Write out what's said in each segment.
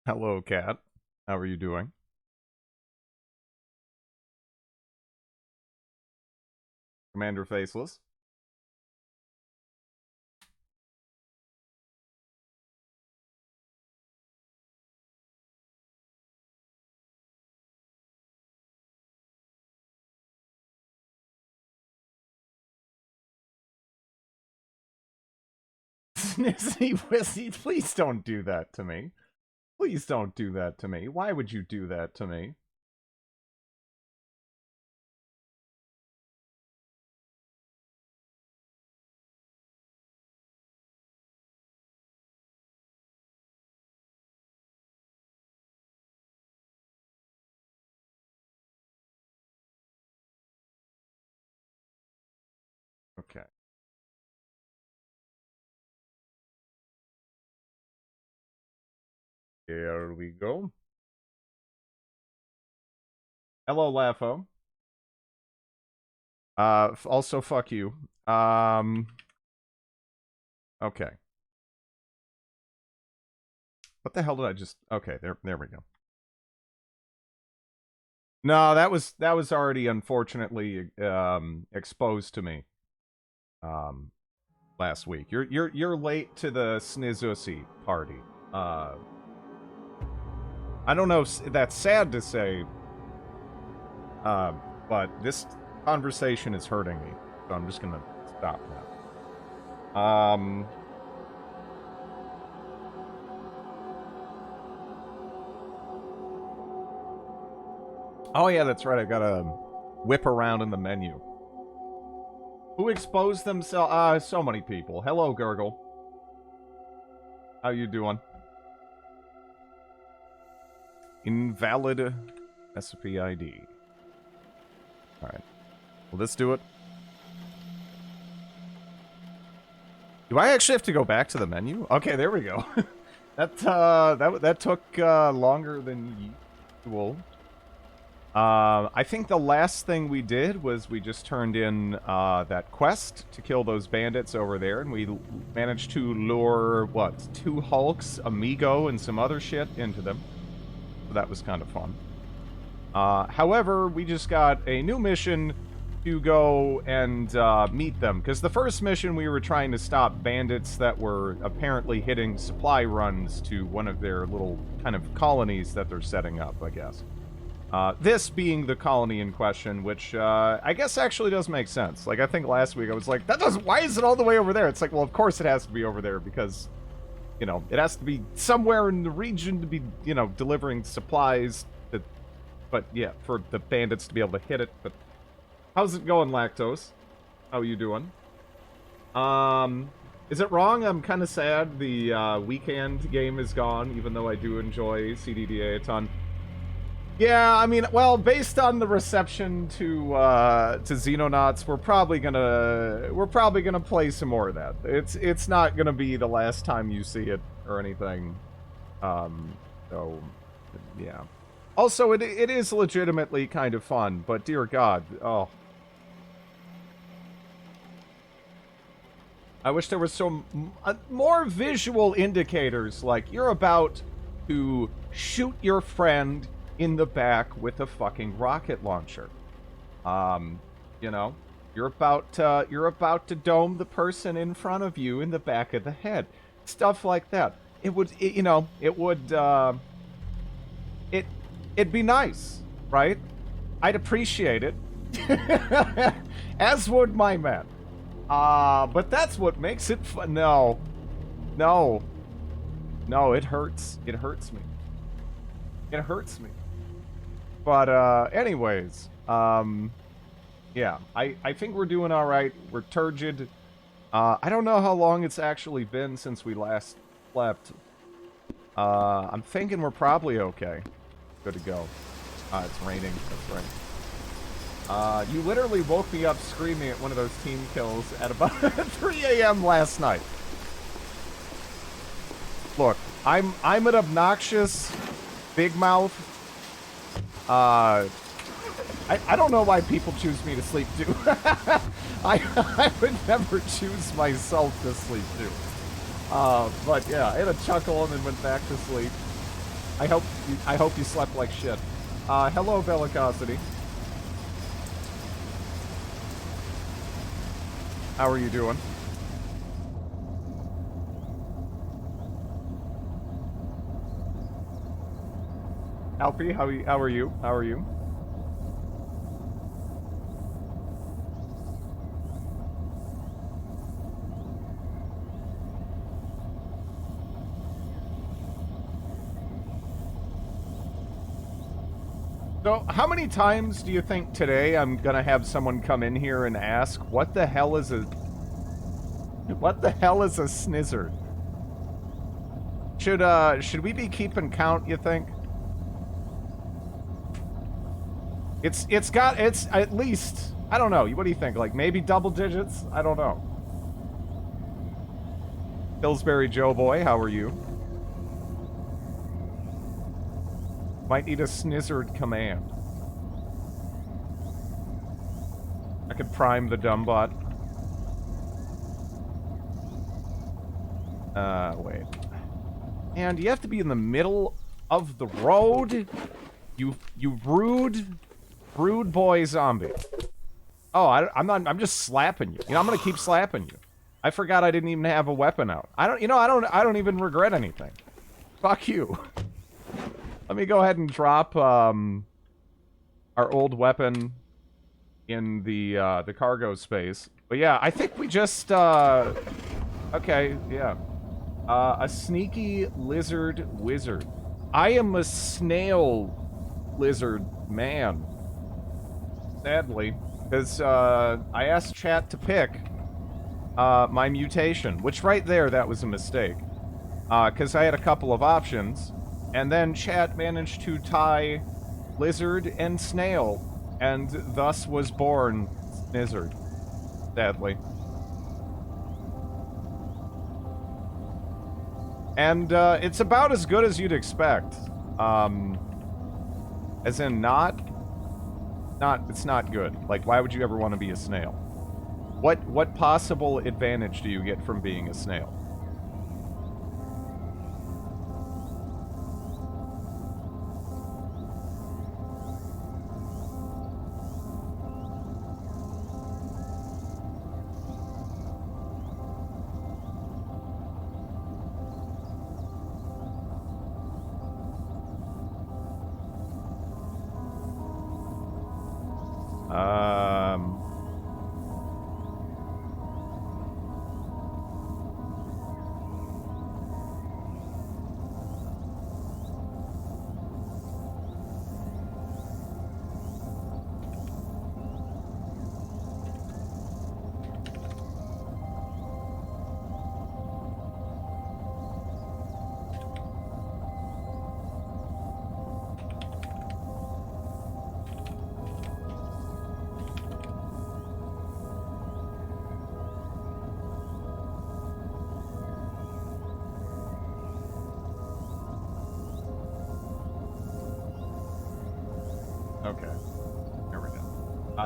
Hello, cat. How are you doing? Commander Faceless. Snizzy Wizzy, please don't do that to me. Please don't do that to me. Why would you do that to me? Okay. Here we go. Hello, Lafo. Also, fuck you. Okay. What the hell did I just... Okay, there we go. No, that was already unfortunately exposed to me last week. You're late to the Snizusi party. I don't know if that's sad to say, but this conversation is hurting me, so I'm just gonna stop now. Oh yeah, that's right. I gotta whip around in the menu. Who exposed themselves? So many people. Hello, Gurgle. How you doing? Invalid recipe ID. Alright. Will this do it? Do I actually have to go back to the menu? Okay, there we go. that took longer than usual. I think the last thing we did was we just turned in that quest to kill those bandits over there, and we managed to lure, what, 2 Hulks, Amigo, and some other shit into them. So that was kind of fun. However, we just got a new mission to go and meet them, because the first mission we were trying to stop bandits that were apparently hitting supply runs to one of their little kind of colonies that they're setting up, I guess. This being the colony in question, which I guess actually does make sense. Like, I think last week I was like, why is it all the way over there? It's like, well, of course it has to be over there because, you know, it has to be somewhere in the region to be, you know, delivering supplies. But yeah, for the bandits to be able to hit it. But how's it going, Lactose? How are you doing? Is it wrong? I'm kind of sad the weekend game is gone, even though I do enjoy CDDA a ton. Yeah, I mean, well, based on the reception to Xenonauts, we're probably gonna play some more of that. It's not gonna be the last time you see it or anything. So yeah. Also, it is legitimately kind of fun, but dear God, oh. I wish there was some more visual indicators, like you're about to shoot your friend in the back with a fucking rocket launcher. You know, you're about to dome the person in front of you in the back of the head. Stuff like that. You know, it'd be nice, right? I'd appreciate it. As would my man. But that's what makes it fun. No. No. No, it hurts. It hurts me. It hurts me. But, anyways, yeah, I think we're doing alright. We're turgid. I don't know how long it's actually been since we last slept. I'm thinking we're probably okay. Good to go. It's raining. That's right. You literally woke me up screaming at one of those team kills at about 3 a.m. last night. Look, I'm an obnoxious big mouth. I don't know why people choose me to sleep too. I would never choose myself to sleep too. But yeah, I had a chuckle and then went back to sleep. I hope you slept like shit. Hello, Bellicosity. How are you doing? Alfie, how are you? How are you? So, how many times do you think today I'm gonna have someone come in here and ask, what the hell is a snizzard? Should we be keeping count, you think? It's at least, I don't know, what do you think? Like, maybe double digits? I don't know. Pillsbury Joe Boy, how are you? Might need a snizzard command. I could prime the dumb bot. Wait. And you have to be in the middle of the road? You rude boy zombie. Oh, I'm just slapping you. You know, I'm gonna keep slapping you. I forgot I didn't even have a weapon out. I don't even regret anything. Fuck you. Let me go ahead and drop our old weapon in the cargo space. But yeah, I think we just okay, yeah. A sneaky lizard wizard. I am a snail lizard man. Sadly, because I asked chat to pick my mutation, which right there, that was a mistake. Because I had a couple of options, and then chat managed to tie lizard and snail, and thus was born Snizzard, sadly. And it's about as good as you'd expect. As in it's not good. Like, why would you ever want to be a snail? What possible advantage do you get from being a snail?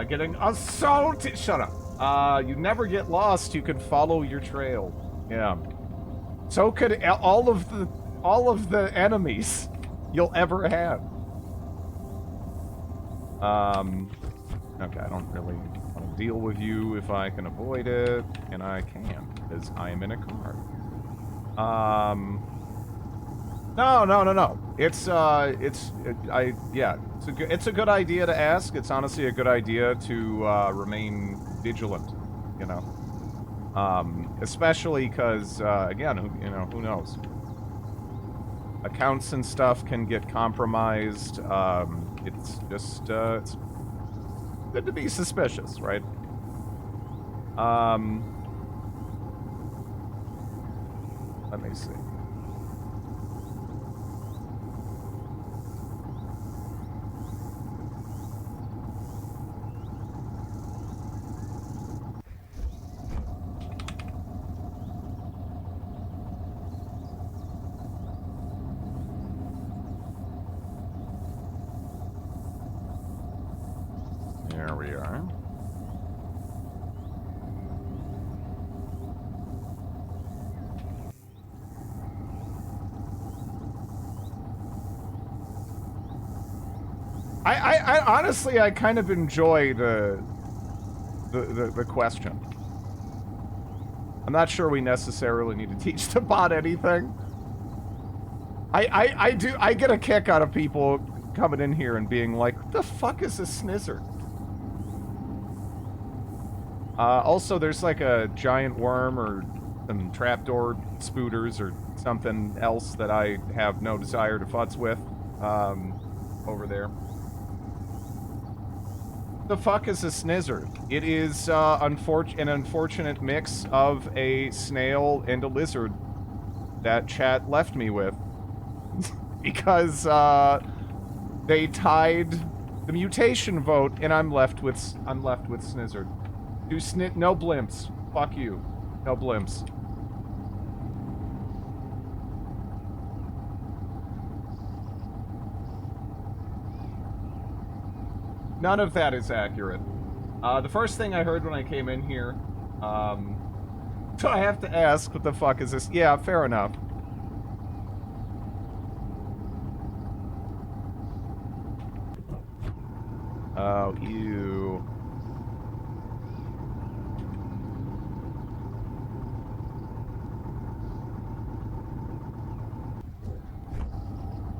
Getting assaulted. Shut up. You never get lost. You can follow your trail. Yeah. So could all of the enemies you'll ever have. Okay, I don't really want to deal with you if I can avoid it, and I can because I am in a car. No. It's a good idea to ask. It's honestly a good idea to remain vigilant, you know. Especially because again, who knows? Accounts and stuff can get compromised. It's just it's good to be suspicious, right? Let me see. There we are. I honestly, I kind of enjoy the question. I'm not sure we necessarily need to teach the bot anything. I get a kick out of people coming in here and being like, what the fuck is a snizzard? Also, there's like a giant worm or some trapdoor spooters or something else that I have no desire to futz with over there. The fuck is a snizzard? It is an unfortunate mix of a snail and a lizard that chat left me with because they tied the mutation vote, and I'm left with snizzard. No blimps. Fuck you. No blimps. None of that is accurate. The first thing I heard when I came in here, so I have to ask, what the fuck is this? Yeah, fair enough. Oh, ew.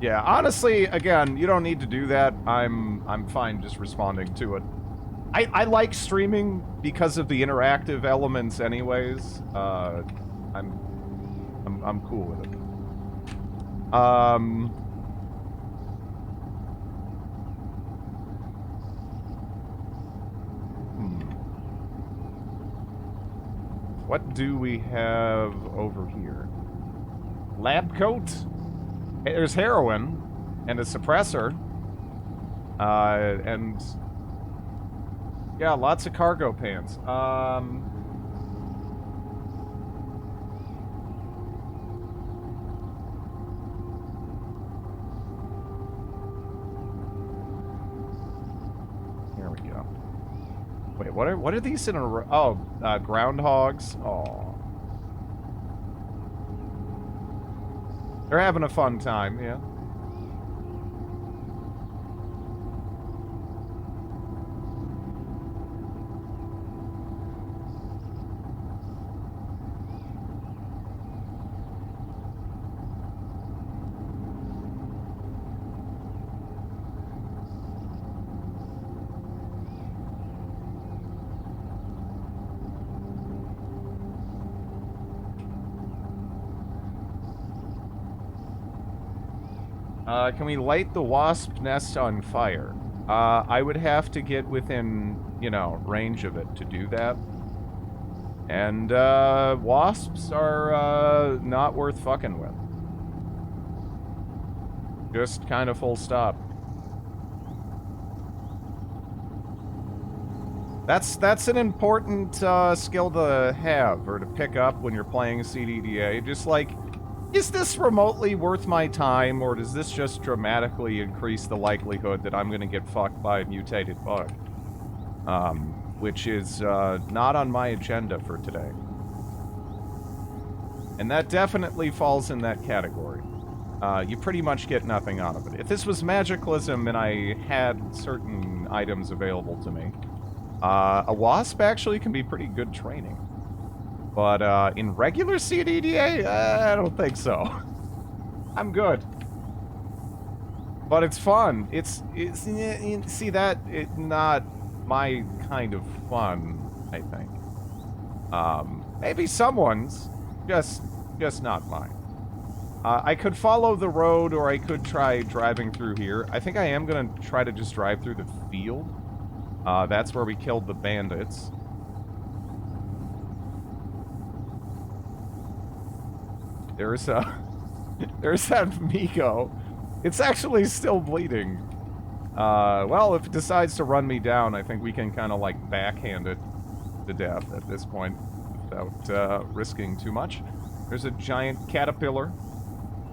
Yeah, honestly, again, you don't need to do that. I'm fine just responding to it. I like streaming because of the interactive elements anyways. I'm cool with it. What do we have over here? Lab coat? There's heroin and a suppressor. And yeah, lots of cargo pants. Here we go. Wait, what are these in a row? Oh, groundhogs. Oh. They're having a fun time, yeah. Can we light the wasp nest on fire? I would have to get within, you know, range of it to do that. And, wasps are, not worth fucking with. Just kind of full stop. That's an important, skill to have, or to pick up when you're playing CDDA. Just like, is this remotely worth my time, or does this just dramatically increase the likelihood that I'm gonna get fucked by a mutated bug? Which is, not on my agenda for today. And that definitely falls in that category. You pretty much get nothing out of it. If this was Magicalism and I had certain items available to me, a wasp actually can be pretty good training. But, in regular CDDA, I don't think so. I'm good. But it's fun. It's see that, it's not my kind of fun, I think. Maybe someone's, just not mine. I could follow the road, or I could try driving through here. I think I am gonna try to just drive through the field. That's where we killed the bandits. There's that Miko. It's actually still bleeding. Well, if it decides to run me down, I think we can kind of like backhand it to death at this point without risking too much. There's a giant caterpillar.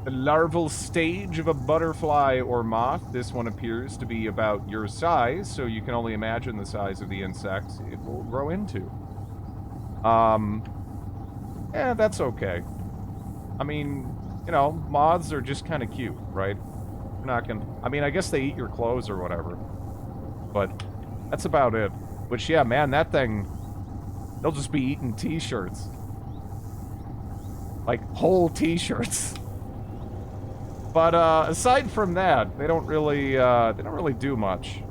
The larval stage of a butterfly or moth. This one appears to be about your size, so you can only imagine the size of the insects it will grow into. Yeah, that's okay. I mean, you know, moths are just kind of cute, right? They're not gonna... I mean, I guess they eat your clothes or whatever. But that's about it. Which, yeah, man, that thing... They'll just be eating t-shirts. Like, whole t-shirts. But, aside from that, they don't really do much.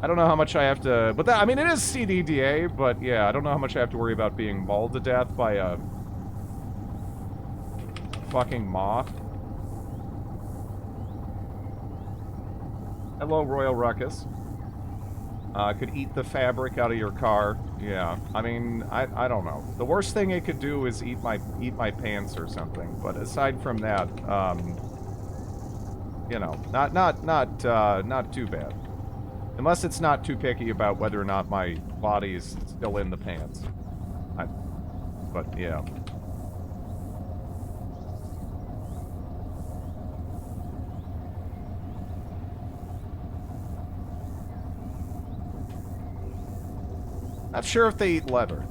I don't know how much I have to... But that, I mean, it is CDDA, but yeah, I don't know how much I have to worry about being mauled to death by a... fucking moth. Hello, Royal Ruckus. Could eat the fabric out of your car. Yeah, I mean, I don't know. The worst thing it could do is eat my pants or something. But aside from that, you know, not too bad. Unless it's not too picky about whether or not my body is still in the pants. But yeah. Not sure if they eat leather.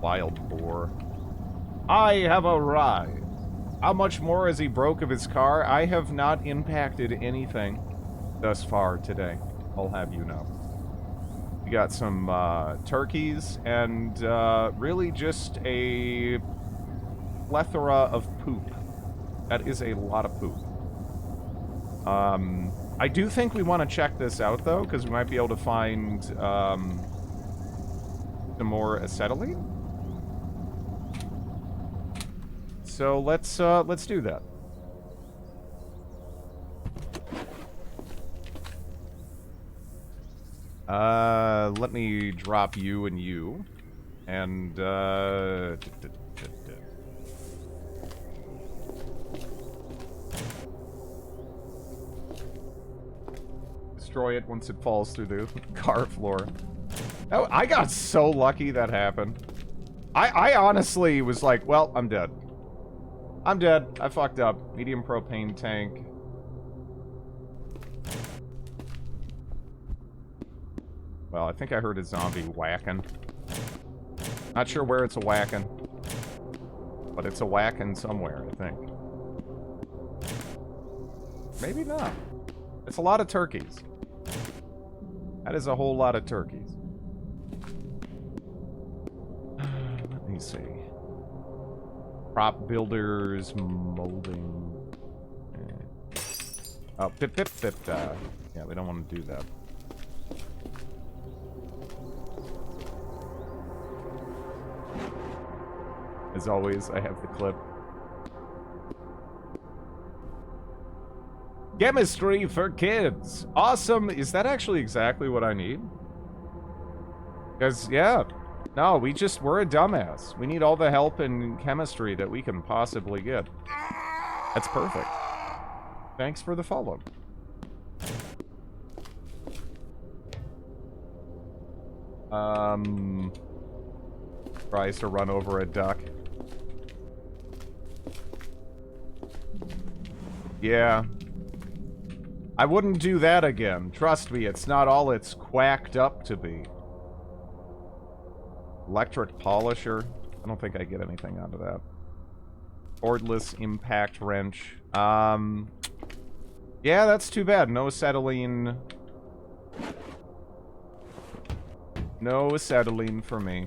Wild boar. I have arrived. How much more has he broke of his car? I have not impacted anything thus far today. I'll have you know. We got some turkeys and really just a plethora of poop. That is a lot of poop. I do think we want to check this out, though, because we might be able to find some more acetylene. So let's do that. Let me drop you and you, and destroy it once it falls through the car floor. Oh, I got so lucky that happened. I honestly was like, well, I'm dead. I'm dead. I fucked up. Medium propane tank. Well, I think I heard a zombie whacking. Not sure where it's a whacking. But it's a whacking somewhere, I think. Maybe not. It's a lot of turkeys. That is a whole lot of turkeys. Let me see. Prop builders, molding. Oh, pip. Yeah, we don't want to do that. As always, I have the clip. Chemistry for kids. Awesome. Is that actually exactly what I need? Because, yeah. No, we're a dumbass. We need all the help in chemistry that we can possibly get. That's perfect. Thanks for the follow. Tries to run over a duck. Yeah. I wouldn't do that again. Trust me, it's not all it's quacked up to be. Electric polisher. I don't think I get anything out of that. Cordless impact wrench. Yeah, that's too bad. No acetylene. No acetylene for me.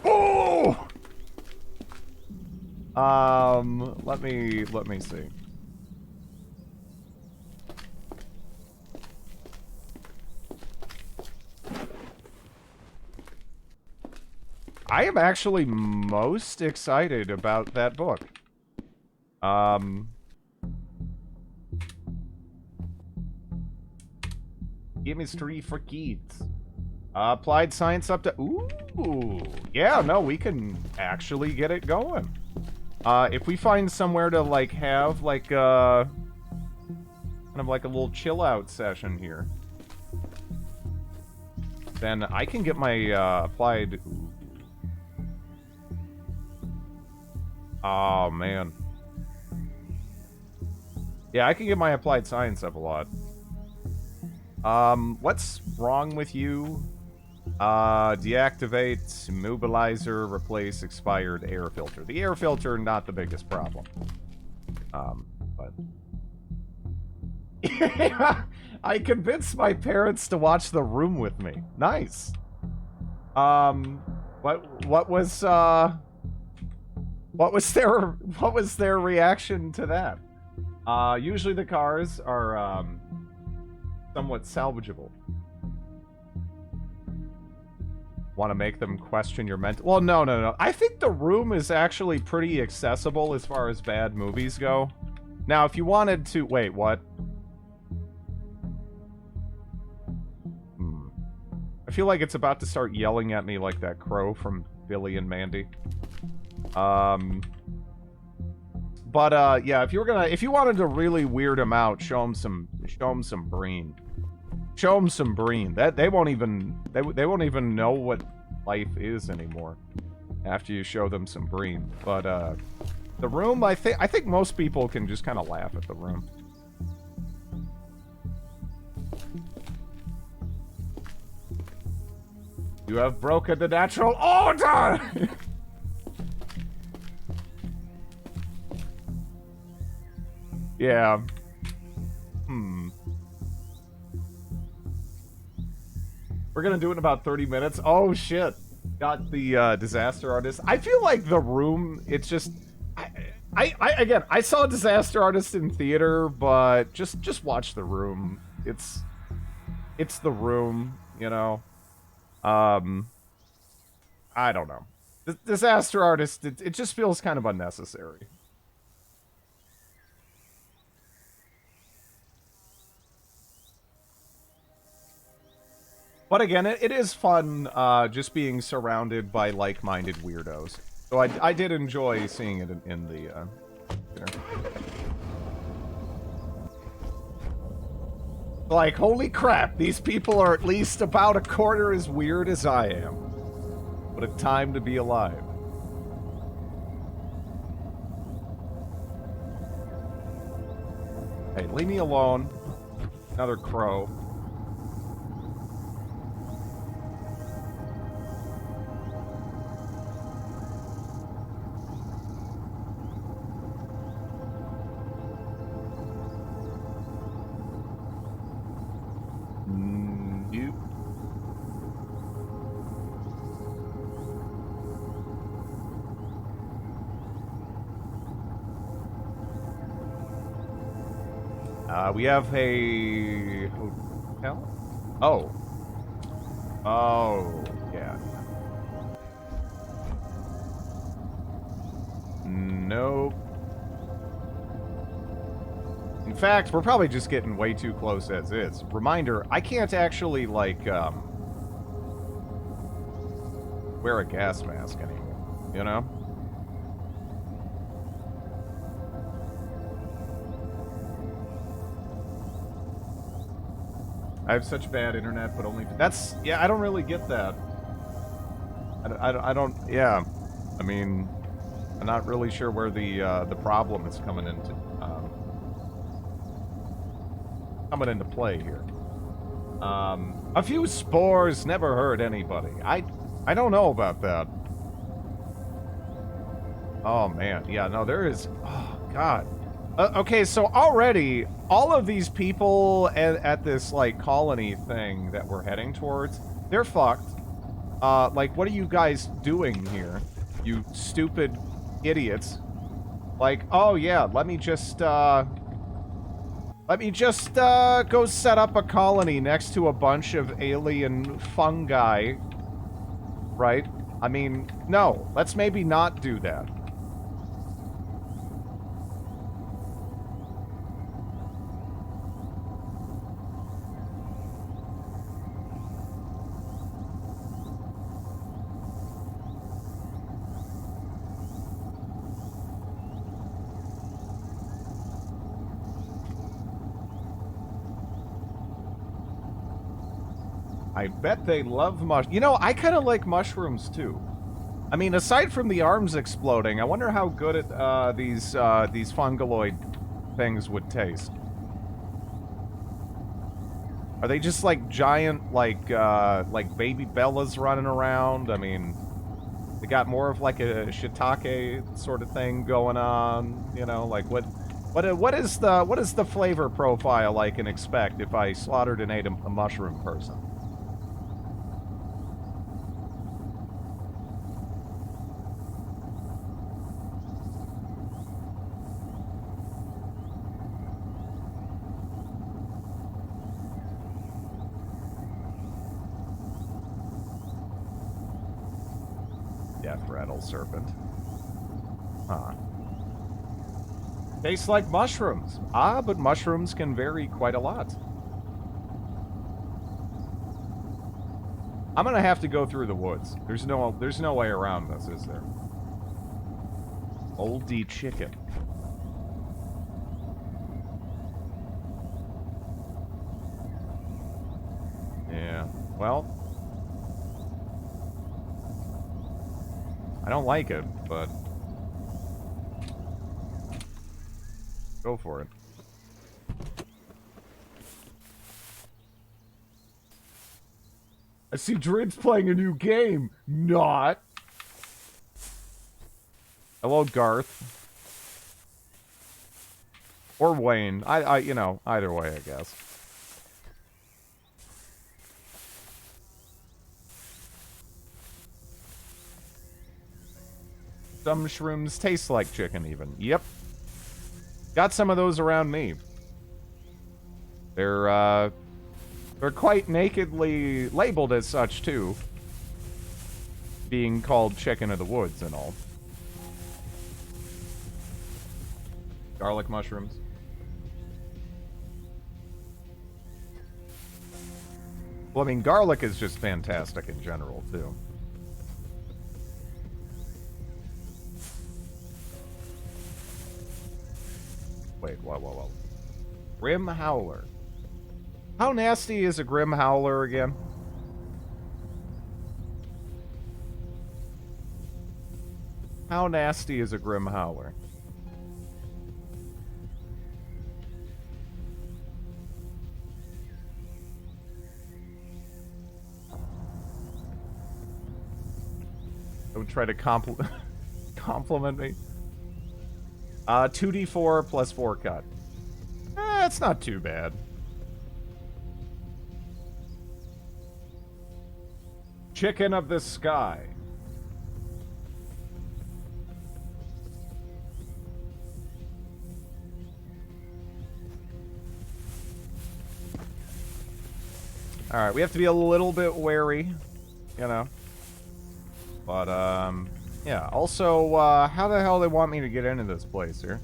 Oh! Let me see. I am actually most excited about that book. Chemistry for kids. Applied science up to... Ooh! Yeah, no, we can actually get it going. If we find somewhere to, like, have, like, kind of like a little chill-out session here, then I can get my, applied... Oh, man. Yeah, I can get my applied science up a lot. What's wrong with you? Deactivate, immobilizer, replace expired air filter. The air filter, not the biggest problem. But... I convinced my parents to watch The Room with me. Nice. What was their reaction to that? Usually the cars are, somewhat salvageable. Want to make them question your mental... Well, no. I think The Room is actually pretty accessible as far as bad movies go. Now, if you wanted to... Wait, what? I feel like it's about to start yelling at me like that crow from Billy and Mandy. Yeah, if you wanted to really weird them out, show them some Breen. Show them some Breen. They won't even know what life is anymore after you show them some Breen. But The Room, I think most people can just kind of laugh at The Room. You have broken the natural order! Yeah. We're gonna do it in about 30 minutes. Oh, shit. Got the Disaster Artist. I feel like The Room, it's just... Again, I saw Disaster Artist in theater, but just watch The Room. It's The Room, you know? I don't know. Disaster Artist, it just feels kind of unnecessary. But again, it is fun just being surrounded by like-minded weirdos. So I did enjoy seeing it in the... Like, holy crap, these people are at least about a quarter as weird as I am. What a time to be alive. Hey, leave me alone. Another crow. We have a hotel? Oh. Oh, yeah. Nope. In fact, we're probably just getting way too close as is. Reminder, I can't actually, like, wear a gas mask anymore, you know? I have such bad internet, but only... That's... Yeah, I don't really get that. I don't... Yeah. I mean, I'm not really sure where the problem is coming into play here. A few spores never hurt anybody. I don't know about that. Oh, man. Yeah, no, there is... Oh, God. Okay, so already, all of these people at this, like, colony thing that we're heading towards, they're fucked. Like, what are you guys doing here? You stupid idiots. Like, oh yeah, let me just go set up a colony next to a bunch of alien fungi. Right? I mean, no, let's maybe not do that. I bet they love You know, I kind of like mushrooms, too. I mean, aside from the arms exploding, I wonder how good these fungaloid things would taste. Are they just like giant, like baby Bellas running around? I mean, they got more of like a shiitake sort of thing going on, you know, like what is the flavor profile I can expect if I slaughtered and ate a mushroom person? Death rattle serpent. Huh. Tastes like mushrooms. Ah, but mushrooms can vary quite a lot. I'm gonna have to go through the woods. There's no way around this, is there? Oldie chicken. Yeah. Well, I don't like it, but go for it. I see Drid's playing a new game. Not. Hello, Garth. Or Wayne. You know, either way, I guess. Some shrooms taste like chicken, even. Yep. Got some of those around me. They're quite nakedly labeled as such, too. Being called chicken of the woods and all. Garlic mushrooms. Well, I mean, garlic is just fantastic in general, too. Wait, whoa. Grim Howler. How nasty is a Grim Howler again? How nasty is a Grim Howler? Don't try to compliment me. 2d4 plus 4 cut. It's not too bad. Chicken of the sky. Alright, we have to be a little bit wary, you know. But, yeah. Also, how the hell they want me to get into this place here?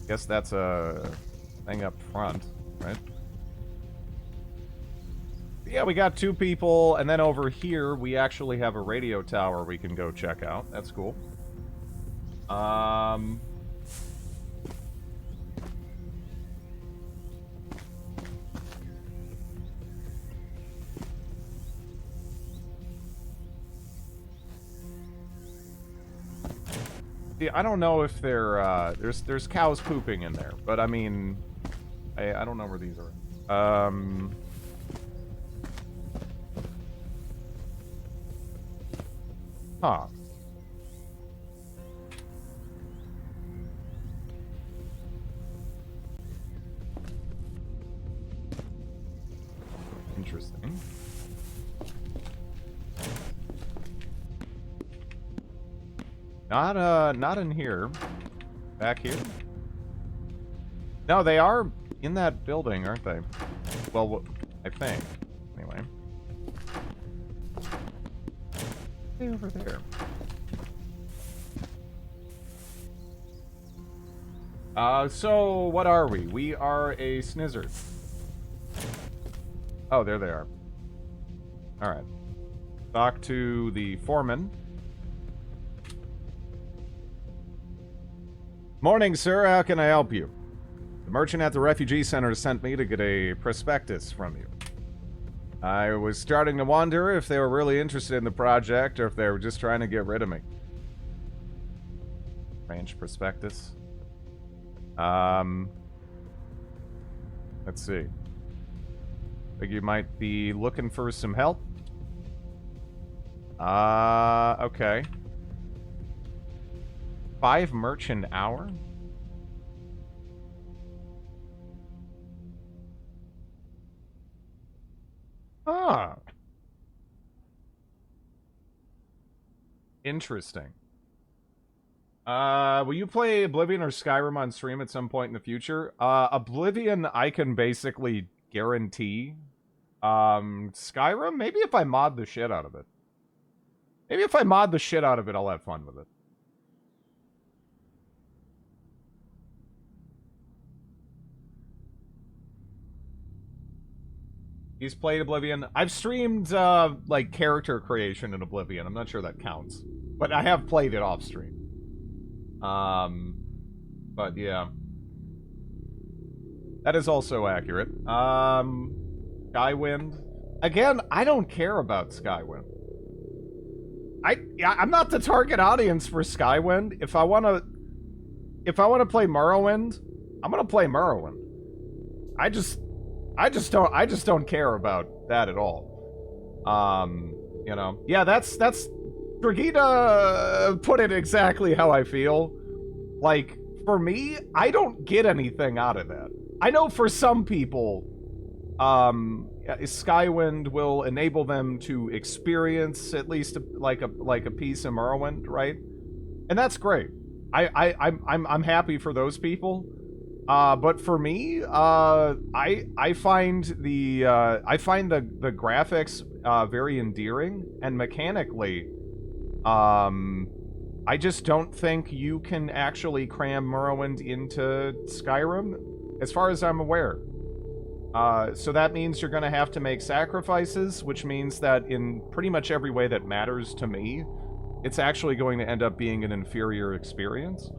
Guess that's a thing up front, right? Yeah, we got 2 people, and then over here, we actually have a radio tower we can go check out. That's cool. I don't know if they're, there's cows pooping in there, but I mean, I don't know where these are. Huh. Interesting. Not in here. Back here? No, they are in that building, aren't they? Well, I think. Anyway. Hey, over there. So, what are we? We are a snizzard. Oh, there they are. Alright. Talk to the foreman. Morning, sir. How can I help you? The merchant at the refugee center sent me to get a prospectus from you. I was starting to wonder if they were really interested in the project or if they were just trying to get rid of me. Ranch prospectus. Let's see. Like you might be looking for some help. Okay. 5 merch an hour? Ah. Interesting. Will you play Oblivion or Skyrim on stream at some point in the future? Oblivion, I can basically guarantee. Skyrim, maybe if I mod the shit out of it. Maybe if I mod the shit out of it, I'll have fun with it. He's played Oblivion. I've streamed, like, character creation in Oblivion. I'm not sure that counts. But I have played it off stream. But yeah. That is also accurate. Skywind. Again, I don't care about Skywind. I'm not the target audience for Skywind. If I wanna play Morrowind, I'm gonna play Morrowind. I just don't care about that at all. You know. Yeah, that's Brigida put it exactly how I feel. Like, for me, I don't get anything out of that. I know for some people, Skywind will enable them to experience at least like a piece of Morrowind, right? And that's great. I'm happy for those people. But for me, I find the graphics very endearing, and mechanically, I just don't think you can actually cram Morrowind into Skyrim, as far as I'm aware. So that means you're going to have to make sacrifices, which means that in pretty much every way that matters to me, it's actually going to end up being an inferior experience.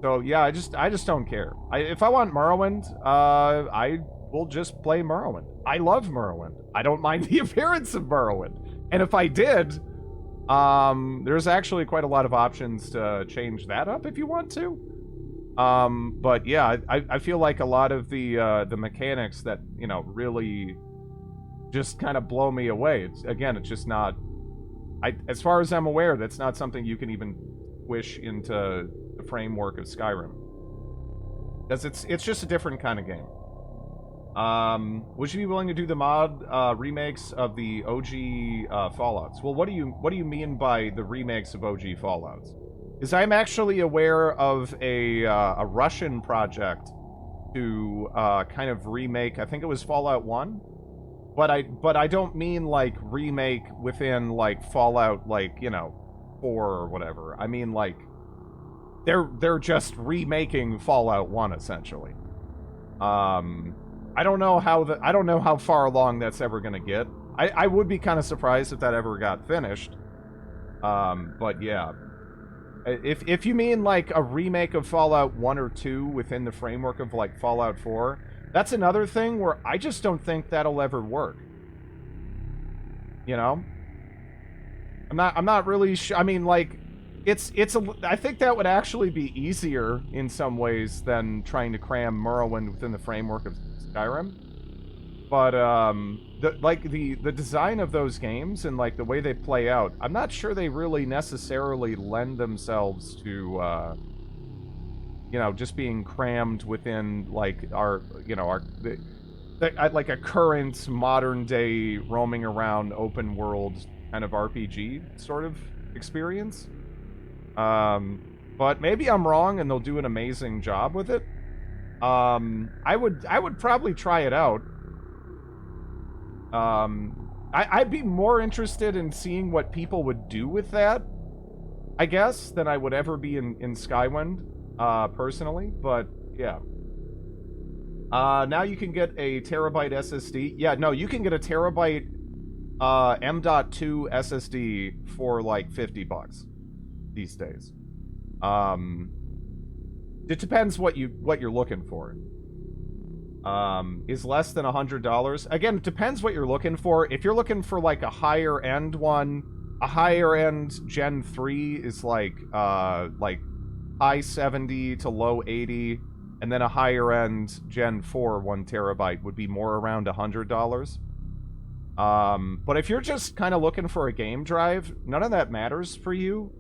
So yeah, I just don't care. If I want Morrowind, I will just play Morrowind. I love Morrowind. I don't mind the appearance of Morrowind. And if I did, there's actually quite a lot of options to change that up if you want to. But yeah, I feel like a lot of the mechanics that, you know, really just kind of blow me away. It's just not... as far as I'm aware, that's not something you can even wish into the framework of Skyrim. Because it's just a different kind of game. Would you be willing to do the mod remakes of the OG Fallouts? Well, what do you mean by the remakes of OG Fallouts? Because I'm actually aware of a Russian project to kind of remake. I think it was Fallout 1, but I don't mean like remake within like Fallout, like, you know, 4 or whatever. I mean like they're just remaking Fallout 1 essentially. I don't know how far along that's ever gonna get. I would be kind of surprised if that ever got finished. But yeah. If you mean like a remake of Fallout 1 or 2 within the framework of like Fallout 4, that's another thing where I just don't think that'll ever work. You know? I'm not really sure. I mean, like, I think that would actually be easier in some ways than trying to cram Morrowind within the framework of Skyrim. But the design of those games and like the way they play out, I'm not sure they really necessarily lend themselves to you know, just being crammed within like like a current modern day roaming around open world kind of RPG sort of experience. But maybe I'm wrong and they'll do an amazing job with it. I would probably try it out. I'd be more interested in seeing what people would do with that, I guess, than I would ever be in Skywind, personally, but yeah. Now you can get a terabyte SSD. Yeah, no, you can get a terabyte, M.2 SSD for like $50 these days. It depends what you're looking for. Is less than $100. Again, it depends what you're looking for. If you're looking for like a higher end one, a higher end Gen 3 is like high 70 to low 80. And then a higher-end Gen 4 1 terabyte would be more around $100. But if you're just kind of looking for a game drive, none of that matters for you.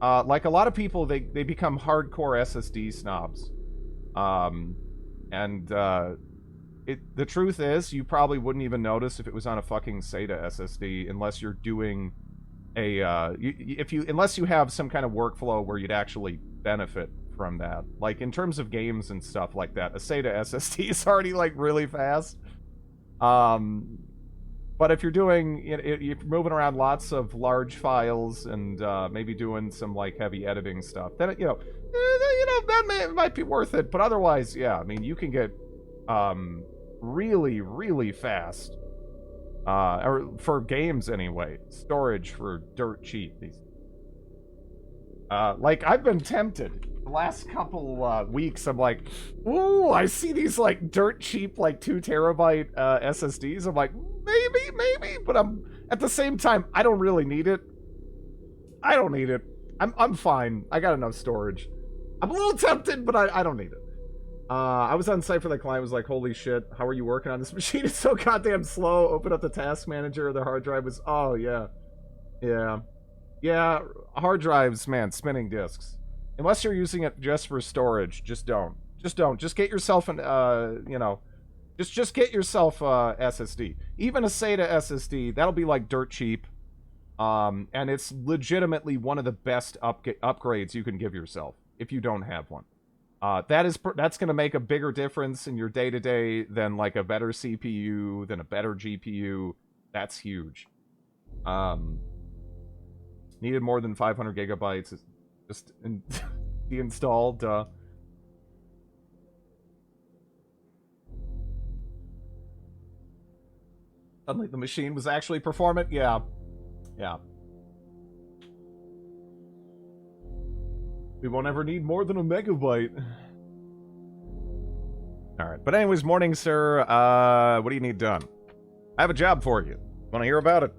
Like a lot of people, they become hardcore SSD snobs. The truth is, you probably wouldn't even notice if it was on a fucking SATA SSD unless you're doing a, unless you have some kind of workflow where you'd actually benefit from that. Like, in terms of games and stuff like that, a SATA SSD is already, like, really fast. But if you're doing, if you're moving around lots of large files and maybe doing some, like, heavy editing stuff, then, that might be worth it. But otherwise, yeah, I mean, you can get really, really fast, or for games anyway, storage for dirt cheap. Like, I've been tempted. The last couple weeks, I'm like, ooh, I see these, like, dirt cheap, like, 2 terabyte SSDs. I'm like, maybe, but I'm, at the same time, I don't really need it. I don't need it. I'm fine. I got enough storage. I'm a little tempted, but I don't need it. I was on site for the client, was like, holy shit, how are you working on this machine? It's so goddamn slow. Open up the task manager, the hard drive was, oh, yeah. Yeah, hard drives, man, spinning disks. Unless you're using it just for storage, just don't. Just get yourself an, just get yourself a SSD. Even a SATA SSD, that'll be like dirt cheap. And it's legitimately one of the best upgrades you can give yourself if you don't have one. That's going to make a bigger difference in your day-to-day than like a better CPU, than a better GPU. That's huge. Needed more than 500 gigabytes. Just de-installed. Suddenly the machine was actually performant. Yeah. We won't ever need more than a megabyte. Alright, but anyways, morning, sir. What do you need done? I have a job for you. Want to hear about it?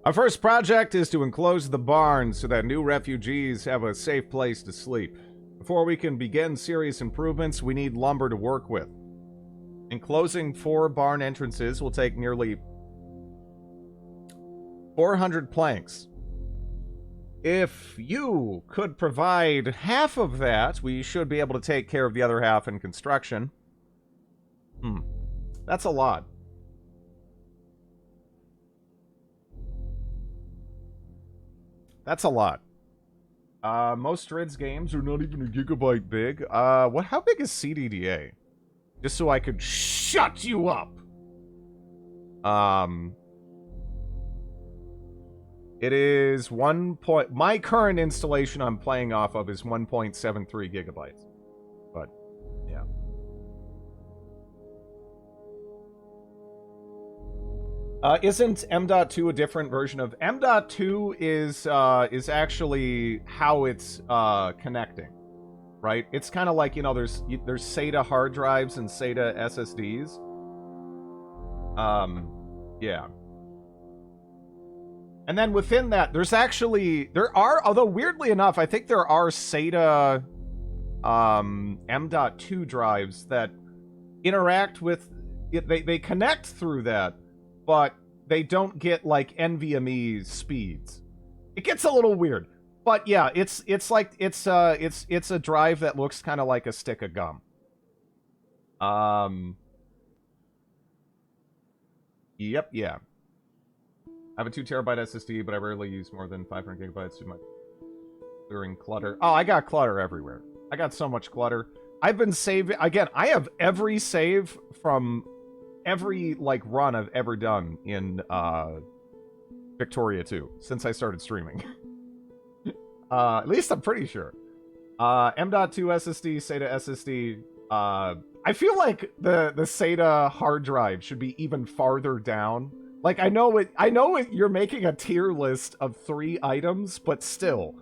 Our first project is to enclose the barn so that new refugees have a safe place to sleep. Before we can begin serious improvements, we need lumber to work with. Enclosing 4 barn entrances will take nearly 400 planks. If you could provide half of that, we should be able to take care of the other half in construction. That's a lot. That's a lot. Most Strids games are not even a gigabyte big. How big is CDDA? Just so I could shut you up. It is my current installation I'm playing off of is 1.73 gigabytes. But, yeah. Isn't M.2 a different version of... M.2 is actually how it's connecting, right? It's kind of like, there's SATA hard drives and SATA SSDs. Yeah. And then within that, although weirdly enough, I think there are SATA M.2 drives that interact with... They connect through that, but they don't get like NVMe speeds. It gets a little weird, but yeah, it's a drive that looks kind of like a stick of gum. Yep, yeah. I have a 2 terabyte SSD, but I rarely use more than 500 gigabytes to my clearing clutter. Oh, I got clutter everywhere. I got so much clutter. I've been saving again. I have every save from every like run I've ever done in Victoria 2 since I started streaming. At least I'm pretty sure. M.2 SSD, SATA SSD. I feel like the SATA hard drive should be even farther down. Like I know you're making a tier list of 3 items, but still,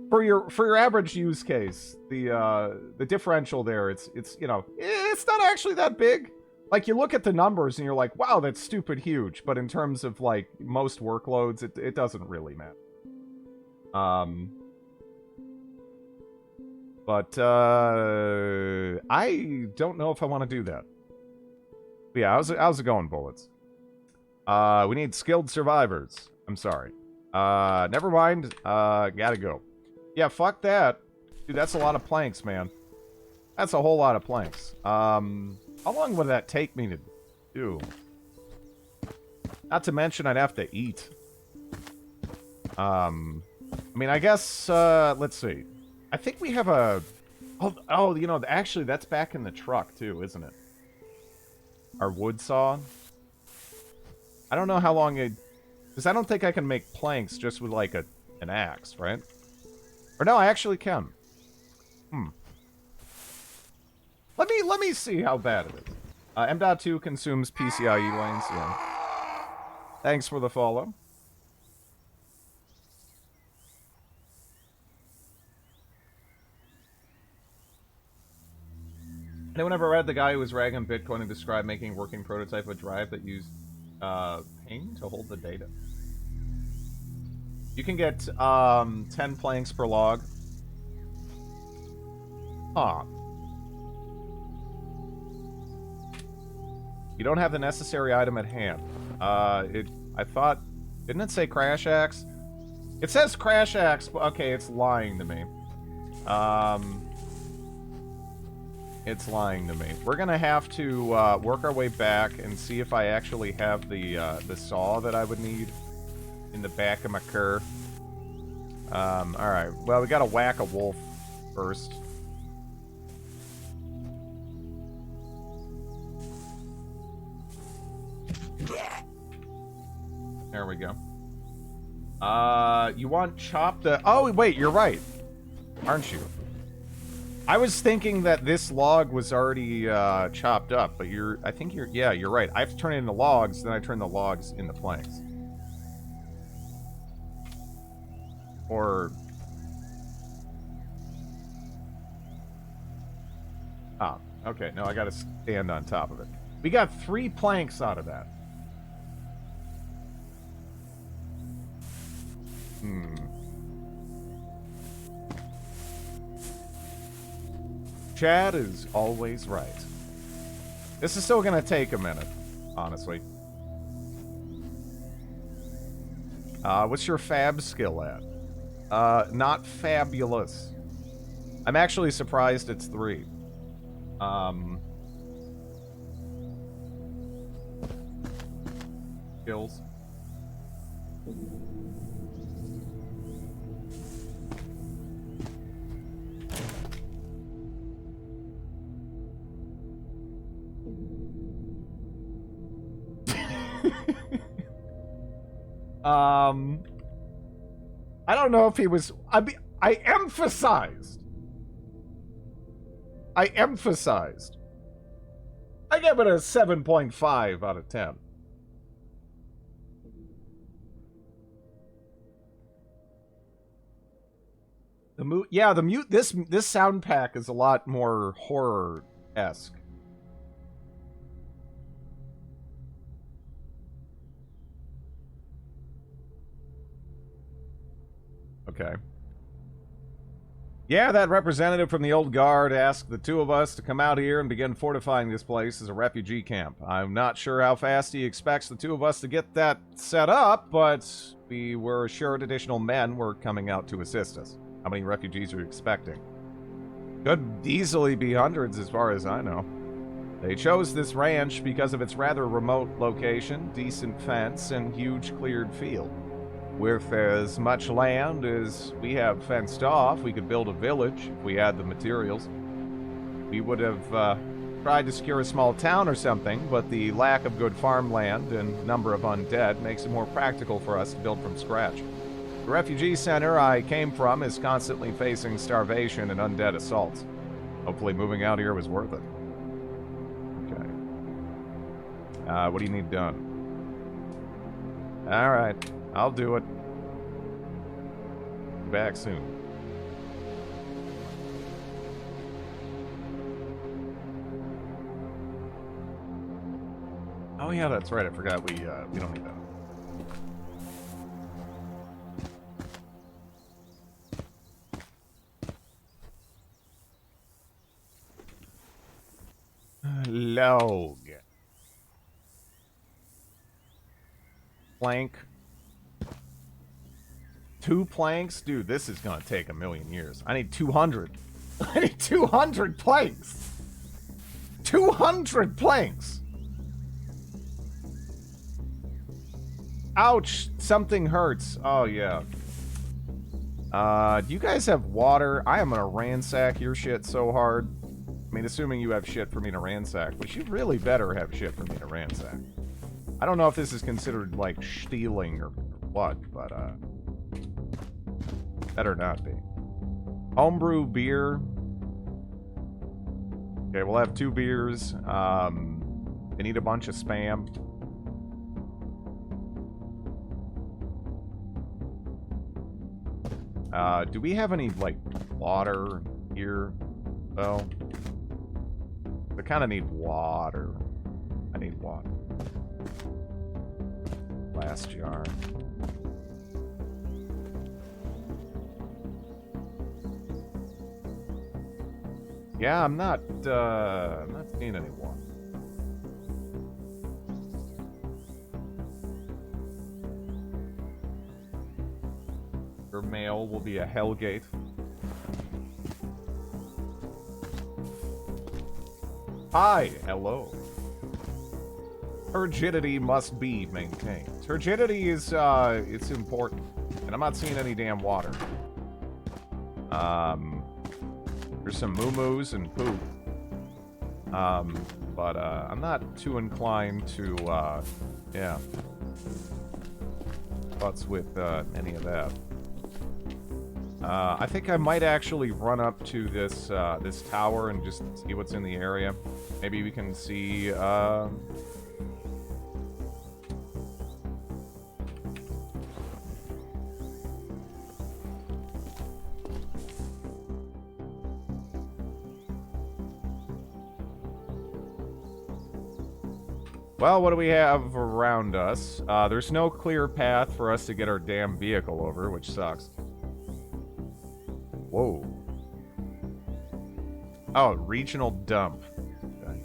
for your average use case, the differential there, it's not actually that big. Like, you look at the numbers and you're like, wow, that's stupid huge. But in terms of, like, most workloads, it doesn't really matter. But, I don't know if I want to do that. But yeah, how's it going, Bullets? We need skilled survivors. I'm sorry. Never mind. Gotta go. Yeah, fuck that. Dude, that's a lot of planks, man. That's a whole lot of planks. How long would that take me to do? Not to mention I'd have to eat. I mean, I guess, let's see. I think we have a... Oh, you know, actually, that's back in the truck, too, isn't it? Our wood saw. I don't know how long it... Because I don't think I can make planks just with, like, an axe, right? Or no, I actually can. Let me see how bad it is. M.2 consumes PCIe lanes, yeah. Thanks for the follow. Anyone ever read the guy who was ragging Bitcoin and described making a working prototype of a drive that used pain to hold the data? You can get 10 planks per log. Huh. You don't have the necessary item at hand. I thought... Didn't it say crash axe? It says crash axe, but okay, it's lying to me. It's lying to me. We're gonna have to work our way back and see if I actually have the saw that I would need in the back of my car. Alright. Well, we gotta whack a wolf first. There we go. You want chopped... Oh, wait, you're right. Aren't you? I was thinking that this log was already chopped up, but I think you're... Yeah, you're right. I have to turn it into logs, then I turn the logs into planks. Or... Ah, okay. No, I gotta stand on top of it. We got 3 planks out of that. Chad is always right. This is still gonna take a minute, honestly. What's your fab skill at? Not fabulous. I'm actually surprised it's 3. Skills. I don't know if he was... I emphasized. I give it a 7.5 out of 10. This sound pack is a lot more horror-esque. Okay. Yeah, that representative from the old guard asked the 2 of us to come out here and begin fortifying this place as a refugee camp. I'm not sure how fast he expects the 2 of us to get that set up, but we were assured additional men were coming out to assist us. How many refugees are you expecting? Could easily be hundreds as far as I know. They chose this ranch because of its rather remote location, decent fence, and huge cleared field. With as much land as we have fenced off, we could build a village if we had the materials. We would have tried to secure a small town or something, but the lack of good farmland and number of undead makes it more practical for us to build from scratch. The refugee center I came from is constantly facing starvation and undead assaults. Hopefully moving out here was worth it. Okay. What do you need done? Alright. I'll do it. Be back soon. Oh yeah, that's right. I forgot we don't need that. log. Plank. 2 planks? Dude, this is gonna take a million years. I need 200. I need 200 planks! 200 planks! Ouch! Something hurts. Oh, yeah. Do you guys have water? I am gonna ransack your shit so hard. I mean, assuming you have shit for me to ransack, which you really better have shit for me to ransack. I don't know if this is considered, like, stealing or what, but, better not be. Homebrew beer. Okay, we'll have 2 beers. They need a bunch of spam. Do we have any, like, water here, though? I kind of need water. I need water. Glass jar. Yeah, I'm not seeing any water. Your mail will be a hellgate. Hi, hello. Turgidity must be maintained. Turgidity is, it's important. And I'm not seeing any damn water. There's some moo-moos and poop. But, I'm not too inclined to, yeah. Butts with, any of that. I think I might actually run up to this, this tower and just see what's in the area. Maybe we can see, well, what do we have around us? There's no clear path for us to get our damn vehicle over, which sucks. Whoa. Oh, regional dump. Okay.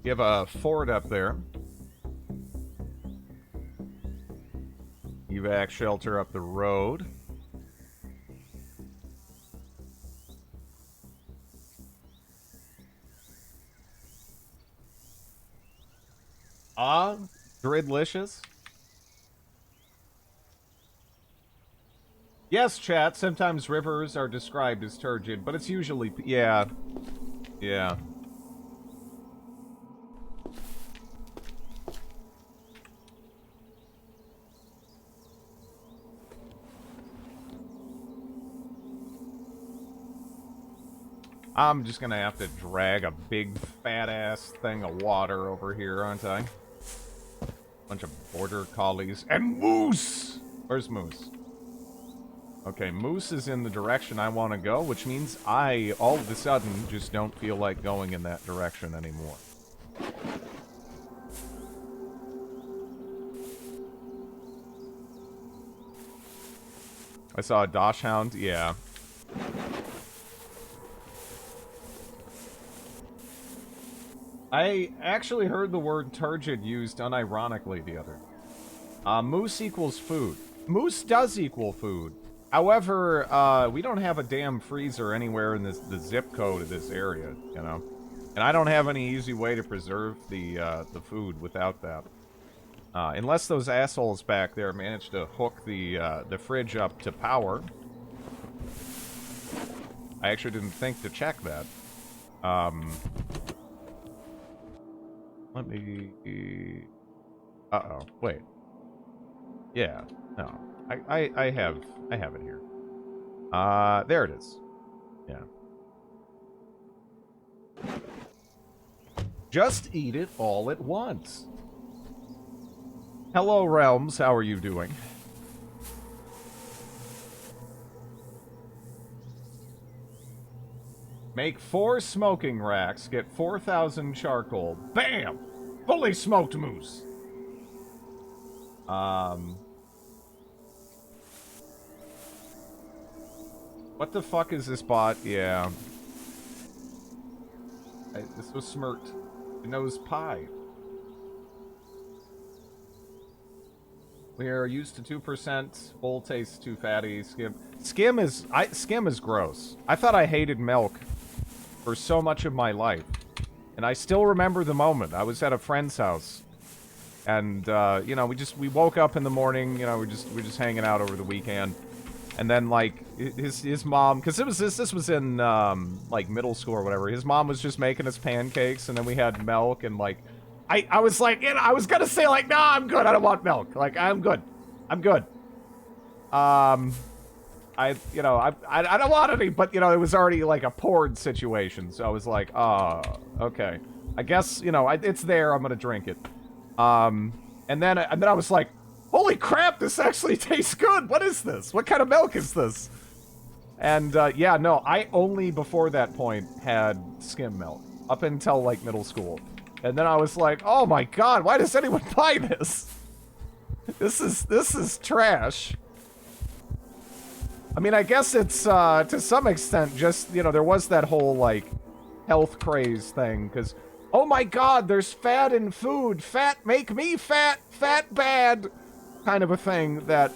You have a fort up there. Evac shelter up the road. Gridlicious. Yes, chat, sometimes rivers are described as turgid, but it's usually... Yeah. Yeah. I'm just gonna have to drag a big fat-ass thing of water over here, aren't I? Bunch of border collies. And moose! Where's Moose? Okay, Moose is in the direction I want to go, which means I, all of a sudden, just don't feel like going in that direction anymore. I saw a Dachshund, yeah. I actually heard the word turgid used unironically the other day. Moose equals food. Moose does equal food. However, we don't have a damn freezer anywhere in the zip code of this area, you know? And I don't have any easy way to preserve the food without that. Unless those assholes back there manage to hook the fridge up to power. I actually didn't think to check that. Let me... Uh-oh. Wait. Yeah. No. I have it here. There it is. Yeah. Just eat it all at once. Hello, Realms. How are you doing? Make 4 smoking racks, get 4,000 charcoal. Bam! Fully smoked moose. What the fuck is this bot? Yeah. This was smirked. It knows pie. We are used to 2%. Full tastes too fatty. Skim. Skim is gross. I thought I hated milk for so much of my life. And I still remember the moment. I was at a friend's house. And, you know, we woke up in the morning, you know, we're just hanging out over the weekend. And then, like, his mom, because this was in, like, middle school or whatever. His mom was just making us pancakes, and then we had milk, and, like, I was like, you know, I was gonna say, like, no, I'm good, I don't want milk. Like, I'm good. I'm good. You know, I don't want any, but, you know, it was already, like, a poured situation. So I was like, oh, okay. I guess, you know, it's there, I'm gonna drink it. And then I was like, holy crap, this actually tastes good. What is this? What kind of milk is this? And, yeah, no, I only before that point had skim milk. Up until, like, middle school. And then I was like, oh my god, why does anyone buy this? This is trash. I mean, I guess it's, to some extent, just, you know, there was that whole, like, health craze thing, because, oh my god, there's fat in food. Fat make me fat. Fat bad. Kind of a thing that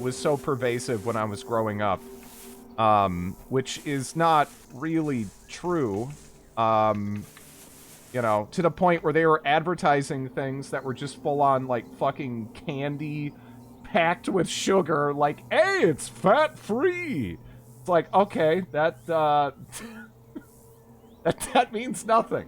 was so pervasive when I was growing up, which is not really true, you know, to the point where they were advertising things that were just full-on, like, fucking candy packed with sugar, like, hey, it's fat-free! It's like, okay, that means nothing.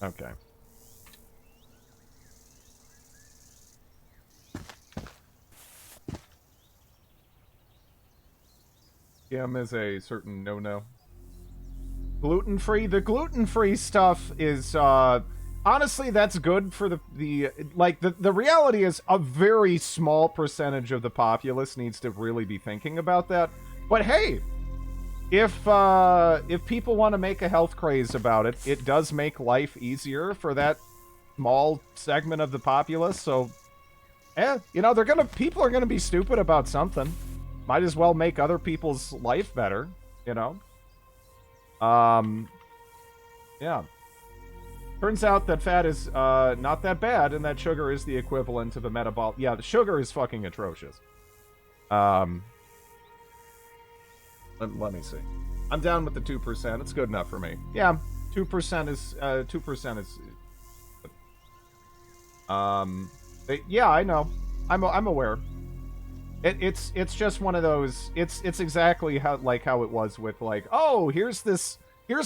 Okay. Skim is a certain no-no. Gluten-free? The gluten-free stuff is, honestly, that's good for the reality is a very small percentage of the populace needs to really be thinking about that. But hey, if people want to make a health craze about it, it does make life easier for that small segment of the populace, so, you know, people are gonna be stupid about something. Might as well make other people's life better, you know? Yeah. Turns out that fat is, not that bad, and that sugar is the equivalent of a metabolic... Yeah, the sugar is fucking atrocious. Let me see. I'm down with the 2%. It's good enough for me. Yeah, 2% is, 2% is... yeah, I know. I'm aware. It's just one of those. It's exactly how it was with, like, oh, here's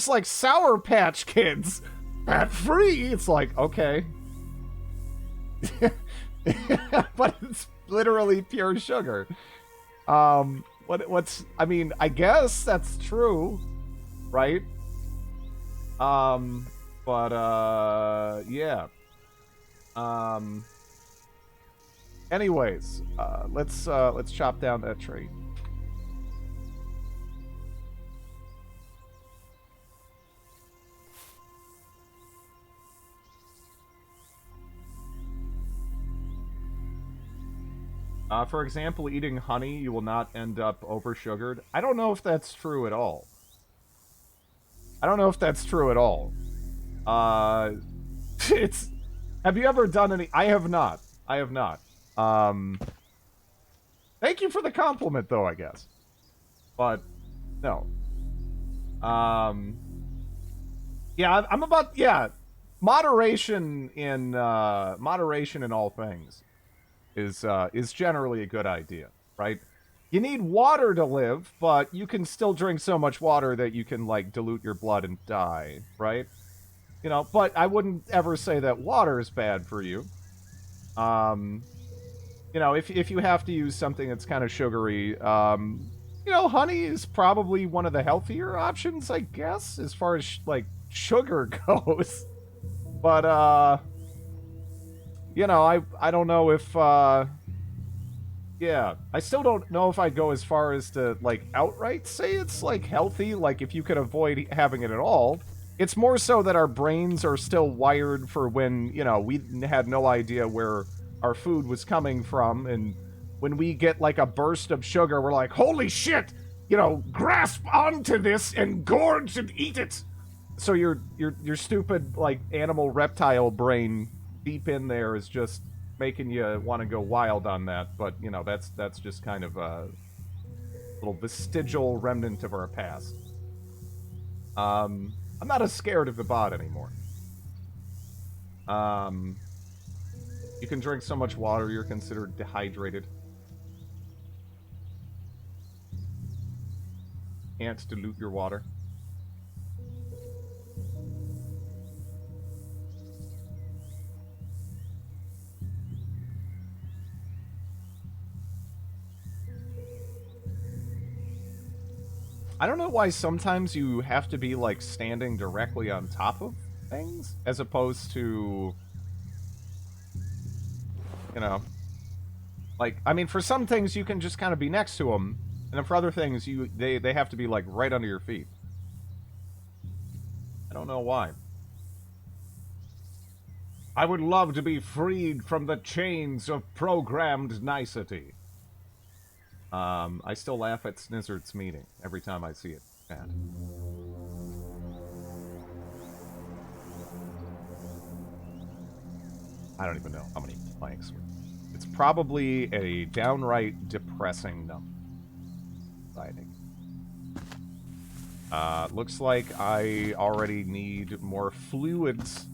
like Sour Patch Kids, fat free. It's like, okay, but it's literally pure sugar. What's? I mean, I guess that's true, right? Yeah. Anyways, let's chop down that tree. For example, eating honey, you will not end up oversugared. I don't know if that's true at all. Have you ever done any... I have not. Thank you for the compliment, though, I guess. But, no. Yeah, I'm about... Yeah, moderation in all things is generally a good idea, right? You need water to live, but you can still drink so much water that you can, like, dilute your blood and die, right? You know, but I wouldn't ever say that water is bad for you. You know, if you have to use something that's kind of sugary, you know, honey is probably one of the healthier options, I guess, as far as, like, sugar goes. But, you know, I don't know if, yeah, I still don't know if I'd go as far as to, like, outright say it's, like, healthy, like, if you could avoid having it at all. It's more so that our brains are still wired for when, you know, we had no idea where our food was coming from, and when we get, like, a burst of sugar, we're like, holy shit! You know, grasp onto this and gorge and eat it! So your stupid, like, animal reptile brain deep in there is just making you want to go wild on that, but you know that's just kind of a little vestigial remnant of our past. I'm not as scared of the bot anymore. Um, you can drink so much water, you're considered dehydrated. Can't dilute your water. I don't know why sometimes you have to be, like, standing directly on top of things, as opposed to, you know, like, I mean, for some things you can just kind of be next to them, and then for other things they have to be, like, right under your feet. I don't know why. I would love to be freed from the chains of programmed nicety. I still laugh at Snizzard's meeting every time I see it. Chat. I don't even know how many planks. It's probably a downright depressing number, I think. Looks like I already need more fluids.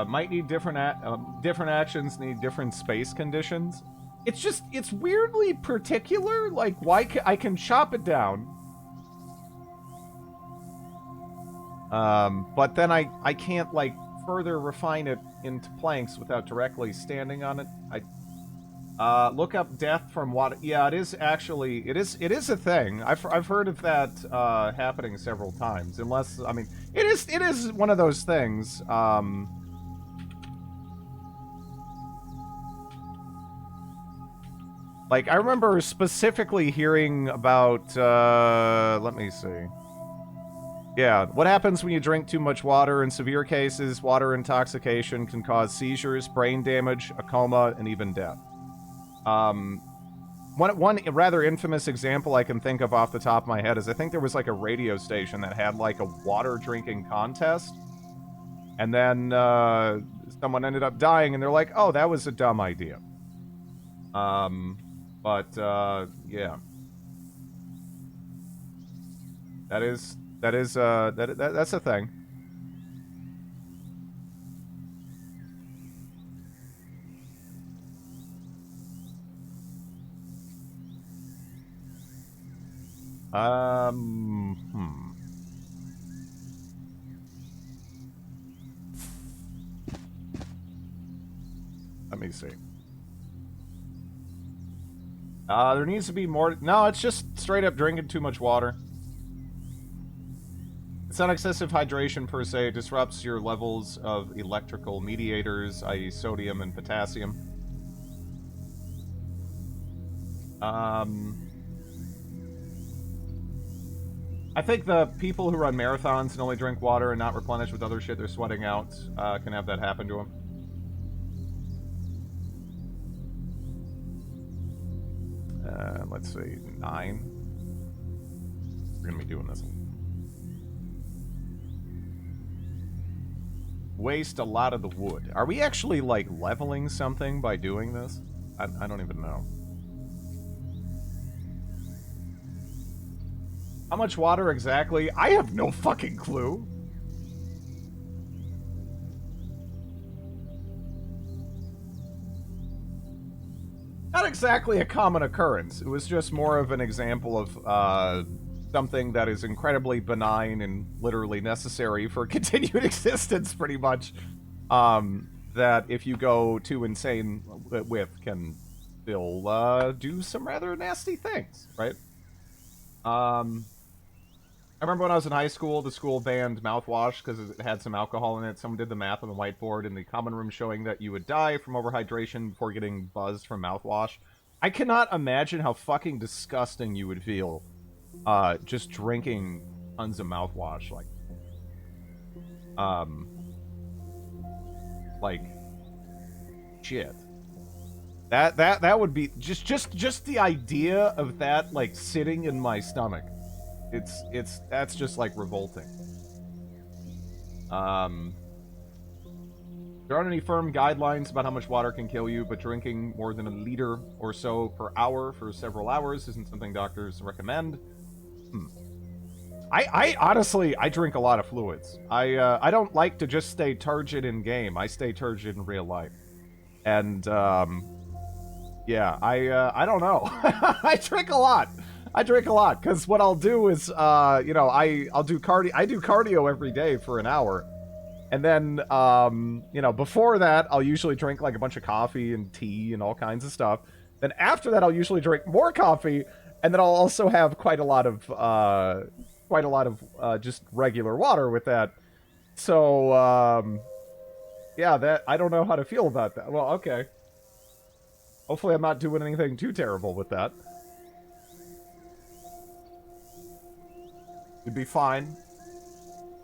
Might need different actions need different space conditions. It's just, it's weirdly particular. Like, why I can chop it down. But then I can't, like, further refine it into planks without directly standing on it. Look up death from water. Yeah, it is actually, it is a thing. I've heard of that, happening several times. Unless, I mean, it is one of those things, like, I remember specifically hearing about, let me see. Yeah, what happens when you drink too much water? In severe cases, water intoxication can cause seizures, brain damage, a coma, and even death. One rather infamous example I can think of off the top of my head is I think there was, like, a radio station that had, like, a water drinking contest. And then, someone ended up dying, and they're like, oh, that was a dumb idea. Yeah. That's a thing. Let me see. There needs to be more. No, it's just straight up drinking too much water. It's not excessive hydration per se. It disrupts your levels of electrical mediators, i.e. sodium and potassium. I think the people who run marathons and only drink water and not replenish with other shit they're sweating out can have that happen to them. Let's see, 9. We're gonna be doing this. Waste a lot of the wood. Are we actually, like, leveling something by doing this? I don't even know. How much water exactly? I have no fucking clue. Not exactly a common occurrence. It was just more of an example of, something that is incredibly benign and literally necessary for continued existence, pretty much, that if you go too insane with can still do some rather nasty things, right? I remember when I was in high school, the school banned mouthwash because it had some alcohol in it. Someone did the math on the whiteboard in the common room showing that you would die from overhydration before getting buzzed from mouthwash. I cannot imagine how fucking disgusting you would feel just drinking tons of mouthwash. Like, shit. That would be just the idea of that, like, sitting in my stomach. That's just, like, revolting. There aren't any firm guidelines about how much water can kill you, but drinking more than a liter or so per hour for several hours isn't something doctors recommend. I honestly, I drink a lot of fluids. I don't like to just stay turgid in game. I stay turgid in real life. And, yeah, I don't know. I drink a lot. Because what I'll do is, you know, I'll do cardio. I do cardio every day for an hour. And then, you know, before that, I'll usually drink, like, a bunch of coffee and tea and all kinds of stuff. Then after that, I'll usually drink more coffee, and then I'll also have quite a lot of just regular water with that. So, yeah, I don't know how to feel about that. Well, okay. Hopefully I'm not doing anything too terrible with that. You'd be fine.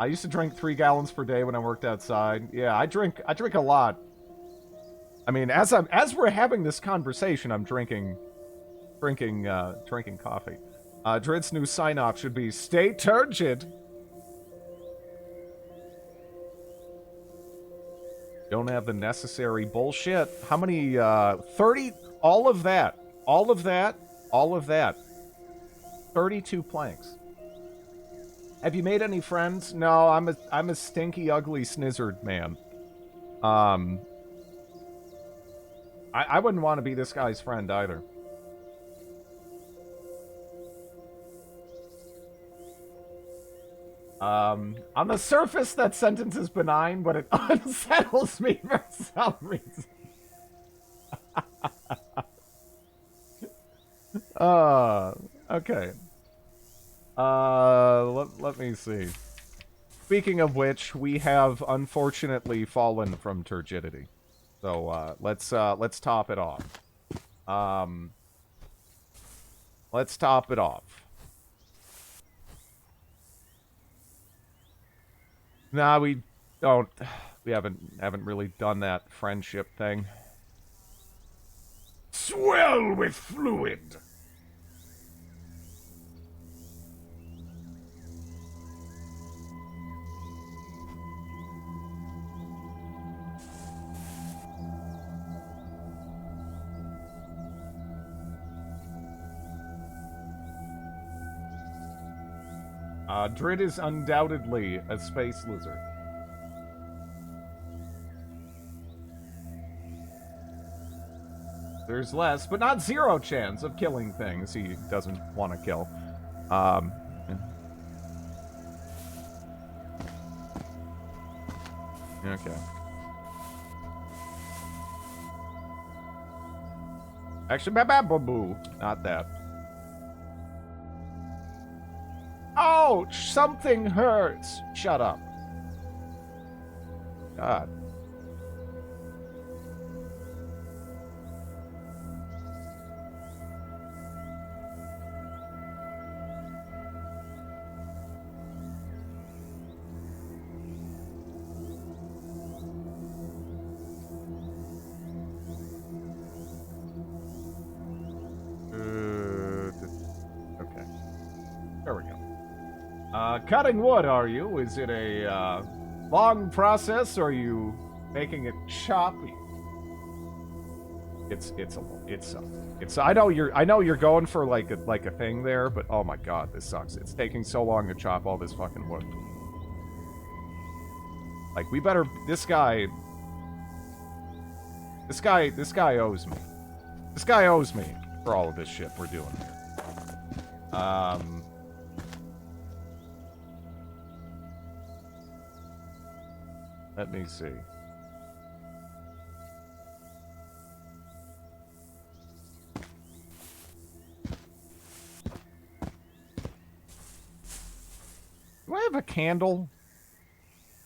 I used to drink 3 gallons per day when I worked outside. Yeah, I drink a lot. I mean, as we're having this conversation, I'm drinking coffee. Dred's new sign-off should be stay turgid. Don't have the necessary bullshit. How many 30 all of that. 32 planks. Have you made any friends? No, I'm a stinky, ugly, snizzard man. I wouldn't want to be this guy's friend either. On the surface, that sentence is benign, but it unsettles me for some reason. Okay. Let me see. Speaking of which, we have unfortunately fallen from turgidity. So, let's top it off. Let's top it off. Nah, we haven't really done that friendship thing. Swell with fluid. Drid is undoubtedly a space lizard. There's less, but not zero chance of killing things he doesn't want to kill. Okay. Actually, ba-ba-boo-boo. Not that. Ouch! Something hurts! Shut up. God. Okay. There we go. Cutting wood, are you? Is it a long process, or are you making it choppy? I know you're going for like a thing there, but oh my god, this sucks. It's taking so long to chop all this fucking wood. Like, we better. This guy owes me. This guy owes me for all of this shit we're doing here. Let me see. Do I have a candle?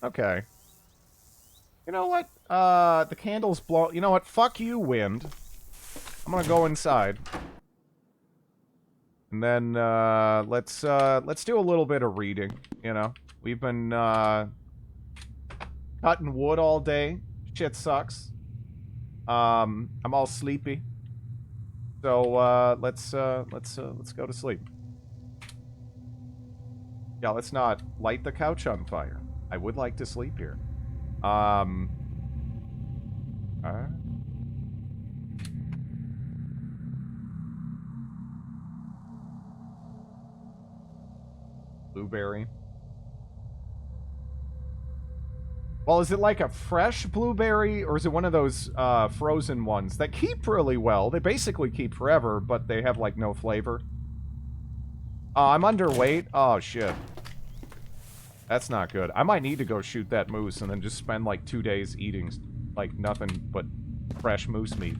Okay. You know what? The candle's blow. You know what? Fuck you, wind. I'm gonna go inside. And then, let's do a little bit of reading, you know? We've been, cutting wood all day. Shit sucks. I'm all sleepy. So, let's go to sleep. Yeah, let's not light the couch on fire. I would like to sleep here. Blueberry. Well, is it like a fresh blueberry, or is it one of those frozen ones that keep really well? They basically keep forever, but they have, like, no flavor. I'm underweight? Oh, shit. That's not good. I might need to go shoot that moose and then just spend, like, 2 days eating, like, nothing but fresh moose meat.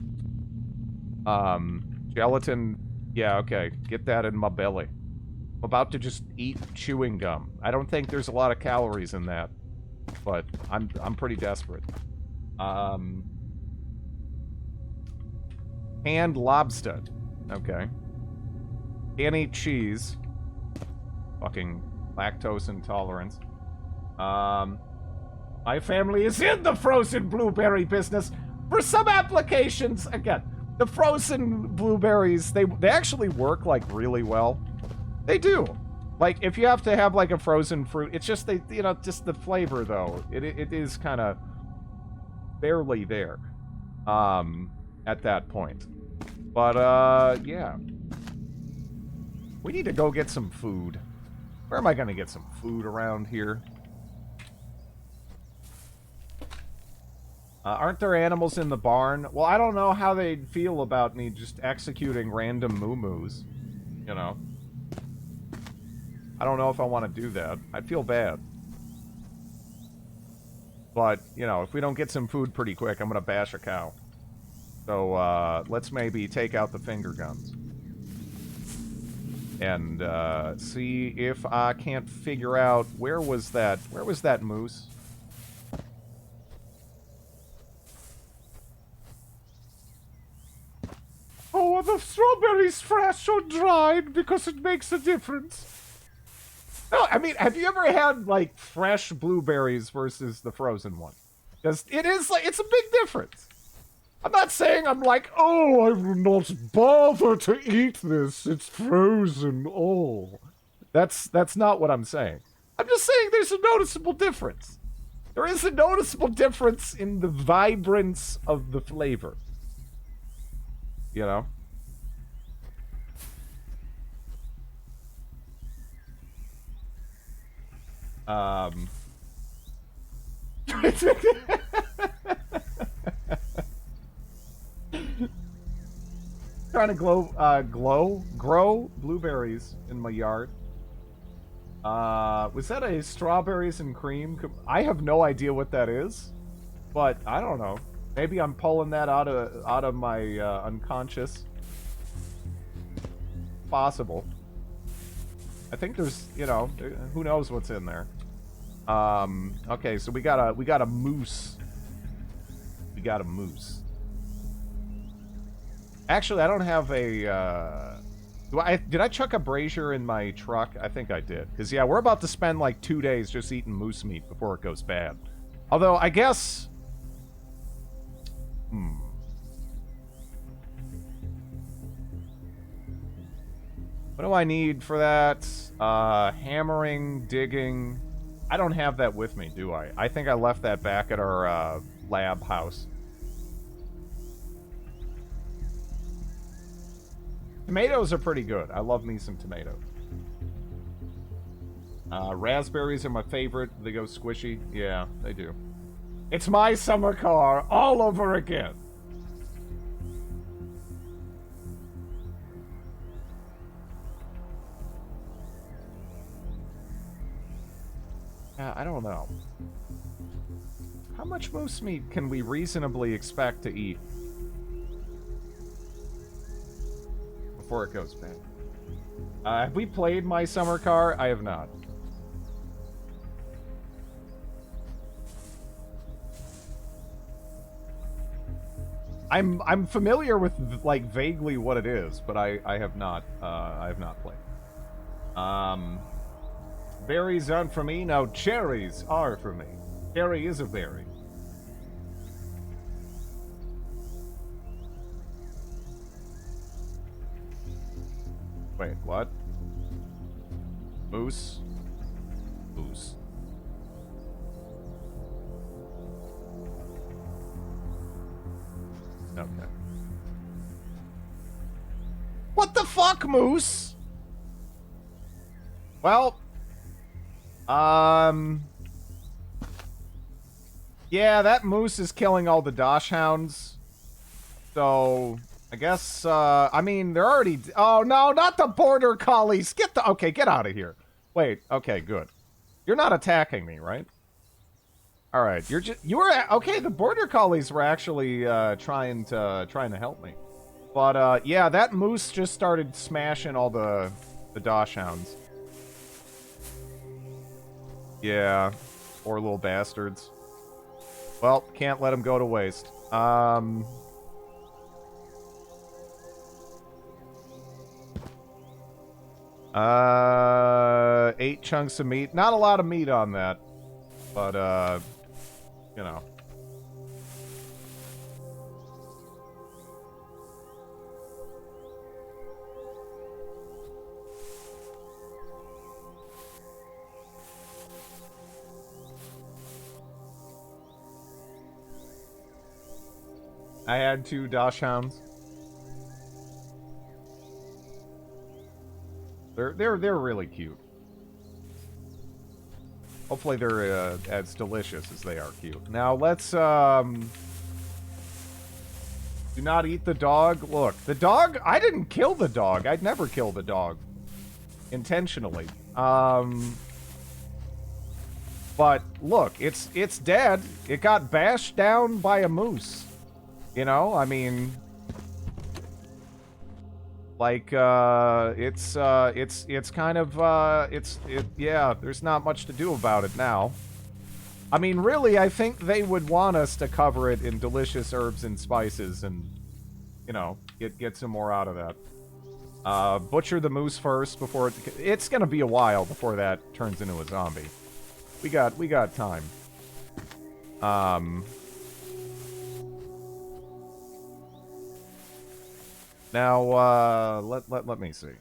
Gelatin. Yeah, okay. Get that in my belly. I'm about to just eat chewing gum. I don't think there's a lot of calories in that. But I'm pretty desperate. Canned lobster. Okay. Can't eat cheese. Fucking lactose intolerance. My family is in the frozen blueberry business. For some applications, again, the frozen blueberries, they actually work, like, really well. They do. Like, if you have to have, like, a frozen fruit, it's just, just the flavor, though. It is kind of barely there, at that point. But, yeah. We need to go get some food. Where am I going to get some food around here? Aren't there animals in the barn? Well, I don't know how they'd feel about me just executing random moo-moos, you know? I don't know if I want to do that. I'd feel bad. But, you know, if we don't get some food pretty quick, I'm going to bash a cow. So, let's maybe take out the finger guns. And, see if I can't figure out... Where was that moose? Oh, are the strawberries fresh or dried? Because it makes a difference. No, I mean, have you ever had, like, fresh blueberries versus the frozen one? Because it is, like, it's a big difference. I'm not saying I'm like, oh, I will not bother to eat this. It's frozen. Oh. That's not what I'm saying. I'm just saying there's a noticeable difference. There is a noticeable difference in the vibrance of the flavor. You know? Trying to grow blueberries in my yard. Was that a strawberries and cream? I have no idea what that is, but I don't know. Maybe I'm pulling that out of my unconscious. Possible. I think there's, you know, who knows what's in there. Okay, so we got a moose. We got a moose. Actually, I don't have a, did I chuck a brazier in my truck? I think I did. Because, yeah, we're about to spend, like, 2 days just eating moose meat before it goes bad. Although, I guess... What do I need for that? Hammering, digging... I don't have that with me, do I? I think I left that back at our, lab house. Tomatoes are pretty good. I love me some tomatoes. Raspberries are my favorite. They go squishy. Yeah, they do. It's my summer car all over again. I don't know. How much moose meat can we reasonably expect to eat before it goes bad? Have we played My Summer Car? I have not. I'm familiar with like vaguely what it is, but I have not played. Berries aren't for me. Now cherries are for me. Cherry is a berry. Wait, what? Moose? Moose. Okay. What the fuck, Moose? Well, yeah, that moose is killing all the Dosh hounds. So, I guess, I mean, they're already... Oh, no, not the border collies! Okay, get out of here. Wait, okay, good. You're not attacking me, right? Alright, you were... Okay, the border collies were actually, trying to help me. But, yeah, that moose just started smashing all the Dosh hounds. Yeah, poor little bastards. Well, can't let them go to waste. 8 chunks of meat. Not a lot of meat on that. But, you know. I had 2 Dosh hounds. They're really cute. Hopefully they're as delicious as they are cute. Now let's do not eat the dog. Look, the dog, I didn't kill the dog. I'd never kill the dog intentionally. But look, it's dead. It got bashed down by a moose. You know, I mean, like, it's kind of, yeah, there's not much to do about it now. I mean, really, I think they would want us to cover it in delicious herbs and spices and, you know, get some more out of that. Butcher the moose first before it's gonna be a while before that turns into a zombie. We got time. Now, let me see.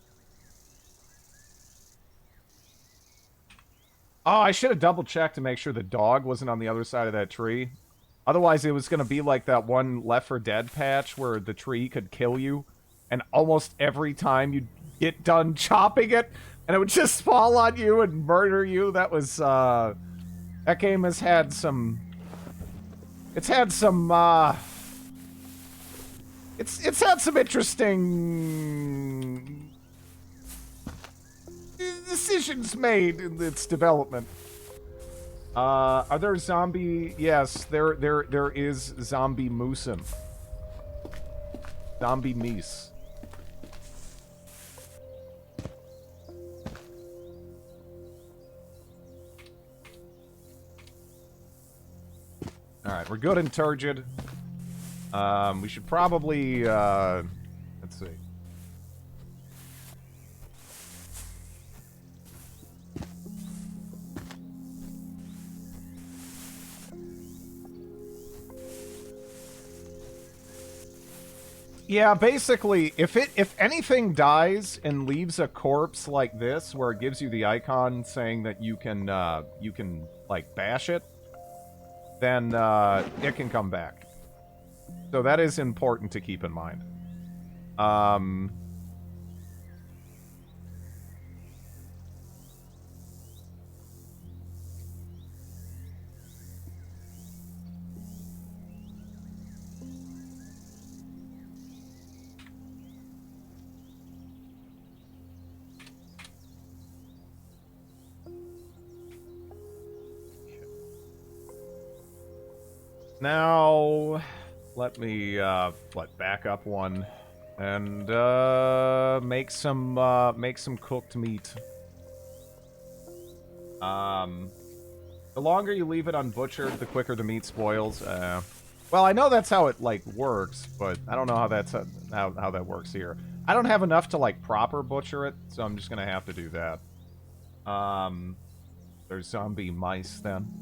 Oh, I should have double-checked to make sure the dog wasn't on the other side of that tree. Otherwise, it was going to be like that one Left 4 Dead patch where the tree could kill you, and almost every time you'd get done chopping it, and it would just fall on you and murder you. That was, that game has had some... It's had some, It's had some interesting decisions made in its development. Are there zombie? Yes, there is zombie moosin. Zombie meese. All right, we're good and turgid. We should probably, let's see. Yeah, basically, if anything dies and leaves a corpse like this, where it gives you the icon saying that you can like bash it, then it can come back. So that is important to keep in mind. Now, let me, back up one and, make some cooked meat. The longer you leave it unbutchered, the quicker the meat spoils. Well, I know that's how it, like, works, but I don't know how that's, how that works here. I don't have enough to, like, proper butcher it, so I'm just gonna have to do that. There's zombie mice, then.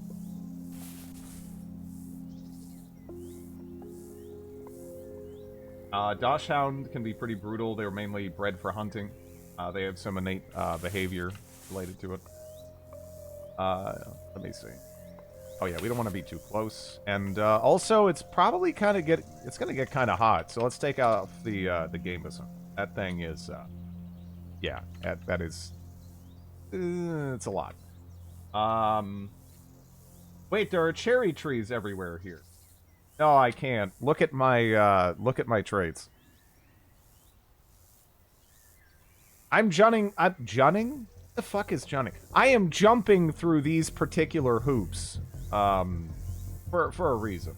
Dachshund can be pretty brutal. They're mainly bred for hunting. They have some innate behavior related to it. Let me see. Oh yeah, we don't want to be too close. And also, it's probably gonna get kind of hot. So let's take off the Gamebison. That thing is, yeah, that is, it's a lot. Wait, there are cherry trees everywhere here. No, I can't. Look at my traits. I'm junning. The fuck is junning? I am jumping through these particular hoops, for a reason.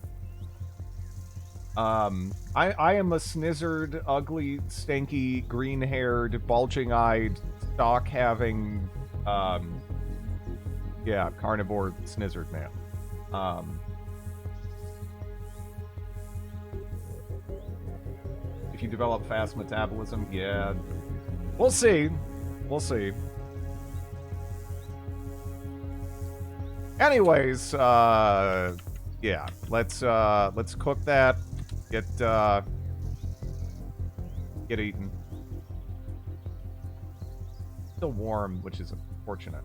I am a snizzard, ugly, stanky, green-haired, bulging-eyed, stock-having, yeah, carnivore snizzard man. If you develop fast metabolism, yeah, we'll see. We'll see. Anyways, yeah, let's cook that. Get eaten. Still warm, which is unfortunate.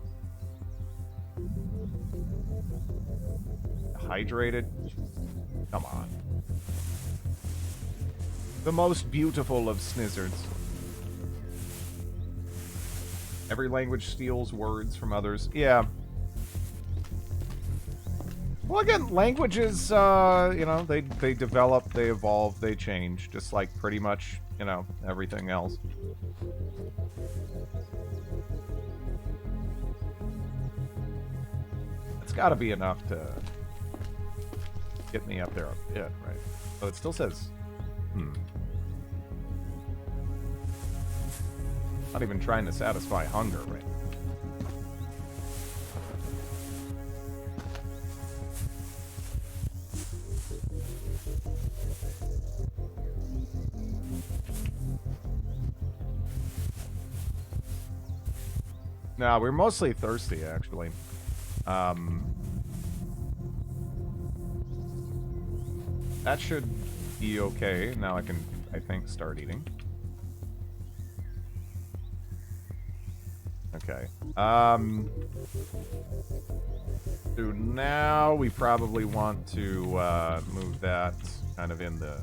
Hydrated? Come on. The most beautiful of snizzards. Every language steals words from others. Yeah. Well, again, languages, you know, they develop, they evolve, they change, just like pretty much, you know, everything else. It's gotta be enough to get me up there a bit, right? Oh, it still says, Not even trying to satisfy hunger, right? No, we're mostly thirsty, actually. That should be okay. Now I can, I think, start eating. Okay. So now we probably want to move that kind of in the...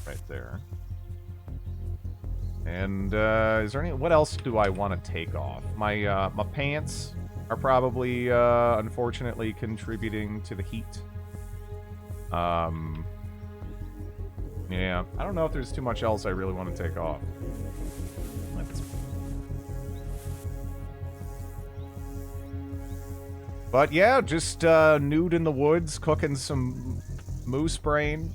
right there. And is there any... what else do I want to take off? My my pants are probably unfortunately contributing to the heat. Yeah, I don't know if there's too much else I really want to take off. But yeah, just nude in the woods, cooking some moose brain.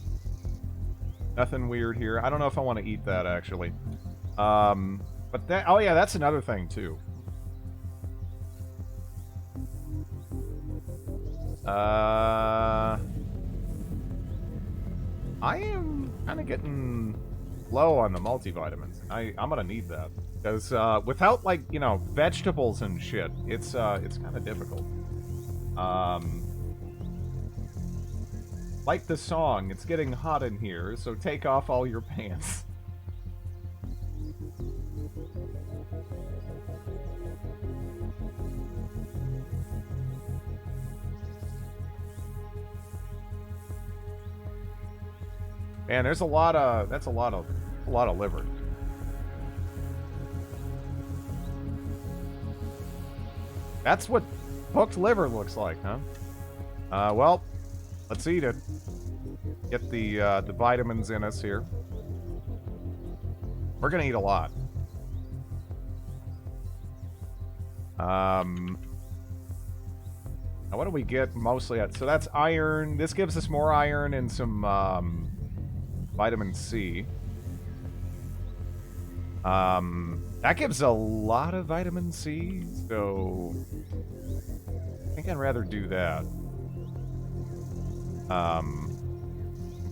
Nothing weird here. I don't know if I want to eat that, actually. But that... oh yeah, that's another thing, too. I am kind of getting low on the multivitamins. I'm gonna need that. Because, without, like, you know, vegetables and shit, it's kind of difficult. Like the song, it's getting hot in here, so take off all your pants. Man, there's a lot of... that's a lot of liver. That's what cooked liver looks like, huh? Well, let's eat it. Get the vitamins in us here. We're gonna eat a lot. Now, what do we get mostly at? So that's iron. This gives us more iron and some vitamin C. That gives a lot of vitamin C, so I think I'd rather do that.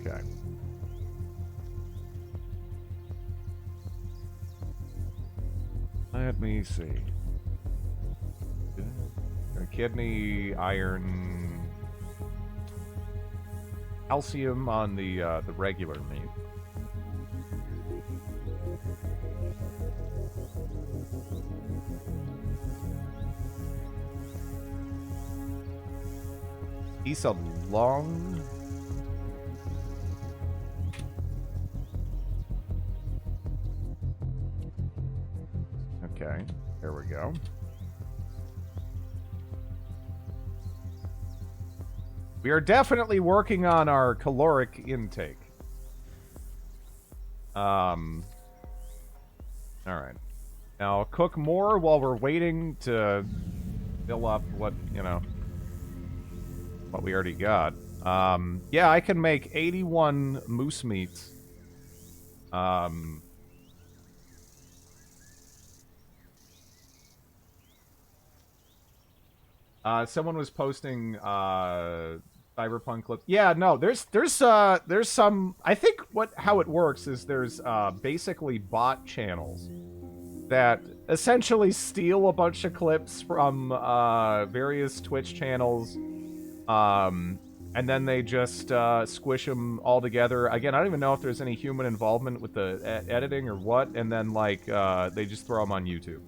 Okay. Let me see. Kidney, iron, calcium on the regular meat. Piece of lung. Okay, there we go. We are definitely working on our caloric intake. All right. Now cook more while we're waiting to fill up what, you know, what we already got. Yeah, I can make 81 moose meats. Someone was posting Cyberpunk clips. Yeah, no, there's some. I think how it works is there's basically bot channels that essentially steal a bunch of clips from various Twitch channels, and then they just squish them all together. Again, I don't even know if there's any human involvement with the editing or what, and then like they just throw them on YouTube.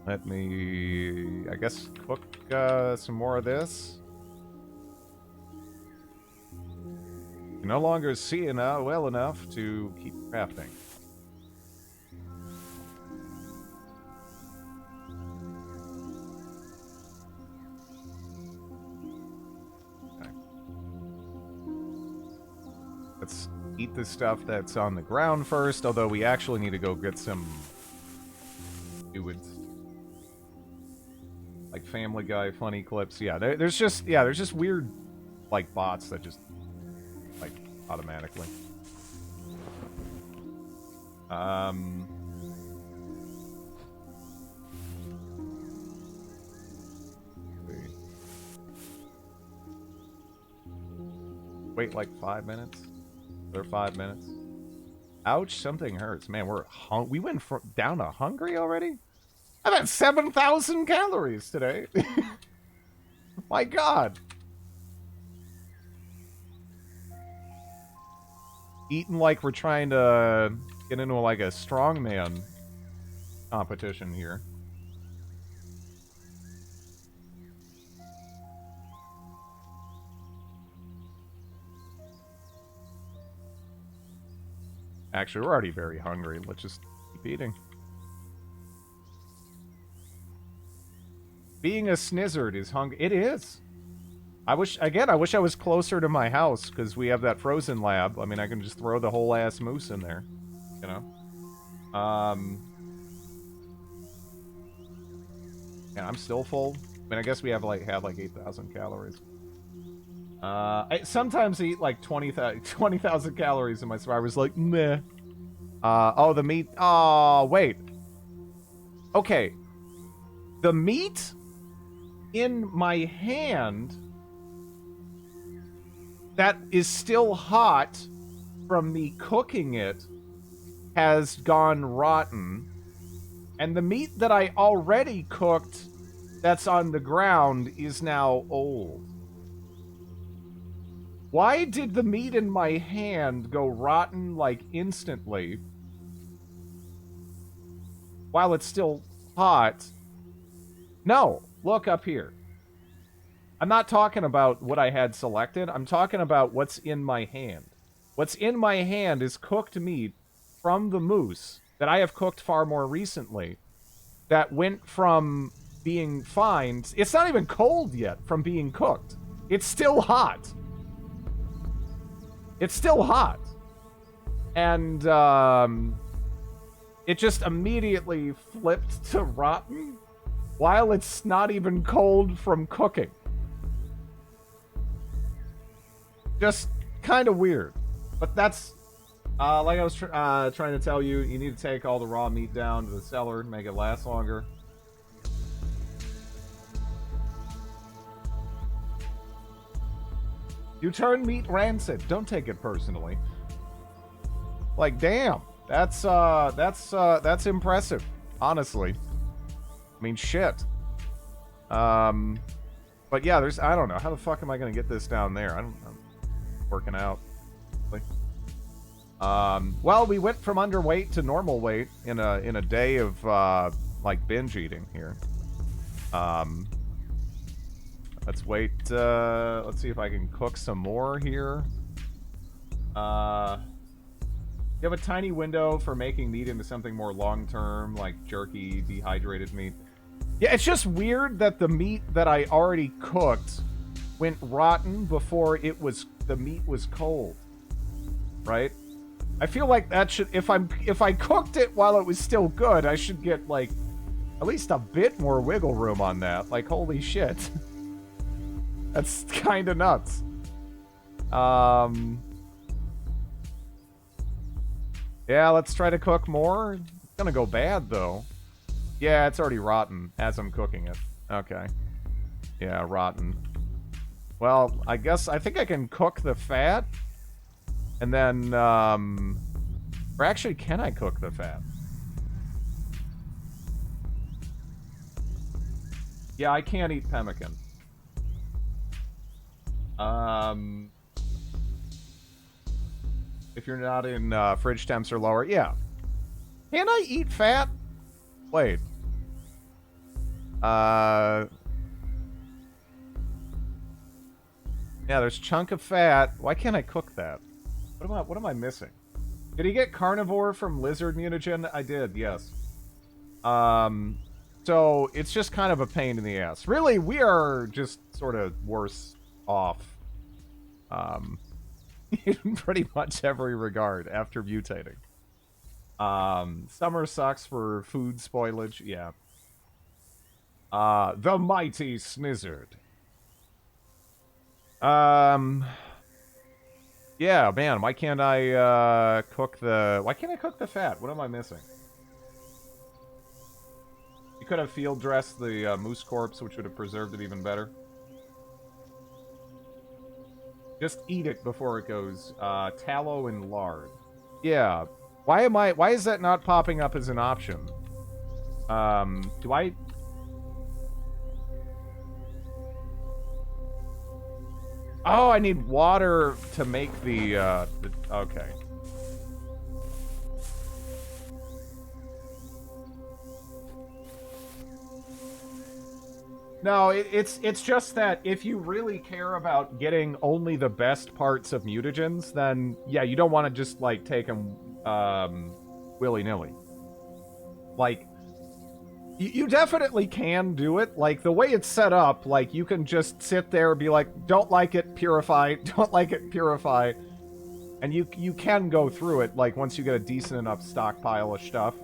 Let me, I guess, cook some more of this. You no longer see well enough to keep crafting. Okay. Let's eat the stuff that's on the ground first, although we actually need to go get some fluids. Like Family Guy funny clips. Yeah, there's just weird like bots that just like automatically. Wait like 5 minutes. Or 5 minutes. Ouch, something hurts. Man, we went down to hungry already? I've had 7,000 calories today. My God. Eating like we're trying to get into like a strongman competition here. Actually, we're already very hungry. Let's just keep eating. Being a snizzard is hungry. It is. I wish I was closer to my house, because we have that frozen lab. I mean, I can just throw the whole ass moose in there. You know? Yeah, I'm still full. I mean, I guess we have like 8,000 calories. I sometimes eat like 20,000 calories in my survivor's like, meh. Oh, the meat. Oh, wait. Okay. The meat in my hand that is still hot from me cooking it has gone rotten, and the meat that I already cooked that's on the ground is now old. Why did the meat in my hand go rotten like instantly while it's still hot? No. Look up here. I'm not talking about what I had selected. I'm talking about what's in my hand. What's in my hand is cooked meat from the moose that I have cooked far more recently that went from being fine. It's not even cold yet from being cooked. It's still hot. It's still hot. And it just immediately flipped to rotten while it's not even cold from cooking. Just kind of weird. But that's, like I was trying to tell you, you need to take all the raw meat down to the cellar, make it last longer. You turn meat rancid. Don't take it personally. Like, damn. That's impressive. Honestly. I mean, shit. But yeah, I don't know. How the fuck am I gonna get this down there? I'm working out. Well, we went from underweight to normal weight in a day of, like, binge eating here. Let's wait, let's see if I can cook some more here. You have a tiny window for making meat into something more long-term, like jerky, dehydrated meat. Yeah, it's just weird that the meat that I already cooked went rotten before the meat was cold. Right? I feel like that should, if I cooked it while it was still good, I should get, like, at least a bit more wiggle room on that. Like, holy shit. That's kind of nuts. Yeah, let's try to cook more. It's gonna go bad, though. Yeah, it's already rotten as I'm cooking it. Okay. Yeah, rotten. Well, I think I can cook the fat. And then, or actually, can I cook the fat? Yeah, I can't eat pemmican. If you're not in fridge temps or lower, yeah. Can I eat fat? Wait. Yeah, there's chunk of fat. Why can't I cook that? What am I missing? Did he get carnivore from lizard mutagen? I did, yes. So it's just kind of a pain in the ass. Really, we are just sort of worse off. In pretty much every regard after mutating. Summer sucks for food spoilage, yeah. The mighty Snizzard. Yeah, man, why can't I cook the fat? What am I missing? You could have field dressed the moose corpse, which would have preserved it even better. Just eat it before it goes. Tallow and lard. Yeah. Why is that not popping up as an option? Do I... Oh, I need water to make the okay. No, it's just that if you really care about getting only the best parts of mutagens, then yeah, you don't want to just like take them willy-nilly. Like, you definitely can do it. Like, the way it's set up, like, you can just sit there and be like, don't like it, purify, don't like it, purify. And you can go through it, like, once you get a decent enough stockpile of stuff.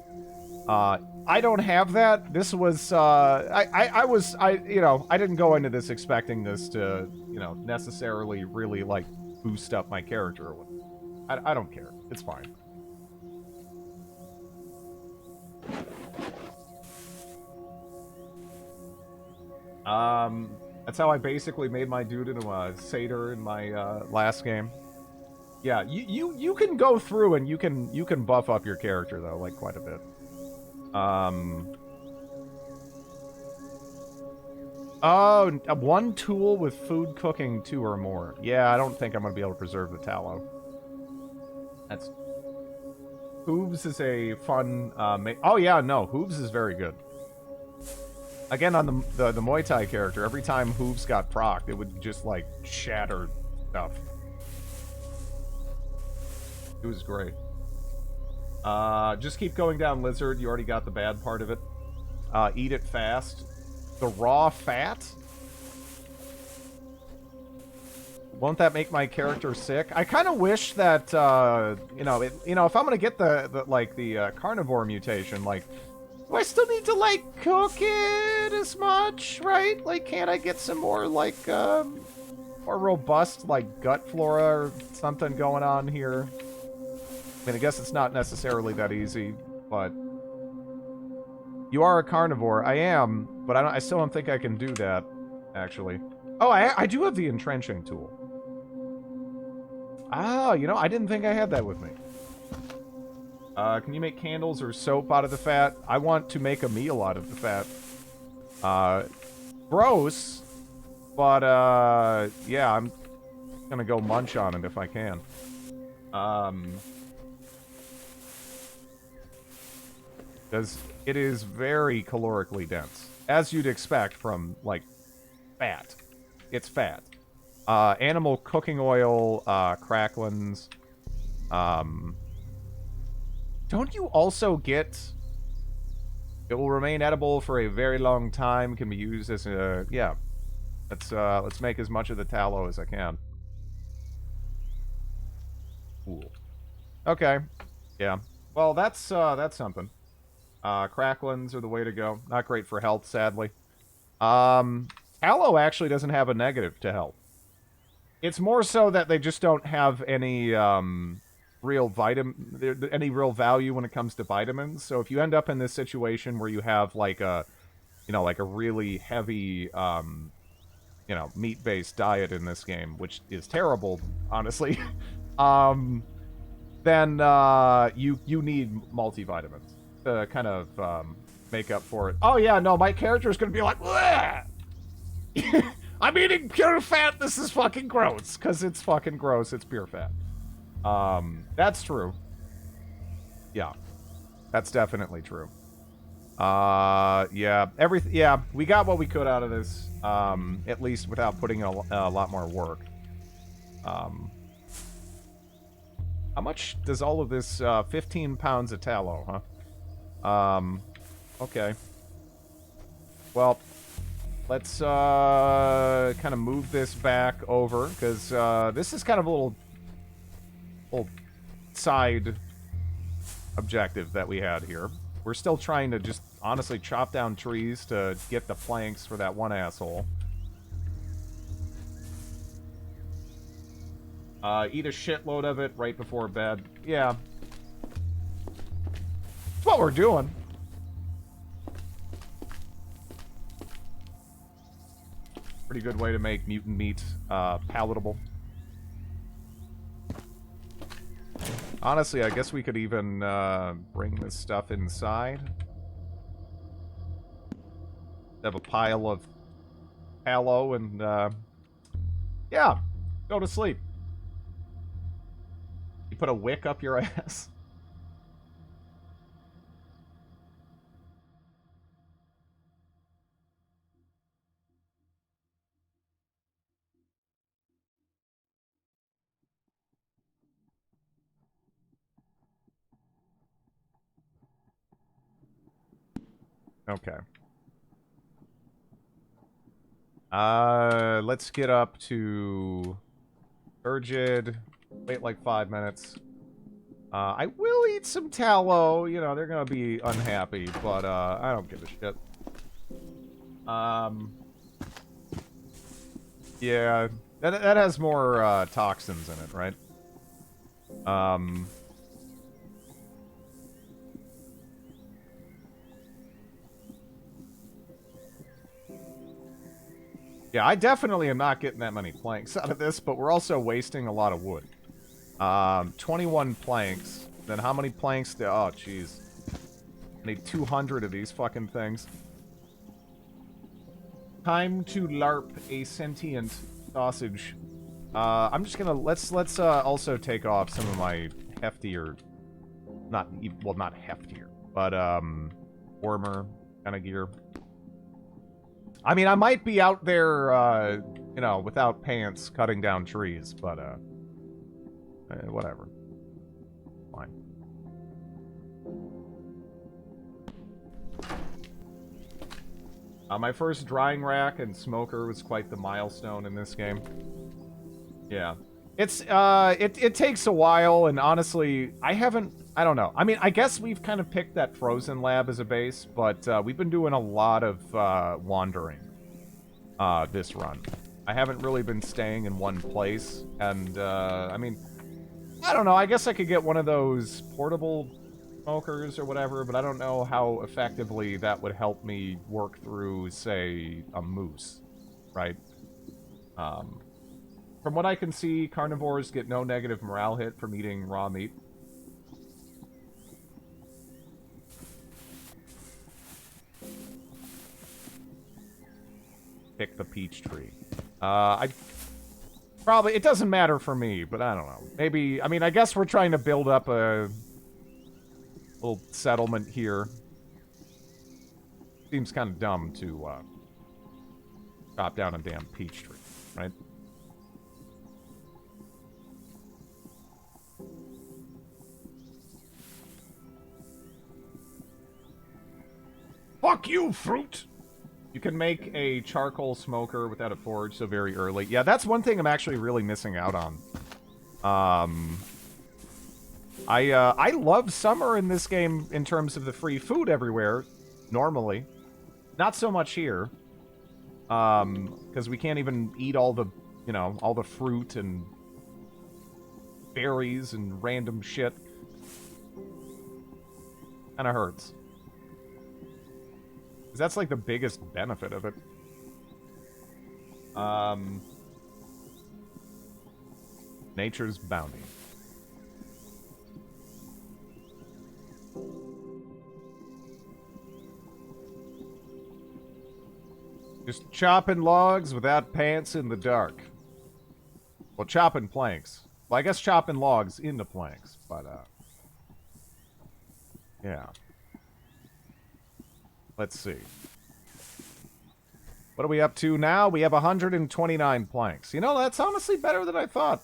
I don't have that. This was, you know, I didn't go into this expecting this to, you know, necessarily really, like, boost up my character. I don't care. It's fine. That's how I basically made my dude into a satyr in my, last game. Yeah, you can go through and you can buff up your character, though, like, quite a bit. Oh, one tool with food cooking 2 or more. Yeah, I don't think I'm gonna be able to preserve the tallow. That's... Hooves is a fun, oh yeah, no, Hooves is very good. Again, on the Muay Thai character, every time Hooves got procced, it would just, like, shatter stuff. It was great. Just keep going down Lizard. You already got the bad part of it. Eat it fast. The raw fat? Won't that make my character sick? I kind of wish that, you know, if I'm gonna get the carnivore mutation, like, do I still need to, like, cook it as much, right? Like, can't I get some more, like, more robust, like, gut flora or something going on here? I mean, I guess it's not necessarily that easy, but... You are a carnivore. I am, but I still don't think I can do that, actually. Oh, I do have the entrenching tool. Ah, you know, I didn't think I had that with me. Can you make candles or soap out of the fat? I want to make a meal out of the fat. Gross, but, yeah, I'm gonna go munch on it if I can. Because it is very calorically dense, as you'd expect from, like, fat. It's fat. Animal cooking oil, cracklins. Don't you also get... It will remain edible for a very long time, can be used as a... Yeah. Let's make as much of the tallow as I can. Cool. Okay. Yeah. Well, that's something. Cracklins are the way to go. Not great for health, sadly. Tallow actually doesn't have a negative to health. It's more so that they just don't have any real value when it comes to vitamins. So if you end up in this situation where you have like a, you know, like a really heavy, you know, meat-based diet in this game, which is terrible, honestly, then you need multivitamins to kind of make up for it. Oh yeah, no, my character is gonna be like, I'm eating pure fat. This is fucking gross. Because it's fucking gross. It's pure fat. That's true. Yeah. That's definitely true. Yeah. Yeah, we got what we could out of this. At least without putting in a lot more work. How much does all of this, 15 pounds of tallow, huh? Okay. Well... Let's, kind of move this back over, because, this is kind of a little side objective that we had here. We're still trying to just, honestly, chop down trees to get the planks for that one asshole. Eat a shitload of it right before bed. Yeah. That's what we're doing. Pretty good way to make mutant meat palatable. Honestly, I guess we could even bring this stuff inside. Have a pile of tallow and, yeah, go to sleep. You put a wick up your ass. Okay. Let's get up to turgid. Wait like 5 minutes. I will eat some tallow. You know, they're gonna be unhappy, but, I don't give a shit. Yeah, that has more, toxins in it, right? Yeah, I definitely am not getting that many planks out of this, but we're also wasting a lot of wood. 21 planks. Then how many planks do... Oh, jeez. I need 200 of these fucking things. Time to LARP a sentient sausage. I'm just gonna... Let's also take off some of my heftier... Not... Well, not heftier. But, warmer kind of gear. I mean, I might be out there, you know, without pants, cutting down trees, but, whatever. Fine. My first drying rack and smoker was quite the milestone in this game. Yeah. It takes a while, and honestly, I don't know. I mean, I guess we've kind of picked that frozen lab as a base, but we've been doing a lot of wandering this run. I haven't really been staying in one place, and I mean, I don't know. I guess I could get one of those portable smokers or whatever, but I don't know how effectively that would help me work through, say, a moose, right? Um, from what I can see, carnivores get no negative morale hit from eating raw meat. Pick the peach tree. It doesn't matter for me, but I don't know. Maybe, I mean, I guess we're trying to build up a little settlement here. Seems kind of dumb to chop down a damn peach tree, right? Fuck you, fruit! You can make a charcoal smoker without a forge so very early. Yeah, that's one thing I'm actually really missing out on. I love summer in this game in terms of the free food everywhere, normally. Not so much here. Because we can't even eat all the, you know, all the fruit and berries and random shit. Kinda hurts. That's like the biggest benefit of it. Nature's bounty. Just chopping logs without pants in the dark. Well, chopping planks. Well, I guess chopping logs into planks, but, yeah. Let's see. What are we up to now? We have 129 planks. You know, that's honestly better than I thought.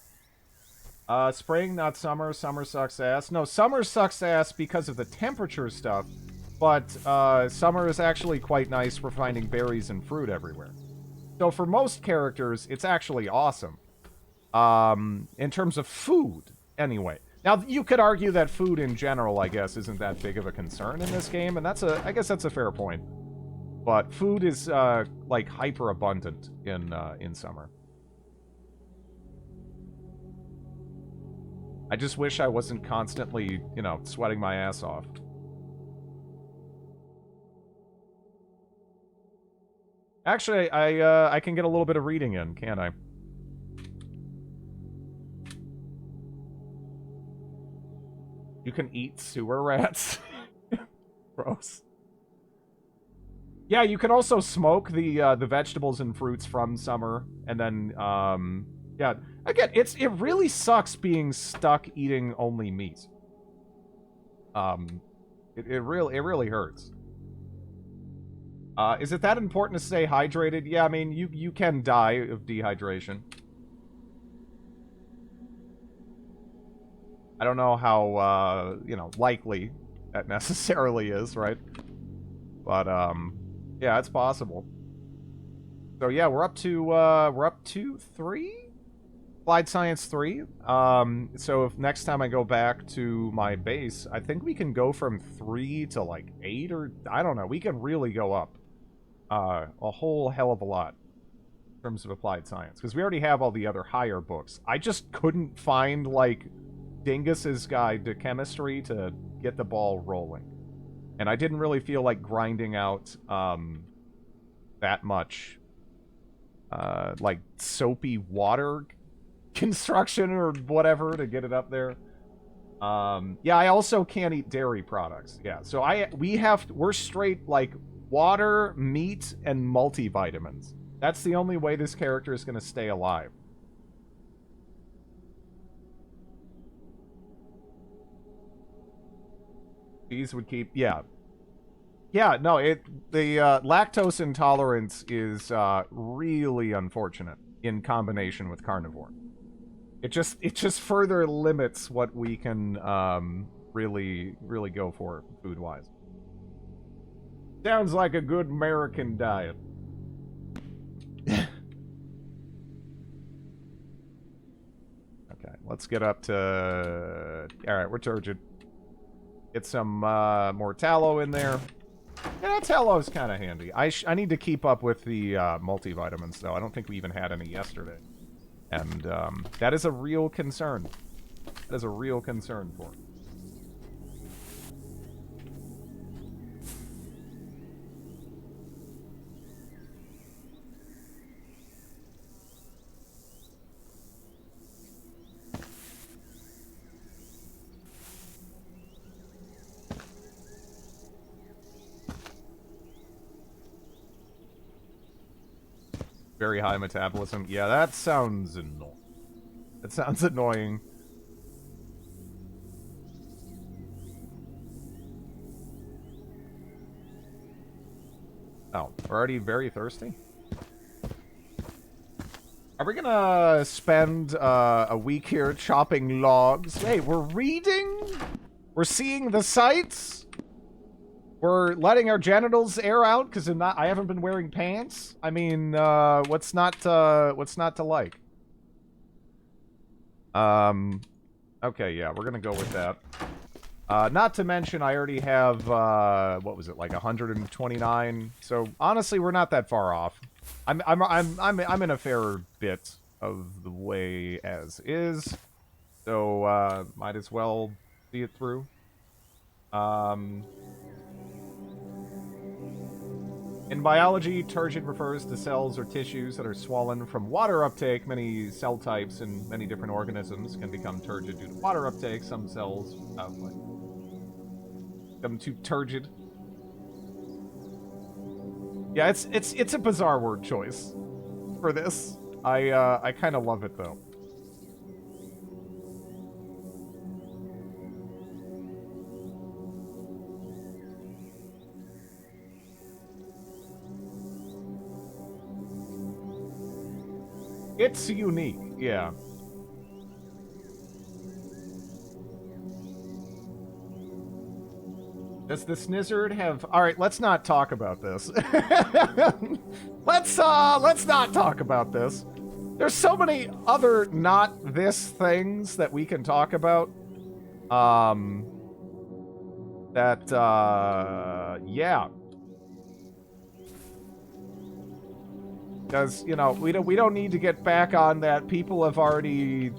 Spring, not summer. Summer sucks ass. No, summer sucks ass because of the temperature stuff. But summer is actually quite nice for finding berries and fruit everywhere. So for most characters, it's actually awesome. In terms of food, anyway. Now, you could argue that food in general, I guess, isn't that big of a concern in this game, and I guess that's a fair point. But food is, like, hyper-abundant in summer. I just wish I wasn't constantly, you know, sweating my ass off. Actually, I can get a little bit of reading in, can't I? You can eat sewer rats? Gross. Yeah, you can also smoke the vegetables and fruits from summer, and then, yeah. Again, it really sucks being stuck eating only meat. It really hurts. Is it that important to stay hydrated? Yeah, I mean, you can die of dehydration. I don't know how, you know, likely that necessarily is, right? But, yeah, it's possible. So, yeah, we're up to 3? Applied Science 3. So if next time I go back to my base, I think we can go from 3 to, like, 8 or... I don't know. We can really go up a whole hell of a lot in terms of Applied Science. Because we already have all the other higher books. I just couldn't find, like... Dingus's Guide to Chemistry to get the ball rolling. And I didn't really feel like grinding out that much like soapy water construction or whatever to get it up there. Yeah, I also can't eat dairy products. Yeah, so we're straight like water, meat, and multivitamins. That's the only way this character is going to stay alive. These would keep, yeah. Yeah, no, the lactose intolerance is really unfortunate in combination with carnivore. It just further limits what we can really go for food-wise. Sounds like a good American diet. let's get up to... Alright, we're turgid. Get some more tallow in there. Yeah, tallow is kind of handy. I need to keep up with the multivitamins, though. I don't think we even had any yesterday. And that is a real concern. That is a real concern for me. Very high metabolism. Yeah, that sounds annoying. That sounds annoying. Oh, we're already very thirsty? Are we gonna spend a week here chopping logs? Hey, we're reading? We're seeing the sights? We're letting our genitals air out because I haven't been wearing pants? I mean, what's not to like? Okay, yeah, we're gonna go with that. Not to mention, I already have, what was it, like 129? So honestly, we're not that far off. I'm in a fair bit of the way as is, so might as well see it through. In biology, turgid refers to cells or tissues that are swollen from water uptake. Many cell types in many different organisms can become turgid due to water uptake. Some cells become too turgid. Yeah, it's a bizarre word choice for this. I kind of love it though. It's unique, yeah. Does the snizzard have... Alright, let's not talk about this. Let's not talk about this. There's so many other not this things that we can talk about. Yeah. Because, you know, we don't need to get back on that. People have already...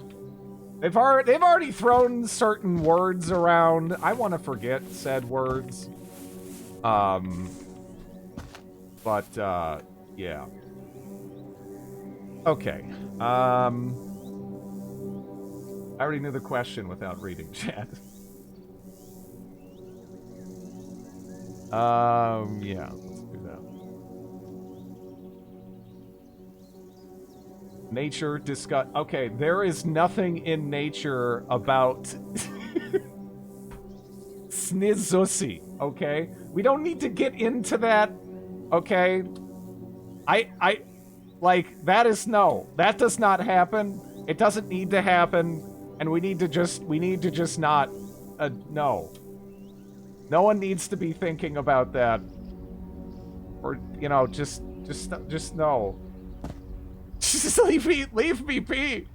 They've already thrown certain words around. I want to forget said words. Yeah. Okay. I already knew the question without reading chat. Yeah, let's do that. Nature discuss. Okay, there is nothing in nature about Snizzussy, okay? We don't need to get into that, okay? Like, that is no. That does not happen. It doesn't need to happen, and we need to just not, no. No one needs to be thinking about that. Or, you know, just no. Just leave me be.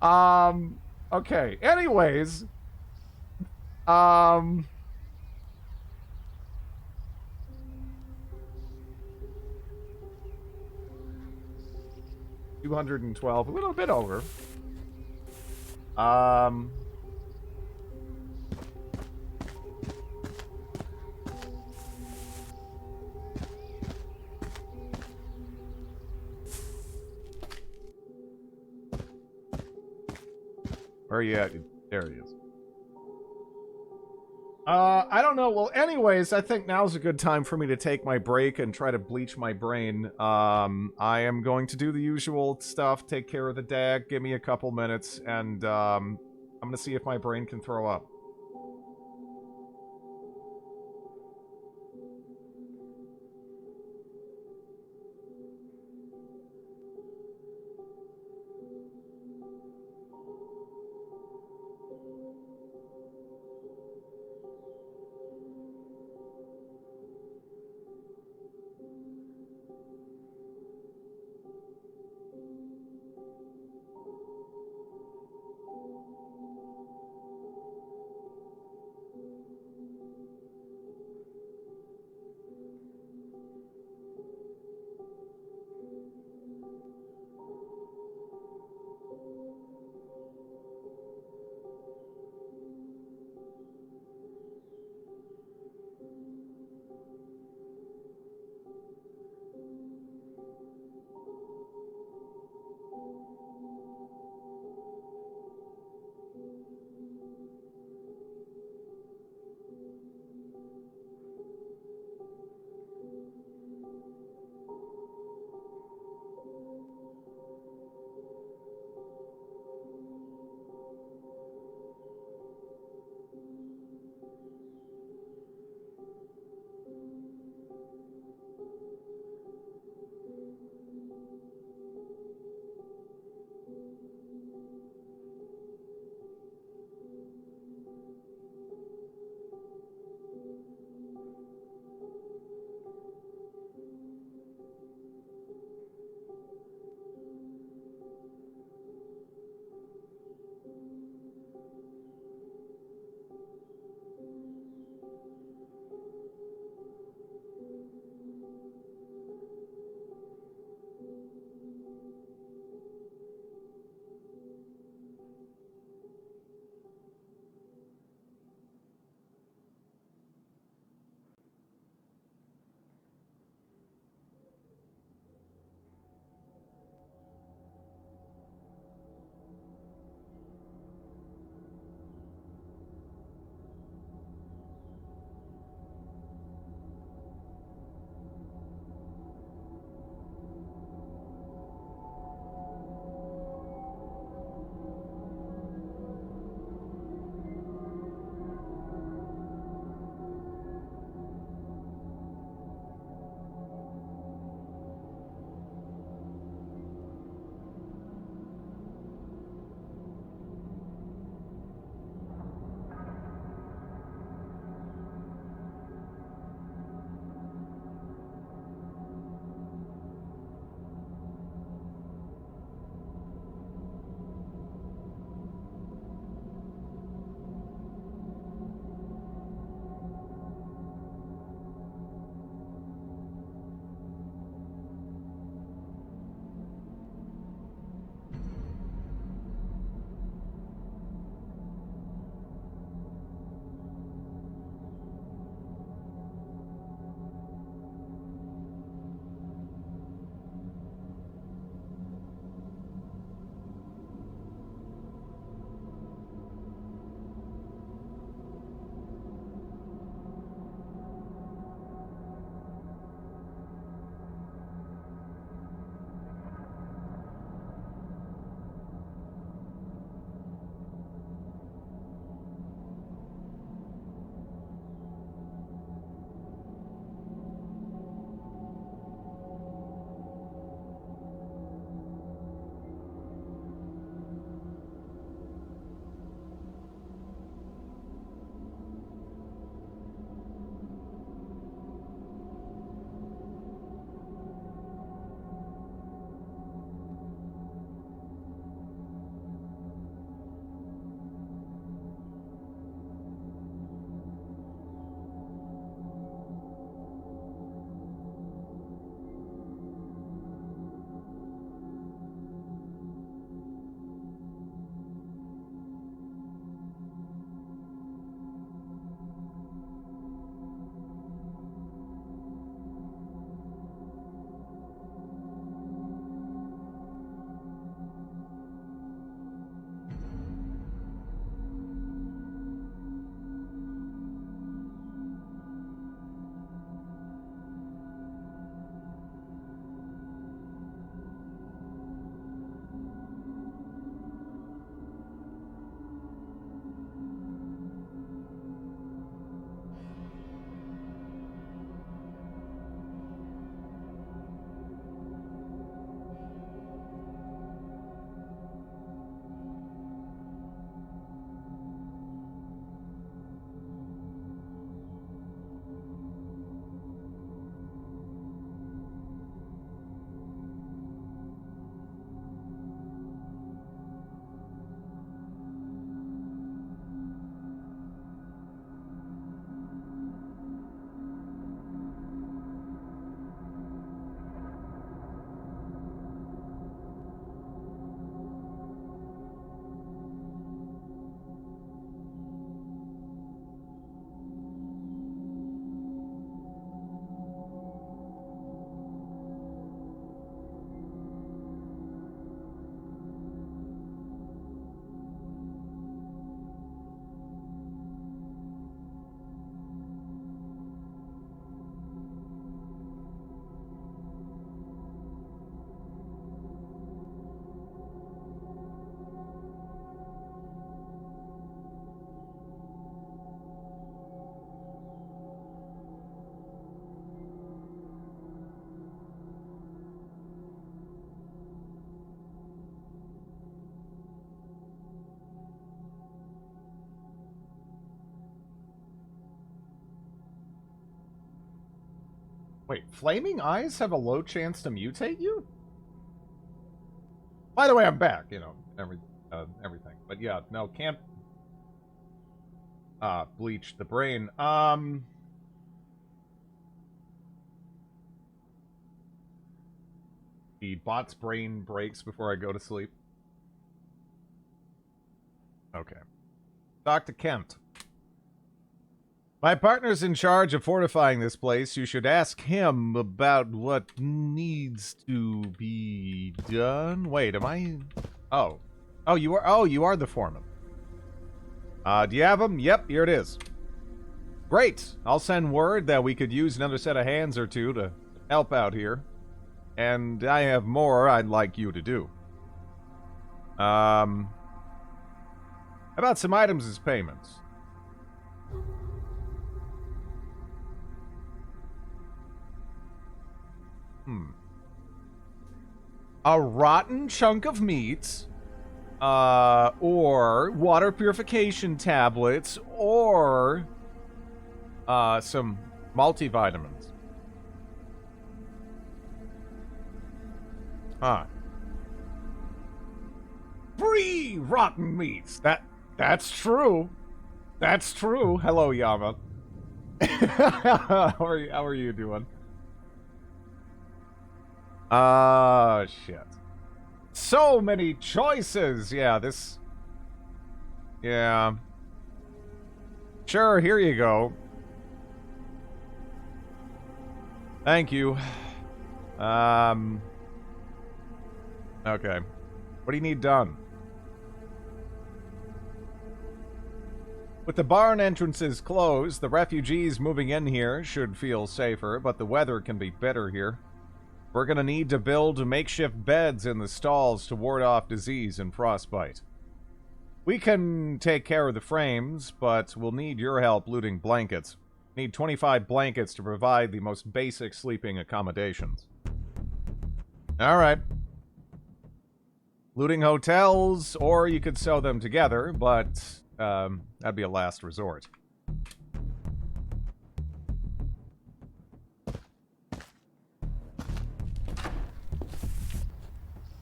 Okay. Anyways. 212, a little bit over. Where are you at? There he is. I don't know. Well, anyways, I think now's a good time for me to take my break and try to bleach my brain. I am going to do the usual stuff, take care of the dag, give me a couple minutes, and I'm gonna see if my brain can throw up. Wait, flaming eyes have a low chance to mutate you? By the way, I'm back, you know, everything. But yeah, no, can't bleach the brain. The bot's brain breaks before I go to sleep. Okay. Dr. Kent. My partner's in charge of fortifying this place. You should ask him about what needs to be done. Wait, am I... Oh. Oh, you are the foreman. Do you have him? Yep, here it is. Great. I'll send word that we could use another set of hands or two to help out here. And I have more I'd like you to do. How about some items as payments? A rotten chunk of meat, or water purification tablets, or some multivitamins. Huh. Free rotten meats. That's true. That's true. Hello, Yama. How are you doing? Shit. So many choices. Yeah, this... Yeah. Sure, here you go. Thank you. Okay. What do you need done? With the barn entrances closed, the refugees moving in here should feel safer, but the weather can be bitter here. We're gonna need to build makeshift beds in the stalls to ward off disease and frostbite. We can take care of the frames, but we'll need your help looting blankets. Need 25 blankets to provide the most basic sleeping accommodations. Alright. Looting hotels, or you could sew them together, but that'd be a last resort.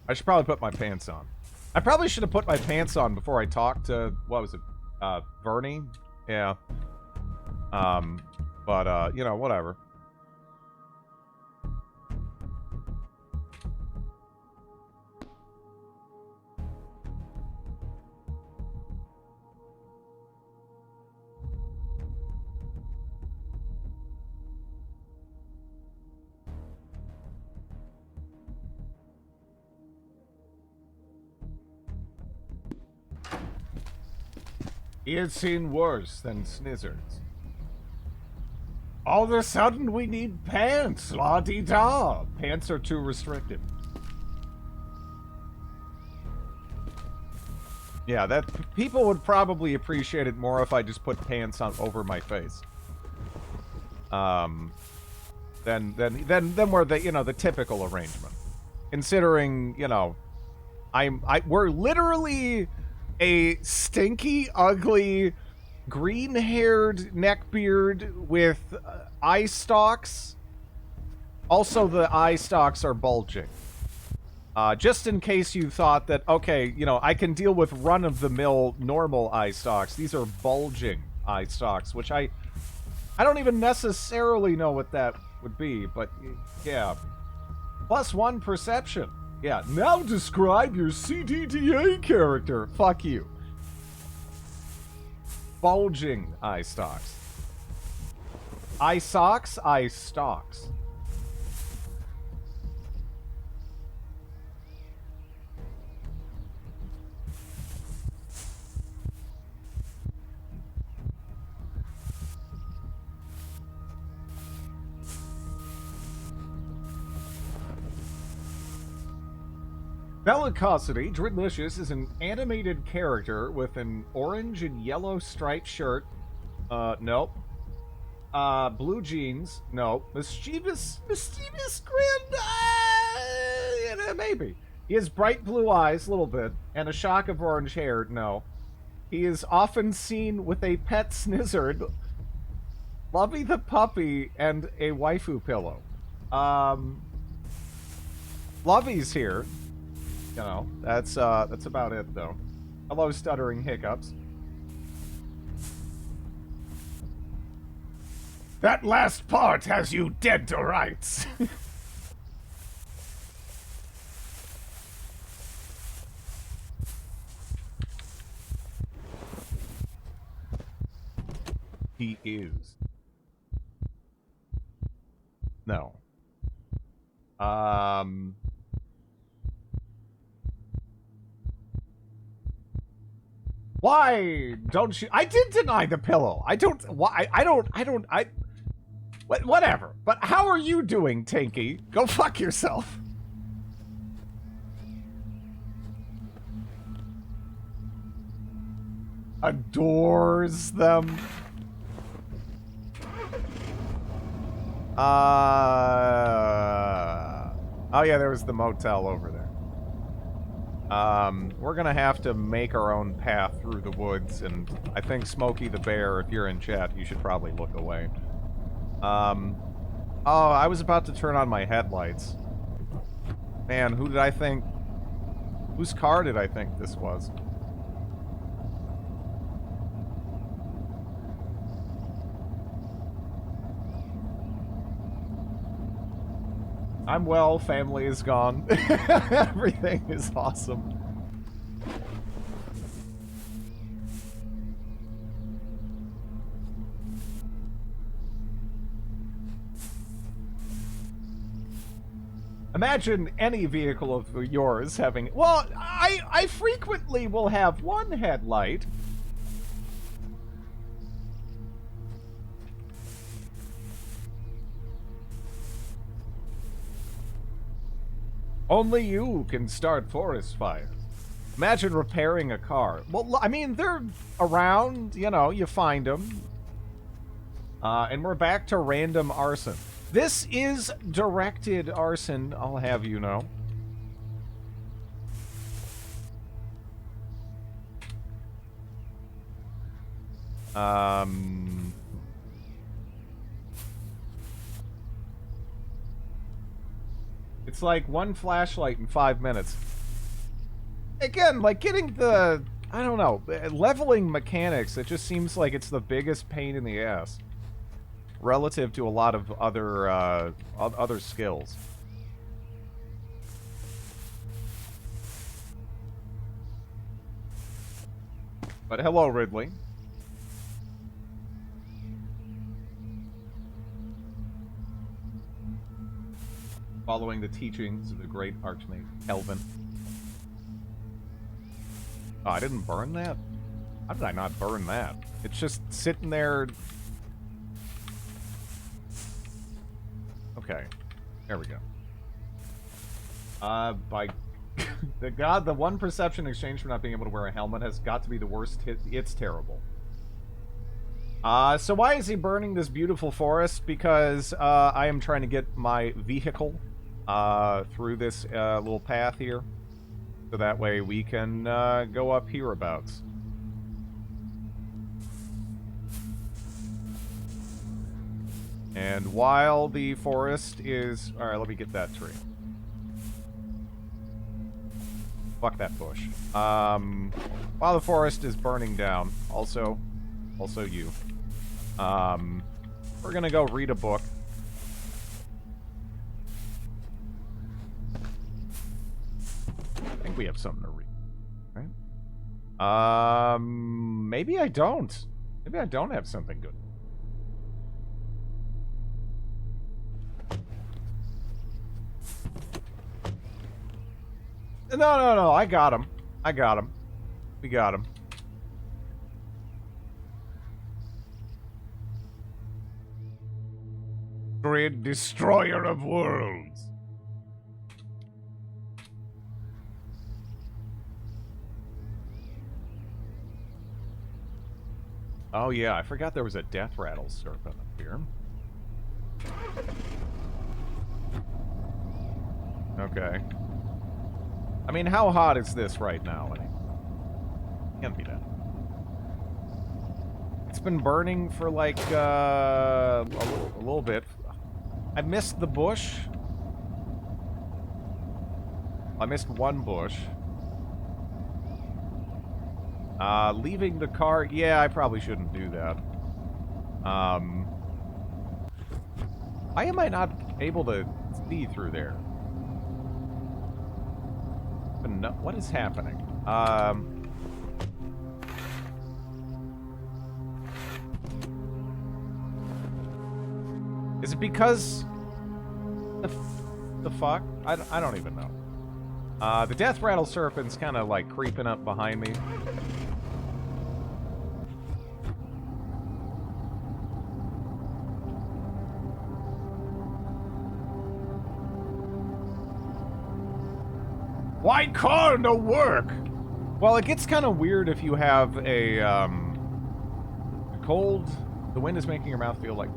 I should probably put my pants on. I probably should have put my pants on before I talked to, what was it, Vernie? Yeah. But, you know, whatever. He had seen worse than snizzards. All of a sudden, we need pants, la-di-da. Pants are too restrictive. Yeah, that people would probably appreciate it more if I just put pants on over my face. Then we're the, you know, the typical arrangement. Considering, you know, we're literally a stinky, ugly, green-haired neckbeard with eye stalks. Also, the eye stalks are bulging. Just in case you thought that, okay, you know, I can deal with run-of-the-mill normal eye stalks. These are bulging eye stalks, which I don't even necessarily know what that would be, but yeah. +1 perception. Yeah, now describe your CDDA character. Fuck you. Bulging eye stalks. Eye socks, eye stalks. Bellicosity, Dridlicious is an animated character with an orange and yellow striped shirt. Nope. Blue jeans. No. Mischievous grin. Yeah, maybe. He has bright blue eyes, a little bit, and a shock of orange hair. No. He is often seen with a pet snizzard, Lovey the puppy, and a waifu pillow. Lovey's here. You know, that's about it, though. Hello, stuttering hiccups. That last part has you dead to rights. He is. No. Why don't you? I did deny the pillow. I don't. Why? Whatever. But how are you doing, Tinky? Go fuck yourself. Adores them. Oh yeah, there was the motel over there. We're gonna have to make our own path through the woods, and I think Smokey the Bear, if you're in chat, you should probably look away. Oh, I was about to turn on my headlights. Man, who did I think... Whose car did I think this was? I'm well, family is gone. Everything is awesome. Imagine any vehicle of yours having... Well, I frequently will have one headlight. Only you can start forest fires. Imagine repairing a car. Well, I mean, they're around, you know, you find them. And we're back to random arson. This is directed arson, I'll have you know. It's like one flashlight in 5 minutes. Again, like getting the, I don't know, leveling mechanics, it just seems like it's the biggest pain in the ass. Relative to a lot of other skills. But hello, Ridley. Following the teachings of the great Archmage Kelvin. Oh, I didn't burn that? How did I not burn that? It's just sitting there. Okay. There we go. By the one perception in exchange for not being able to wear a helmet has got to be the worst hit. It's terrible. So why is he burning this beautiful forest? Because, I am trying to get my vehicle, through this, little path here. So that way we can, go up hereabouts. And while the forest is... Alright, let me get that tree. Fuck that bush. While the forest is burning down, also you. We're gonna go read a book. I think we have something to read, right? Maybe I don't. Maybe I don't have something good. No, I got him. I got him. We got him. Great destroyer of worlds. Oh yeah, I forgot there was a death rattle serpent up here. Okay. I mean, how hot is this right now? Can't be that. It's been burning for like a little bit. I missed the bush. I missed one bush. Leaving the car. Yeah, I probably shouldn't do that. Why am I not able to see through there? No, what is happening? Is it because the fuck? I don't even know. The death rattle serpent's kind of like creeping up behind me. White car, no work. Well, it gets kind of weird if you have a cold. The wind is making your mouth feel like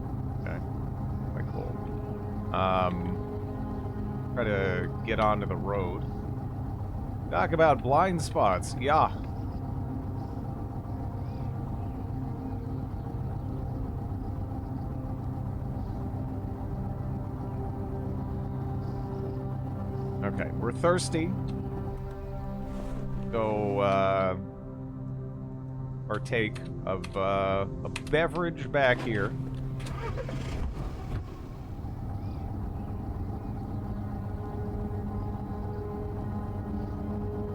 quite cold. Try to get onto the road. Talk about blind spots. Yeah. Okay, we're thirsty. So, partake of a beverage back here.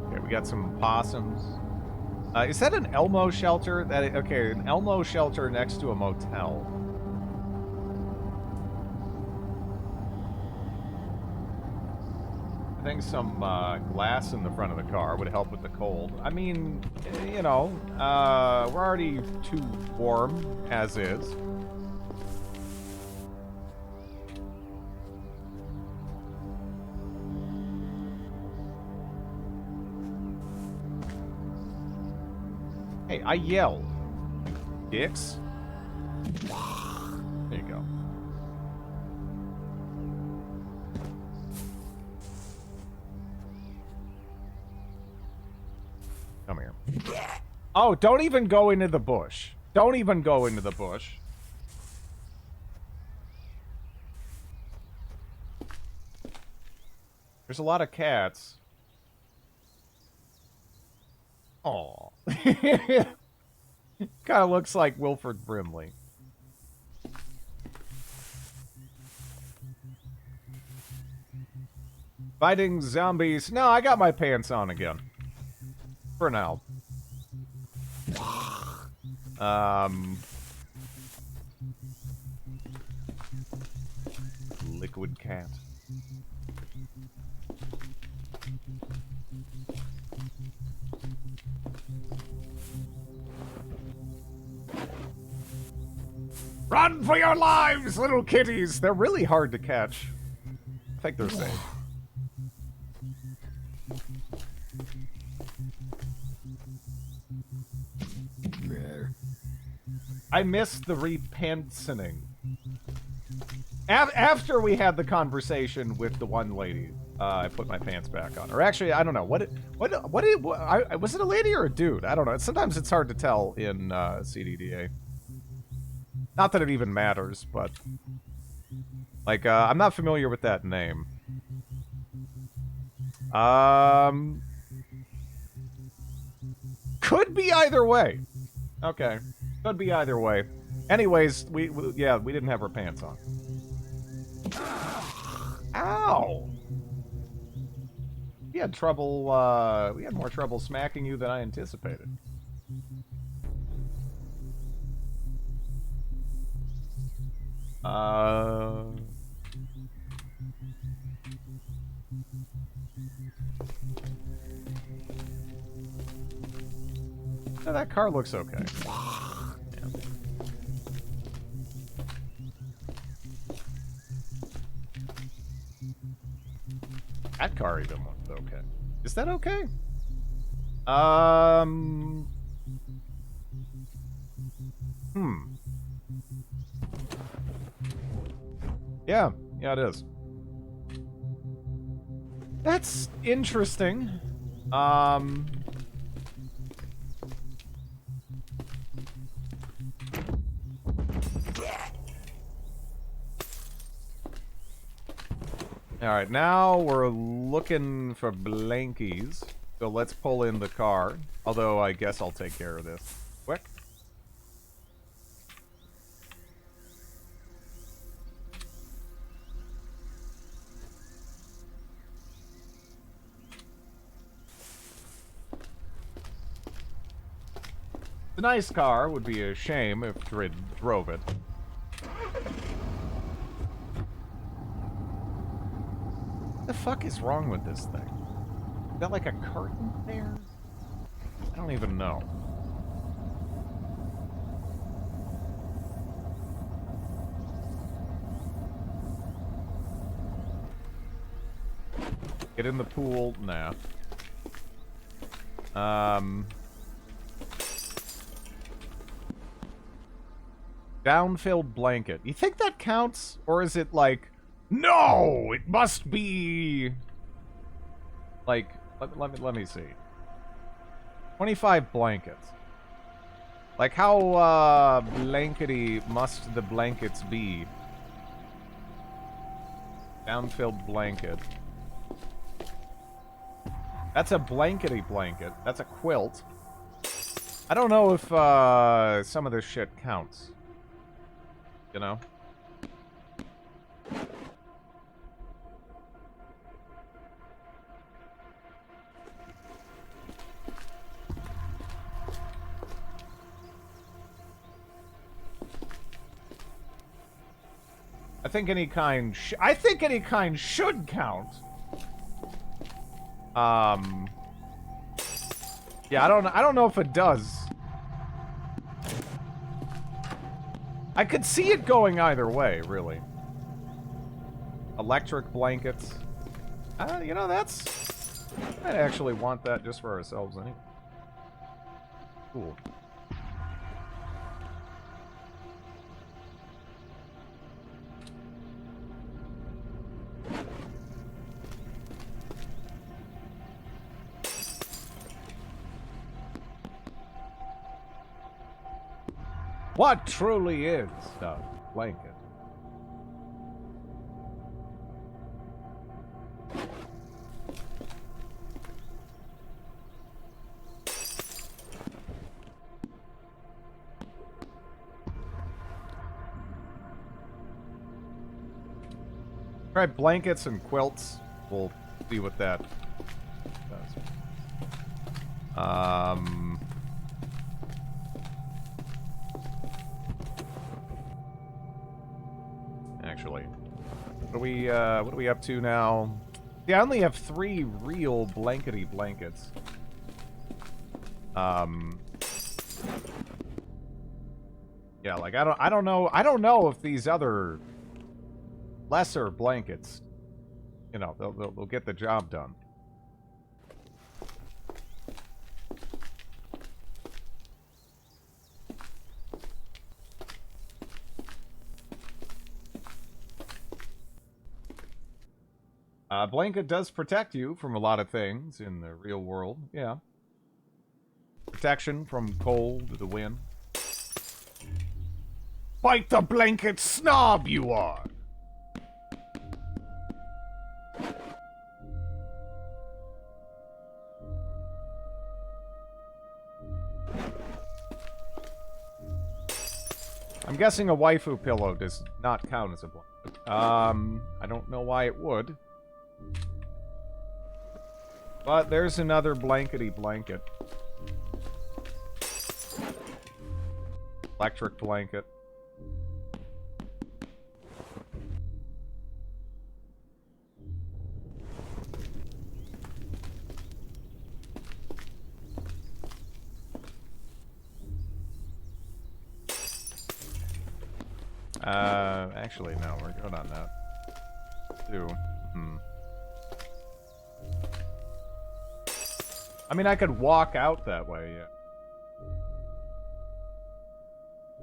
Okay, we got some possums. Is that an Elmo shelter? Okay, an Elmo shelter next to a motel. I think some glass in the front of the car would help with the cold. I mean, you know, we're already too warm as is. Hey, I yelled. Dicks. There you go. Come here. Oh, don't even go into the bush. Don't even go into the bush. There's a lot of cats. Aw. Kind of looks like Wilford Brimley. Fighting zombies. No, I got my pants on again. For now. Liquid cat. Run for your lives, little kitties! They're really hard to catch. I think they're safe. I missed the repenting. After we had the conversation with the one lady, I put my pants back on. Or actually, I don't know. Was it a lady or a dude? I don't know. Sometimes it's hard to tell in CDDA. Not that it even matters, but like I'm not familiar with that name. Could be either way. Okay. Could be either way. Anyways, we didn't have our pants on. Ow! We had trouble, we had more trouble smacking you than I anticipated. Oh, that car looks okay. Yeah. That car even looks okay. Is that okay? Yeah, it is. That's interesting. Alright, now we're looking for blankies. So let's pull in the car. Although I guess I'll take care of this quick. The nice car, would be a shame if Drid drove it. What the fuck is wrong with this thing? Is that like a curtain there? I don't even know. Get in the pool? Nah. Down-filled blanket. You think that counts? Or is it like, no, it must be... Like, let me see. 25 blankets. Like, how, blankety must the blankets be? Down-filled blanket. That's a blankety blanket. That's a quilt. I don't know if, some of this shit counts. You know? I think any kind should count. Yeah, I don't know if it does. I could see it going either way, really. Electric blankets. You know, that's... I'd actually want that just for ourselves, anyway. Cool. What truly is a blanket? Try blankets and quilts. We'll see what that does. Actually, what are we up to now? Yeah, I only have 3 real blankety blankets. Yeah, like I don't know if these other lesser blankets, you know, they'll get the job done. Blanket does protect you from a lot of things in the real world, yeah. Protection from cold, the wind. Bite the blanket, snob you are! I'm guessing a waifu pillow does not count as a blanket. I don't know why it would. But there's another blankety blanket. Electric blanket. Actually, no, we're good on that. Too. I mean, I could walk out that way, yeah.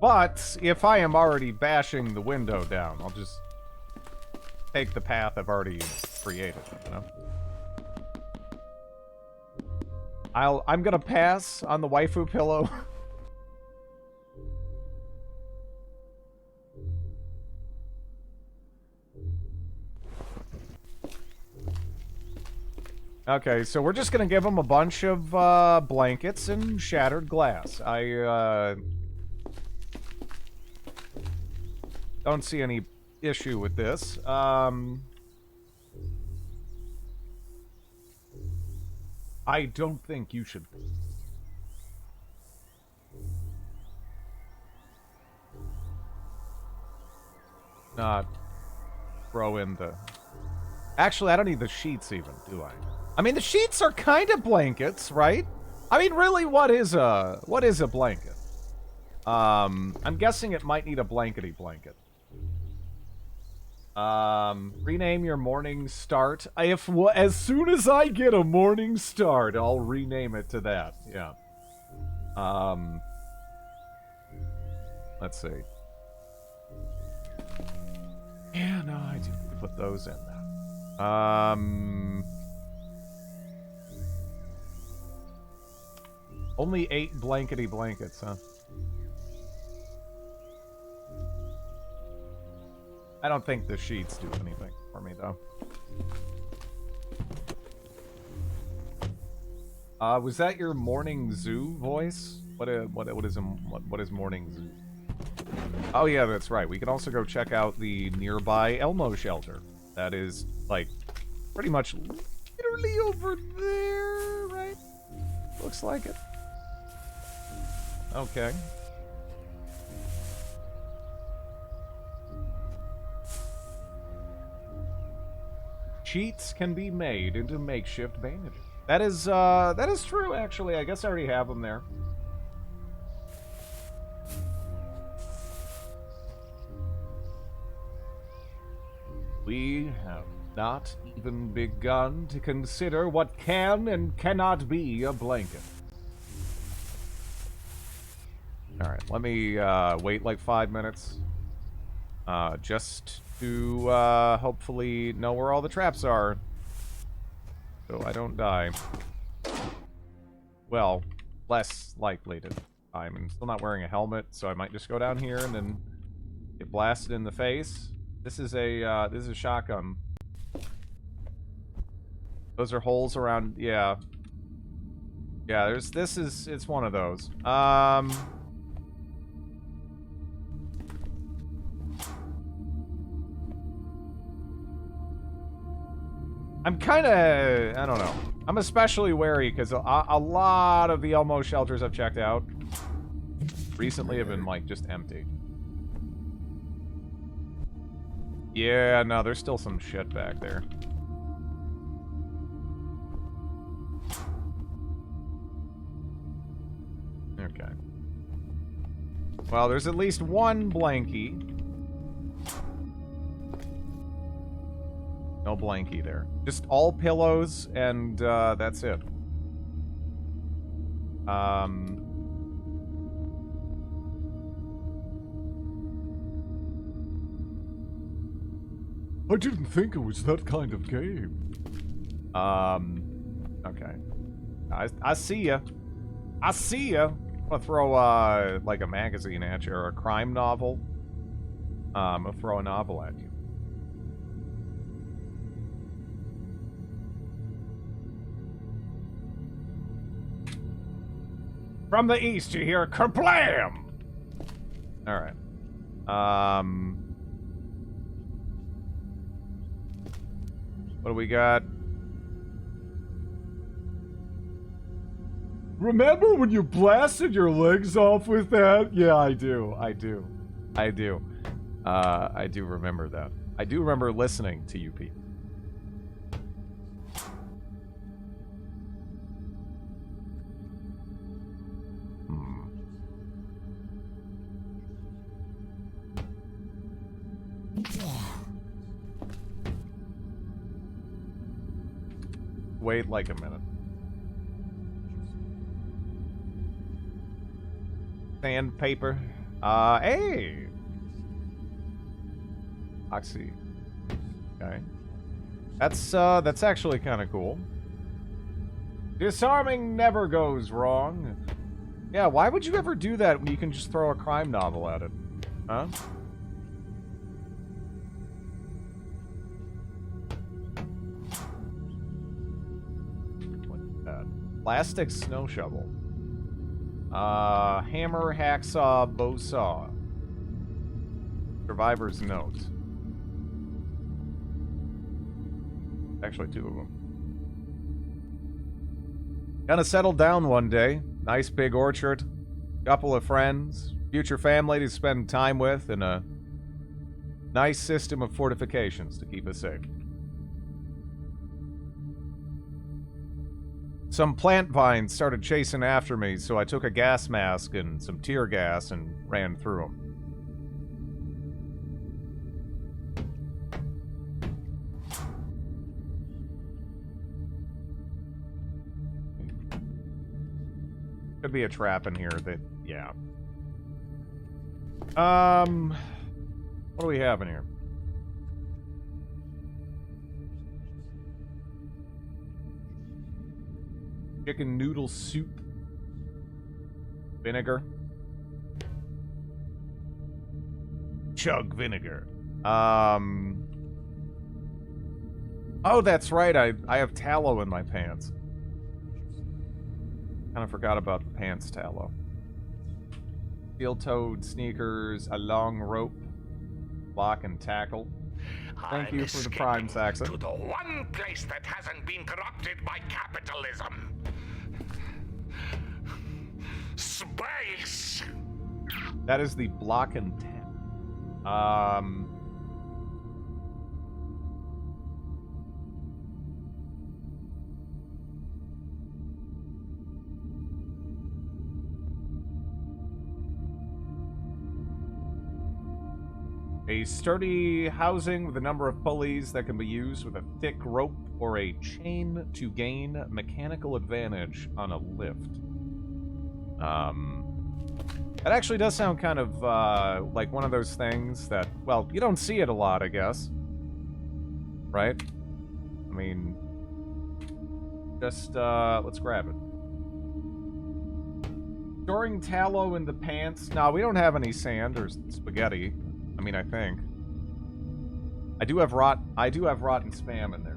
But, if I am already bashing the window down, I'll just take the path I've already created, you know? I'm gonna pass on the waifu pillow. Okay, so we're just gonna give them a bunch of blankets and shattered glass. I don't see any issue with this. I don't think you should. Not throw in the... Actually, I don't need the sheets even, do I? I mean, the sheets are kind of blankets, right? I mean, really, what is a blanket? I'm guessing it might need a blankety blanket. Rename your morning start. As soon as I get a morning start, I'll rename it to that. Yeah. Let's see. Yeah, no, I do need to put those in now. Only 8 blankety blankets, huh? I don't think the sheets do anything for me, though. Was that your morning zoo voice? What is morning zoo? Oh yeah, that's right. We can also go check out the nearby Elmo shelter. That is, like, pretty much literally over there, right? Looks like it. Okay. Sheets can be made into makeshift bandages. That is true, actually. I guess I already have them there. We have not even begun to consider what can and cannot be a blanket. Alright, let me wait like 5 minutes. Just to hopefully know where all the traps are. So I don't die. Well, less likely to die. I'm still not wearing a helmet, so I might just go down here and then get blasted in the face. This is a shotgun. Those are holes around, yeah. Yeah, it's one of those. I'm kind of, I don't know. I'm especially wary because a lot of the Elmo shelters I've checked out recently have been, like, just empty. Yeah, no, there's still some shit back there. Okay. Well, there's at least one blankie. No blankie there. Just all pillows, and that's it. I didn't think it was that kind of game. Okay. I see ya. I see ya. I'm gonna throw, like a magazine at you, or a crime novel. I'm gonna throw a novel at you. From the east, you hear a kerblam! Alright. What do we got? Remember when you blasted your legs off with that? Yeah, I do. I do remember that. I do remember listening to you people. Wait like a minute. Sandpaper. Hey! Oxy. Okay. That's actually kind of cool. Disarming never goes wrong. Yeah, why would you ever do that when you can just throw a crime novel at it? Huh? Plastic snow shovel. Hammer, hacksaw, bow saw. Survivor's note. Actually, 2 of them. Gonna settle down one day. Nice big orchard. Couple of friends. Future family to spend time with. And a nice system of fortifications to keep us safe. Some plant vines started chasing after me, so I took a gas mask and some tear gas and ran through them. Could be a trap in here that, yeah. What do we have in here? Chicken noodle soup. Vinegar. Chug vinegar. Oh, that's right. I have tallow in my pants. Kind of forgot about the pants tallow. Steel-toed sneakers, a long rope, block and tackle. Thank you for the prime, Saxon. To the one place that hasn't been corrupted by capitalism. Space. That is the block and tackle. A sturdy housing with a number of pulleys that can be used with a thick rope or a chain to gain mechanical advantage on a lift. That actually does sound kind of like one of those things that, well, you don't see it a lot, I guess. Right? I mean, just, let's grab it. Storing tallow in the pants. No, we don't have any sand or spaghetti. I mean, I think. I do have rotten spam in there.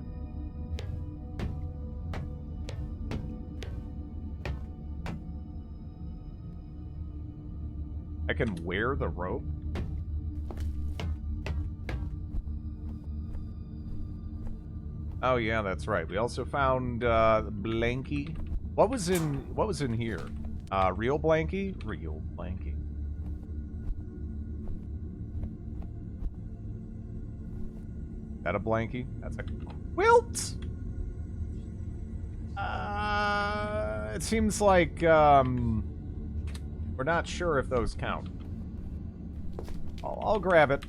I can wear the rope? Oh yeah, that's right. We also found blankie. What was in here? Real blankie? Real blankie. That a blankie? That's a quilt. It seems like we're not sure if those count. I'll grab it.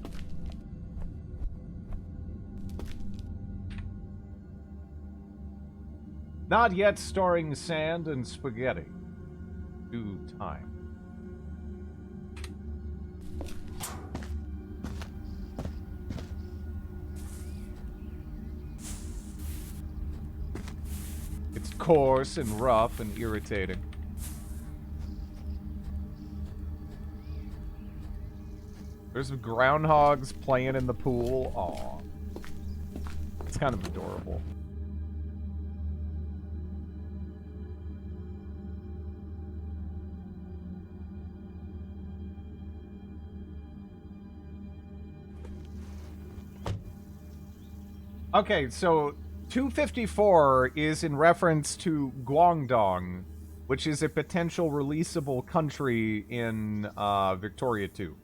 Not yet storing sand and spaghetti. Due time. It's coarse and rough and irritating. There's groundhogs playing in the pool. Aw. It's kind of adorable. Okay, so 254 is in reference to Guangdong, which is a potential releasable country in Victoria 2.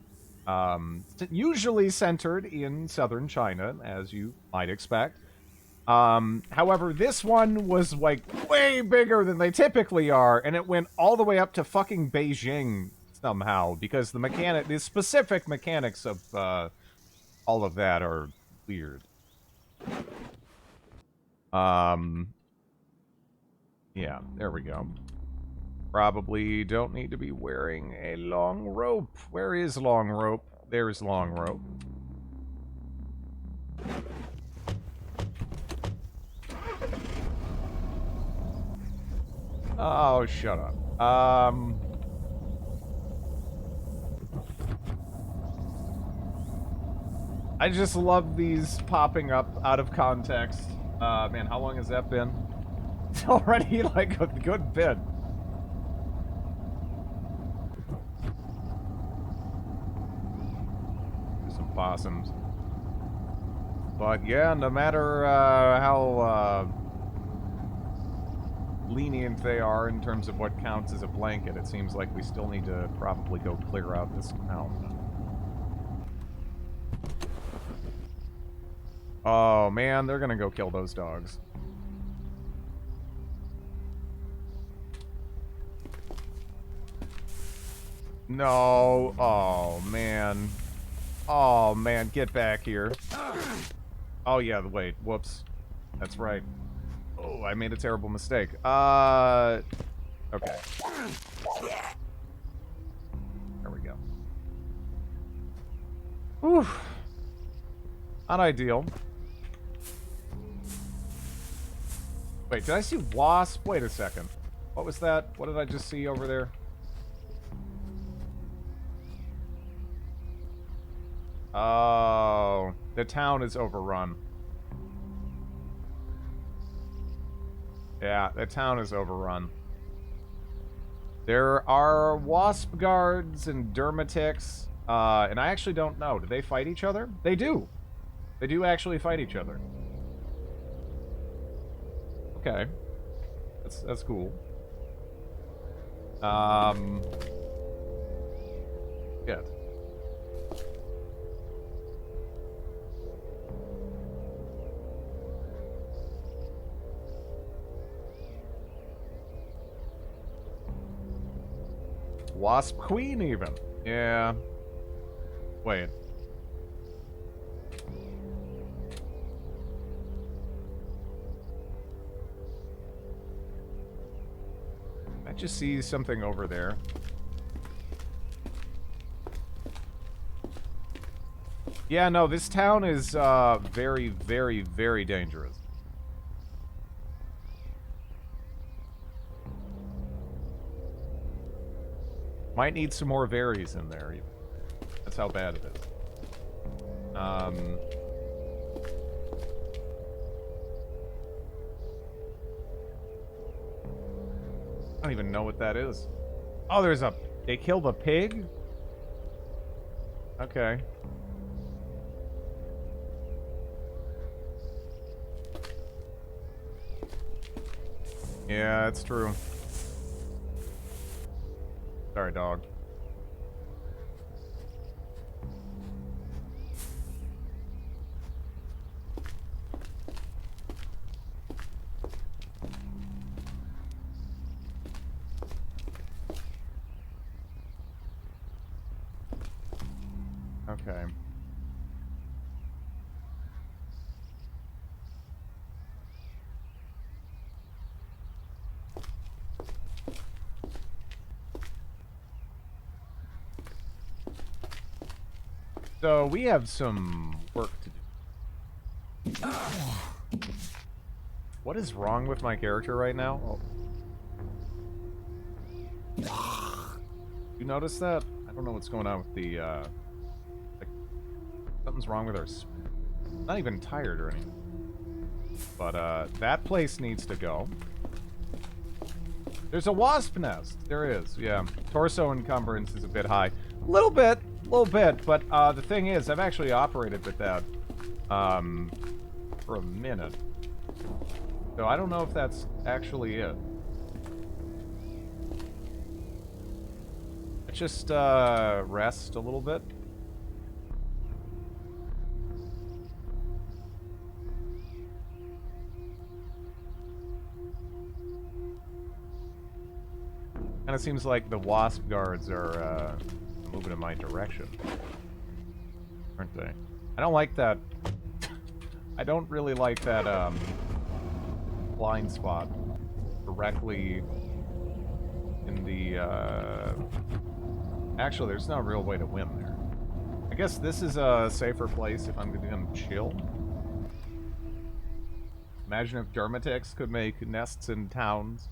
Usually centered in southern China, as you might expect. However, this one was, like, way bigger than they typically are, and it went all the way up to fucking Beijing somehow, because the specific mechanics of all of that are weird. Yeah, there we go. Probably don't need to be wearing a long rope. Where is long rope? There's long rope. Oh, shut up. I just love these popping up out of context. Man, how long has that been? It's already like a good bit. Some possums. But yeah, no matter how lenient they are in terms of what counts as a blanket, it seems like we still need to probably go clear out this town. Oh man, they're gonna go kill those dogs. No. Oh man. Oh man, get back here. Oh yeah, wait, whoops. That's right. Oh, I made a terrible mistake. Okay. There we go. Whew. Not ideal. Wait, did I see wasp? Wait a second. What was that? What did I just see over there? Oh, the town is overrun. Yeah, the town is overrun. There are wasp guards and dermatics, and I actually don't know. Do they fight each other? They do. They do actually fight each other. Okay. That's cool. Yeah. Wasp Queen, even. Yeah. Wait. I just see something over there. Yeah, no, this town is very, very, very dangerous. Might need some more berries in there. That's how bad it is. I don't even know what that is. Oh, there's a... They killed a pig? Okay. Yeah, it's true. Sorry, dog. Okay. So we have some work to do. What is wrong with my character right now? Oh. You notice that? I don't know what's going on with the, like, something's wrong with her. Not even tired or anything. But, that place needs to go. There's a wasp nest. There is, yeah. Torso encumbrance is a bit high. A little bit, but, the thing is, I've actually operated with that, for a minute. So I don't know if that's actually it. Let's just, rest a little bit. Kinda seems like the wasp guards are, moving in my direction. Aren't they? I don't like that. I don't really like that, blind spot directly in the, Actually, there's no real way to win there. I guess this is a safer place if I'm gonna chill. Imagine if Dermatix could make nests in towns.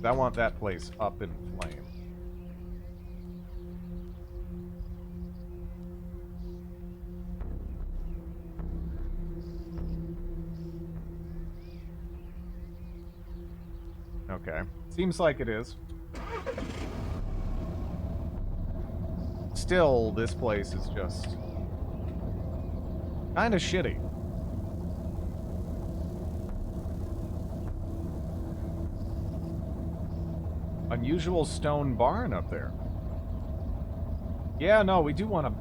I want that place up in flames. Okay. Seems like it is. Still, this place is just kind of shitty. Unusual stone barn up there. Yeah, no, we do want to...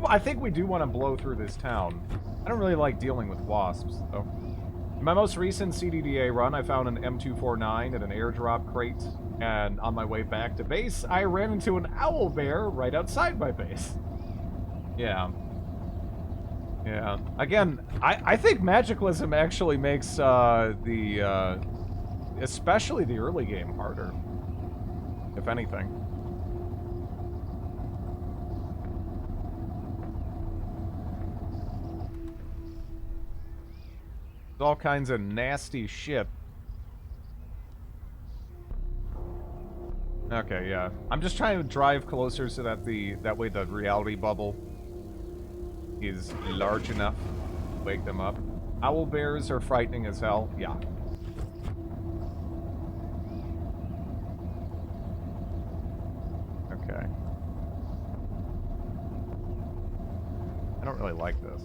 I think we do want to blow through this town. I don't really like dealing with wasps, though. In my most recent CDDA run, I found an M249 at an airdrop crate, and on my way back to base, I ran into an owl bear right outside my base. Yeah. Yeah. Again, I think magicalism actually makes especially the early game harder, if anything. There's all kinds of nasty shit. Okay, yeah. I'm just trying to drive closer so that that way the reality bubble is large enough to wake them up. Owl bears are frightening as hell. Yeah. Okay. I don't really like this.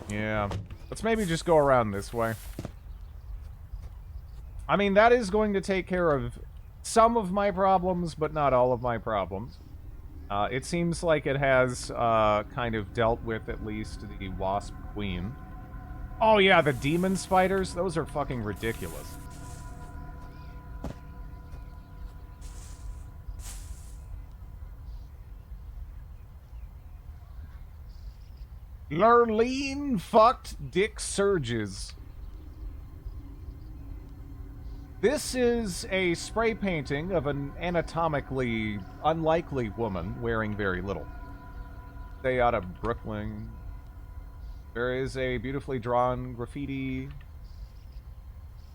Yeah. Let's maybe just go around this way. I mean, that is going to take care of some of my problems, but not all of my problems. It seems like it has kind of dealt with at least the Wasp Queen. Oh yeah, the demon spiders? Those are fucking ridiculous. Lurleen fucked Dick Surges. This is a spray painting of an anatomically unlikely woman wearing very little. Stay out of Brooklyn. There is a beautifully drawn graffiti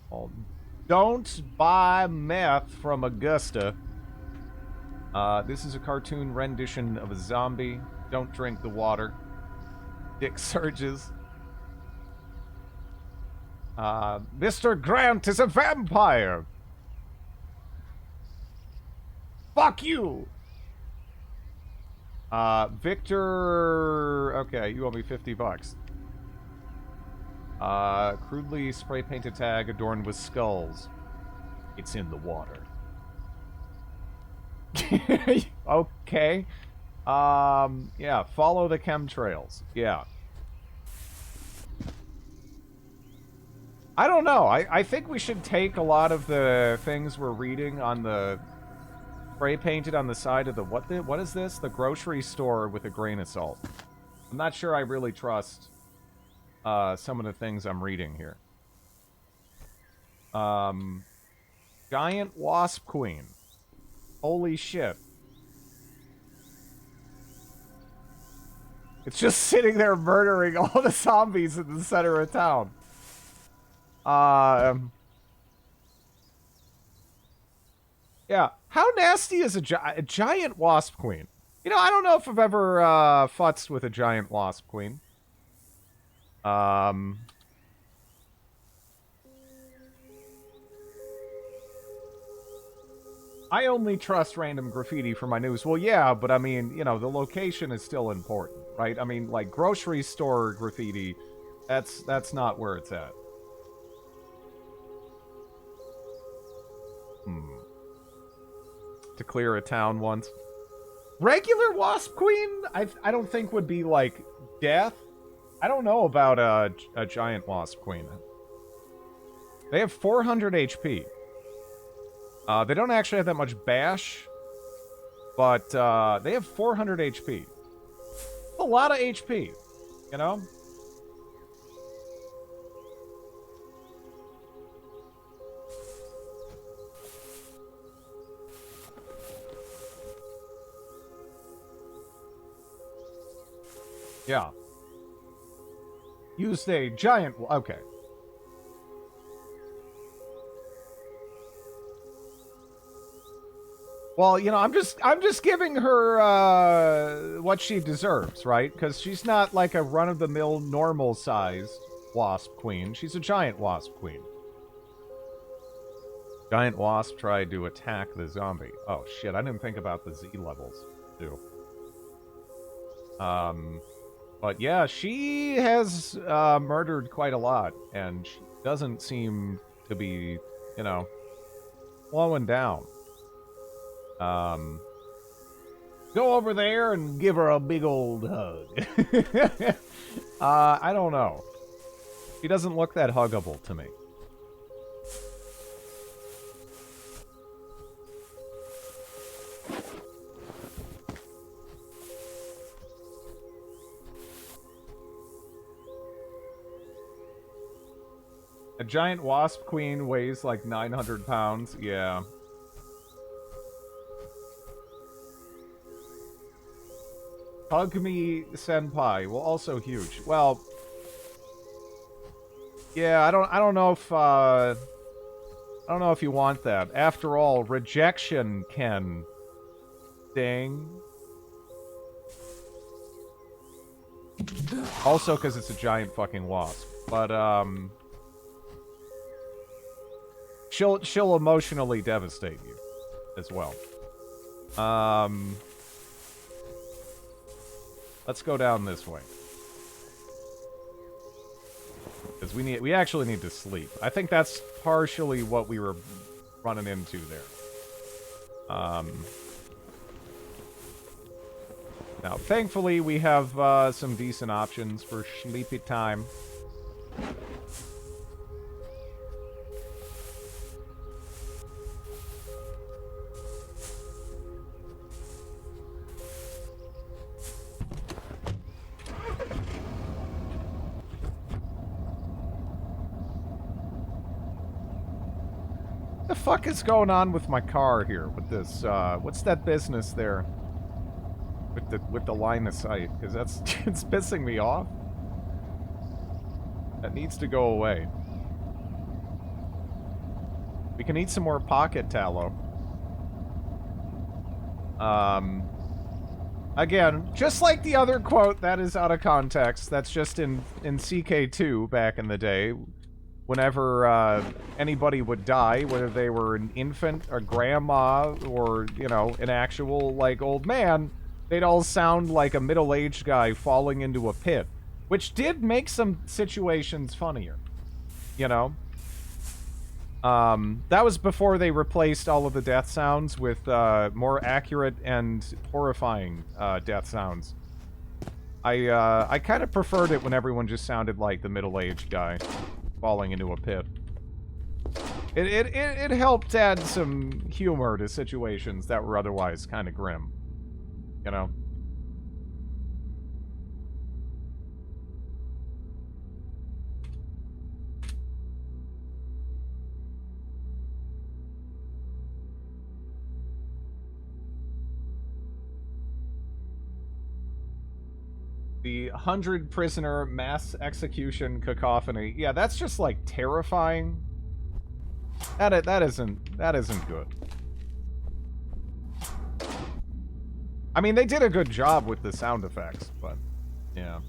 called "Don't Buy Meth from Augusta." This is a cartoon rendition of a zombie. Don't drink the water. Dick Surges. Mr. Grant is a vampire. Fuck you. Victor. Okay, you owe me $50. Crudely spray painted tag adorned with skulls. It's in the water. Okay. Yeah, follow the chemtrails. Yeah. I don't know. I think we should take a lot of the things we're reading on the spray painted on the side of the what is this? The grocery store with a grain of salt. I'm not sure I really trust some of the things I'm reading here. Giant wasp queen. Holy shit. It's just sitting there murdering all the zombies in the center of town. Yeah. How nasty is a giant wasp queen? You know, I don't know if I've ever futzed with a giant wasp queen. I only trust random graffiti for my news. Well, yeah, but I mean, you know, the location is still important, right? I mean, like, grocery store graffiti, that's not where it's at. To clear a town once. Regular Wasp Queen, I don't think would be, like, death. I don't know about a giant Wasp Queen. They have 400 HP. They don't actually have that much bash, but they have 400 HP. A lot of HP, you know? Yeah. Used a giant... Okay. Well, you know, I'm just giving her what she deserves, right? Because she's not like a run-of-the-mill normal-sized wasp queen. She's a giant wasp queen. Giant wasp tried to attack the zombie. Oh shit! I didn't think about the Z levels too. But yeah, she has murdered quite a lot, and she doesn't seem to be, you know, slowing down. Go over there and give her a big old hug. I don't know. She doesn't look that huggable to me. A giant wasp queen weighs like 900 pounds. Yeah. Hug me, senpai. Well, also huge. Well, yeah, I don't know if I don't know if you want that. After all, rejection can sting. Also, because it's a giant fucking wasp. But she'll emotionally devastate you as well. Let's go down this way. Because we actually need to sleep. I think that's partially what we were running into there. Now, thankfully, we have some decent options for sleepy time. What the fuck is going on with my car here? With this, what's that business there? With the line of sight, because that's it's pissing me off. That needs to go away. We can eat some more pocket tallow. Again, just like the other quote, that is out of context. That's just in CK2 back in the day. Whenever anybody would die, whether they were an infant, a grandma, or, you know, an actual, like, old man, they'd all sound like a middle-aged guy falling into a pit. Which did make some situations funnier. You know? That was before they replaced all of the death sounds with more accurate and horrifying death sounds. I kind of preferred it when everyone just sounded like the middle-aged guy falling into a pit. It helped add some humor to situations that were otherwise kind of grim. You know? The 100-prisoner mass execution cacophony. Yeah, that's just, like, terrifying. That isn't good. I mean, they did a good job with the sound effects, but, yeah.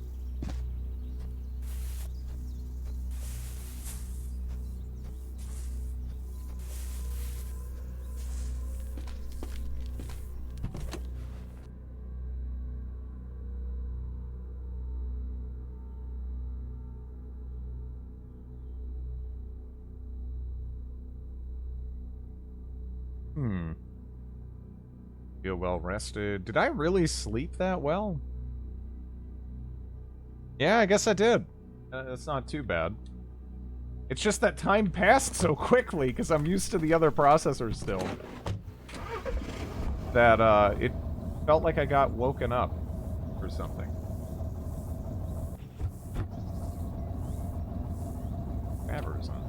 Feel well rested. Did I really sleep that well? Yeah, I guess I did. That's not too bad. It's just that time passed so quickly because I'm used to the other processors still. That, it felt like I got woken up or something. Travers, huh?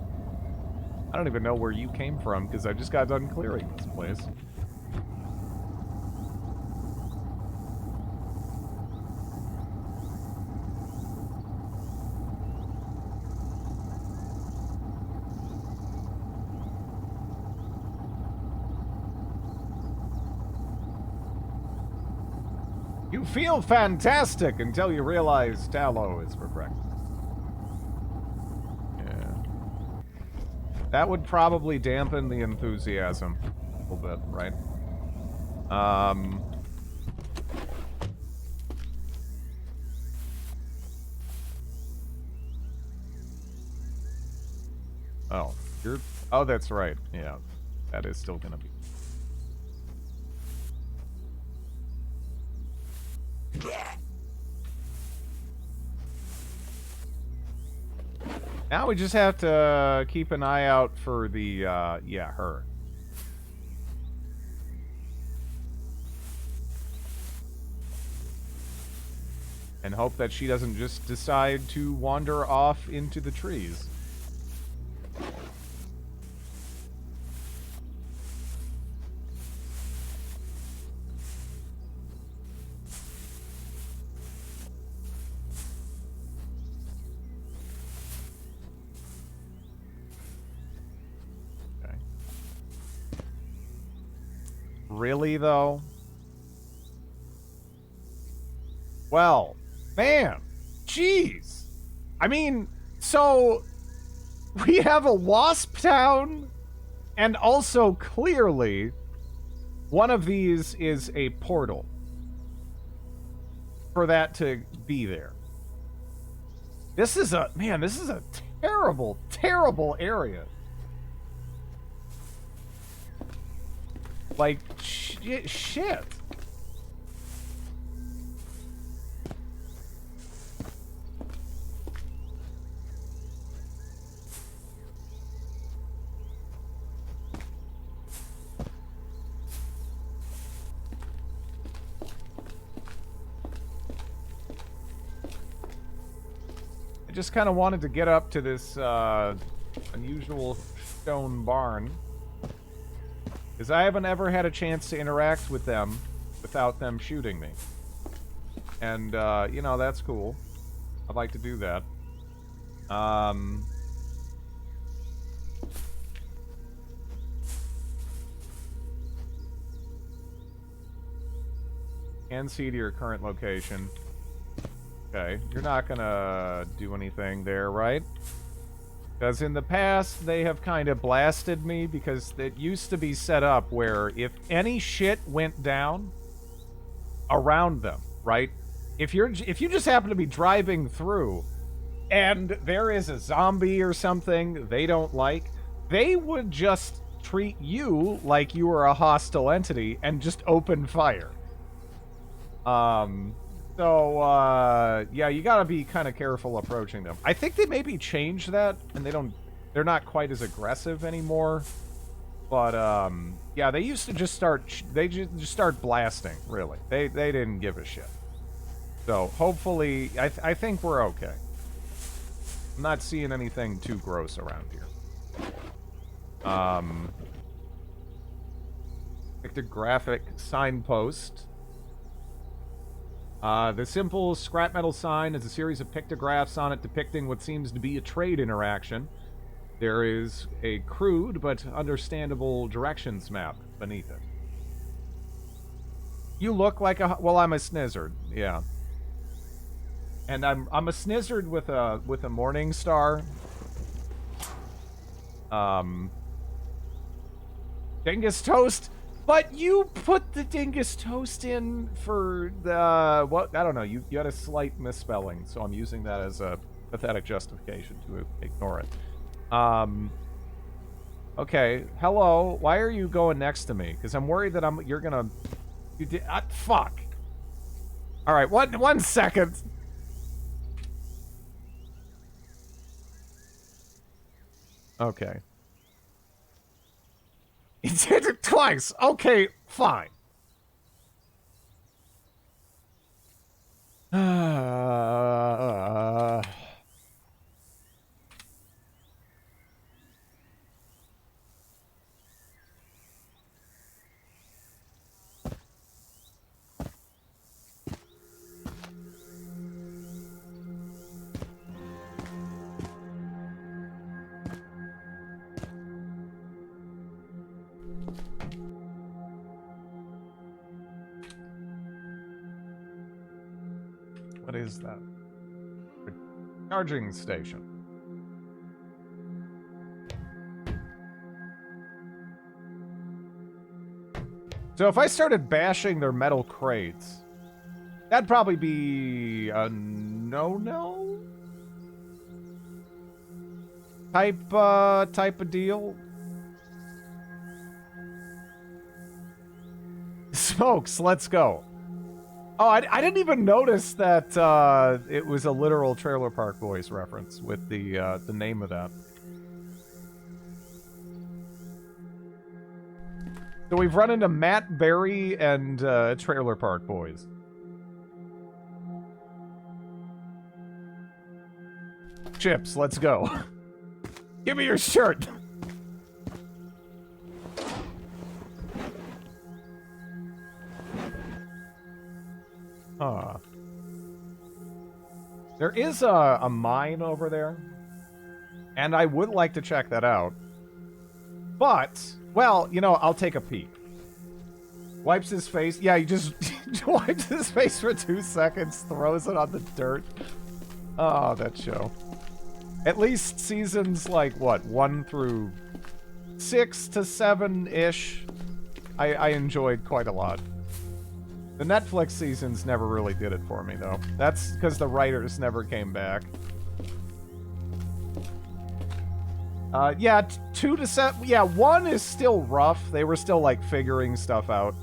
I don't even know where you came from because I just got done clearing this place. You feel fantastic until you realize tallow is for breakfast. Yeah. That would probably dampen the enthusiasm a little bit, right? Oh, you're... Oh, that's right. Yeah. That is still gonna be... Now we just have to keep an eye out for the, yeah, her. And hope that she doesn't just decide to wander off into the trees. Okay. Really, though? Well, man, jeez. I mean, so we have a wasp town, and also clearly one of these is a portal for that to be there. This is a, man, this is a terrible, terrible area. Like, shit. I just kind of wanted to get up to this unusual stone barn, because I haven't ever had a chance to interact with them without them shooting me. And, you know, that's cool. I'd like to do that. And see to your current location. Okay, you're not gonna do anything there, right? Because in the past, they have kind of blasted me, because it used to be set up where if any shit went down around them, right? If you just happen to be driving through and there is a zombie or something they don't like, they would just treat you like you were a hostile entity and just open fire. So, yeah, you gotta be kind of careful approaching them. I think they maybe changed that, and they're not quite as aggressive anymore. But, yeah, they used to just just start blasting, really. They didn't give a shit. So, hopefully, I think we're okay. I'm not seeing anything too gross around here. Pictographic signpost. The simple scrap metal sign is a series of pictographs on it depicting what seems to be a trade interaction. There is a crude but understandable directions map beneath it. You look like a... Well, I'm a snizzard, yeah. And I'm a snizzard with a morning star. Dingus toast. But you put the dingus toast in for the... What? I don't know. You had a slight misspelling, so I'm using that as a pathetic justification to ignore it. Okay. Hello. Why are you going next to me? Because I'm worried that you're gonna... You did... fuck. Alright, one second. Okay. He did it twice. Okay, fine. What is that? A charging station. So if I started bashing their metal crates, that'd probably be a no-no type of deal. Smokes, let's go. Oh, I didn't even notice that it was a literal Trailer Park Boys reference with the name of that. So we've run into Matt Berry and Trailer Park Boys. Chips, let's go. Give me your shirt. There is a mine over there, and I would like to check that out. But, well, you know, I'll take a peek. Wipes his face. Yeah, he just wipes his face for 2 seconds, throws it on the dirt. Oh, that show. At least seasons like, what, 1 through 6 to 7-ish, I enjoyed quite a lot. The Netflix seasons never really did it for me, though. That's because the writers never came back. Yeah, 2 to 7... Yeah, 1 is still rough. They were still, like, figuring stuff out.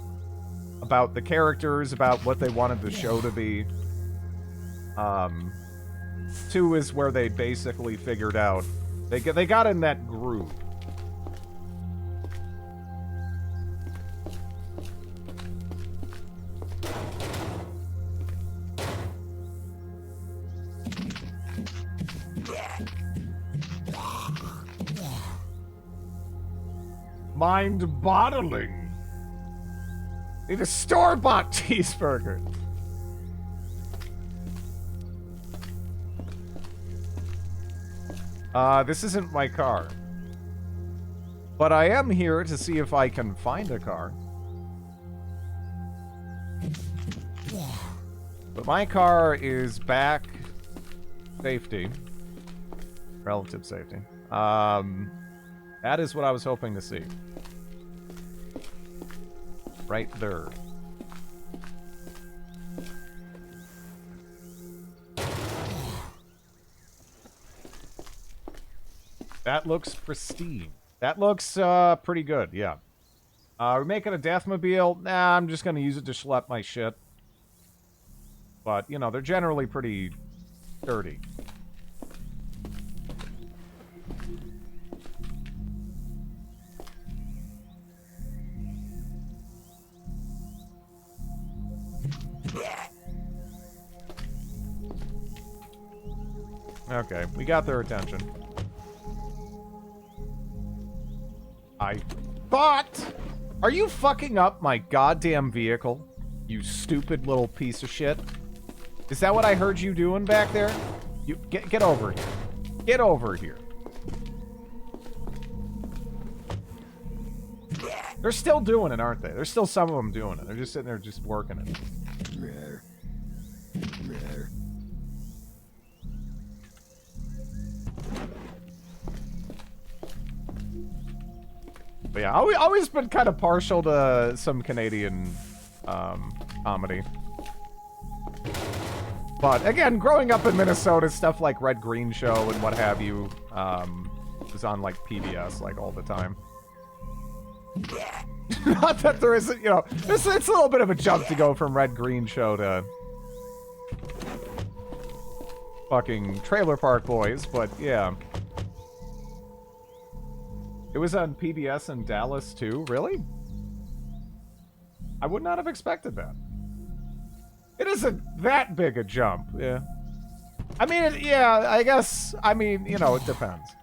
About the characters, about what they wanted the show to be. 2 is where they basically figured out... They got in that groove. Mind-boggling. Need a store-bought cheeseburger. This isn't my car. But I am here to see if I can find a car. But my car is back. Safety. Relative safety. That is what I was hoping to see. Right there. That looks pristine. That looks pretty good, yeah. We're making a Deathmobile. Nah, I'm just gonna use it to schlep my shit. But, you know, they're generally pretty sturdy. Okay, we got their attention. I thought... Are you fucking up my goddamn vehicle? You stupid little piece of shit. Is that what I heard you doing back there? You get over here. Get over here. They're still doing it, aren't they? There's still some of them doing it. They're just sitting there just working it. But yeah, I've always been kind of partial to some Canadian comedy. But again, growing up in Minnesota, stuff like Red Green Show and what have you was on like PBS like all the time. Not that there isn't, you know, it's a little bit of a jump to go from Red Green Show to fucking Trailer Park Boys, but yeah. It was on PBS in Dallas too? Really? I would not have expected that. It isn't that big a jump, yeah. I mean, yeah, I guess, I mean, you know, it depends.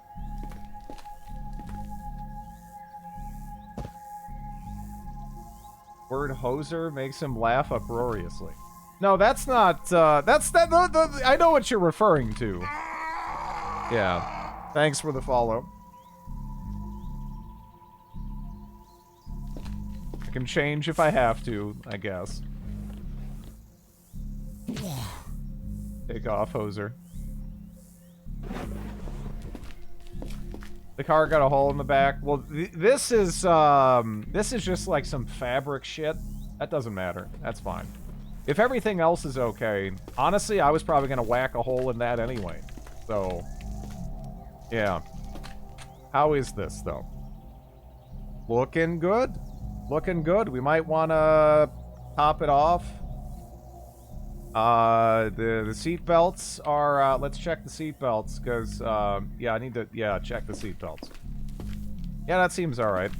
Word hoser makes him laugh uproariously. No, that's not, I know what you're referring to. Yeah. Thanks for the follow. I can change if I have to, I guess. Take off, hoser. The car got a hole in the back. Well, this is just like some fabric shit. That doesn't matter. That's fine. If everything else is okay, honestly, I was probably gonna whack a hole in that anyway. So, yeah. How is this, though? Looking good. Looking good. We might want to top it off. The seat belts are, let's check the seat belts, because, yeah, I need to, yeah, check the seat belts. Yeah, that seems alright.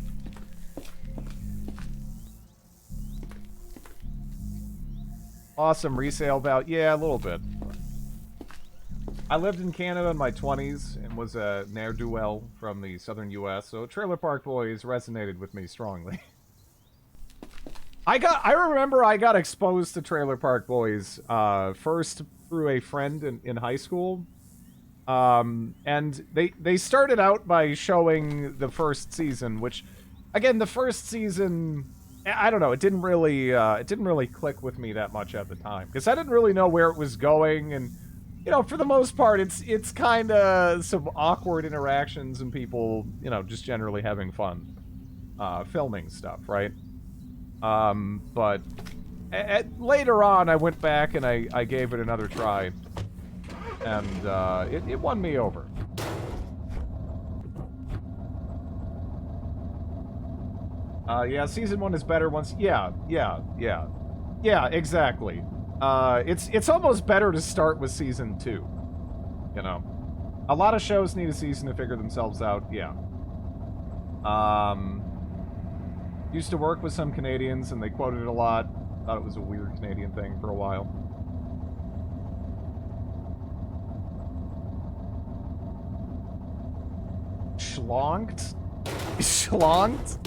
Awesome resale value. Yeah, a little bit. I lived in Canada in my 20s and was a ne'er-do-well from the southern U.S., so Trailer Park Boys resonated with me strongly. I remember I got exposed to Trailer Park Boys first through a friend in high school. And they started out by showing the first season, which, again, the first season, I don't know, it didn't really click with me that much at the time, because I didn't really know where it was going, and, you know, for the most part, it's kind of some awkward interactions and people, you know, just generally having fun filming stuff, right? But later on, I went back and I gave it another try, and it won me over. Yeah, season 1 is better once. Yeah, exactly. It's almost better to start with season 2. You know, a lot of shows need a season to figure themselves out. Yeah. Used to work with some Canadians, and they quoted it a lot. Thought it was a weird Canadian thing for a while. Schlonked? Schlonked?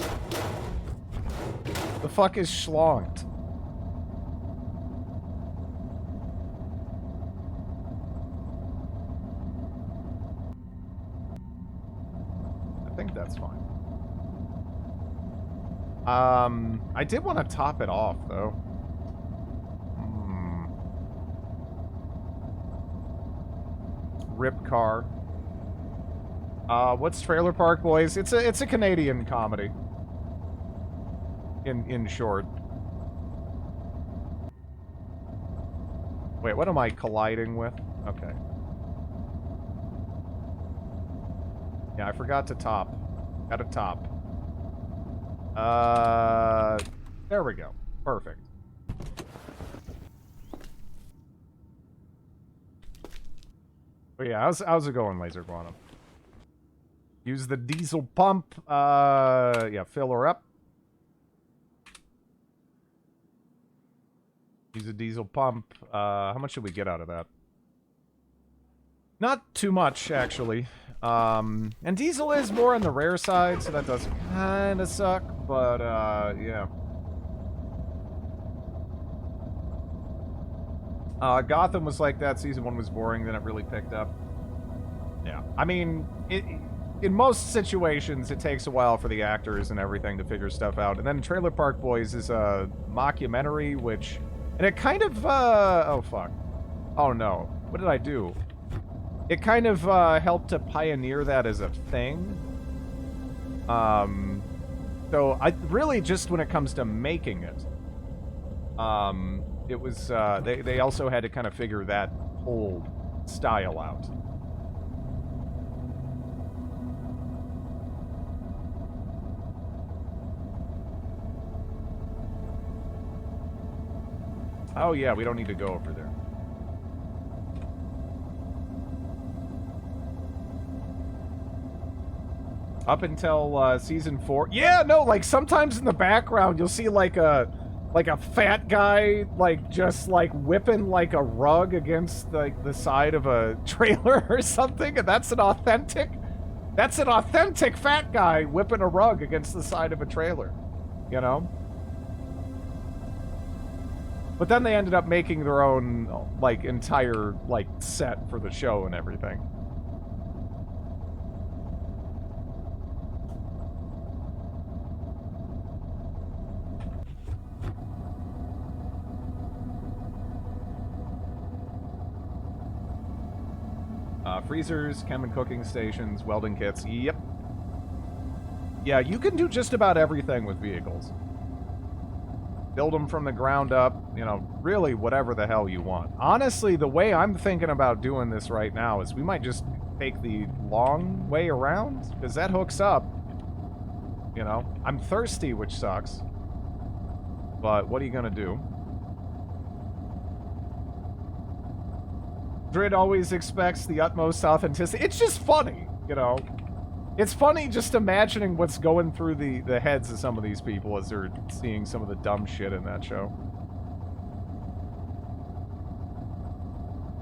The fuck is schlonked? I think that's fine. I did want to top it off, though. Rip car. What's Trailer Park Boys? It's a Canadian comedy. In short. Wait, what am I colliding with? Okay. Yeah, I forgot to top. Got to top. There we go. Perfect. But yeah, how's it going, Laser Quantum? Use the diesel pump. Yeah, fill her up. Use a diesel pump. How much should we get out of that? Not too much, actually. And diesel is more on the rare side, so that does kind of suck, but, yeah. Gotham was like that. Season 1 was boring, then it really picked up. Yeah. I mean, in most situations, it takes a while for the actors and everything to figure stuff out. And then Trailer Park Boys is a mockumentary, which... And it kind of, oh, fuck. Oh, no. What did I do? It kind of, helped to pioneer that as a thing. So, really just when it comes to making it, it was, they also had to kind of figure that whole style out. Oh yeah, we don't need to go over there. Up until season 4. Yeah, no, like sometimes in the background you'll see like a fat guy just whipping like a rug against like the side of a trailer or something, and that's an authentic fat guy whipping a rug against the side of a trailer, you know? But then they ended up making their own, like, entire, like, set for the show and everything. Freezers, chem and cooking stations, welding kits. Yep. Yeah, you can do just about everything with vehicles. Build them from the ground up, you know, really whatever the hell you want. Honestly, the way I'm thinking about doing this right now is we might just take the long way around, because that hooks up. You know, I'm thirsty, which sucks. But what are you gonna do? Drid always expects the utmost authenticity. It's just funny, you know. It's funny just imagining what's going through the heads of some of these people as they're seeing some of the dumb shit in that show.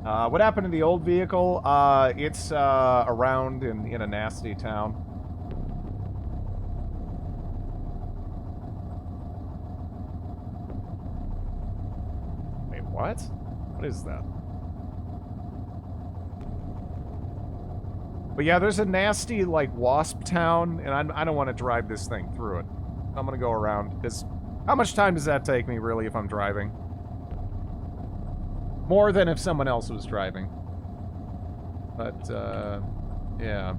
What happened to the old vehicle? It's around in a nasty town. Wait, what? What is that? But yeah, there's a nasty, like, wasp town, and I don't want to drive this thing through it. I'm gonna go around, because how much time does that take me, really, if I'm driving? More than if someone else was driving. But, yeah.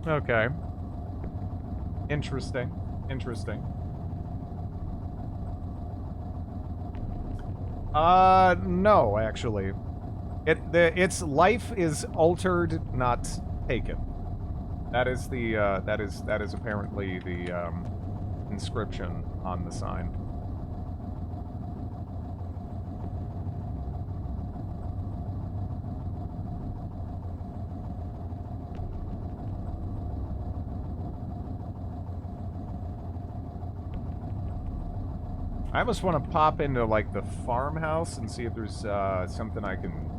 Okay. Interesting. Interesting. No, actually. Its life is altered, not taken. That is the, that is apparently the, inscription on the sign. I almost want to pop into, like, the farmhouse and see if there's, something I can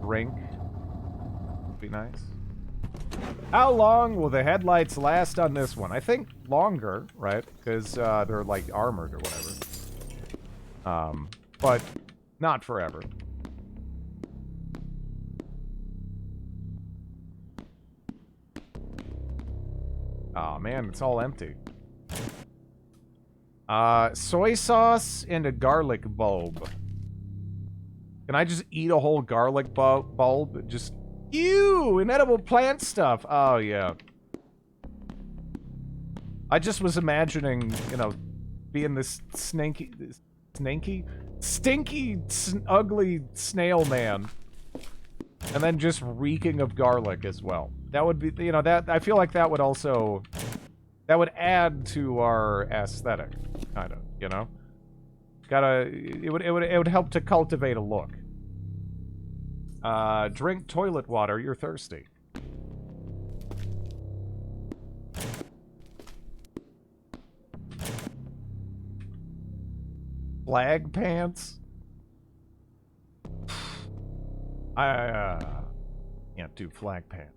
drink. Be nice. How long will the headlights last on this one? I think longer, right? Because, they're, like, armored or whatever. But not forever. Aw, man, it's all empty. Soy sauce and a garlic bulb. Can I just eat a whole garlic bulb? Just, ew, inedible plant stuff. Oh, yeah. I just was imagining, you know, being this stinky, ugly snail man. And then just reeking of garlic as well. That would be, you know, that, I feel like that would also, that would add to our aesthetic. Kind of, you know? It would help to cultivate a look. Drink toilet water, you're thirsty. Flag pants? I can't do flag pants.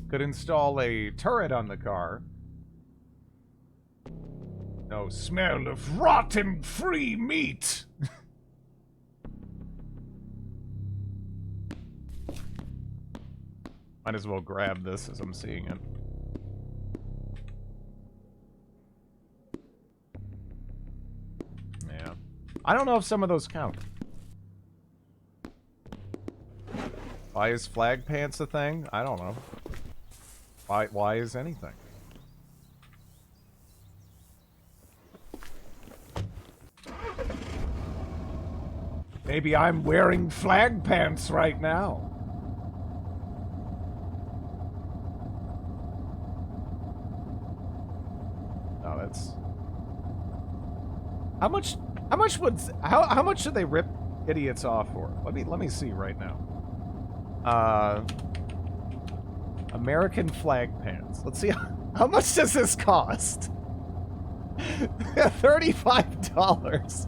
Could install a turret on the car. No smell of rotten free meat. Might as well grab this as I'm seeing it. Yeah. I don't know if some of those count. Why is flag pants a thing? I don't know. Why is anything? Maybe I'm wearing flag pants right now. Oh, that's... How much do they rip idiots off for? Let me see right now. American flag pants. Let's see how much does this cost? $35.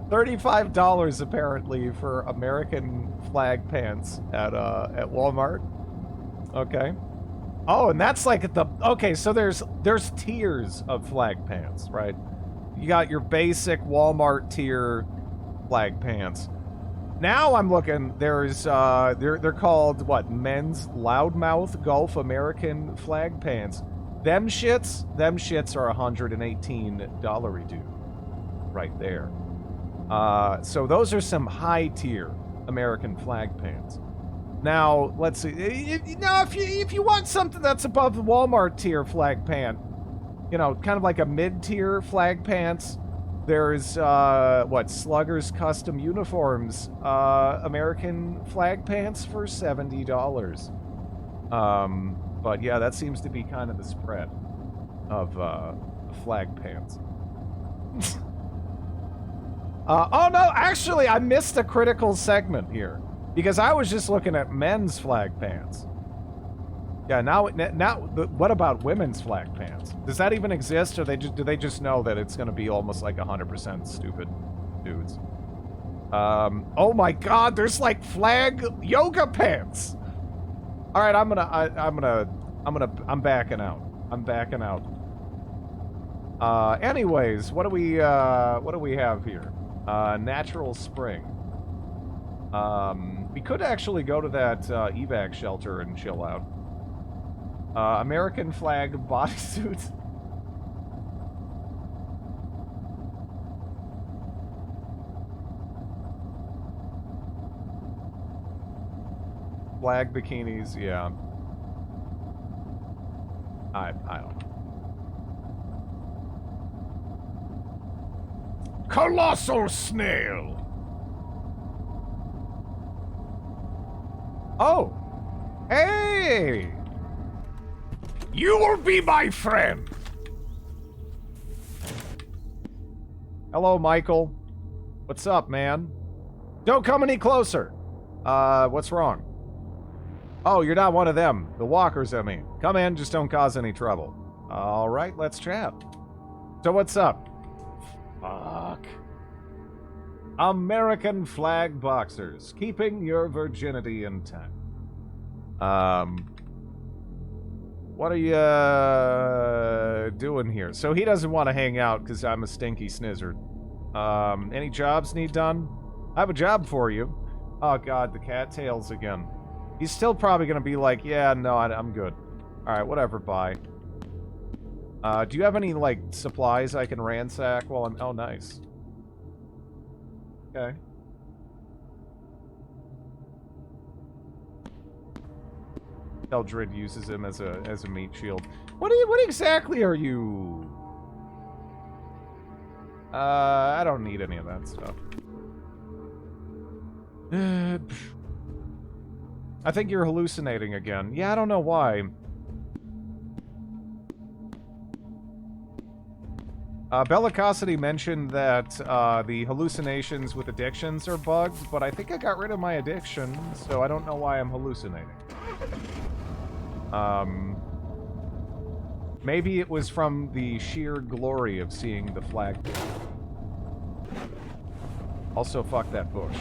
$35 apparently for American flag pants at Walmart. Okay. Oh, and that's like the okay, so there's tiers of flag pants, right? You got your basic Walmart tier flag pants. Now I'm looking. There's they're called what? Men's loudmouth Gulf American flag pants. Them shits are $118 dude, right there. So those are some high tier American flag pants. Now let's see. If you want something that's above the Walmart tier flag pant, you know, kind of like a mid tier flag pants. There's, what, Slugger's Custom Uniforms, American flag pants for $70. But yeah, that seems to be kind of the spread of, flag pants. Oh no, actually, I missed a critical segment here. Because I was just looking at men's flag pants. Yeah, now, what about women's flag pants? Does that even exist, or do they just know that it's going to be almost like 100% stupid dudes? Oh my God, there's like flag yoga pants. All right, I'm backing out. I'm backing out. Anyways, what do we have here? Natural spring. We could actually go to that evac shelter and chill out. American flag bodysuit. Flag bikinis, yeah. I don't know. Colossal snail. Oh. Hey. You will be my friend. Hello, Michael. What's up, man? Don't come any closer. What's wrong? Oh, you're not one of them. The walkers, I mean. Come in, just don't cause any trouble. All right, let's chat. So what's up? Fuck. American flag boxers, keeping your virginity intact. What are you doing here? So he doesn't want to hang out because I'm a stinky snizzard. Any jobs need done? I have a job for you. Oh God, the cattails again. He's still probably gonna be like, yeah, no, I'm good. All right, whatever, bye. Do you have any, like, supplies I can ransack while I'm... Oh, nice. Okay. Eldred uses him as a meat shield. What exactly are you? I don't need any of that stuff. I think you're hallucinating again. Yeah, I don't know why. Bellicosity mentioned that the hallucinations with addictions are bugged, but I think I got rid of my addiction, so I don't know why I'm hallucinating. Maybe it was from the sheer glory of seeing the flag. Also, fuck that bush.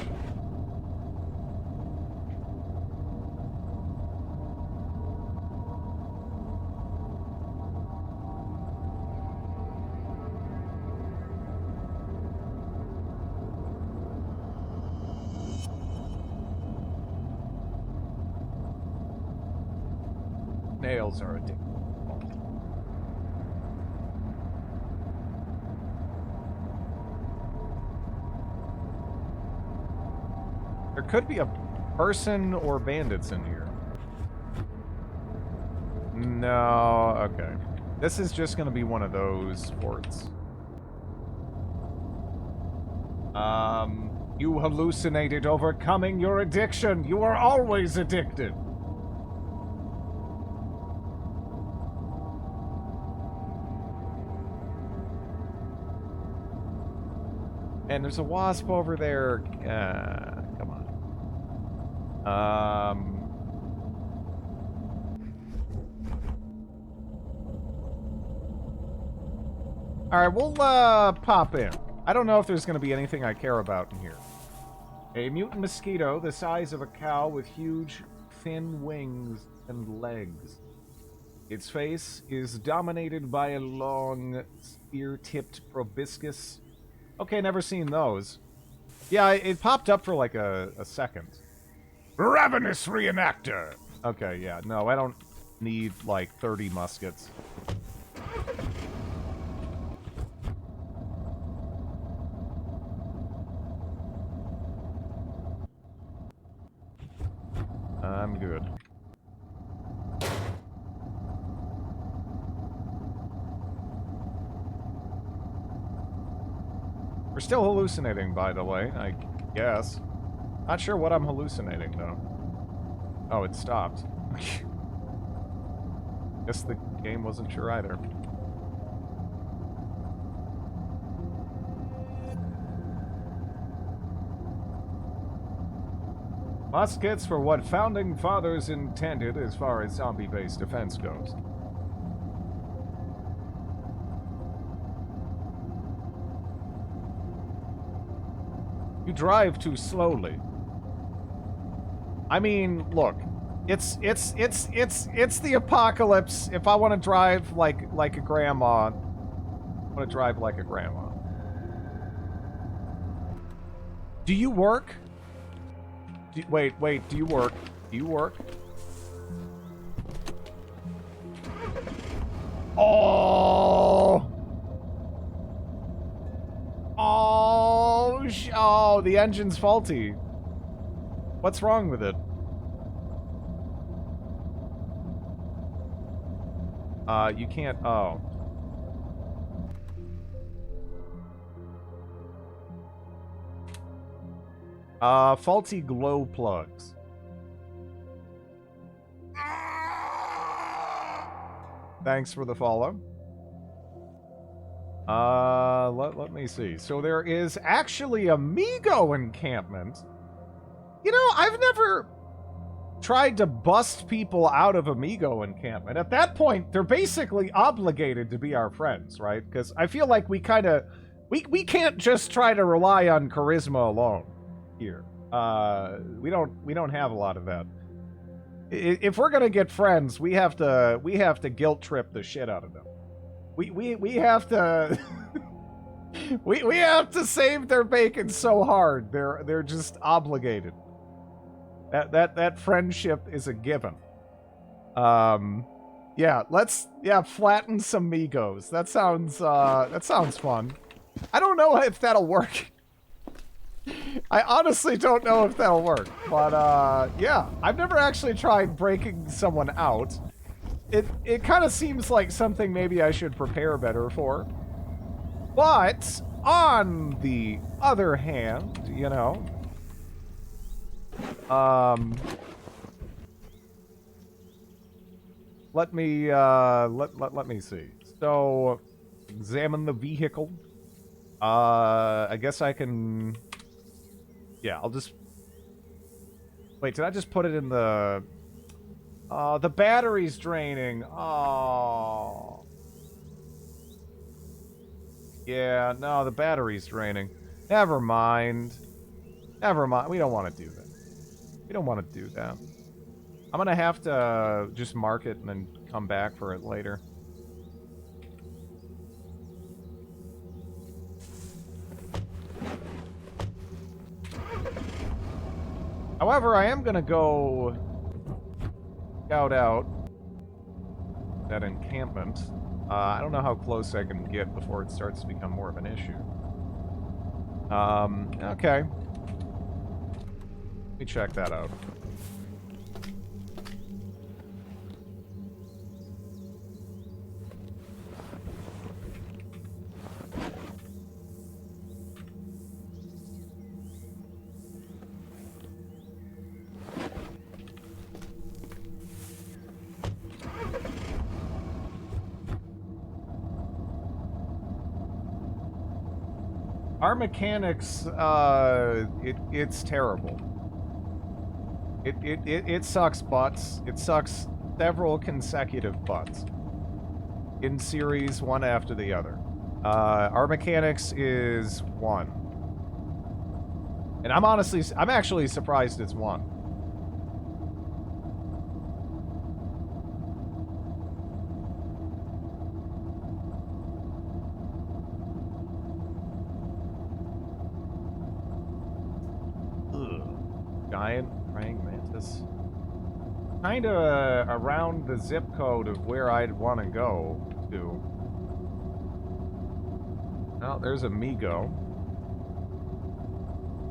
Nails are addictive. There could be a person or bandits in here. No, okay. This is just gonna be one of those forts. You hallucinated overcoming your addiction. You are always addicted. And there's a wasp over there. Come on. Alright, we'll, pop in. I don't know if there's gonna be anything I care about in here. A mutant mosquito the size of a cow with huge, thin wings and legs. Its face is dominated by a long, spear-tipped proboscis. Okay, never seen those. Yeah, it popped up for like a second. Ravenous reenactor. Okay, yeah. No, I don't need like 30 muskets. I'm good. We're still hallucinating, by the way, I guess. Not sure what I'm hallucinating, though. Oh, it stopped. Guess the game wasn't sure either. Muskets were what Founding Fathers intended as far as zombie-based defense goes. You drive too slowly. I mean, look, it's the apocalypse. If I want to drive like a grandma, I want to drive like a grandma. Do you work? Wait, do you work? Do you work? Oh! Oh, the engine's faulty. What's wrong with it? You can't, oh. Faulty glow plugs. Thanks for the follow. Let me see. So there is actually Amigo encampment. You know, I've never tried to bust people out of Amigo encampment. At that point, they're basically obligated to be our friends, right? Because I feel like we kind of... We can't just try to rely on charisma alone here. We don't have a lot of that. If we're gonna get friends, we have to guilt trip the shit out of them. We have to we have to save their bacon so hard. They're just obligated. That friendship is a given. Yeah, flatten some Migos. That sounds fun. I don't know if that'll work. I honestly don't know if that'll work, but yeah, I've never actually tried breaking someone out. It kind of seems like something maybe I should prepare better for. But on the other hand, you know, let me let me see. So, examine the vehicle. I guess I can. Yeah, I'll just. Wait, did I just put it in the? The battery's draining. Oh. Yeah, no, the battery's draining. Never mind. Never mind. We don't want to do that. We don't want to do that. I'm gonna have to just mark it and then come back for it later. However, I am gonna go scout out that encampment. I don't know how close I can get before it starts to become more of an issue. Okay. Let me check that out. Our mechanics, it's terrible. It sucks butts. It sucks several consecutive butts. In series, one after the other. Our mechanics is 1. And I'm actually surprised it's 1. giant praying mantis. Kinda around the zip code of where I'd want to go to. Oh, there's a Migo.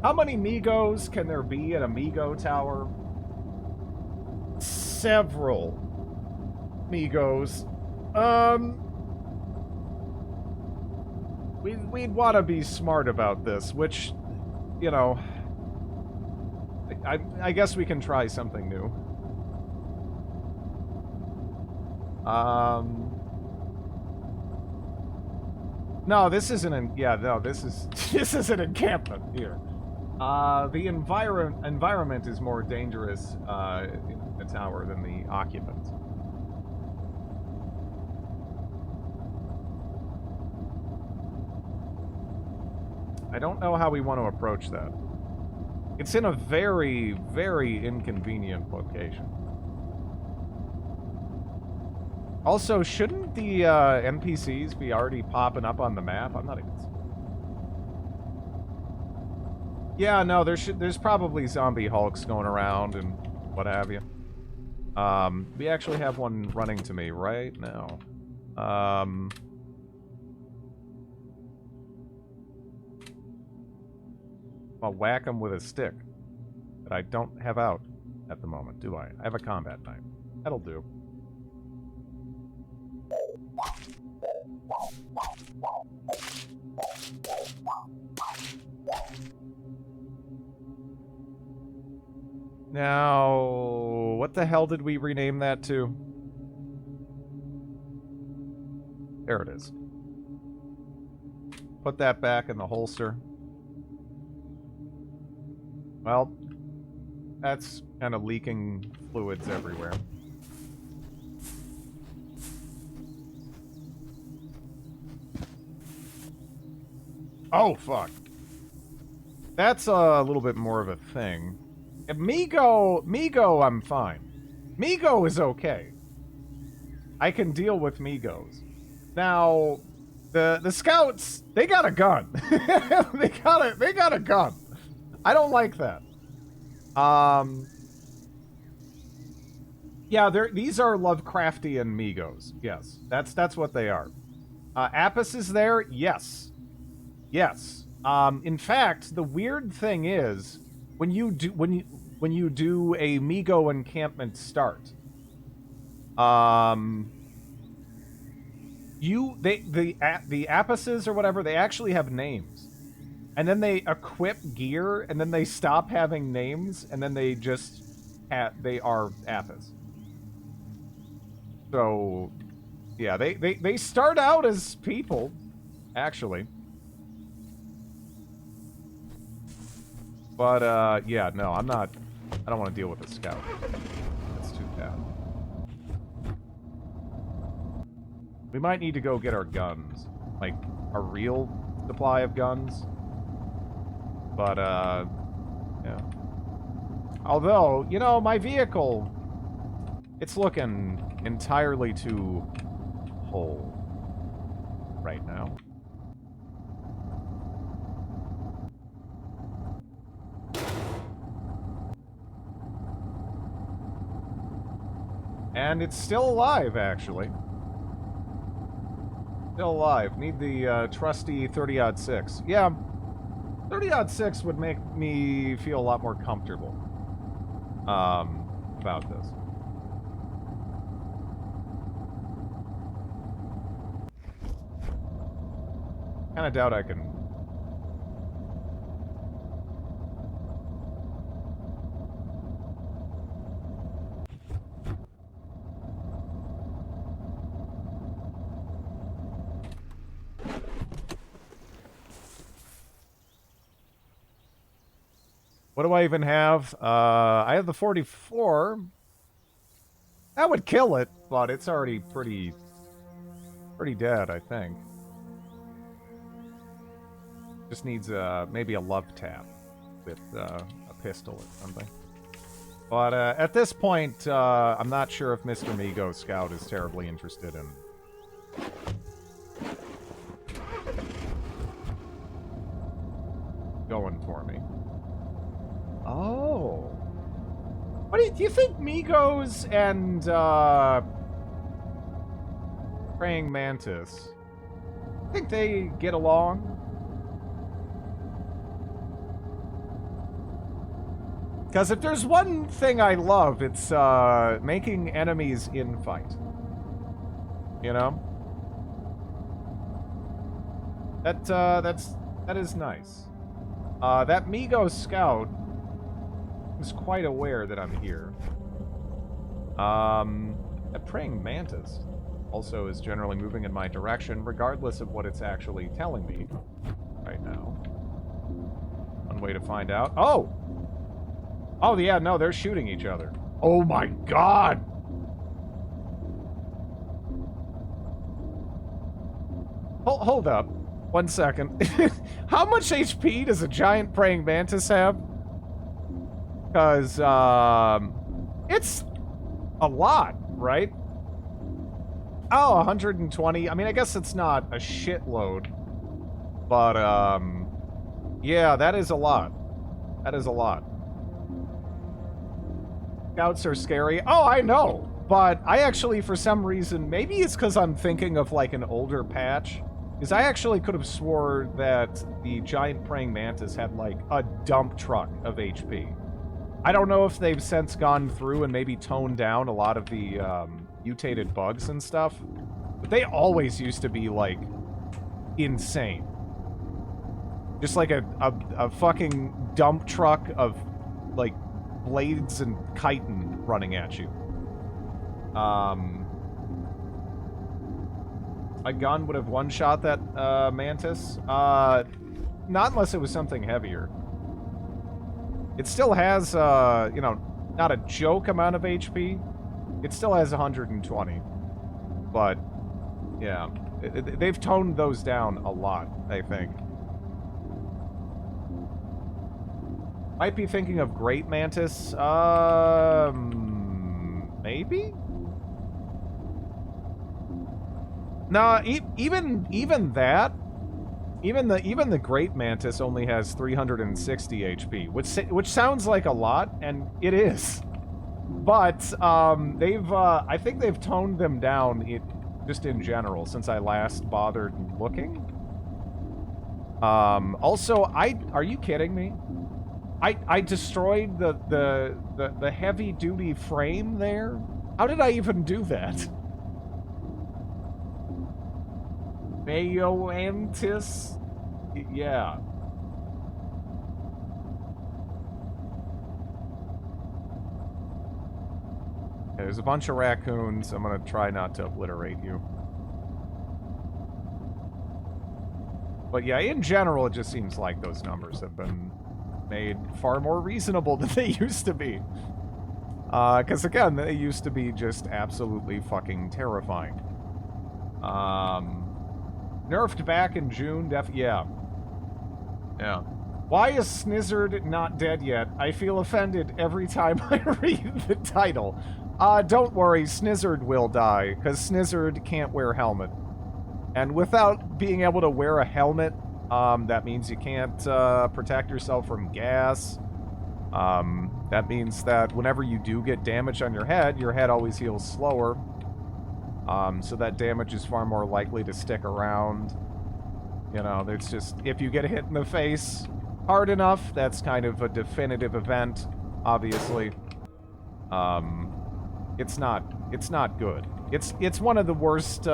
How many Migos can there be in a Migo tower? Several Migos. We'd want to be smart about this, which, you know, I guess we can try something new. No, this isn't this is an encampment here. The environment is more dangerous in the tower than the occupants. I don't know how we want to approach that. It's in a very, very inconvenient location. Also, shouldn't the NPCs be already popping up on the map? I'm not even... Yeah, no, there's probably zombie hulks going around and what have you. We actually have one running to me right now. I'll whack him with a stick that I don't have out at the moment, do I? I have a combat knife. That'll do. Now, what the hell did we rename that to? There it is. Put that back in the holster. Well, that's kind of leaking fluids everywhere. Oh, fuck. That's a little bit more of a thing. Migo, I'm fine. Migo is okay. I can deal with Migos. Now, the scouts, they got a gun. they got a gun. I don't like that. Yeah, these are Lovecraftian Migos. Yes, that's what they are. Apis is there? Yes. Yes. In fact, the weird thing is when you do a Migo encampment start, the Apises or whatever, they actually have names. And then they equip gear, and then they stop having names, and then they just they are Apis. So, yeah, they start out as people, actually. But, yeah, no, I don't want to deal with a scout. That's too bad. We might need to go get our guns. Like, a real supply of guns. But, yeah. Although, you know, my vehicle, it's looking entirely too whole right now. And it's still alive, actually. Still alive. Need the trusty 30-06. Yeah, 30-06 would make me feel a lot more comfortable about this. Kinda doubt I can... What do I even have? I have the 44. That would kill it, but it's already pretty dead, I think. Just needs maybe a love tap with a pistol or something. But at this point, I'm not sure if Mr. Migo Scout is terribly interested in going for me. Oh. What do you think Migos and, praying mantis, think they get along? Because if there's one thing I love, it's making enemies in fight. You know? That is nice. That Migo scout is quite aware that I'm here. That praying mantis also is generally moving in my direction, regardless of what it's actually telling me right now. One way to find out. Oh! Oh, yeah, no, they're shooting each other. Oh my god! Hold up. 1 second. How much HP does a giant praying mantis have? Because, it's a lot, right? Oh, 120. I mean, I guess it's not a shitload. But, yeah, that is a lot. That is a lot. Scouts are scary. Oh, I know. But I actually, for some reason, maybe it's because I'm thinking of, like, an older patch. Because I actually could have swore that the giant praying mantis had, like, a dump truck of HP. I don't know if they've since gone through and maybe toned down a lot of the, mutated bugs and stuff. But they always used to be, like, insane. Just like a fucking dump truck of, like, blades and chitin running at you. A gun would have one-shot that, mantis. Not unless it was something heavier. It still has, you know, not a joke amount of HP. It still has 120. But, yeah. They've toned those down a lot, I think. Might be thinking of Great Mantis. Maybe? Nah, even that, even the Great Mantis only has 360 HP, which sounds like a lot, and it is. But I think they've toned them down just in general since I last bothered looking. Also, are you kidding me? I destroyed the heavy duty frame there? How did I even do that? Mayoantis? Yeah. There's a bunch of raccoons. I'm gonna try not to obliterate you. But yeah, in general, it just seems like those numbers have been made far more reasonable than they used to be. Because again, they used to be just absolutely fucking terrifying. Nerfed back in June, yeah. Yeah. Why is Snizzard not dead yet? I feel offended every time I read the title. Don't worry, Snizzard will die, because Snizzard can't wear helmet. And without being able to wear a helmet, that means you can't protect yourself from gas. That means that whenever you do get damage on your head always heals slower. So that damage is far more likely to stick around. You know, it's just, if you get hit in the face hard enough, that's kind of a definitive event, obviously. It's not good. It's one of the worst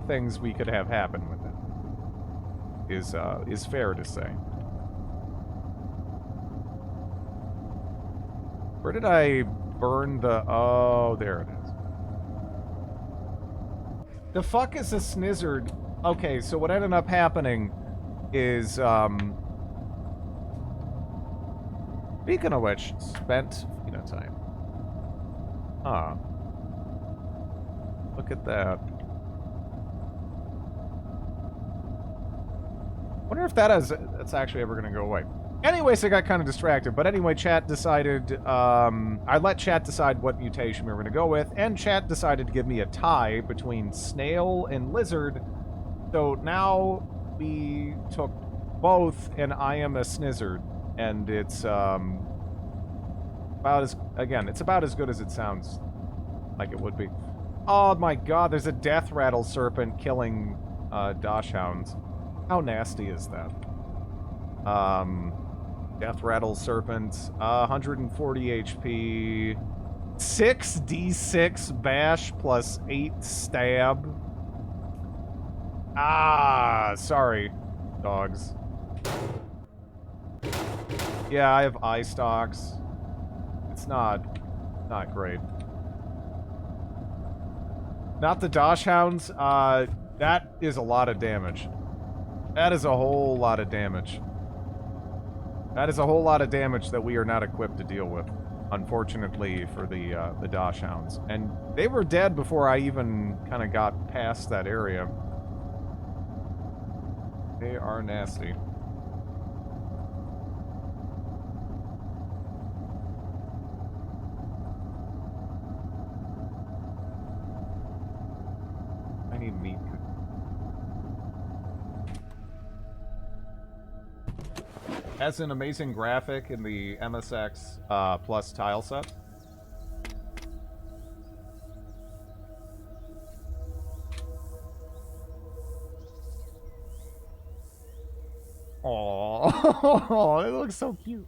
things we could have happen with it. Is fair to say. Where did I burn the... Oh, there it is. The fuck is a Snizzard? Okay, so what ended up happening is, speaking of which, spent phenotype. Huh. Look at that. Wonder if that's actually ever gonna go away. Anyways, I got kind of distracted, but anyway, chat decided, I let chat decide what mutation we were gonna go with, and chat decided to give me a tie between snail and lizard, so now we took both, and I am a Snizzard, and it's, About as, again, it's about as good as it sounds like it would be. Oh my god, there's a death rattle serpent killing Dosh Hounds. How nasty is that? Death rattle serpent, 140 HP, 6d6 bash plus 8 stab. Ah, sorry, dogs. Yeah, I have eye stalks. It's not great. Not the Dosh Hounds. That is a lot of damage. That is a whole lot of damage. That is a whole lot of damage that we are not equipped to deal with, unfortunately, for the Dosh Hounds. And they were dead before I even kind of got past that area. They are nasty. I need meat. Has an amazing graphic in the MSX Plus tile set. Oh, it looks so cute.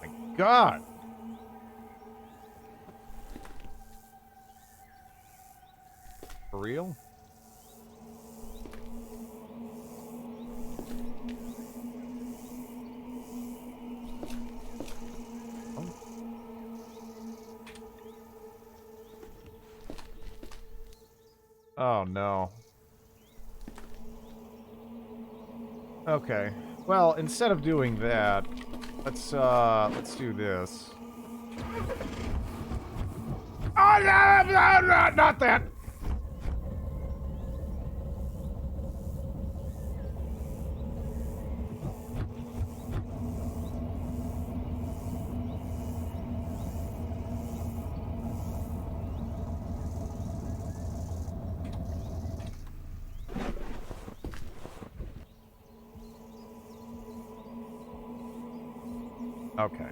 My God. For real? Oh no. Okay. Well, instead of doing that, let's do this. Oh no, no, no, not that. Okay.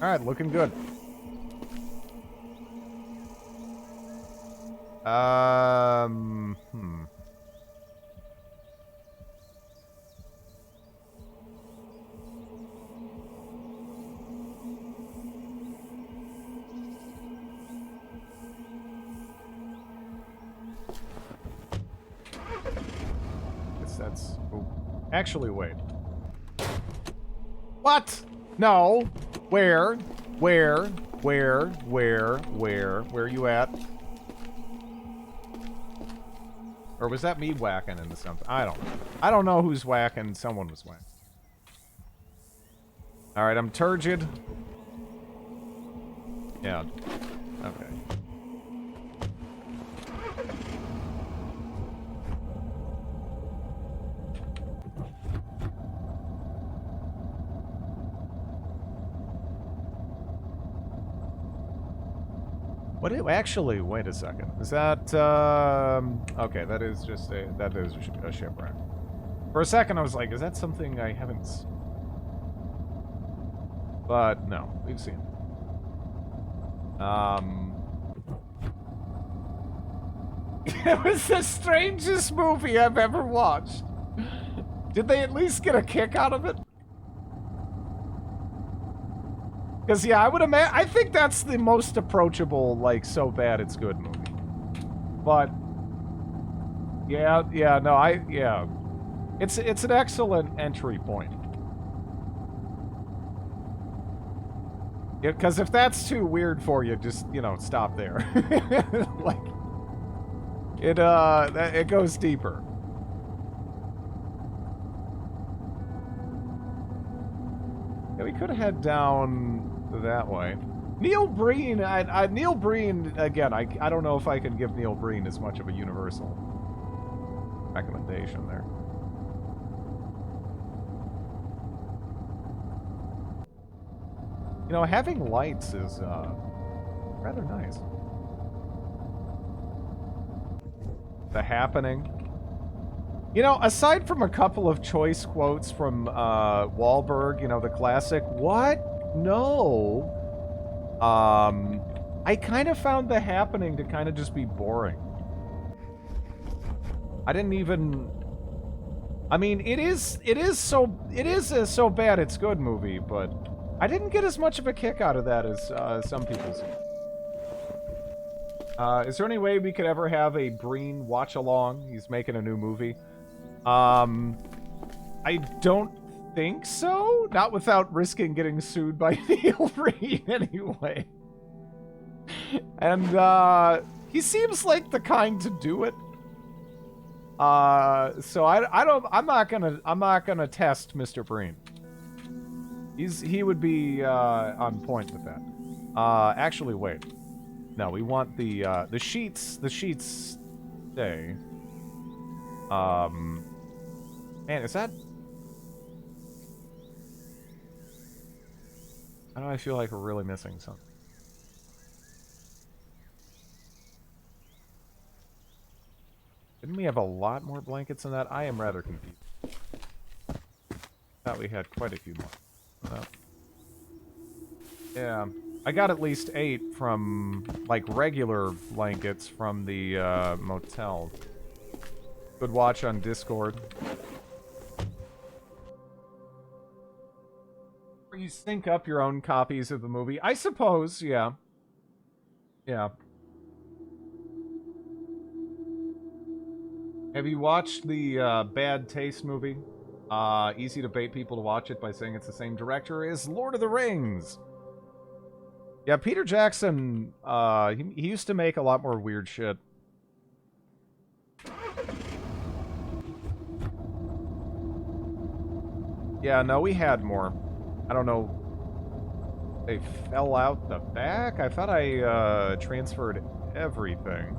All right, looking good. Hmm. Guess that's... Oh. Actually, wait. What? No. Where? Where are you at? Or was that me whacking into something? I don't know. I don't know who's whacking. Someone was whacking. Alright, I'm turgid. Yeah. Okay. What it actually, wait a second. Is that okay, that is just a shipwreck. For a second I was like, is that something I haven't But no, we've seen it. It was the strangest movie I've ever watched. Did they at least get a kick out of it? Because, yeah, I would imagine... I think that's the most approachable, like, so bad it's good movie. But... Yeah, no, yeah. It's an excellent entry point. Because if that's too weird for you, just, you know, stop there. Like, it goes deeper. Yeah, we could head down that way. Neil Breen, Neil Breen, again, I don't know if I can give Neil Breen as much of a universal recommendation there. You know, having lights is rather nice. The Happening. You know, aside from a couple of choice quotes from Wahlberg, you know, the classic, what? No. I kind of found The Happening to kind of just be boring. I didn't even... I mean, it is a so bad it's good movie, but I didn't get as much of a kick out of that as some people do. Is there any way we could ever have a Breen watch-along? He's making a new movie. I don't think so. Not without risking getting sued by Neil Breen anyway. And, he seems like the kind to do it. So I'm not gonna test Mr. Breen. He would be, on point with that. Actually, wait. No, we want the sheets stay. Man, is that... How do I feel like we're really missing something? Didn't we have a lot more blankets than that? I am rather confused. Thought we had quite a few more. Oh. Yeah. I got at least 8 from, like, regular blankets from the, motel. Good watch on Discord. Where you sync up your own copies of the movie. I suppose, yeah. Yeah. Have you watched the, Bad Taste movie? Easy to bait people to watch it by saying it's the same director as Lord of the Rings. Yeah, Peter Jackson, he used to make a lot more weird shit. Yeah, no, we had more. I don't know. They fell out the back? I thought I, transferred everything.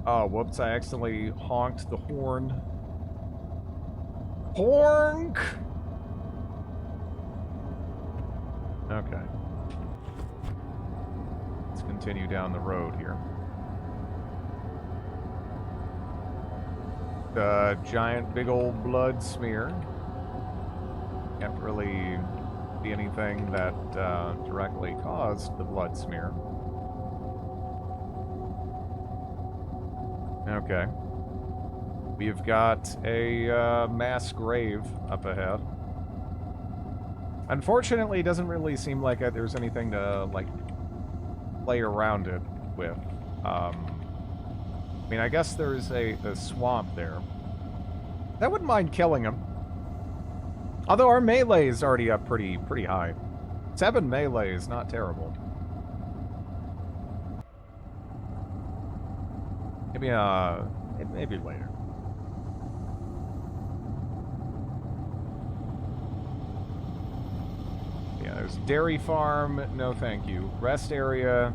Oh, whoops, I accidentally honked the horn. Honk! Okay. Let's continue down the road here. The giant big old blood smear. Can't really see anything that directly caused the blood smear. Okay. We've got a mass grave up ahead. Unfortunately, it doesn't really seem like there's anything to, like, play around it with. I mean, I guess there's a swamp there. I wouldn't mind killing him. Although our melee is already up pretty high. 7 melee is not terrible. Maybe later. Yeah, there's dairy farm. No, thank you. Rest area.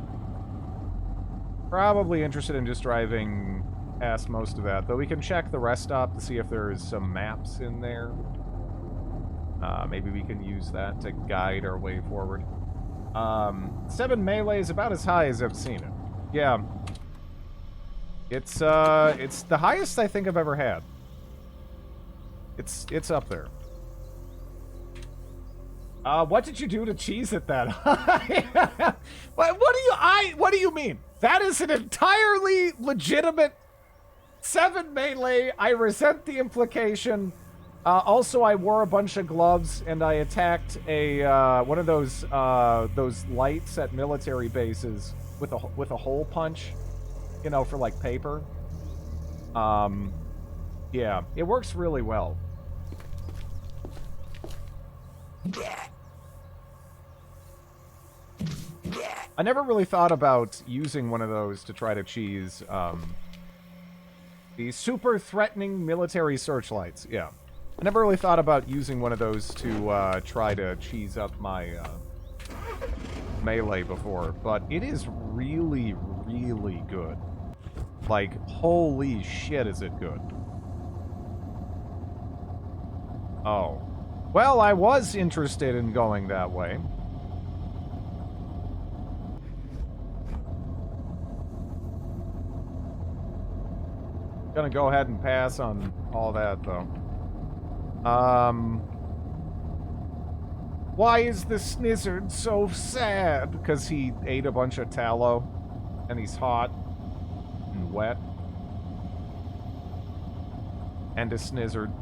Probably interested in just driving past most of that. Though we can check the rest stop to see if there's some maps in there. Maybe we can use that to guide our way forward. 7 melee is about as high as I've seen it. Yeah. It's the highest I think I've ever had. It's up there. What did you do to cheese it that high? What do you mean? That is an entirely legitimate 7 melee. I resent the implication. Also, I wore a bunch of gloves and I attacked a one of those lights at military bases with a hole punch. You know, for, like, paper. Yeah, it works really well. I never really thought about using one of those to try to cheese, the super threatening military searchlights, yeah. I never really thought about using one of those to, try to cheese up my, melee before, but it is really, really good. Like, holy shit is it good. Oh. Well, I was interested in going that way. Gonna go ahead and pass on all that, though. Why is the snizzard so sad? Because he ate a bunch of tallow, and he's hot and wet. And a snizzard.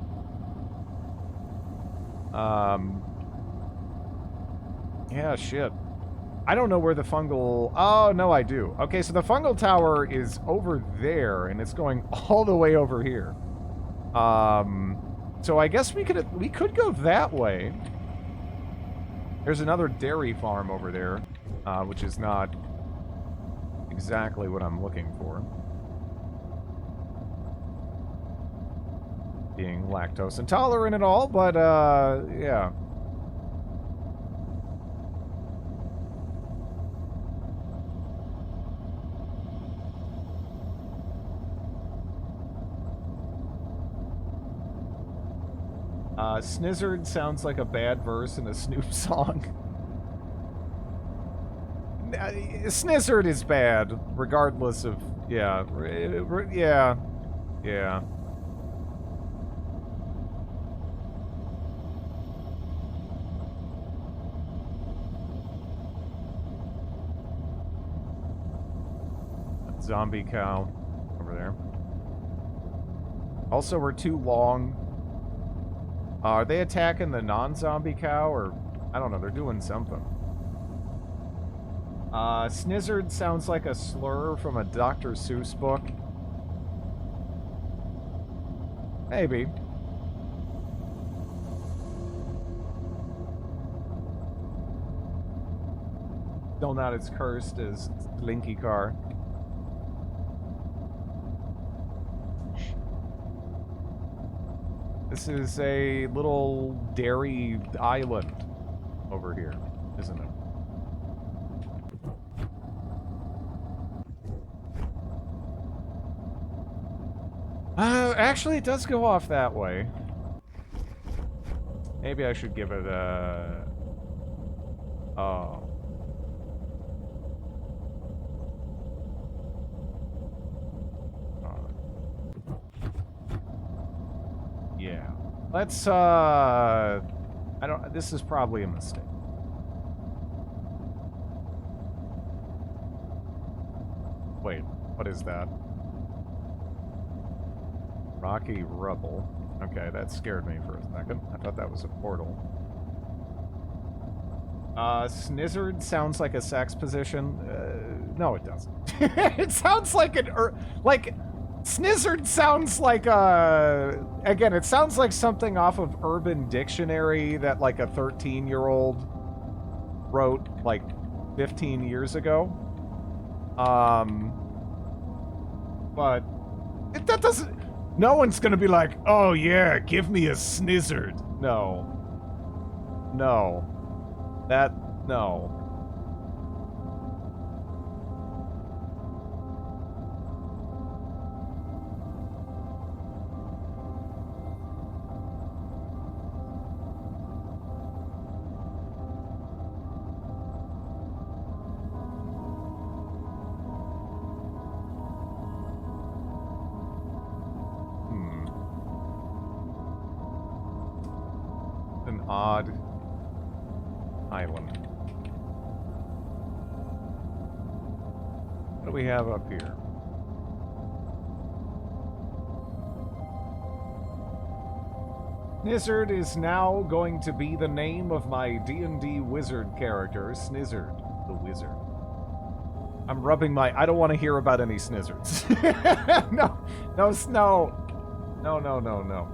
Yeah, shit. I don't know where the fungal... Oh, no, I do. Okay, so the fungal tower is over there, and it's going all the way over here. So I guess we could go that way. There's another dairy farm over there, which is not exactly what I'm looking for. Being lactose intolerant and all, but, yeah. Snizzard sounds like a bad verse in a Snoop song. Snizzard is bad, regardless of... Yeah. Yeah. Yeah. Zombie cow over there. Also, we're too long. Are they attacking the non-zombie cow, or... I don't know, they're doing something. Snizzard sounds like a slur from a Dr. Seuss book. Maybe. Still not as cursed as Slinky Car. This is a little dairy island over here, isn't it? Actually, it does go off that way. Maybe I should give it a... Oh. Yeah. Let's, I don't... This is probably a mistake. Wait, what is that? Rocky rubble. Okay, that scared me for a second. I thought that was a portal. Snizzard sounds like a sex position. No, it doesn't. It sounds like an... like... Snizzard sounds like a... Again, it sounds like something off of Urban Dictionary that, like, a 13-year-old wrote, like, 15 years ago. But... that doesn't... No one's gonna be like, oh yeah, give me a snizzard. No. No. That... No. Odd island. What do we have up here? Snizzard is now going to be the name of my D&D wizard character, Snizzard the Wizard. I'm rubbing my... I don't want to hear about any Snizzards. No. No, no. No, no, no, no.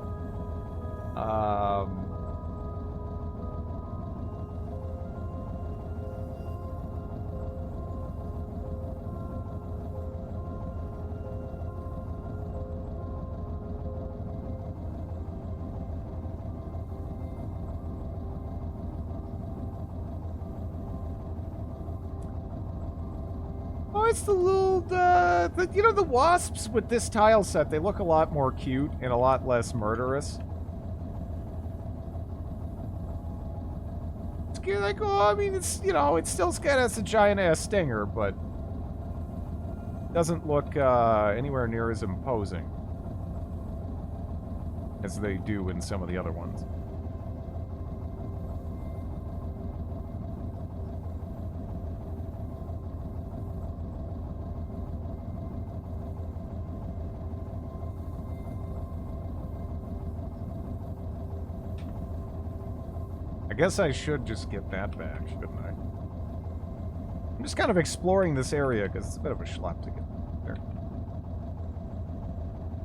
noticed the little, you know, the wasps with this tile set, they look a lot more cute and a lot less murderous. It's kind of like, oh, I mean, it's, you know, it still kind of has a giant-ass stinger, but doesn't look anywhere near as imposing as they do in some of the other ones. I guess I should just get that back, shouldn't I? I'm just kind of exploring this area because it's a bit of a schlep to get there.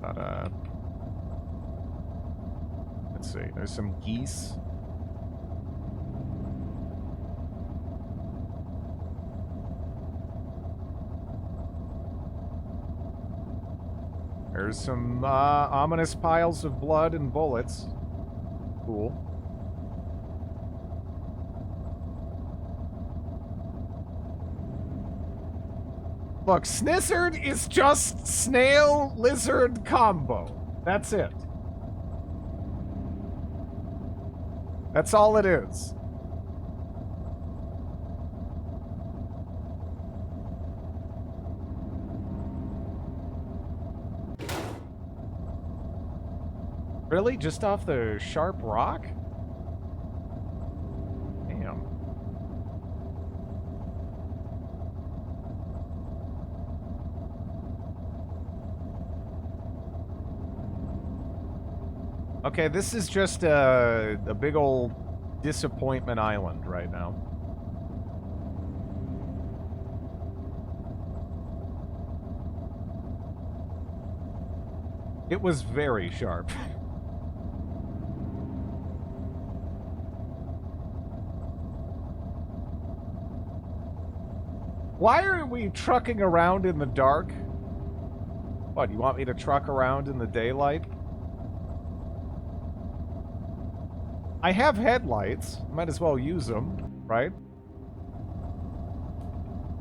But, let's see. There's some geese. There's some ominous piles of blood and bullets. Cool. Look, Snizzard is just snail-lizard combo. That's it. That's all it is. Really? Just off the sharp rock? Damn. Okay, this is just a big old disappointment island right now. It was very sharp. Why are we trucking around in the dark? What, you want me to truck around in the daylight? I have headlights. Might as well use them, right?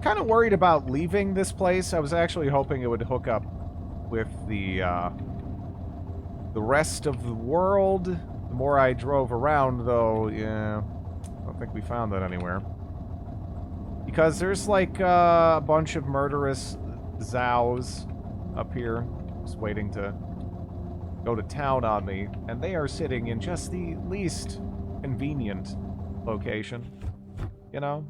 Kind of worried about leaving this place. I was actually hoping it would hook up with the rest of the world. The more I drove around, though, yeah, I don't think we found that anywhere. Because there's like a bunch of murderous zows up here, just waiting to go to town on me, and they are sitting in just the least convenient location, you know?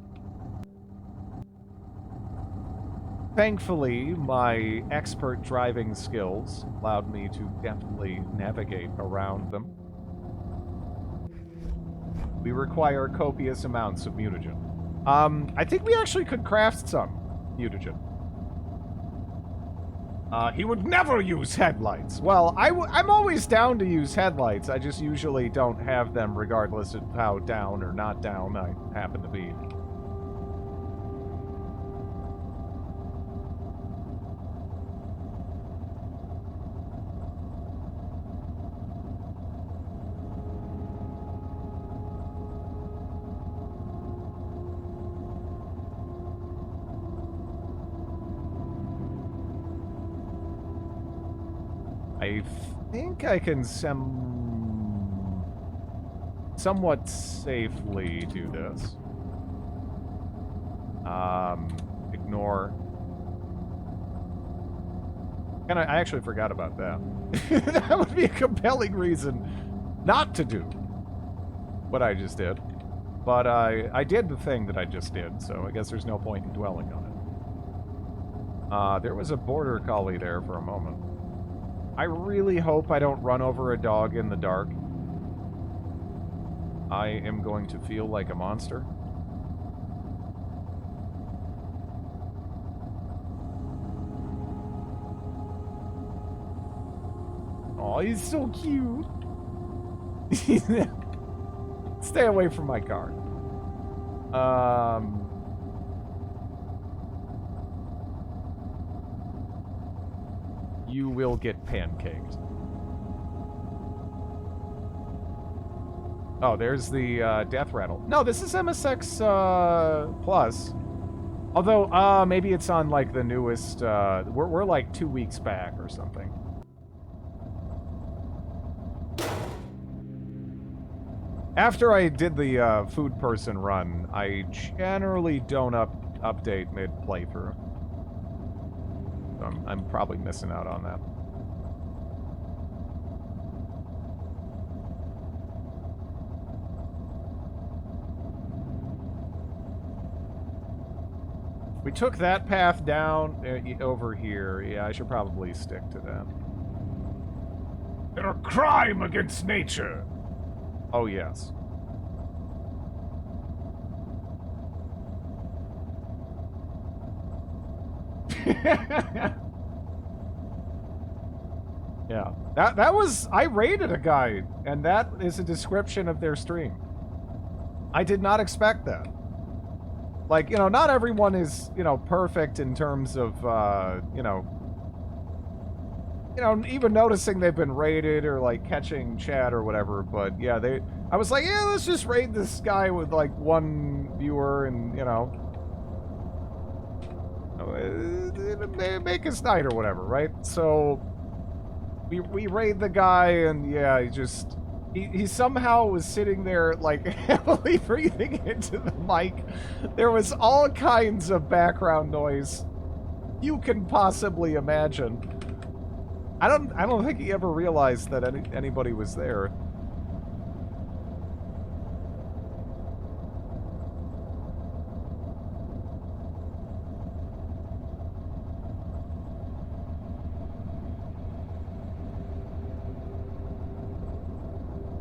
Thankfully, my expert driving skills allowed me to deftly navigate around them. We require copious amounts of mutagen. I think we actually could craft some mutagen. He would never use headlights. Well, I'm always down to use headlights. I just usually don't have them regardless of how down or not down I happen to be. I think I can somewhat safely do this. Ignore. And I actually forgot about that. That would be a compelling reason not to do what I just did. But I did the thing that I just did, so I guess there's no point in dwelling on it. There was a border collie there for a moment. I really hope I don't run over a dog in the dark. I am going to feel like a monster. Oh, he's so cute. Stay away from my car. You will get pancaked. Oh, there's the death rattle. No, this is MSX Plus. Although, maybe it's on, like, the newest, we're like 2 weeks back or something. After I did the, food person run, I generally don't update mid-playthrough. So I'm probably missing out on that. We took that path down over here. Yeah, I should probably stick to that. They're a crime against nature. Oh, yes. Yeah. That was... I raided a guy, and that is a description of their stream. I did not expect that. Like, you know, not everyone is, you know, perfect in terms of, you know, even noticing they've been raided or, like, catching chat or whatever, but, yeah, I was like, yeah, let's just raid this guy with, like, one viewer and, you know, make his night or whatever, right? So, we raid the guy, and, yeah, he somehow was sitting there, like, heavily breathing into the mic. There was all kinds of background noise you can possibly imagine. I don't think he ever realized that anybody was there.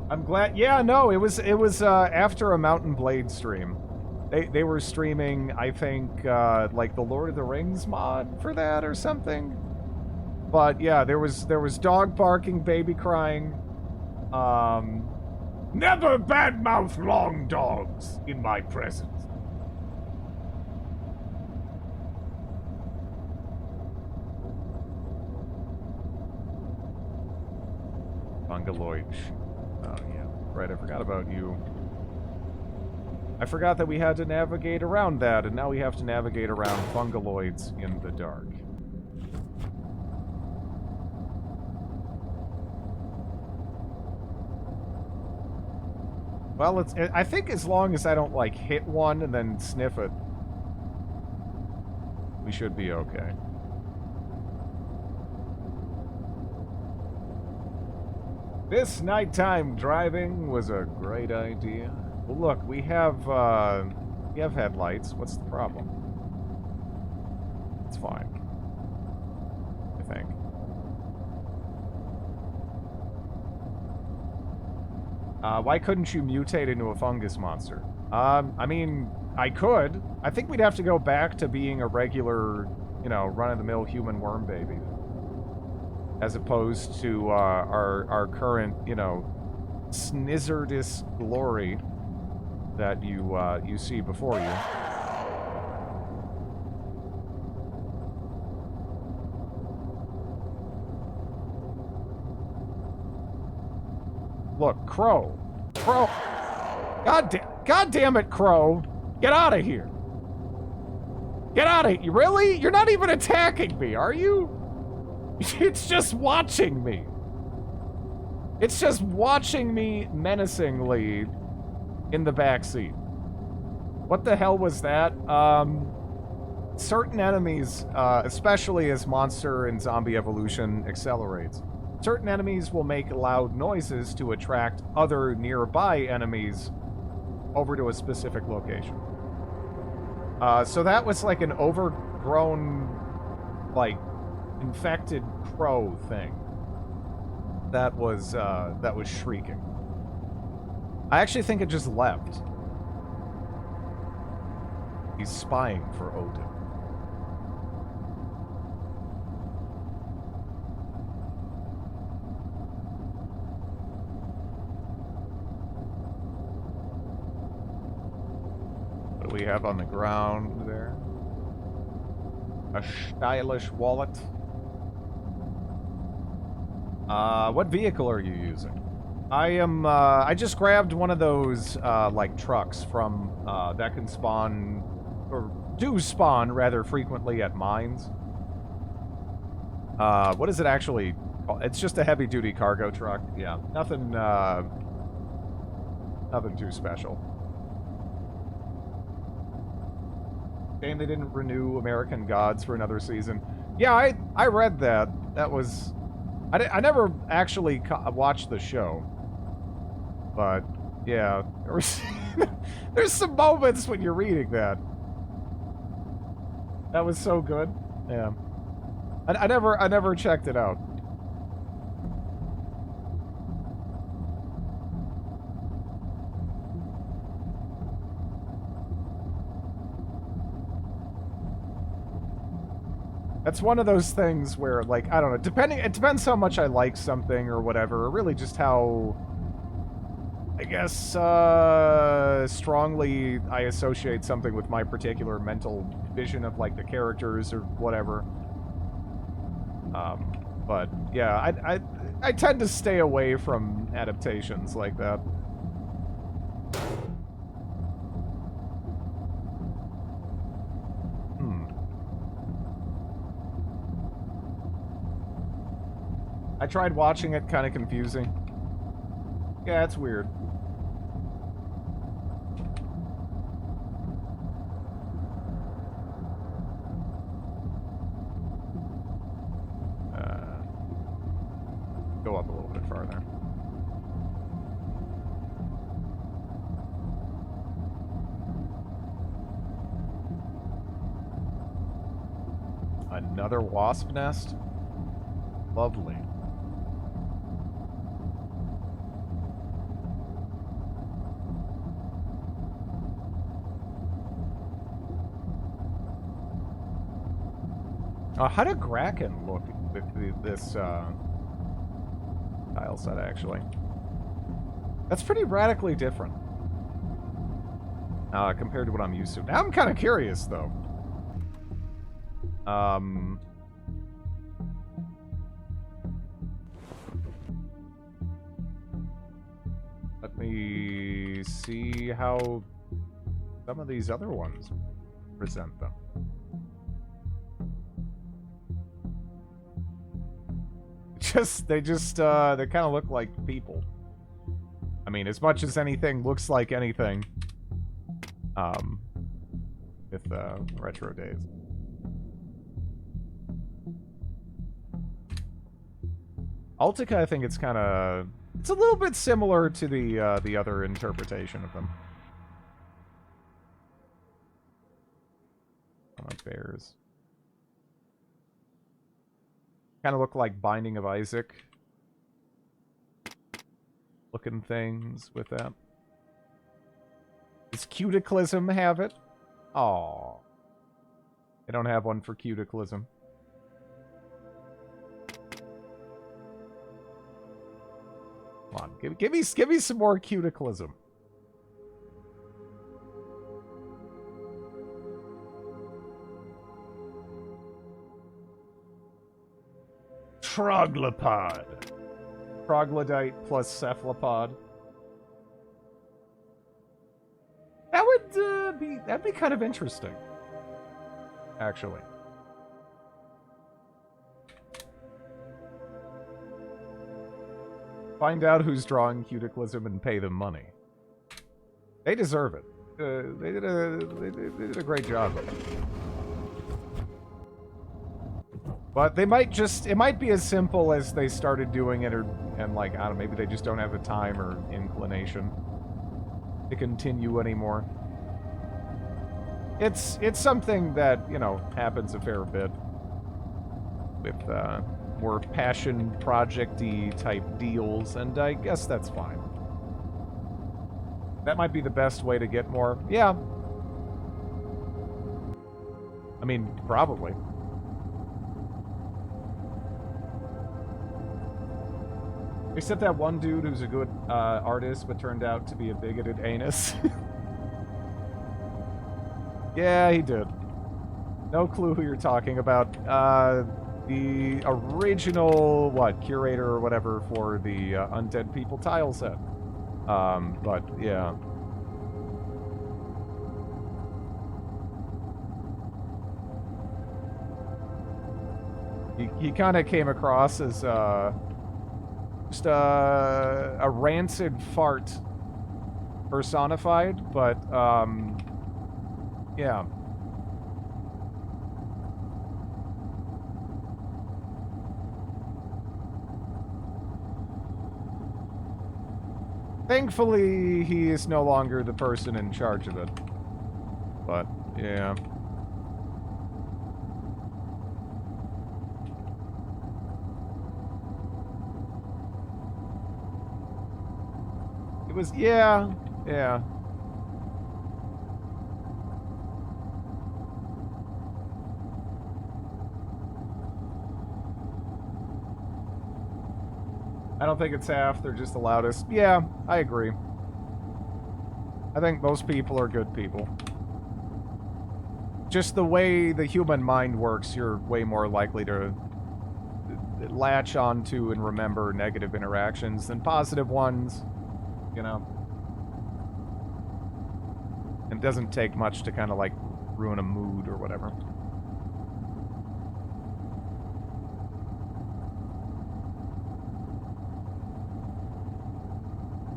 I'm glad. Yeah, no, it was after a Mountain Blade stream. They were streaming, I think, like the Lord of the Rings mod for that or something. But yeah, there was dog barking, baby crying. Never badmouth long dogs in my presence. Mongoloid. Oh, yeah. Right, I forgot about you. I forgot that we had to navigate around that, and now we have to navigate around fungaloids in the dark. Well, I think as long as I don't, like, hit one and then sniff it, we should be okay. This nighttime driving was a great idea. Well, look, we have headlights. What's the problem? It's fine. I think. Why couldn't you mutate into a fungus monster? I mean, I could. I think we'd have to go back to being a regular, you know, run-of-the-mill human worm baby. As opposed to our current, you know, snizzardous glory that you see before you. Look, Crow. Crow. God damn it, Crow. Get out of here. Get out of here. Really? You're not even attacking me, are you? It's just watching me. It's just watching me menacingly in the backseat. What the hell was that? Certain enemies, especially as monster and zombie evolution accelerates, certain enemies will make loud noises to attract other nearby enemies over to a specific location. So that was like an overgrown, like, infected crow thing that was shrieking. I actually think it just left. He's spying for Odin. What do we have on the ground there? A stylish wallet. What vehicle are you using? I just grabbed one of those, like, trucks from, that can spawn, or do spawn rather frequently at mines. What is it actually called? It's just a heavy-duty cargo truck. Yeah, nothing, nothing too special. Shame they didn't renew American Gods for another season. Yeah, I read that. That was... I never actually watched the show. But, yeah. There's some moments when you're reading that. That was so good. Yeah. I never checked it out. That's one of those things where, like, I don't know, it depends how much I like something or whatever, or really just how, I guess, strongly I associate something with my particular mental vision of, like, the characters or whatever. But, yeah, I tend to stay away from adaptations like that. I tried watching it, kind of confusing. Yeah, it's weird. Go up a little bit farther. Another wasp nest? Lovely. How did Kraken look with this tile set, actually? That's pretty radically different compared to what I'm used to. Now I'm kind of curious, though. Let me see how some of these other ones present them. They kind of look like people. I mean, as much as anything looks like anything, with retro days. Altica, I think it's kind of, it's a little bit similar to the other interpretation of them. Bears. Kind of look like Binding of Isaac looking things with that. Does Cuticlism have it? Aww. They don't have one for Cuticlism. Come on, give me some more Cuticlism. Troglopod. Troglodyte plus cephalopod. That would that'd be kind of interesting, actually. Find out who's drawing Cuticlism and pay them money. They deserve it. They did a great job of it. But they might just, it might be as simple as they started doing it, and like, I don't know, maybe they just don't have the time or inclination to continue anymore. It's something that, you know, happens a fair bit with more passion project-y type deals, and I guess that's fine. That might be the best way to get more. Yeah. I mean, probably. Except that one dude who's a good artist, but turned out to be a bigoted anus. Yeah, he did. No clue who you're talking about. The original, what, curator or whatever for the Undead People tile set. But, yeah. He kind of came across as just a rancid fart personified, but yeah. Thankfully, he is no longer the person in charge of it. But, yeah. It was, yeah. I don't think it's half, they're just the loudest. Yeah, I agree. I think most people are good people. Just the way the human mind works, you're way more likely to latch onto and remember negative interactions than positive ones, you know? It doesn't take much to kind of like ruin a mood or whatever.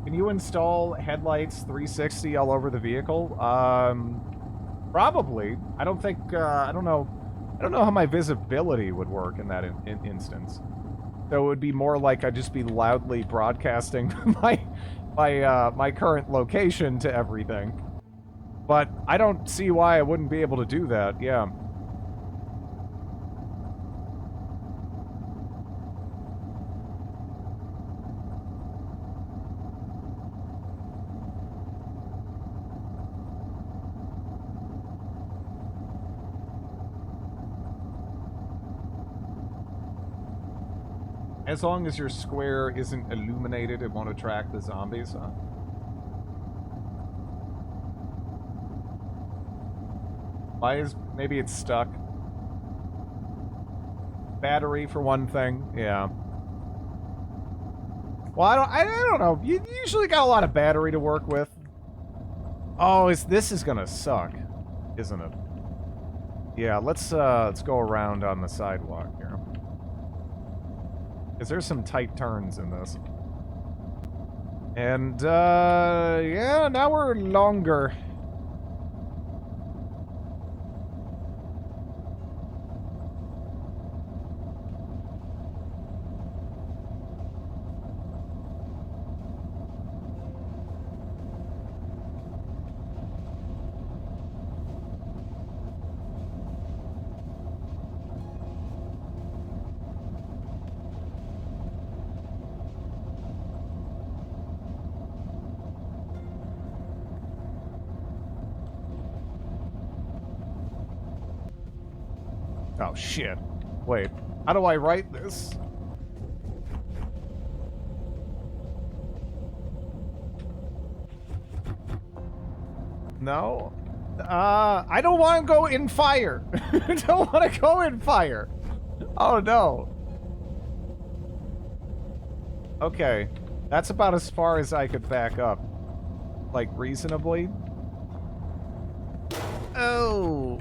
Can you install headlights 360 all over the vehicle? Probably. I don't think, I don't know how my visibility would work in that instance. So it would be more like I'd just be loudly broadcasting my current location to everything. But I don't see why I wouldn't be able to do that, yeah. As long as your square isn't illuminated, it won't attract the zombies, huh? Why is... maybe it's stuck. Battery, for one thing. Yeah. Well, I don't know. You usually got a lot of battery to work with. Oh, this is gonna suck, isn't it? Yeah, let's go around on the sidewalk here. Because there's some tight turns in this. And, yeah, now we're longer. Oh, shit. Wait. How do I write this? No? I don't want to go in fire. I don't want to go in fire. Oh, no. Okay. That's about as far as I could back up. Like, reasonably. Oh.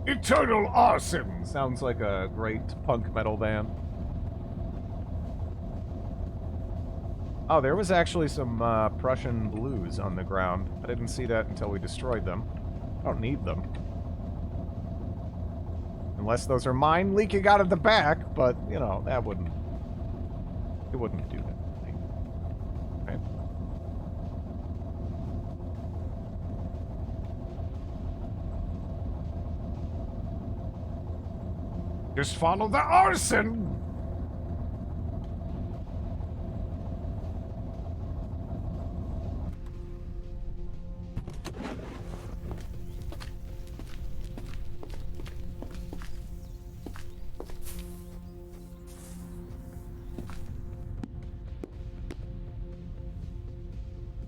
Eternal Awesome! Sounds like a great punk metal band. Oh, there was actually some Prussian blues on the ground. I didn't see that until we destroyed them. I don't need them. Unless those are mine leaking out of the back, but, you know, that wouldn't... it wouldn't do that. Right? Just follow the arson!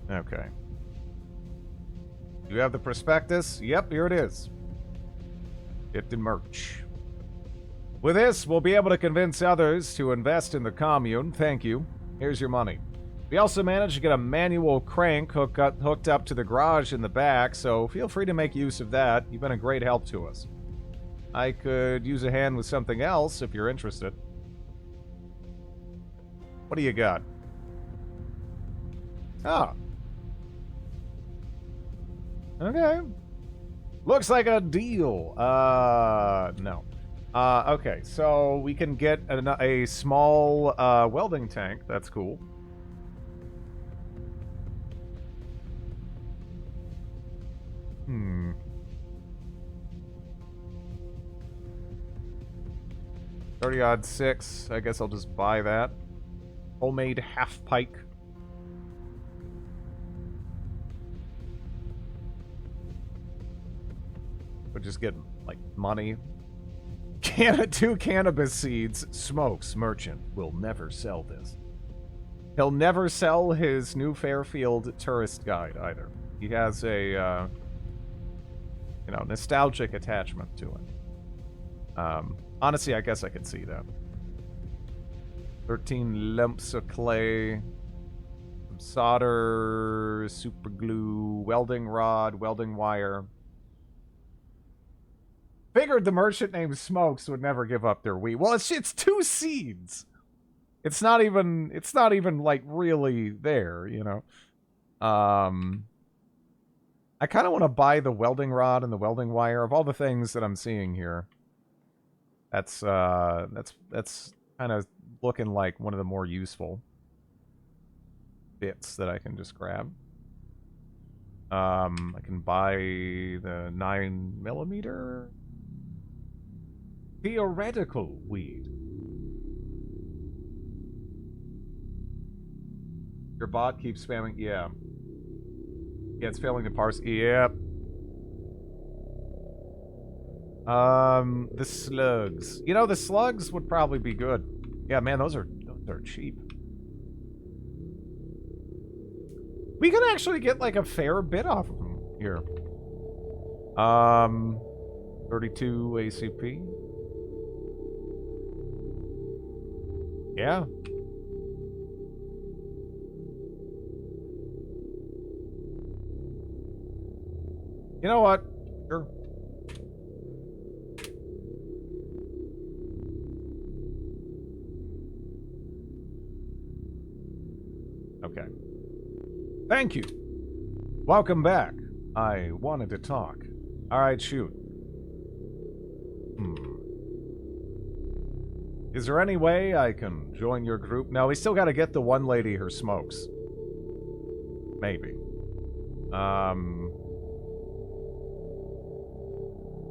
Okay. Do you have the prospectus? Yep, here it is. Gift and merch. With this, we'll be able to convince others to invest in the commune. Thank you. Here's your money. We also managed to get a manual crank hooked up to the garage in the back, so feel free to make use of that. You've been a great help to us. I could use a hand with something else if you're interested. What do you got? Oh. Okay. Looks like a deal. No. Okay, so we can get a small welding tank. That's cool. Hmm. 30-odd 6. I guess I'll just buy that. Homemade half pike. We'll just get, like, money. 2 cannabis seeds. Smokes. Merchant. Will never sell this. He'll never sell his new Fairfield tourist guide, either. He has a, you know, nostalgic attachment to it. Honestly, I guess I could see that. 13 lumps of clay. Some solder, super glue, welding rod, welding wire. Figured the merchant named Smokes would never give up their wheat. Well, it's 2 seeds. It's not even like really there, you know. I kind of want to buy the welding rod and the welding wire. Of all the things that I'm seeing here, that's kind of looking like one of the more useful bits that I can just grab. I can buy the 9mm theoretical weed. Your bot keeps spamming. Yeah. Yeah, it's failing to parse. Yep. The slugs. You know, the slugs would probably be good. Yeah, man, those are cheap. We could actually get like a fair bit off of them here. 32 ACP. Yeah. You know what? Sure. Okay. Thank you. Welcome back. I wanted to talk. Alright, shoot. Is there any way I can join your group? No, we still gotta get the one lady her smokes. Maybe.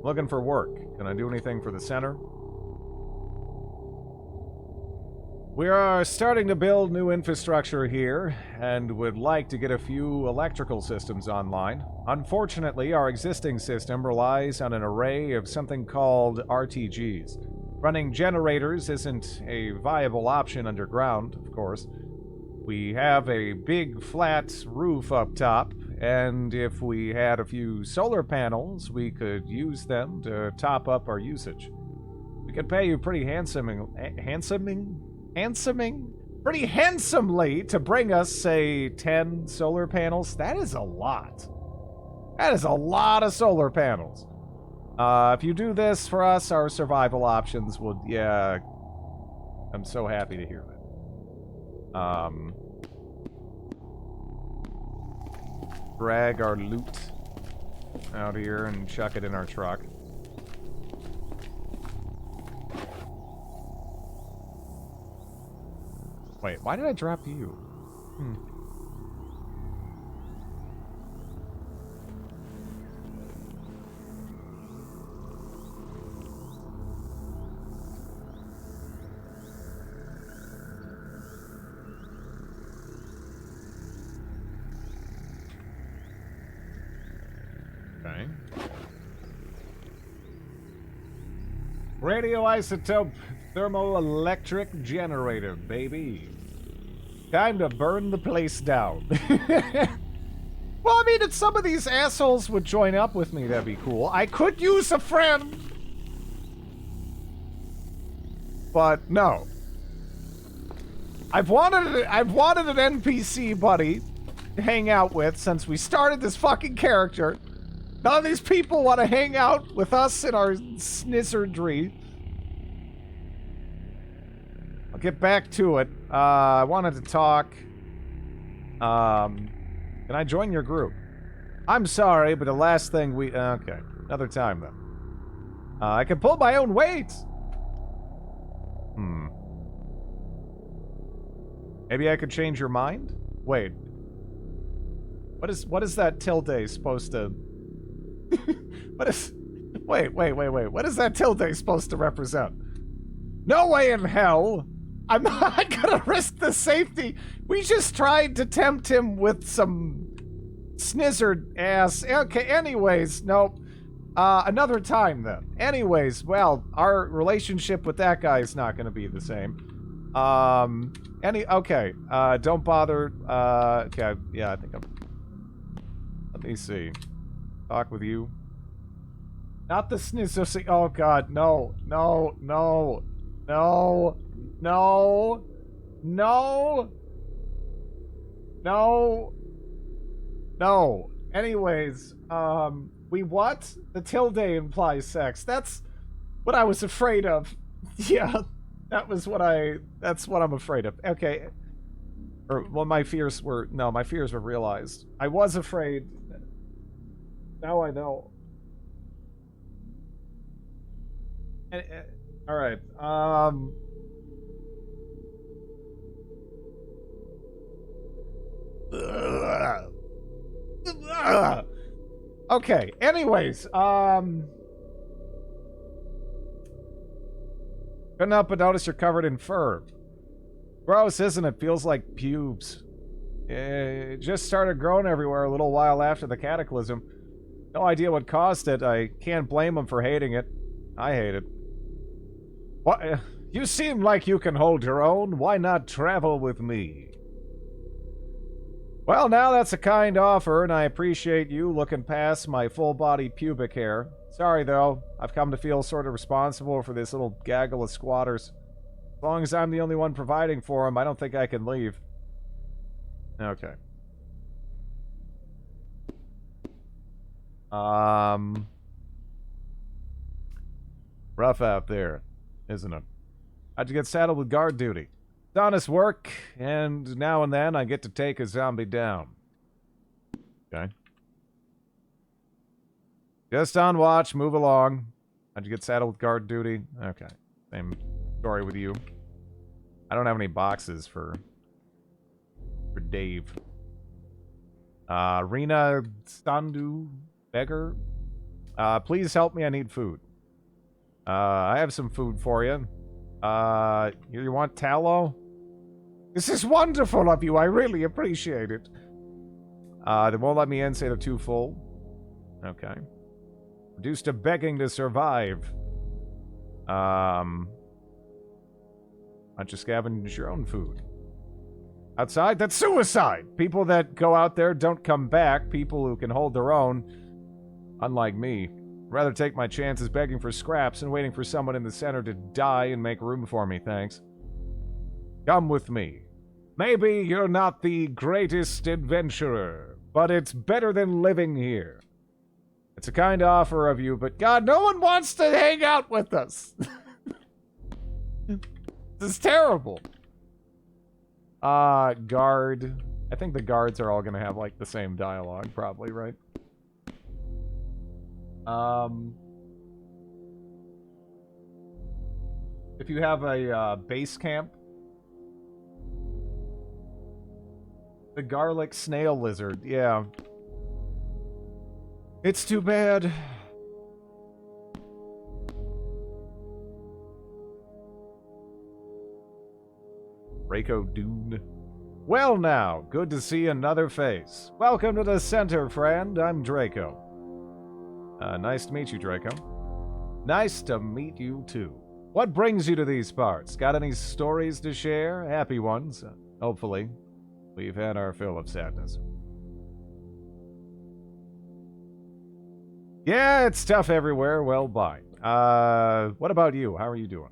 Looking for work. Can I do anything for the center? We are starting to build new infrastructure here, and would like to get a few electrical systems online. Unfortunately, our existing system relies on an array of something called RTGs. Running generators isn't a viable option underground, of course. We have a big flat roof up top, and if we had a few solar panels, we could use them to top up our usage. We could pay you pretty pretty handsomely to bring us, say, 10 solar panels. That is a lot. That is a lot of solar panels. If you do this for us, our survival options would, yeah, I'm so happy to hear that. Drag our loot out here and chuck it in our truck. Wait, why did I drop you? Okay. Radioisotope thermoelectric generator, baby. Time to burn the place down. Well, I mean, if some of these assholes would join up with me, that'd be cool. I could use a friend. but no. I've wanted an NPC buddy to hang out with since we started this fucking character. None of these people want to hang out with us in our snizzardry. I'll get back to it. I wanted to talk. Can I join your group? I'm sorry, but the last thing we... Okay, another time then. I can pull my own weight! Maybe I could change your mind? Wait. What is that tilde supposed to... Wait. What is that tilde supposed to represent? No way in hell! I'm not gonna risk the safety! We just tried to tempt him with some... snizzard ass. Okay, anyways, nope. Another time then. Anyways, well, our relationship with that guy is not gonna be the same. Okay, don't bother, okay, yeah, I think I'm... Let me see. Talk with you. Not the snizzer, oh god, no, no, no, no, no, no, no, no. Anyways, we what? The tilde implies sex. That's what I was afraid of. Yeah. That's what I'm afraid of. Okay. Or, well, my fears were realized. I was afraid. Now I know. Alright, okay, anyways, couldn't help but notice you're covered in fur. Gross, isn't it? Feels like pubes. It just started growing everywhere a little while after the cataclysm. No idea what caused it. I can't blame him for hating it. I hate it. What? You seem like you can hold your own. Why not travel with me? Well, now that's a kind offer, and I appreciate you looking past my full-body pubic hair. Sorry, though. I've come to feel sort of responsible for this little gaggle of squatters. As long as I'm the only one providing for them, I don't think I can leave. Okay. Rough out there, isn't it? How'd you get saddled with guard duty? It's honest work, and now and then I get to take a zombie down. Okay. Just on watch, move along. How'd you get saddled with guard duty? Okay. Same story with you. I don't have any boxes for Dave. Rena Sandu Beggar. Please help me, I need food. I have some food for you. You want tallow? This is wonderful of you, I really appreciate it. They won't let me in, say they're too full. Okay. Reduced to begging to survive. Why don't you scavenge your own food? Outside? That's suicide! People that go out there don't come back. People who can hold their own. Unlike me. I'd rather take my chances begging for scraps and waiting for someone in the center to die and make room for me, thanks. Come with me. Maybe you're not the greatest adventurer, but it's better than living here. It's a kind offer of you, but God, no one wants to hang out with us. This is terrible. Guard. I think the guards are all gonna have, like, the same dialogue, probably, right? If you have a, base camp. The garlic snail lizard, yeah. It's too bad. Draco Dune. Well now, good to see another face. Welcome to the center, friend. I'm Draco. Nice to meet you, Draco. Nice to meet you, too. What brings you to these parts? Got any stories to share? Happy ones, hopefully. We've had our fill of sadness. Yeah, it's tough everywhere. Well, bye. What about you? How are you doing?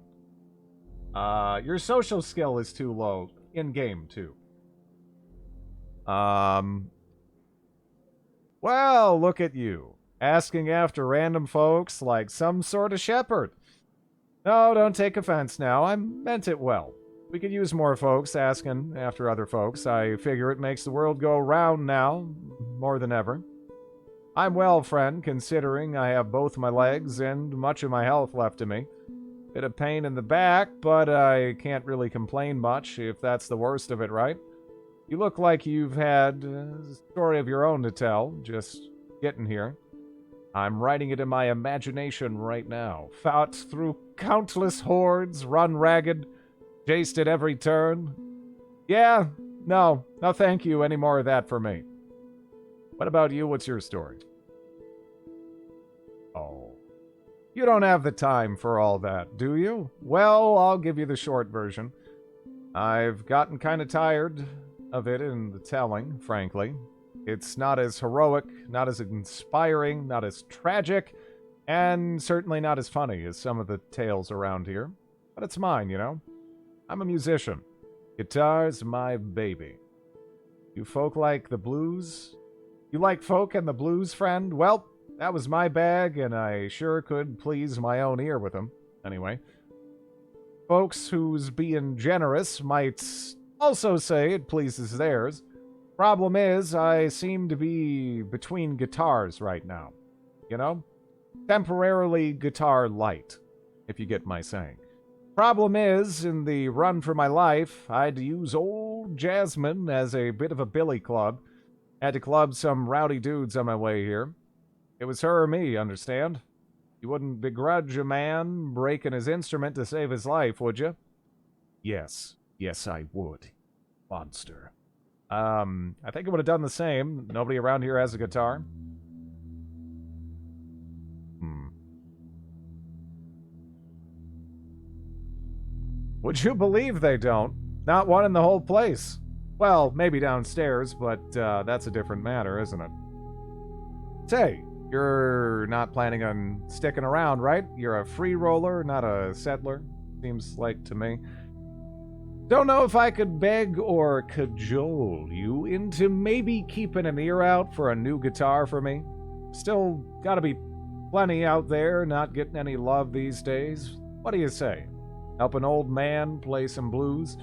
Your social skill is too low. In-game, too. Well, look at you. Asking after random folks like some sort of shepherd. No, don't take offense now. I meant it well. We could use more folks asking after other folks. I figure it makes the world go round now, more than ever. I'm well, friend, considering I have both my legs and much of my health left to me. Bit of pain in the back, but I can't really complain much if that's the worst of it, right? You look like you've had a story of your own to tell, just getting here. I'm writing it in my imagination right now. Fought through countless hordes, run ragged, chased at every turn. Yeah, no thank you, any more of that for me. What about you? What's your story? Oh. You don't have the time for all that, do you? Well, I'll give you the short version. I've gotten kind of tired of it in the telling, frankly. It's not as heroic, not as inspiring, not as tragic, and certainly not as funny as some of the tales around here. But it's mine, you know? I'm a musician. Guitar's my baby. You folk like the blues? You like folk and the blues, friend? Well, that was my bag, and I sure could please my own ear with them. Anyway. Folks who's being generous might also say it pleases theirs. Problem is, I seem to be between guitars right now. You know? Temporarily guitar light, if you get my saying. Problem is, in the run for my life, I had to use old Jasmine as a bit of a billy club. Had to club some rowdy dudes on my way here. It was her or me, understand? You wouldn't begrudge a man breaking his instrument to save his life, would you? Yes, I would. Monster. I think I would have done the same. Nobody around here has a guitar. Would you believe they don't? Not one in the whole place. Well, maybe downstairs, but that's a different matter, isn't it? Say, you're not planning on sticking around, right? You're a free roller, not a settler, seems like to me. Don't know if I could beg or cajole you into maybe keeping an ear out for a new guitar for me. Still gotta be plenty out there not getting any love these days. What do you say? Help an old man play some blues?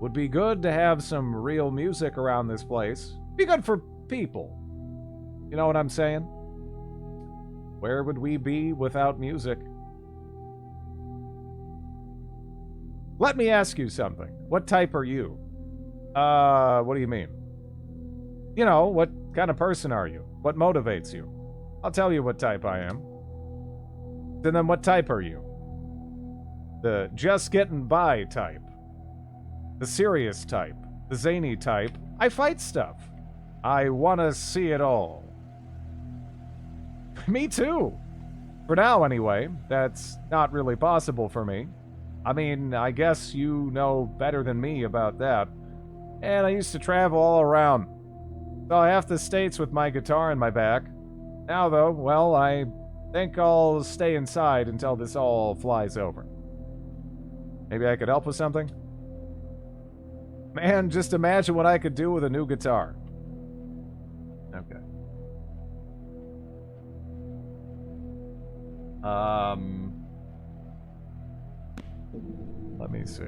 Would be good to have some real music around this place. Be good for people. You know what I'm saying? Where would we be without music? Let me ask you something. What type are you? What do you mean? You know, what kind of person are you? What motivates you? I'll tell you what type I am. And then what type are you? The just getting by type. The serious type. The zany type. I fight stuff. I want to see it all. Me too. For now, anyway. That's not really possible for me. I mean, I guess you know better than me about that. And I used to travel all around. Saw half the states with my guitar in my back. Now, though, well, I think I'll stay inside until this all flies over. Maybe I could help with something? Man, just imagine what I could do with a new guitar. Okay. Let me see.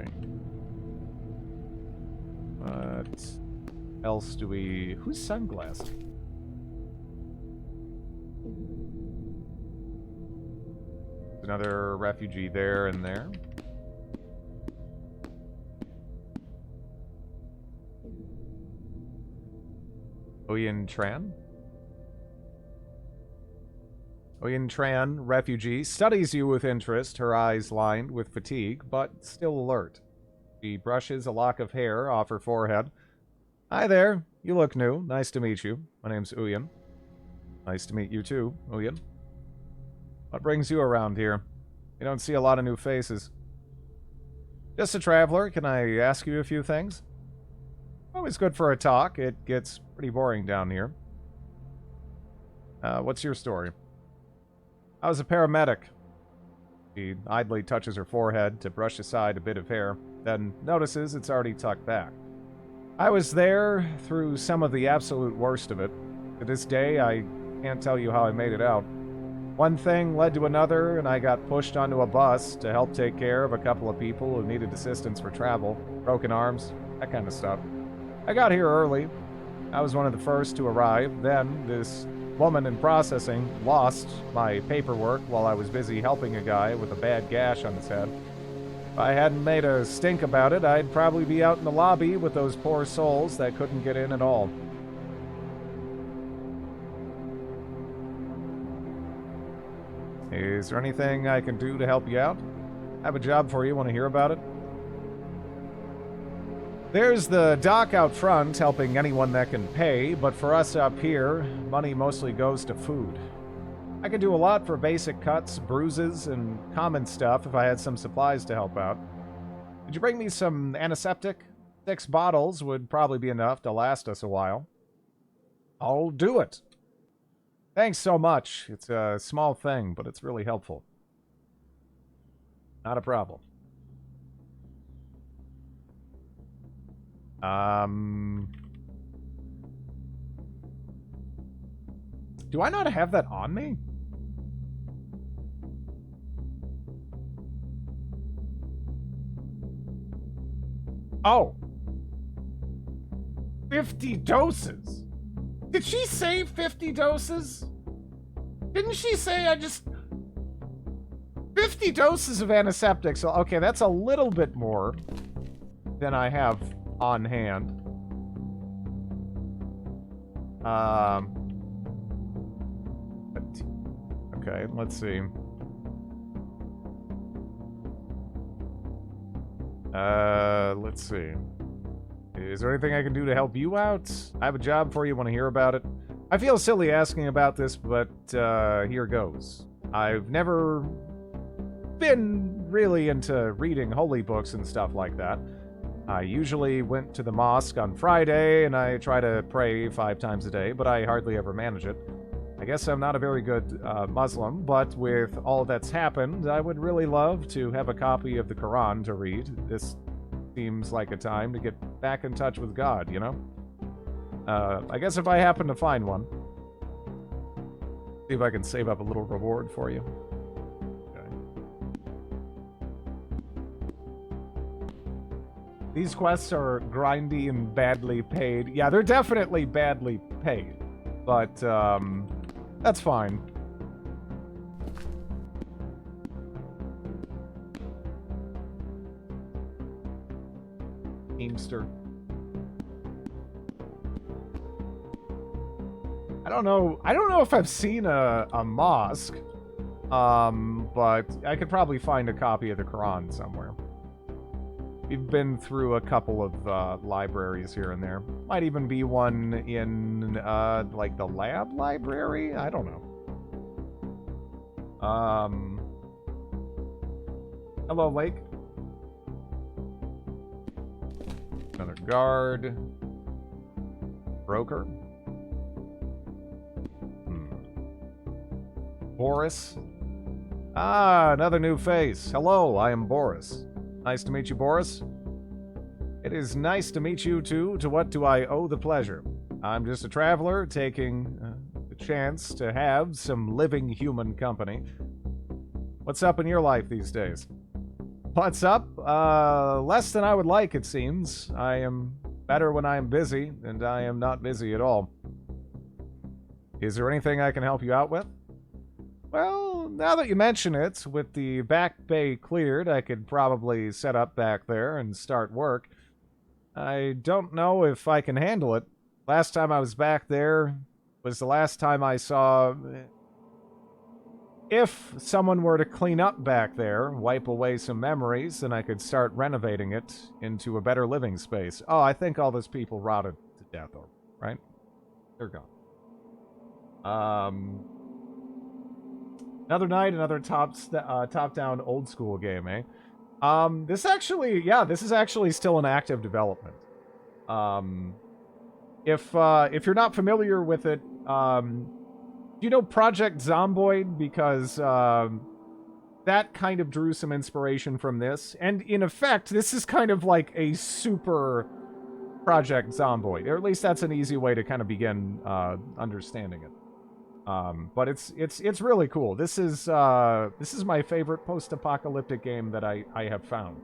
What else do we... Who's sunglasses? Another refugee there and there. Oyen Tran? Oyen Tran, refugee, studies you with interest, her eyes lined with fatigue, but still alert. She brushes a lock of hair off her forehead. Hi there. You look new. Nice to meet you. My name's Uyen. Nice to meet you too, Uyen. What brings you around here? You don't see a lot of new faces. Just a traveler. Can I ask you a few things? Always good for a talk. It gets pretty boring down here. What's your story? I was a paramedic. He idly touches her forehead to brush aside a bit of hair, then notices it's already tucked back. I was there through some of the absolute worst of it. To this day, I can't tell you how I made it out. One thing led to another, and I got pushed onto a bus to help take care of a couple of people who needed assistance for travel, broken arms, that kind of stuff. I got here early. I was one of the first to arrive. Then, this woman in processing lost my paperwork while I was busy helping a guy with a bad gash on his head. If I hadn't made a stink about it, I'd probably be out in the lobby with those poor souls that couldn't get in at all. Is there anything I can do to help you out? I have a job for you. Want to hear about it? There's the dock out front helping anyone that can pay, but for us up here, money mostly goes to food. I could do a lot for basic cuts, bruises, and common stuff if I had some supplies to help out. Could you bring me some antiseptic? 6 bottles would probably be enough to last us a while. I'll do it. Thanks so much. It's a small thing, but it's really helpful. Not a problem. Do I not have that on me? Oh. 50 doses. Did she say 50 doses? Didn't she say 50 doses of antiseptics? Okay, that's a little bit more than I have on hand. Okay, let's see. Let's see. Is there anything I can do to help you out? I have a job for you. Want to hear about it? I feel silly asking about this, but here goes. I've never been really into reading holy books and stuff like that. I usually went to the mosque on Friday, and I try to pray 5 times a day, but I hardly ever manage it. I guess I'm not a very good Muslim, but with all that's happened, I would really love to have a copy of the Quran to read. This seems like a time to get back in touch with God, you know? I guess if I happen to find one, see if I can save up a little reward for you. Okay. These quests are grindy and badly paid. Yeah, they're definitely badly paid, but that's fine. Teamster. I don't know if I've seen a mosque, but I could probably find a copy of the Quran somewhere. We've been through a couple of libraries here and there. Might even be one in like the lab library. I don't know. Hello, Lake. Another guard. Broker. Boris. Ah, another new face. Hello, I am Boris. Nice to meet you, Boris. It is nice to meet you, too. To what do I owe the pleasure? I'm just a traveler taking the chance to have some living human company. What's up in your life these days? What's up? Less than I would like, it seems. I am better when I am busy, and I am not busy at all. Is there anything I can help you out with? Well, now that you mention it, with the back bay cleared, I could probably set up back there and start work. I don't know if I can handle it. Last time I was back there was the last time I saw... If someone were to clean up back there, wipe away some memories, then I could start renovating it into a better living space. Oh, I think all those people rotted to death, right? They're gone. Another night, another top-down old-school game, eh? This is actually still in active development. If you're not familiar with it, do you know Project Zomboid? Because that kind of drew some inspiration from this. And in effect, this is kind of like a super Project Zomboid, or at least that's an easy way to kind of begin understanding it. But it's really cool. This is my favorite post-apocalyptic game that I have found.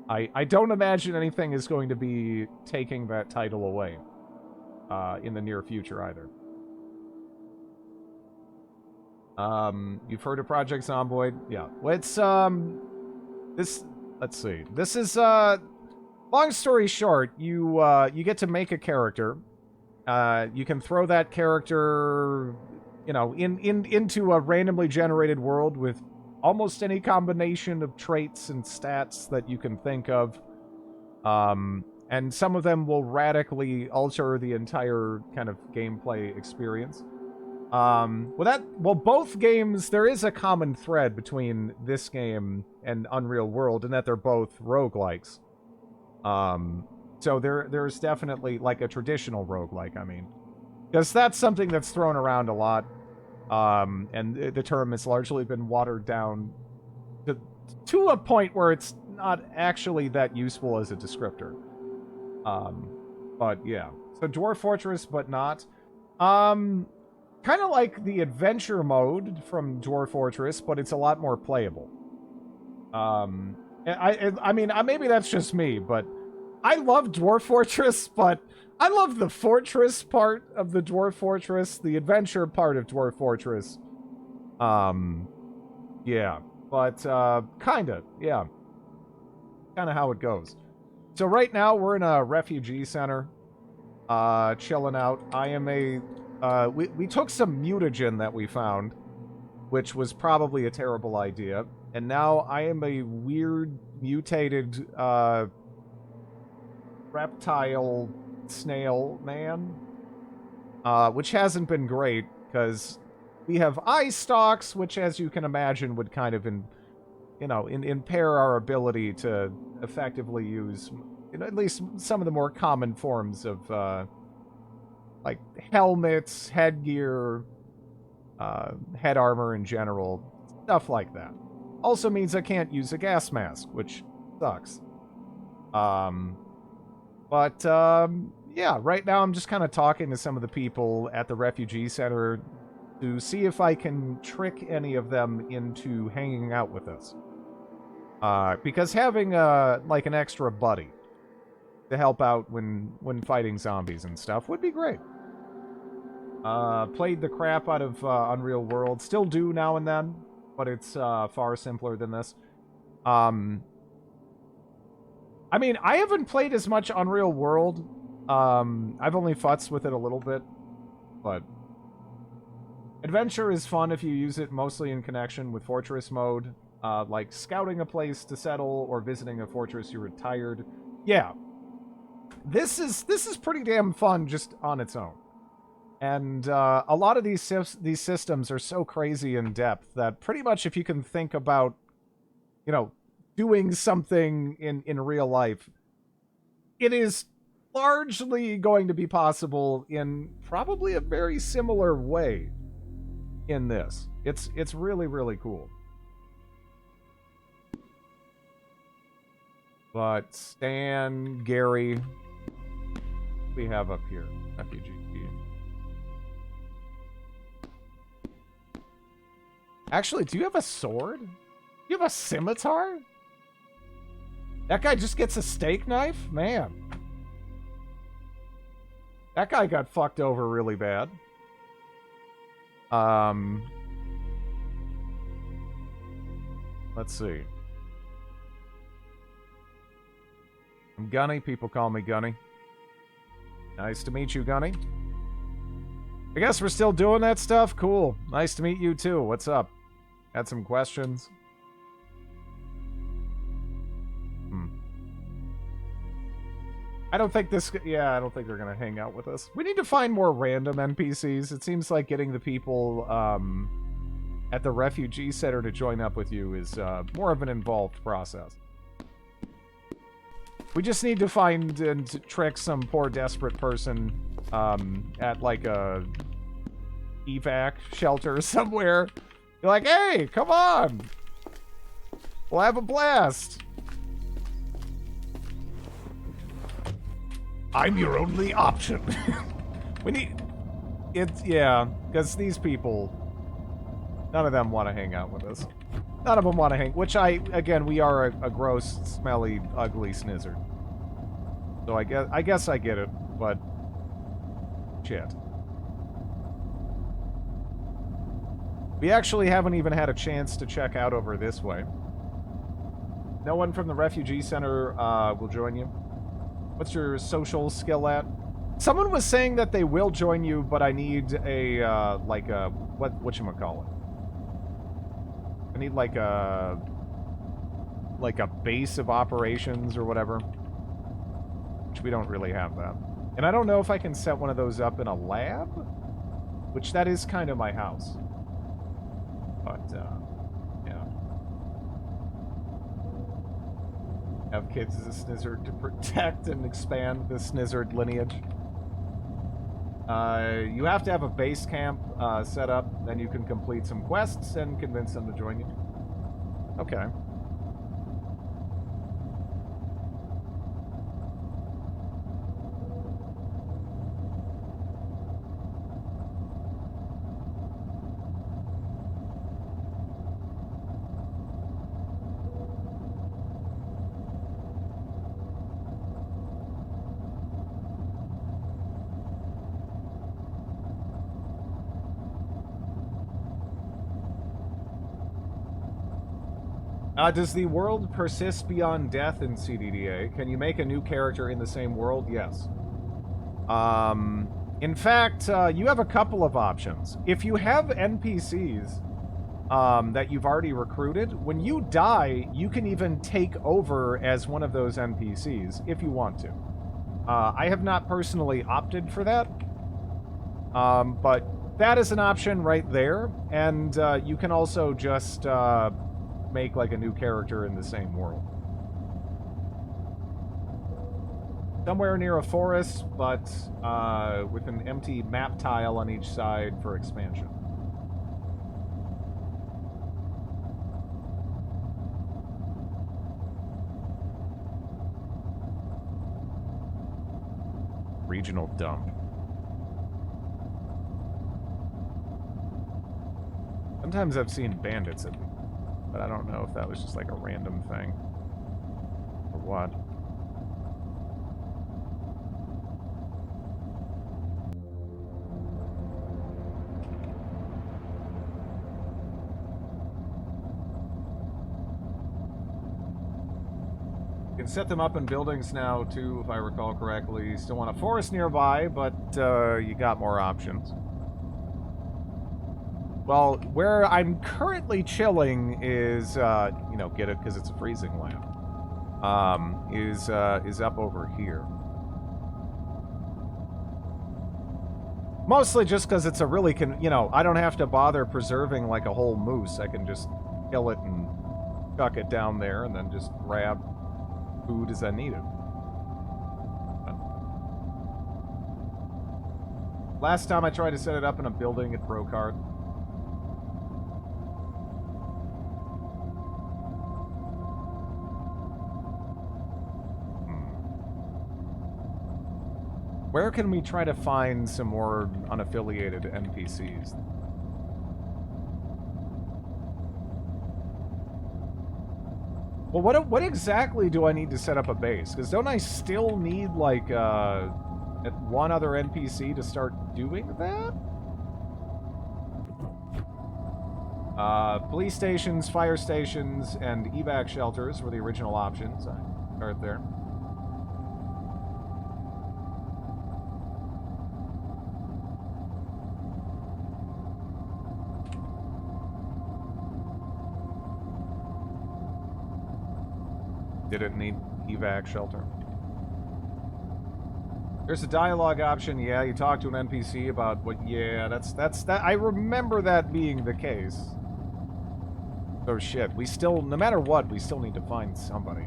I don't imagine anything is going to be taking that title away in the near future either. You've heard of Project Zomboid? Yeah. Let's let's see. This is long story short, you get to make a character. You can throw that character, you know, into a randomly generated world with almost any combination of traits and stats that you can think of. And some of them will radically alter the entire kind of gameplay experience. Well, both games, there is a common thread between this game and Unreal World in that they're both roguelikes. So there's definitely like a traditional roguelike, I mean. Because that's something that's thrown around a lot. And the term has largely been watered down to a point where it's not actually that useful as a descriptor. But yeah. So Dwarf Fortress, but not. Kind of like the adventure mode from Dwarf Fortress, but it's a lot more playable. I mean, maybe that's just me, but I love Dwarf Fortress, but I love the fortress part of the Dwarf Fortress, the adventure part of Dwarf Fortress. Yeah, but kinda, yeah. Kinda how it goes. So right now we're in a refugee center, chilling out. I am a we took some mutagen that we found, which was probably a terrible idea. And now I am a weird, mutated, reptile snail man. Which hasn't been great, because we have eye stalks, which, as you can imagine, would kind of, impair our ability to effectively use, at least some of the more common forms of, like helmets, headgear, head armor in general, stuff like that. Also means I can't use a gas mask, which sucks. Yeah, right now I'm just kind of talking to some of the people at the refugee center to see if I can trick any of them into hanging out with us. Because having like an extra buddy to help out when fighting zombies and stuff would be great. Played the crap out of Unreal World. Still do now and then, but it's far simpler than this. I mean, I haven't played as much Unreal World. I've only futzed with it a little bit, but adventure is fun if you use it mostly in connection with fortress mode, like scouting a place to settle or visiting a fortress you retired. Yeah, this is pretty damn fun just on its own. And a lot of these systems are so crazy in depth that pretty much if you can think about, doing something in real life, it is largely going to be possible in probably a very similar way in this. It's really, really cool. But Stan, Gary, we have up here, refugee. Actually, do you have a sword? Do you have a scimitar? That guy just gets a steak knife? Man. That guy got fucked over really bad. Let's see. I'm Gunny. People call me Gunny. Nice to meet you, Gunny. I guess we're still doing that stuff? Cool. Nice to meet you, too. What's up? Had some questions? I don't think I don't think they're gonna hang out with us. We need to find more random NPCs. It seems like getting the people at the refugee center to join up with you is more of an involved process. We just need to find and trick some poor desperate person at like a evac shelter somewhere. You're like, hey, come on! We'll have a blast. I'm your only option. We need... Yeah, because these people, none of them want to hang out with us. None of them want to hang... Which again, we are a gross, smelly, ugly snizzard. So I guess I get it, but... Shit. We actually haven't even had a chance to check out over this way. No one from the refugee center will join you. What's your social skill at? Someone was saying that they will join you, but I need a, like a... Whatchamacallit? I need like a base of operations or whatever. Which we don't really have that. And I don't know if I can set one of those up in a lab? Which that is kind of my house. But, yeah. Have kids as a snizzard to protect and expand the snizzard lineage. You have to have a base camp set up, then you can complete some quests and convince them to join you. Okay. Does the world persist beyond death in CDDA? Can you make a new character in the same world? Yes. In fact, you have a couple of options. If you have NPCs that you've already recruited, when you die, you can even take over as one of those NPCs if you want to. I have not personally opted for that, but that is an option right there, and you can also just... make like a new character in the same world. Somewhere near a forest, but with an empty map tile on each side for expansion. Regional dump. Sometimes I've seen bandits at the... But I don't know if that was just like a random thing. Or what. You can set them up in buildings now, too, if I recall correctly. You still want a forest nearby, but you got more options. Well, where I'm currently chilling is, you know, get it because it's a freezing lamp. Is up over here. Mostly just because it's a really, you know, I don't have to bother preserving like a whole moose. I can just kill it and chuck it down there and then just grab food as I need it. Last time I tried to set it up in a building, it broke hard. Where can we try to find some more unaffiliated NPCs? Well, what exactly do I need to set up a base? Because don't I still need, like, one other NPC to start doing that? Police stations, fire stations, and evac shelters were the original options. I start there. Didn't need evac shelter. There's a dialogue option. Yeah, you talk to an NPC about what... Yeah, that's that. I remember that being the case. Oh shit, we still... No matter what, we still need to find somebody.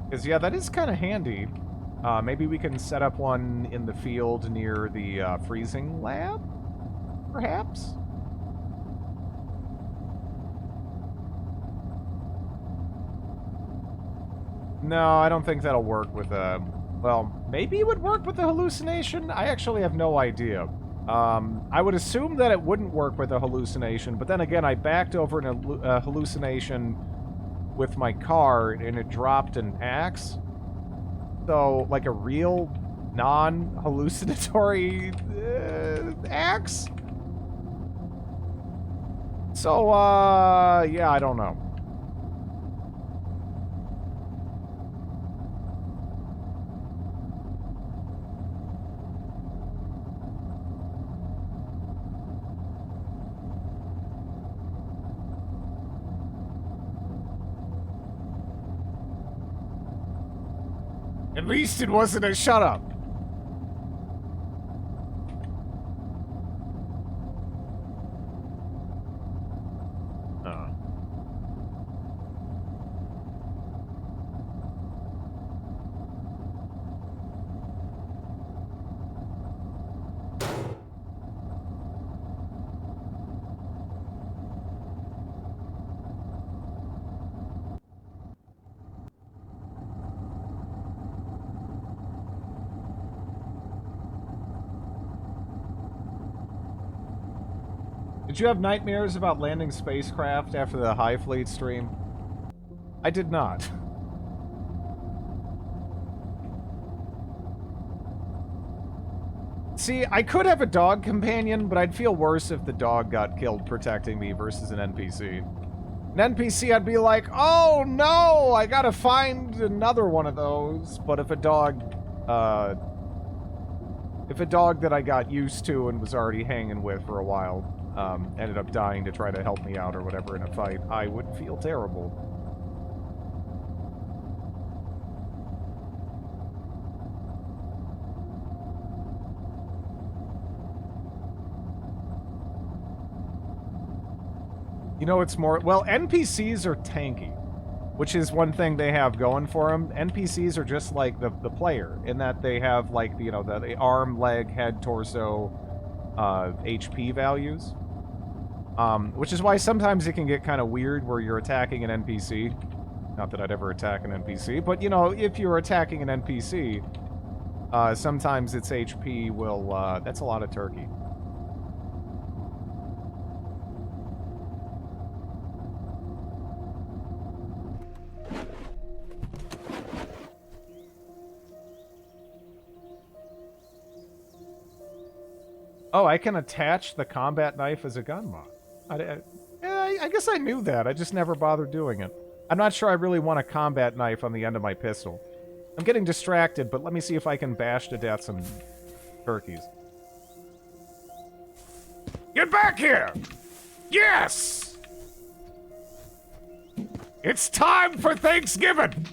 Because, yeah, that is kind of handy. Maybe we can set up one in the field near the freezing lab, perhaps? No, I don't think that'll work with a... Well, maybe it would work with a hallucination? I actually have no idea. I would assume that it wouldn't work with a hallucination, but then again, I backed over a hallucination with my car, and it dropped an axe. So, like a real non-hallucinatory axe? So, yeah, I don't know. At least it wasn't a shut up. Did you have nightmares about landing spacecraft after the Hive Fleet stream? I did not. See, I could have a dog companion, but I'd feel worse if the dog got killed protecting me versus an NPC. An NPC, I'd be like, oh no, I gotta find another one of those. But if a dog that I got used to and was already hanging with for a while, ended up dying to try to help me out or whatever in a fight, I would feel terrible. You know, it's more... Well, NPCs are tanky, which is one thing they have going for them. NPCs are just like the player, in that they have, like, you know, the arm, leg, head, torso, HP values. Which is why sometimes it can get kind of weird where you're attacking an NPC. Not that I'd ever attack an NPC, but, you know, if you're attacking an NPC, sometimes its HP will... that's a lot of turkey. Oh, I can attach the combat knife as a gun mod. I guess I knew that. I just never bothered doing it. I'm not sure I really want a combat knife on the end of my pistol. I'm getting distracted, but let me see if I can bash to death some turkeys. Get back here! Yes! It's time for Thanksgiving!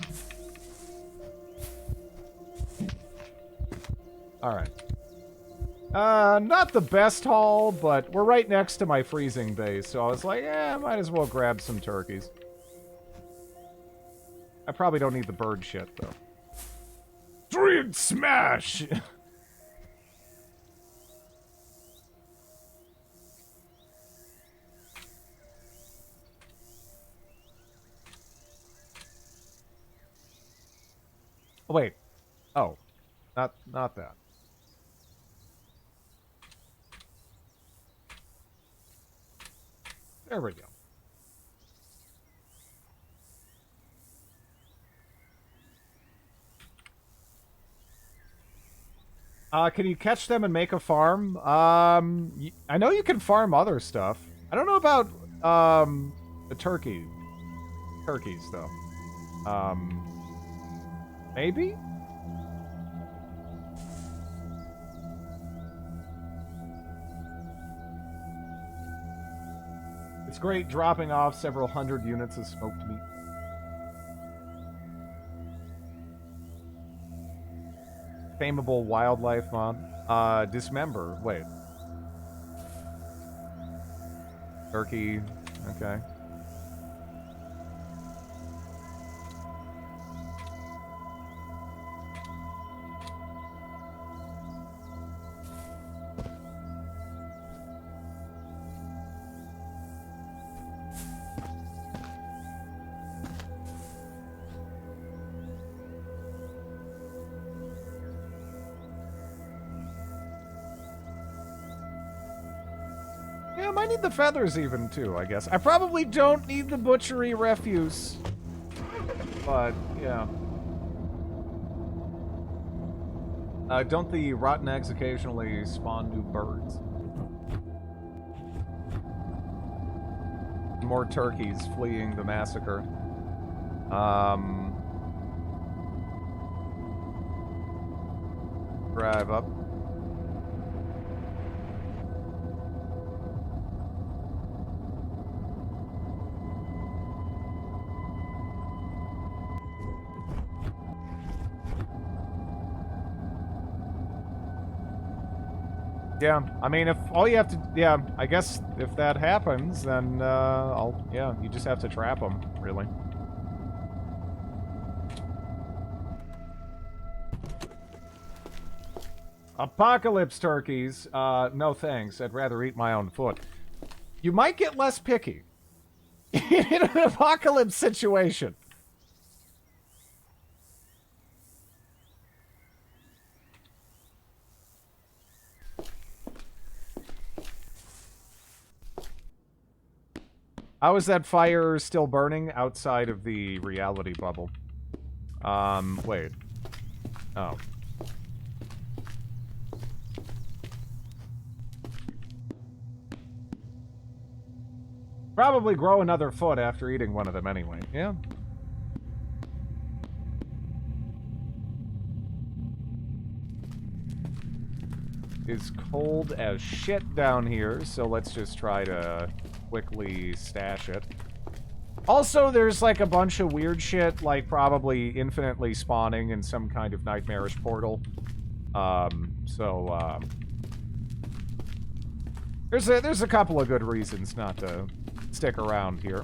Alright. Not the best haul, but we're right next to my freezing base, so I was like, I might as well grab some turkeys. I probably don't need the bird shit, though. Dread smash! Oh, wait. Oh. Not that. There we go. Can you catch them and make a farm? I know you can farm other stuff. I don't know about, the turkeys, though. Maybe? It's great dropping off several hundred units of smoked meat. Fameable wildlife mod. Dismember. Wait. Turkey. Okay. Yeah, I might need the feathers even, too, I guess. I probably don't need the butchery refuse. But, yeah. Don't the rotten eggs occasionally spawn new birds? More turkeys fleeing the massacre. Drive up. Yeah, I mean, if all you have to, yeah, I guess if that happens, then, yeah, you just have to trap them, really. Apocalypse turkeys, no thanks, I'd rather eat my own foot. You might get less picky in an apocalypse situation. How is that fire still burning outside of the reality bubble? Wait. Oh. Probably grow another foot after eating one of them anyway. Yeah. It's cold as shit down here, so let's just try to quickly stash it. Also, there's like a bunch of weird shit, like probably infinitely spawning in some kind of nightmarish portal. There's a couple of good reasons not to stick around here.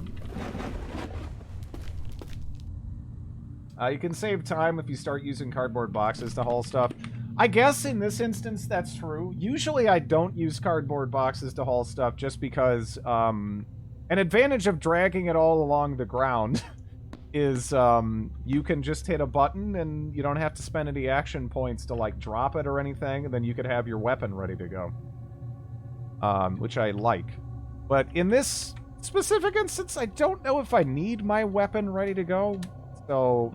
You can save time if you start using cardboard boxes to haul stuff. I guess in this instance that's true. Usually I don't use cardboard boxes to haul stuff just because an advantage of dragging it all along the ground is you can just hit a button and you don't have to spend any action points to like drop it or anything, and then you could have your weapon ready to go. Which I like. But in this specific instance, I don't know if I need my weapon ready to go. So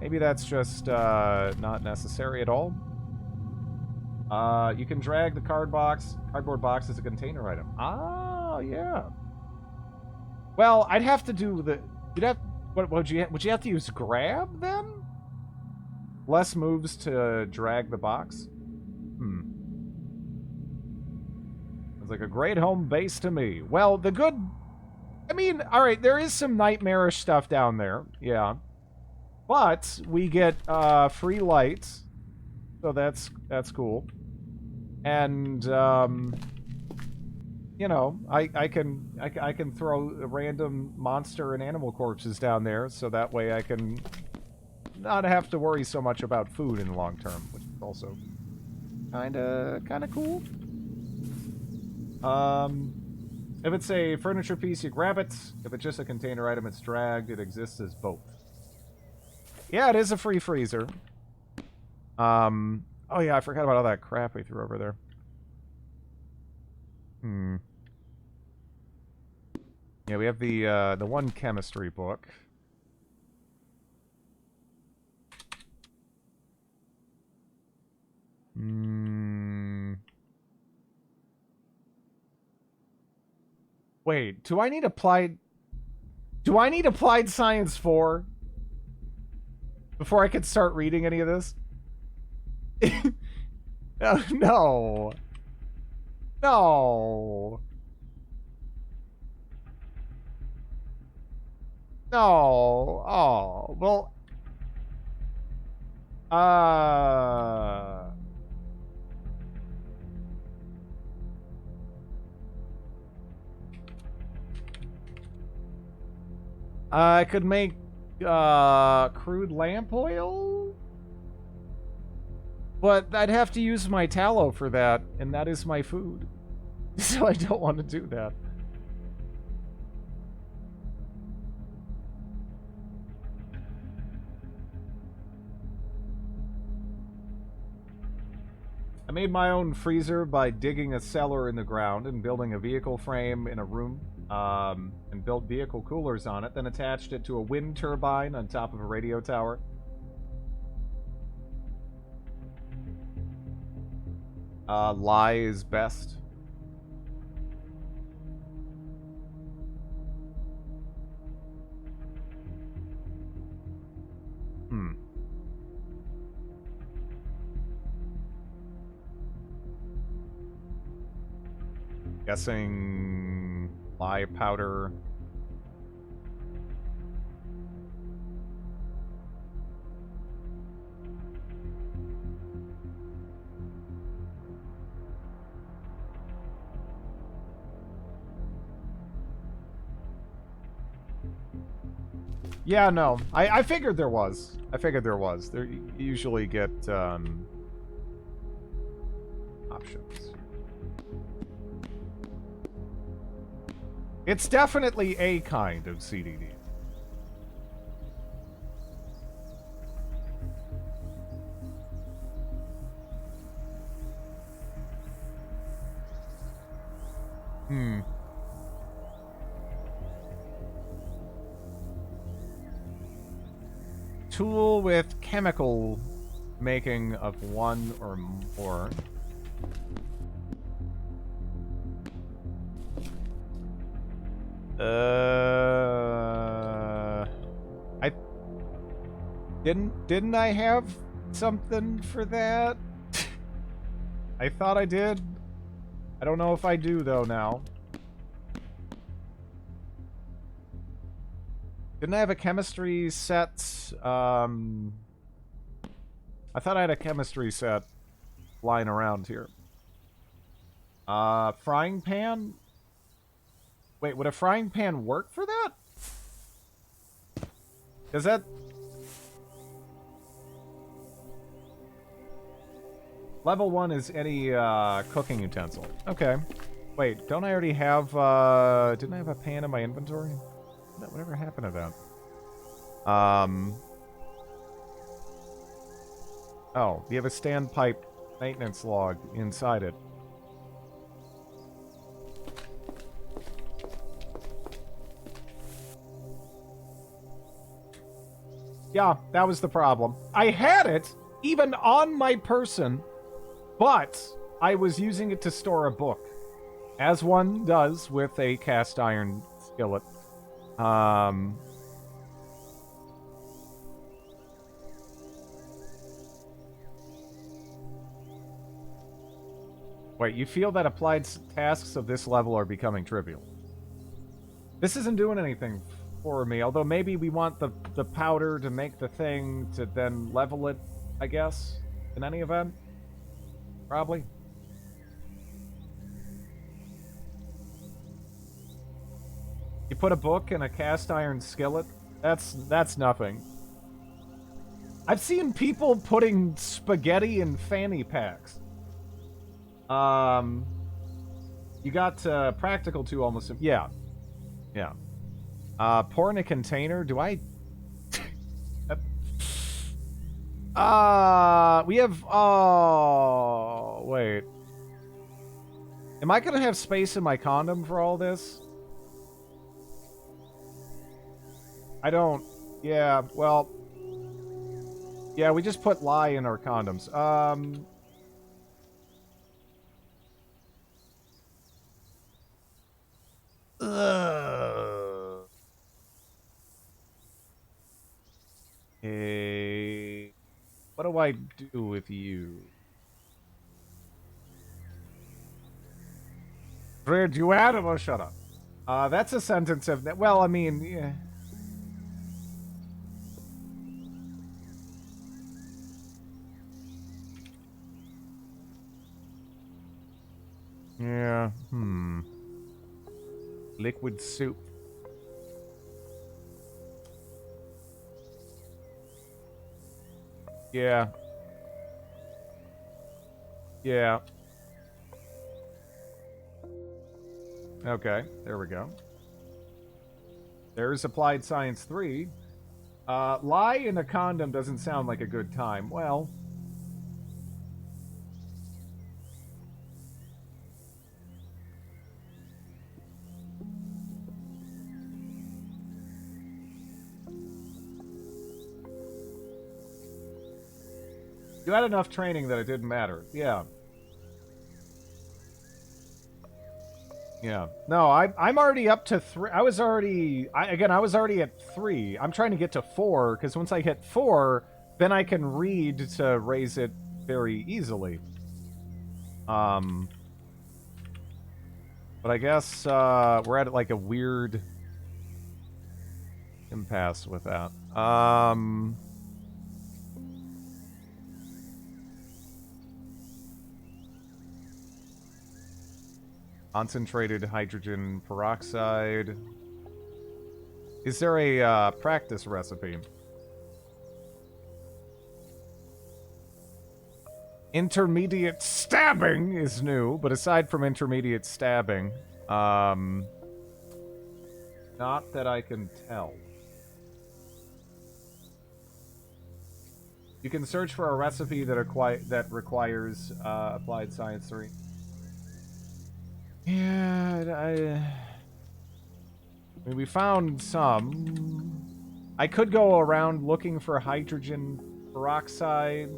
maybe that's just not necessary at all. You can drag the cardboard box as a container item. Oh, yeah. Well, I'd have to do the... would you have to use grab, then? Less moves to drag the box? It's like a great home base to me. Well, the good... I mean, alright, there is some nightmarish stuff down there. Yeah. But we get free lights. So that's cool. And, you know, I can throw random monster and animal corpses down there, so that way I can not have to worry so much about food in the long term, which is also kinda cool. If it's a furniture piece, you grab it. If it's just a container item, it's dragged. It exists as both. Yeah, it is a free freezer. Oh yeah, I forgot about all that crap we threw over there. Yeah, we have the one chemistry book. Wait, do I need applied science 4 before I could start reading any of this? No. No. No. Oh, well. I could make crude lamp oil, but I'd have to use my tallow for that, and that is my food. So I don't want to do that. I made my own freezer by digging a cellar in the ground and building a vehicle frame in a room, and built vehicle coolers on it, then attached it to a wind turbine on top of a radio tower. Lie is best. Guessing lie powder. Yeah, no. I figured there was. I figured there was. There you usually get options. It's definitely a kind of CDD. Tool with chemical making of one or more. I didn't I have something for that? I thought I did. I don't know if I do though now. Didn't I have a chemistry set? I thought I had a chemistry set lying around here. Frying pan? Wait, would a frying pan work for that? Is that... Level 1 is any cooking utensil. Okay. Wait, don't I already have... didn't I have a pan in my inventory? Whatever happened to that? Oh, you have a standpipe maintenance log inside it. Yeah, that was the problem. I had it, even on my person, but I was using it to store a book. As one does with a cast iron skillet. Wait, you feel that applied tasks of this level are becoming trivial? This isn't doing anything for me, although maybe we want the powder to make the thing to then level it, I guess, in any event? Probably. You put a book in a cast iron skillet? That's nothing. I've seen people putting spaghetti in fanny packs. You got practical too almost. Yeah. Yeah. Pour in a container. Do I... we have... Oh, wait. Am I gonna have space in my condom for all this? I don't... Yeah, well... Yeah, we just put lye in our condoms. Hey... What do I do with you? Did you animal? Shut up. That's a sentence of... Well, I mean... Yeah. Yeah, Liquid soup. Yeah. Yeah. Okay, there we go. There's Applied Science 3. Lie in a condom doesn't sound like a good time. Well... You had enough training that it didn't matter. Yeah. Yeah. No, I'm already up to 3. I was already at 3. I'm trying to get to 4 because once I hit 4, then I can read to raise it very easily. But I guess we're at like a weird impasse with that. Concentrated hydrogen peroxide. Is there a practice recipe? Intermediate stabbing is new, but aside from intermediate stabbing, not that I can tell. You can search for a recipe that requires applied science 3. Yeah, I mean, we found some. I could go around looking for hydrogen peroxide.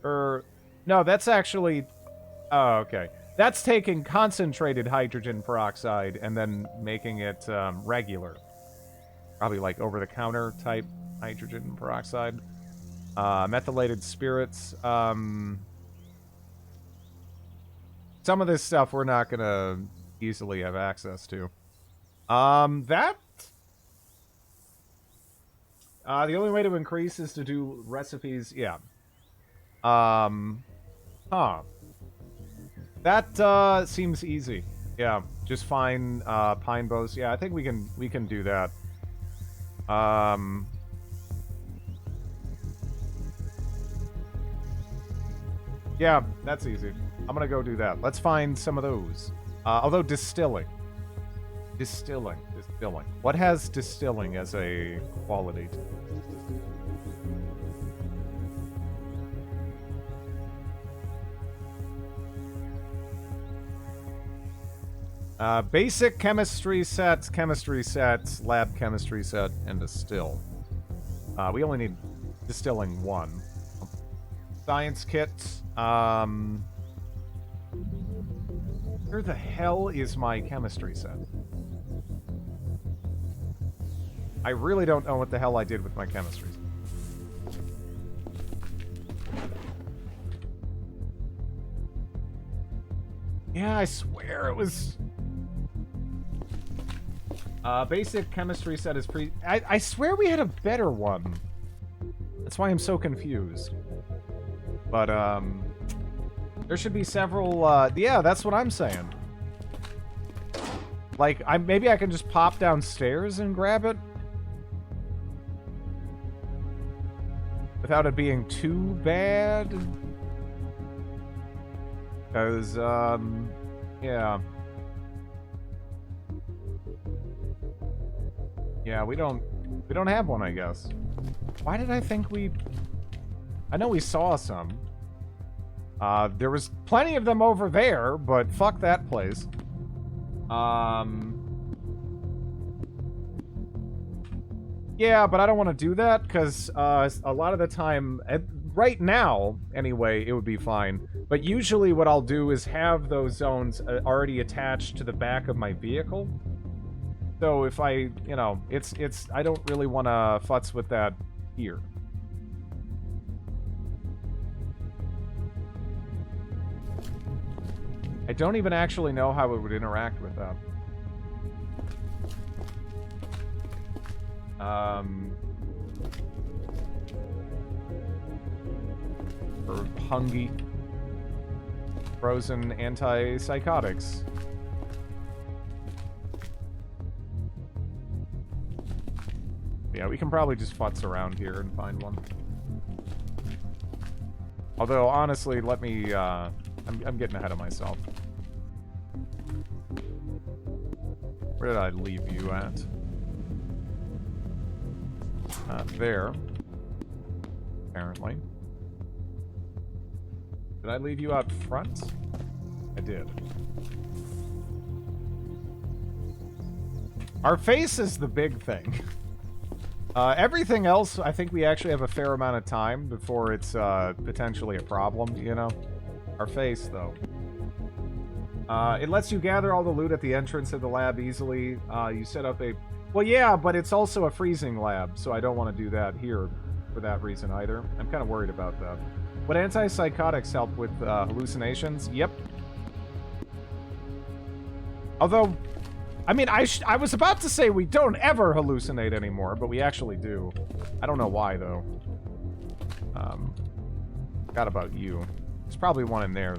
No, that's actually... Oh, okay. That's taking concentrated hydrogen peroxide and then making it regular. Probably like over-the-counter type hydrogen peroxide. Methylated spirits. Some of this stuff we're not going to easily have access to. The only way to increase is to do recipes. Yeah. Huh. That seems easy. Yeah, just find pine bows. Yeah, I think we can do that. Yeah, that's easy. I'm gonna go do that. Let's find some of those. Although distilling. Distilling. What has distilling as a quality? Basic chemistry set, lab chemistry set, and distill. We only need distilling 1. Science kit. Where the hell is my chemistry set? I really don't know what the hell I did with my chemistry set. Yeah, I swear it was... basic chemistry set is I swear we had a better one. That's why I'm so confused. But, there should be several, yeah, that's what I'm saying. Like, maybe I can just pop downstairs and grab it? Without it being too bad? Because, yeah. Yeah, we don't have one, I guess. Why did I think I know we saw some. There was plenty of them over there, but fuck that place. Yeah, but I don't want to do that, because a lot of the time, right now, anyway, it would be fine. But usually what I'll do is have those zones already attached to the back of my vehicle. So if I, you know, I don't really want to futz with that here. I don't even actually know how it would interact with that. For Hungy. Frozen antipsychotics. Yeah, we can probably just futz around here and find one. Although, honestly, let me, I'm getting ahead of myself. Where did I leave you at? There. Apparently. Did I leave you out front? I did. Our face is the big thing. Everything else, I think we actually have a fair amount of time before it's potentially a problem, you know? Our face, though. It lets you gather all the loot at the entrance of the lab easily. You set up a... Well, yeah, but it's also a freezing lab, so I don't want to do that here for that reason either. I'm kind of worried about that. Would antipsychotics help with hallucinations? Yep. Although, I mean, I was about to say we don't ever hallucinate anymore, but we actually do. I don't know why, though. Forgot about you. There's probably one in there,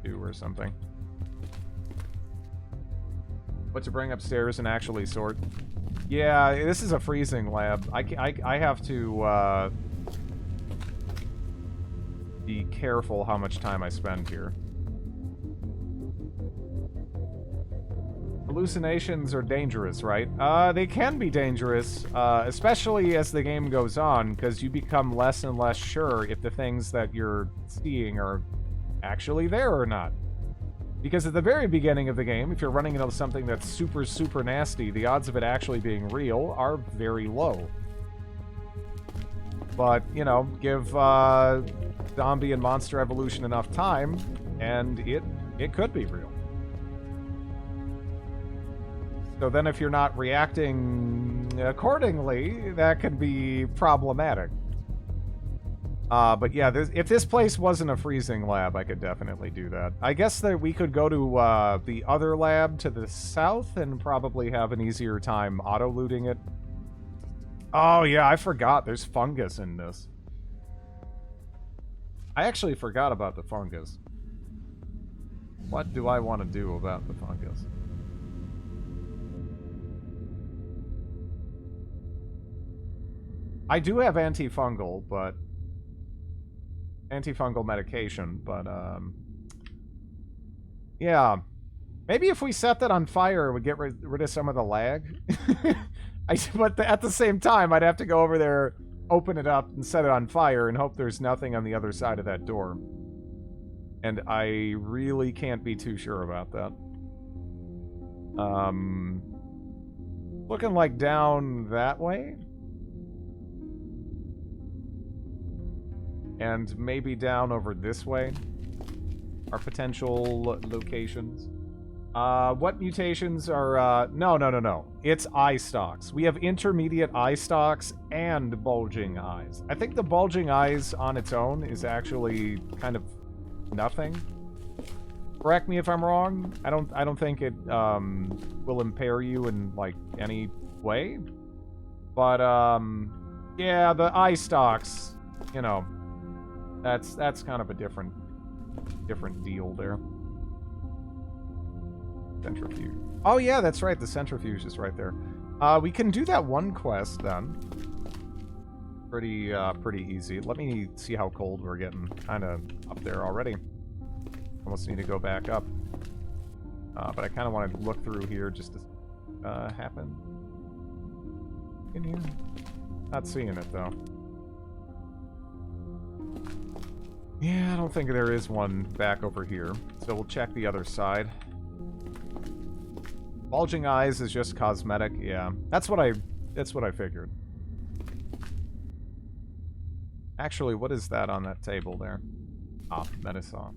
too, or something. What to bring upstairs and actually sort. Yeah, this is a freezing lab. I have to be careful how much time I spend here. Hallucinations are dangerous, right? They can be dangerous, especially as the game goes on, because you become less and less sure if the things that you're seeing are actually there or not. Because at the very beginning of the game, if you're running into something that's super, super nasty, the odds of it actually being real are very low. But, you know, give zombie and monster evolution enough time, and it could be real. So then if you're not reacting accordingly, that can be problematic. But yeah, if this place wasn't a freezing lab, I could definitely do that. I guess that we could go to the other lab to the south and probably have an easier time auto-looting it. Oh yeah, I forgot. There's fungus in this. I actually forgot about the fungus. What do I want to do about the fungus? I do have antifungal, but... antifungal medication, but, yeah. Maybe if we set that on fire, it would get rid of some of the lag. But at the same time, I'd have to go over there, open it up, and set it on fire, and hope there's nothing on the other side of that door. And I really can't be too sure about that. Looking like down that way? And maybe down over this way are potential locations. What mutations are, no. It's eye stalks. We have intermediate eye stalks and bulging eyes. I think the bulging eyes on its own is actually kind of nothing. Correct me if I'm wrong. I don't think it, will impair you in, like, any way. But, yeah, the eye stalks, you know... That's kind of a different deal there. Centrifuge. Oh yeah, that's right. The centrifuge is right there. We can do that one quest then. Pretty easy. Let me see how cold we're getting. Kind of up there already. Almost need to go back up. But I kind of want to look through here just to happen. In here. Not seeing it though. Yeah, I don't think there is one back over here. So we'll check the other side. Bulging eyes is just cosmetic. Yeah, that's what I figured. Actually, what is that on that table there? Ah, medicine.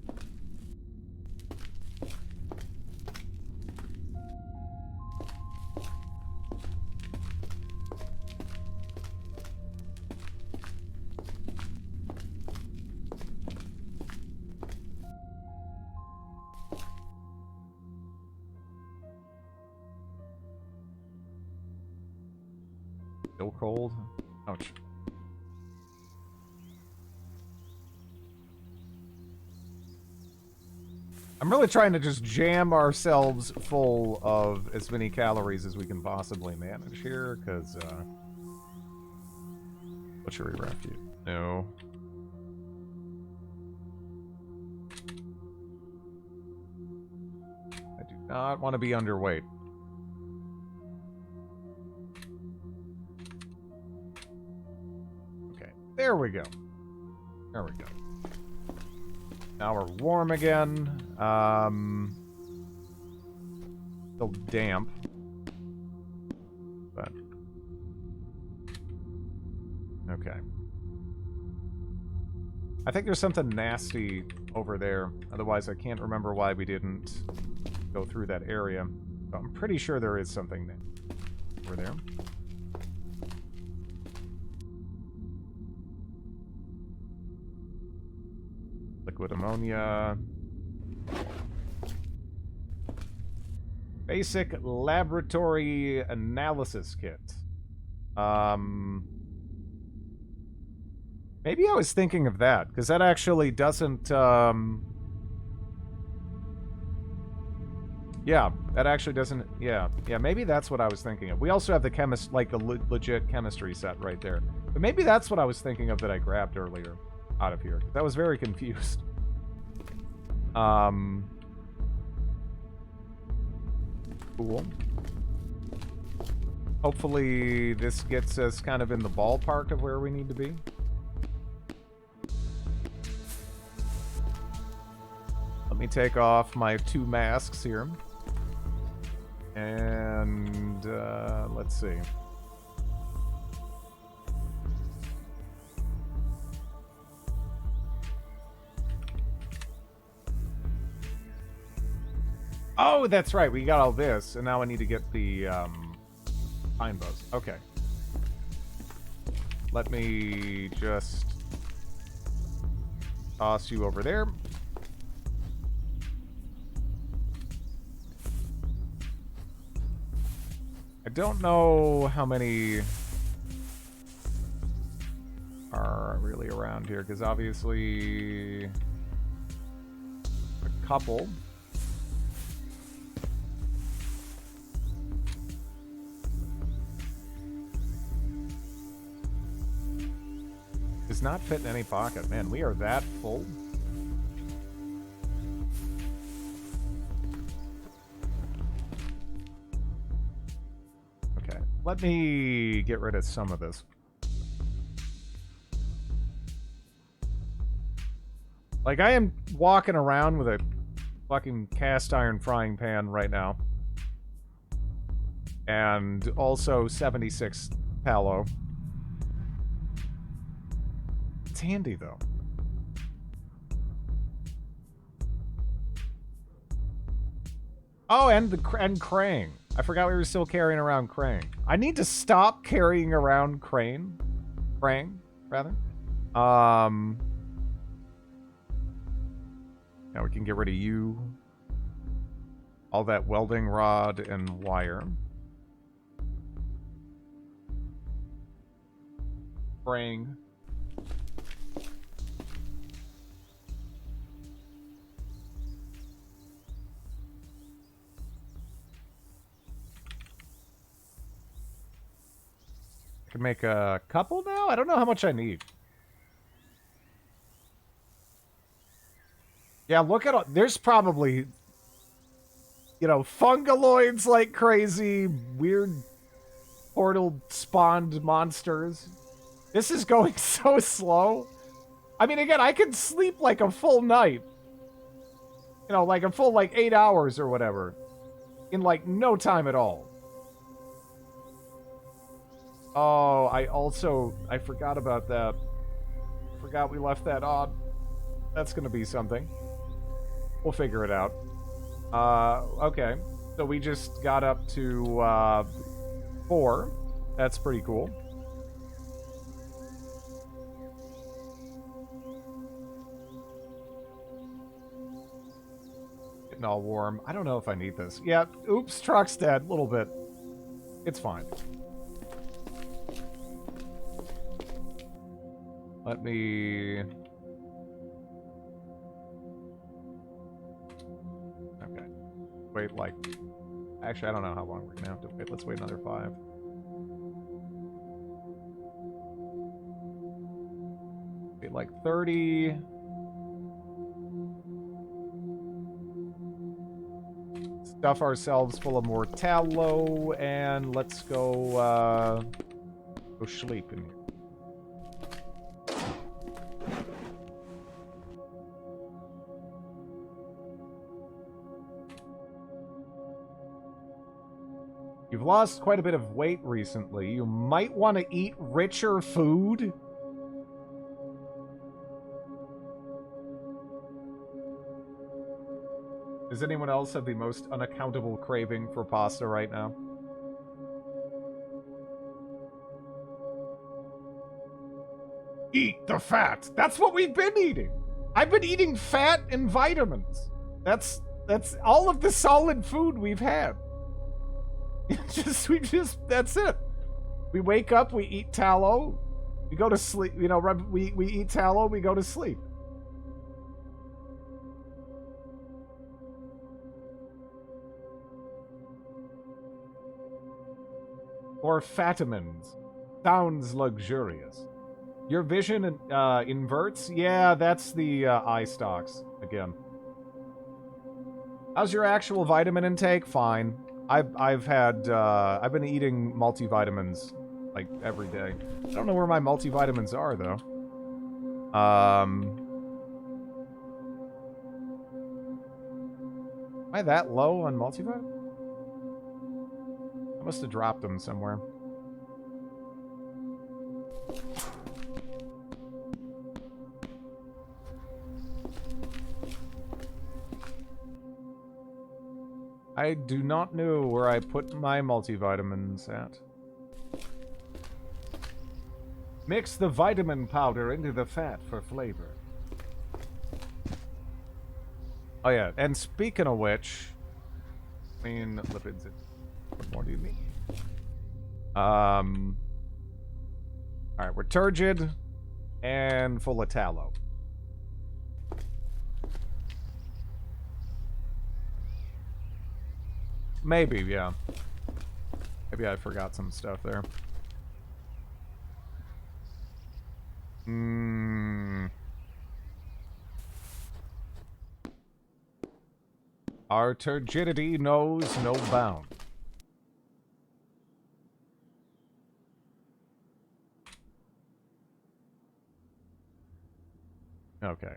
Still cold? Ouch. I'm really trying to just jam ourselves full of as many calories as we can possibly manage here, because, butchery refuge. No. I do not want to be underweight. There we go. There we go. Now we're warm again. Still damp. But Okay. I think there's something nasty over there. Otherwise, I can't remember why we didn't go through that area. So I'm pretty sure there is something over there. Liquid ammonia. Basic laboratory analysis kit. Maybe I was thinking of that, because that actually doesn't, yeah, that actually doesn't, yeah, maybe that's what I was thinking of. We also have the like a legit chemistry set right there. But maybe that's what I was thinking of that I grabbed earlier out of here. I was very confused. Cool. Hopefully this gets us kind of in the ballpark of where we need to be. Let me take off my 2 masks here. And, let's see. Oh, that's right. We got all this, and now I need to get the, pine bows. Okay. Let me just toss you over there. I don't know how many are really around here, because obviously a couple. Does not fit in any pocket. Man, we are that full. Okay, let me get rid of some of this. Like, I am walking around with a fucking cast iron frying pan right now. And also 76 tallow. It's handy, though. Oh, and Crane. I forgot we were still carrying around Crane. I need to stop carrying around Crane, rather. Now we can get rid of you. All that welding rod and wire. Crane. I can make a couple now? I don't know how much I need. Yeah, look at all... There's probably, you know, fungaloids like crazy, weird portal spawned monsters. This is going so slow. I mean, again, I could sleep like a full night. You know, like a full, like, 8 hours or whatever. In, like, no time at all. Oh, I forgot about that. I forgot we left that on. That's gonna be something. We'll figure it out. Okay. So we just got up to, 4. That's pretty cool. Getting all warm. I don't know if I need this. Yeah, oops, truck's dead. A little bit. It's fine. Let me... Okay. Wait, like... Actually, I don't know how long we're gonna have to wait. Let's wait another 5. Wait, like 30... Stuff ourselves full of more tallow, and let's go sleep in here. You've lost quite a bit of weight recently. You might want to eat richer food. Does anyone else have the most unaccountable craving for pasta right now? Eat the fat. That's what we've been eating. I've been eating fat and vitamins. That's all of the solid food we've had. That's it. We wake up, we eat tallow, we go to sleep. You know, we eat tallow, we go to sleep. Or fatamins. Sounds luxurious. Your vision inverts? Yeah, that's the eye stalks again. How's your actual vitamin intake? Fine. I've been eating multivitamins like every day. I don't know where my multivitamins are though. Am I that low on multivitamins? I must have dropped them somewhere. I do not know where I put my multivitamins at. Mix the vitamin powder into the fat for flavor. Oh yeah, and speaking of which, I mean lipids. What more do you need? Alright, we're turgid and full of tallow. Maybe, yeah. Maybe I forgot some stuff there. Our turgidity knows no bound. Okay.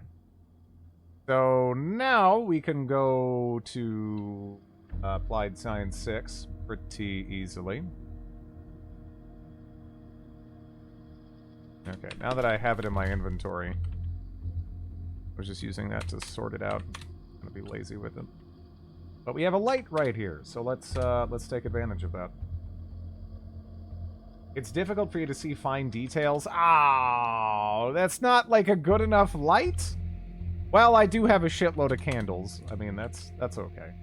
So now we can go to Applied Science 6 pretty easily. Okay, now that I have it in my inventory, I was just using that to sort it out. I'm gonna be lazy with it. But we have a light right here, so let's take advantage of that. It's difficult for you to see fine details. Oh, that's not like a good enough light? Well, I do have a shitload of candles. I mean, that's okay.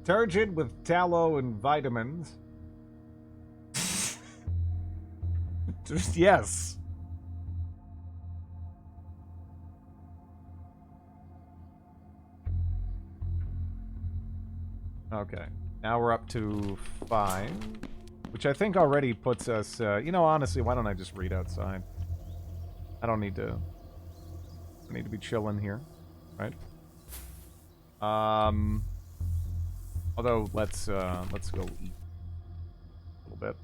Turgid with tallow and vitamins. Just yes. Okay. Now we're up to 5. Which I think already puts us... you know, honestly, why don't I just read outside? I don't need to... I need to be chilling here. Right? Although, let's go eat a little bit.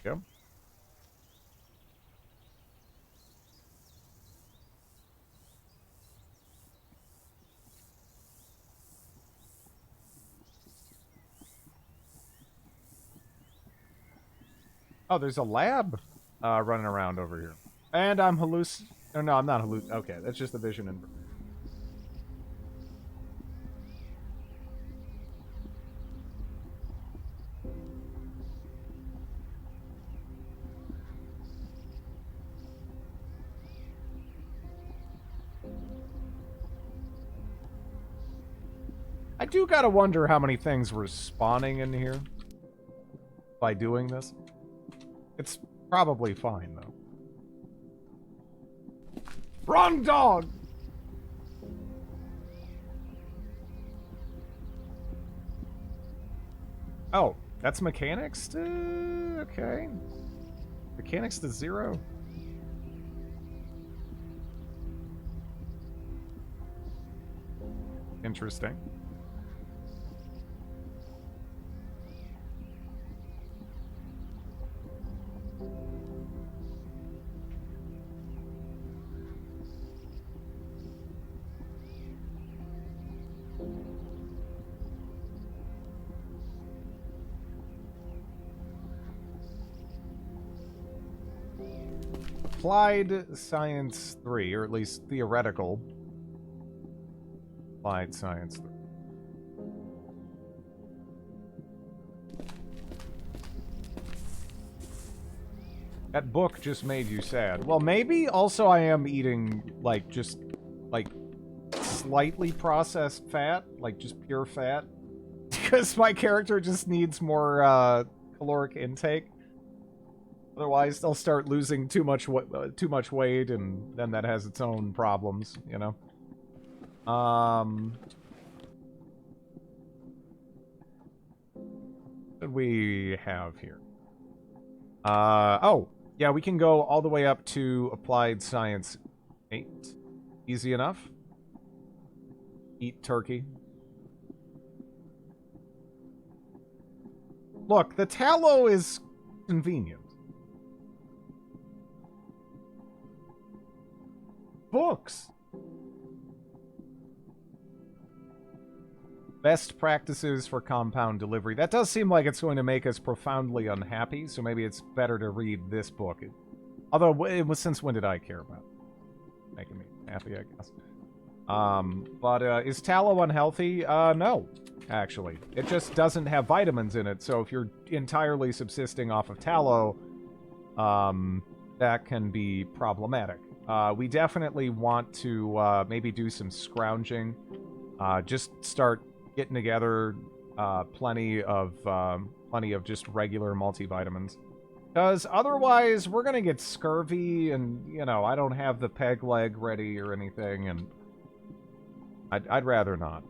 Go. Oh, there's a lab running around over here. And I'm Oh, no, I'm not Okay, that's just the vision invert. I do gotta wonder how many things were spawning in here by doing this. It's probably fine, though. Wrong dog! Oh, that's mechanics to... Okay. Mechanics to 0. Interesting. Applied Science 3, or at least theoretical Applied Science 3. That book just made you sad. Well, maybe also I am eating, like, just, like, slightly processed fat, like, just pure fat. Because my character just needs more, caloric intake. Otherwise, they'll start losing too much weight, and then that has its own problems, you know? What do we have here? Oh, yeah, we can go all the way up to Applied Science 8. Easy enough. Eat turkey. Look, the tallow is convenient. Books. Best practices for compound delivery. That does seem like it's going to make us profoundly unhappy, so maybe it's better to read this book. Although, it was, since when did I care about it? Making me happy, I guess. But is tallow unhealthy? No, actually. It just doesn't have vitamins in it, so if you're entirely subsisting off of tallow, that can be problematic. We definitely want to maybe do some scrounging. Just start getting together plenty of just regular multivitamins. Because otherwise, we're going to get scurvy, and, you know, I don't have the peg leg ready or anything, and I'd rather not.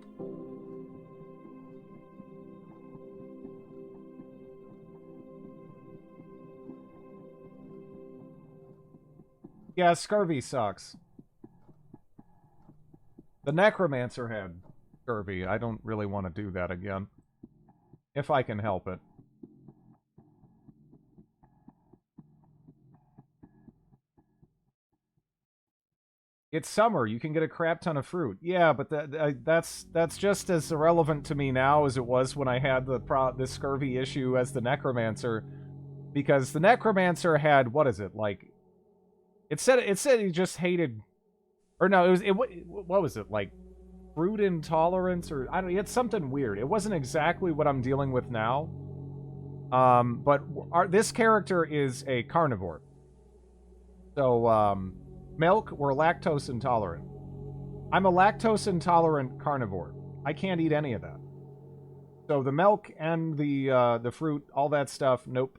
Yeah, scurvy sucks. The necromancer had scurvy. I don't really want to do that again. If I can help it. It's summer. You can get a crap ton of fruit. Yeah, but that's just as irrelevant to me now as it was when I had the scurvy issue as the necromancer, because the necromancer had, what is it, like? It said he just hated, or no, what was it, like fruit intolerance, or I don't know. It's something weird. It wasn't exactly what I'm dealing with now. But this character is a carnivore, so milk, we're lactose intolerant. I'm a lactose intolerant carnivore. I can't eat any of that. So the milk and the fruit, all that stuff, nope.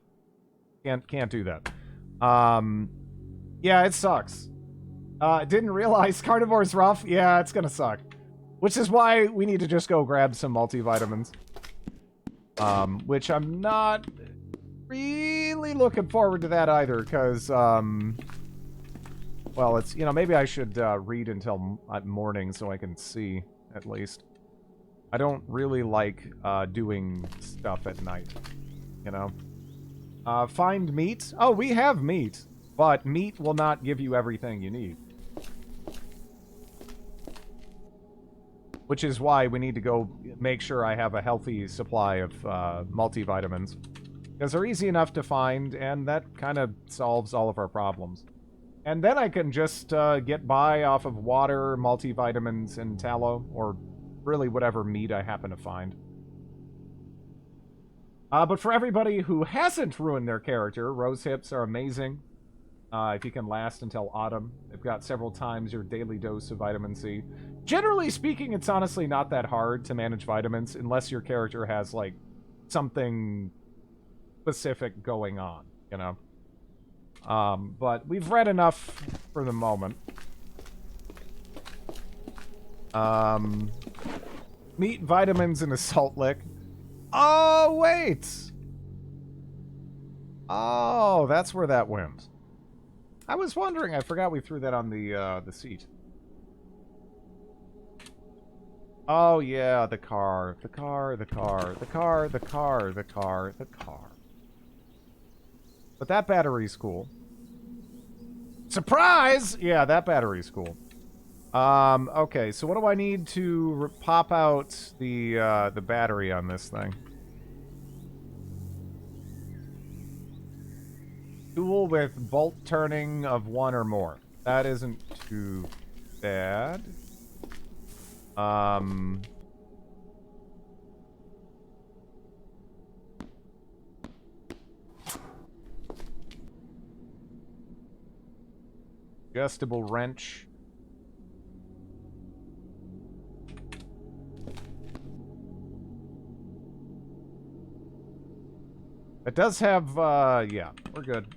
Can't do that. Yeah, it sucks. Didn't realize carnivore's rough. Yeah, it's gonna suck. Which is why we need to just go grab some multivitamins. Which I'm not really looking forward to that either, because, well, it's, you know, maybe I should read until morning so I can see, at least. I don't really like doing stuff at night, you know? Find meat. Oh, we have meat, but meat will not give you everything you need. Which is why we need to go make sure I have a healthy supply of multivitamins. Because they're easy enough to find, and that kind of solves all of our problems. And then I can just get by off of water, multivitamins, and tallow, or really whatever meat I happen to find. But for everybody who hasn't ruined their character, rose hips are amazing. If you can last until autumn. They've got several times your daily dose of vitamin C. Generally speaking, it's honestly not that hard to manage vitamins, unless your character has, like, something specific going on, you know? But we've read enough for the moment. Meat, vitamins, and a salt lick. Oh, wait! Oh, that's where that went. I was wondering. I forgot we threw that on the seat. Oh, yeah, the car. The car, the car, the car, the car, the car, the car. But that battery's cool. Surprise! Yeah, that battery's cool. Okay, so what do I need to pop out the battery on this thing? Tool with bolt turning of 1 or more. That isn't too bad. Adjustable wrench. It does have, yeah, we're good.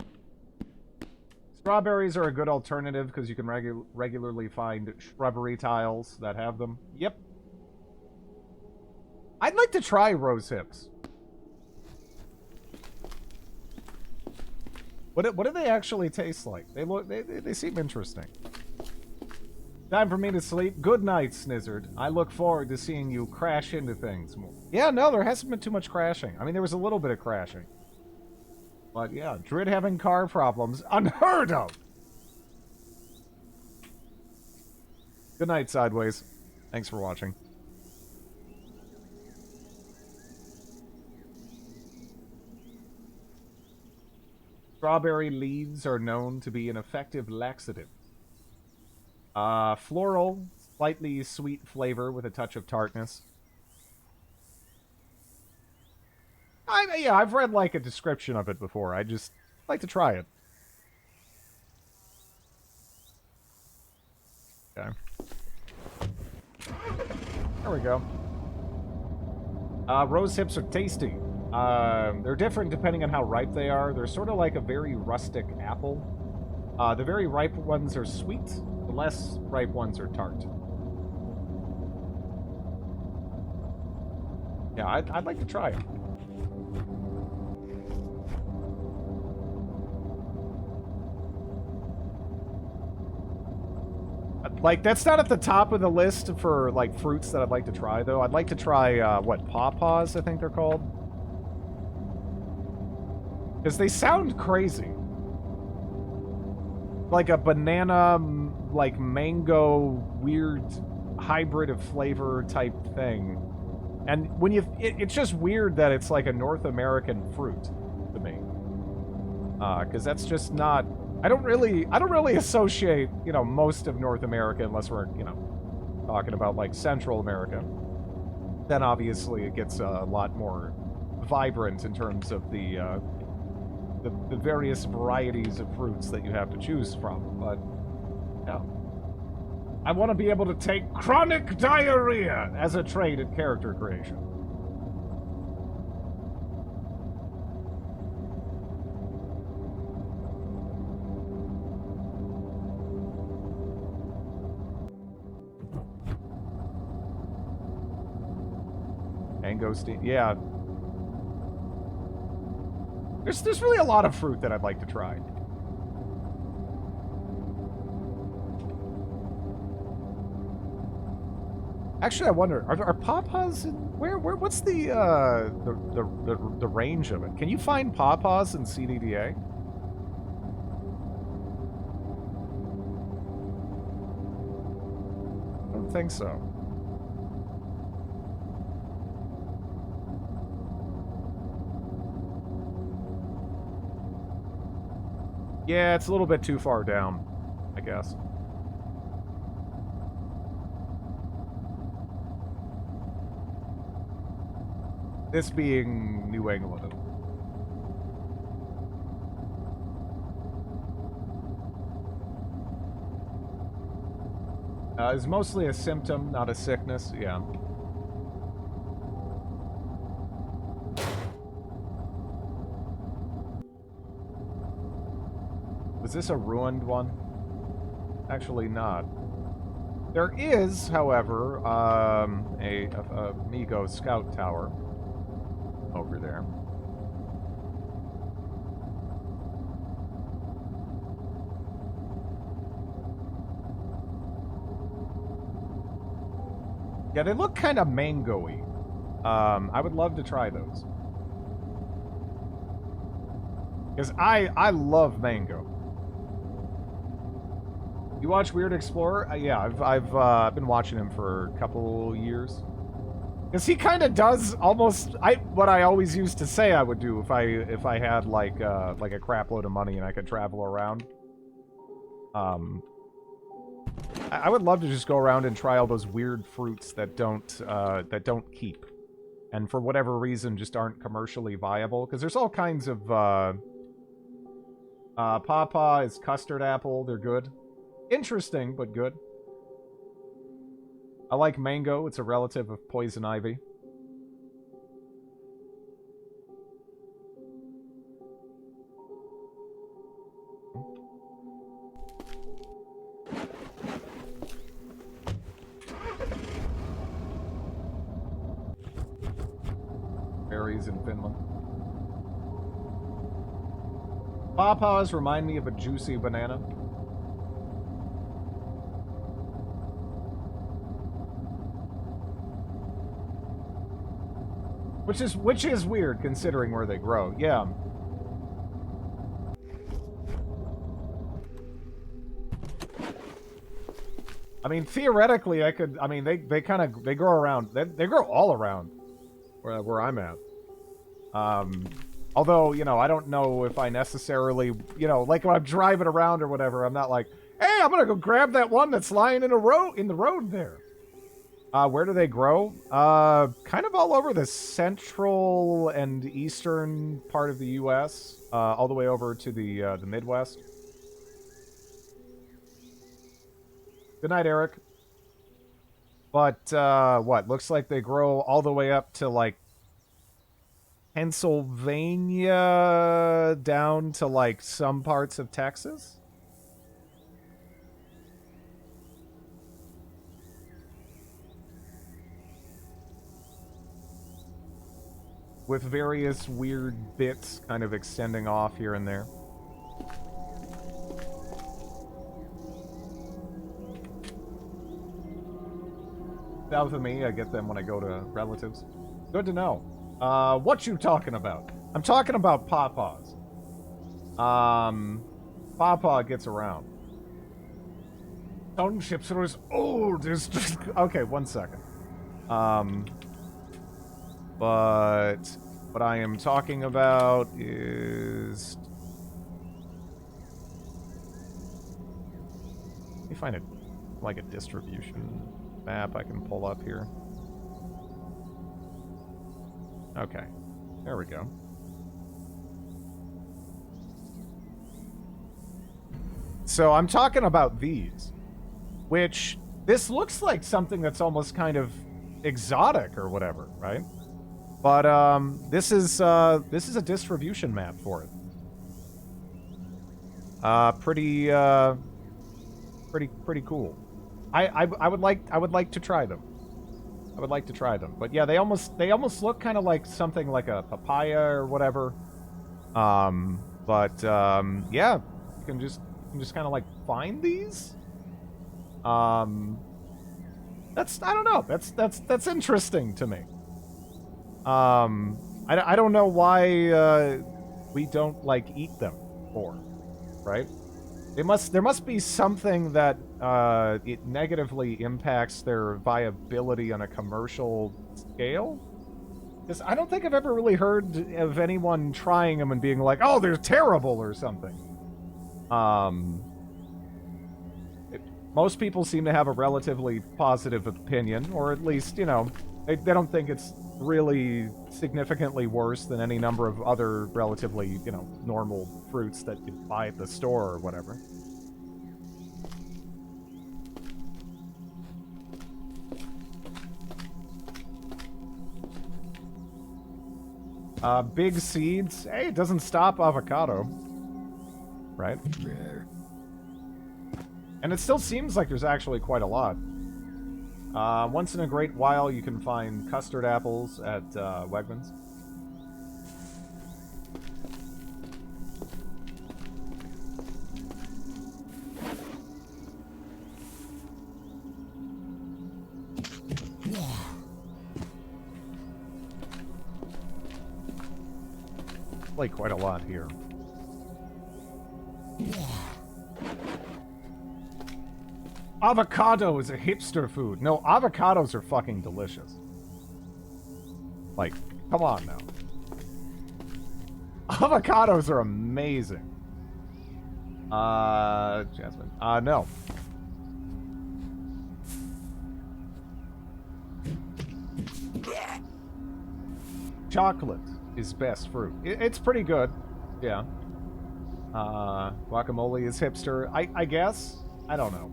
Strawberries are a good alternative because you can regularly find shrubbery tiles that have them. Yep. I'd like to try rose hips. What do they actually taste like? They seem interesting. Time for me to sleep. Good night, Snizzard. I look forward to seeing you crash into things more. Yeah, no, there hasn't been too much crashing. I mean, there was a little bit of crashing. But yeah, Druid having car problems. Unheard of! Good night, Sideways. Thanks for watching. Strawberry leaves are known to be an effective laxative. Floral, slightly sweet flavor with a touch of tartness. Yeah, I've read like a description of it before. I just like to try it. Okay. There we go. Rose hips are tasty. They're different depending on how ripe they are. They're sort of like a very rustic apple. The very ripe ones are sweet. The less ripe ones are tart. Yeah, I'd like to try them. Like, that's not at the top of the list for, like, fruits that I'd like to try, though. I'd like to try, what, pawpaws, I think they're called? Because they sound crazy. Like a banana, like, mango, weird hybrid of flavor type thing. And when you... it's just weird that it's, like, a North American fruit to me. Because that's just not... I don't really associate, you know, most of North America unless we're, you know, talking about like Central America. Then obviously it gets a lot more vibrant in terms of the various varieties of fruits that you have to choose from. But yeah, I want to be able to take chronic diarrhea as a trait in character creation. Mangosteen, yeah. There's really a lot of fruit that I'd like to try. Actually, I wonder, are pawpaws in, what's the range of it? Can you find pawpaws in CDDA? I don't think so. Yeah, it's a little bit too far down, I guess. This being New England. It's mostly a symptom, not a sickness, yeah. Was this a ruined one? Actually not. There is, however, a Migo scout tower. over there. Yeah, they look kind of mango-y. I would love to try those. Because I love mango. You watch Weird Explorer? Yeah, I've been watching him for a couple years. Because he kind of does almost what I always used to say I would do if I had like a crap load of money and I could travel around. I would love to just go around and try all those weird fruits that don't keep, and for whatever reason just aren't commercially viable. Because there's all kinds of pawpaw is custard apple. They're good, interesting but good. I like mango. It's a relative of poison ivy. Berries in Finland. Pawpaws remind me of a juicy banana. Which is weird considering where they grow. Yeah. I mean, theoretically, I could. I mean, they grow around. They grow all around where I'm at. Although, you know, I don't know if I necessarily, you know, like when I'm driving around or whatever, I'm not like, hey, I'm gonna go grab that one that's lying in the road there. Where do they grow? Kind of all over the central and eastern part of the U.S., all the way over to the Midwest. Good night, Eric. But, what? Looks like they grow all the way up to, like, Pennsylvania down to, like, some parts of Texas? With various weird bits kind of extending off here and there. South of me, I get them when I go to relatives. Good to know. What you talking about? I'm talking about pawpaws. Pawpaw gets around. Townships are as old as... Okay, one second. But what I am talking about is... Let me find it, like a distribution map I can pull up here. Okay, there we go. So I'm talking about these, which this looks like something that's almost kind of exotic or whatever, right? But this is a distribution map for it. Pretty cool. I would like to try them. I would like to try them. But yeah, they almost look kind of like something like a papaya or whatever. Yeah, you can just kind of like find these. I don't know. That's interesting to me. I don't know why we don't like eat them more, right? There must be something that it negatively impacts their viability on a commercial scale. Because I don't think I've ever really heard of anyone trying them and being like, "Oh, they're terrible" or something. Most people seem to have a relatively positive opinion, or at least, you know, they don't think it's really significantly worse than any number of other relatively, you know, normal fruits that you buy at the store or whatever. Big seeds. Hey, it doesn't stop avocado. Right? And it still seems like there's actually quite a lot. Once in a great while, you can find custard apples at Wegmans. display quite a lot here. Avocado is a hipster food. No, avocados are fucking delicious. Like, come on now. Avocados are amazing. Jasmine. No. Chocolate is best fruit. It's pretty good. Yeah. Guacamole is hipster. I guess. I don't know.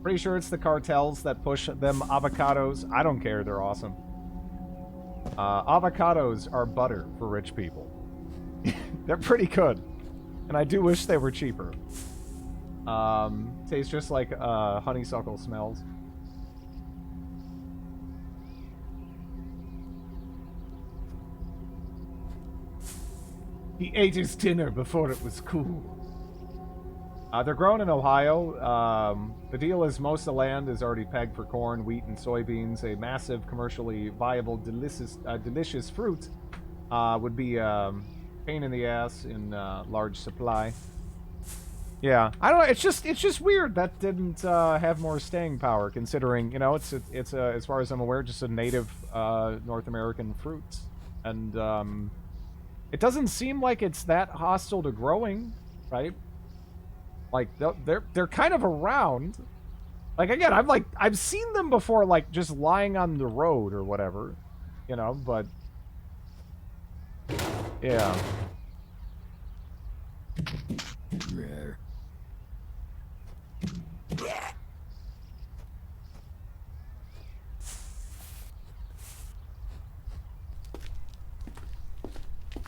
Pretty sure it's the cartels that push them avocados. I don't care. They're awesome. Avocados are butter for rich people. They're pretty good. And I do wish they were cheaper. Tastes just like honeysuckle smells. He ate his dinner before it was cool. They're grown in Ohio. The deal is most of the land is already pegged for corn, wheat, and soybeans. A massive, commercially viable, delicious fruit would be pain in the ass in large supply. Yeah, I don't know. It's just weird that didn't have more staying power, considering it's as far as I'm aware, just a native North American fruit, and it doesn't seem like it's that hostile to growing, right? Like they're kind of around. Like again, I've seen them before, like just lying on the road or whatever, but yeah.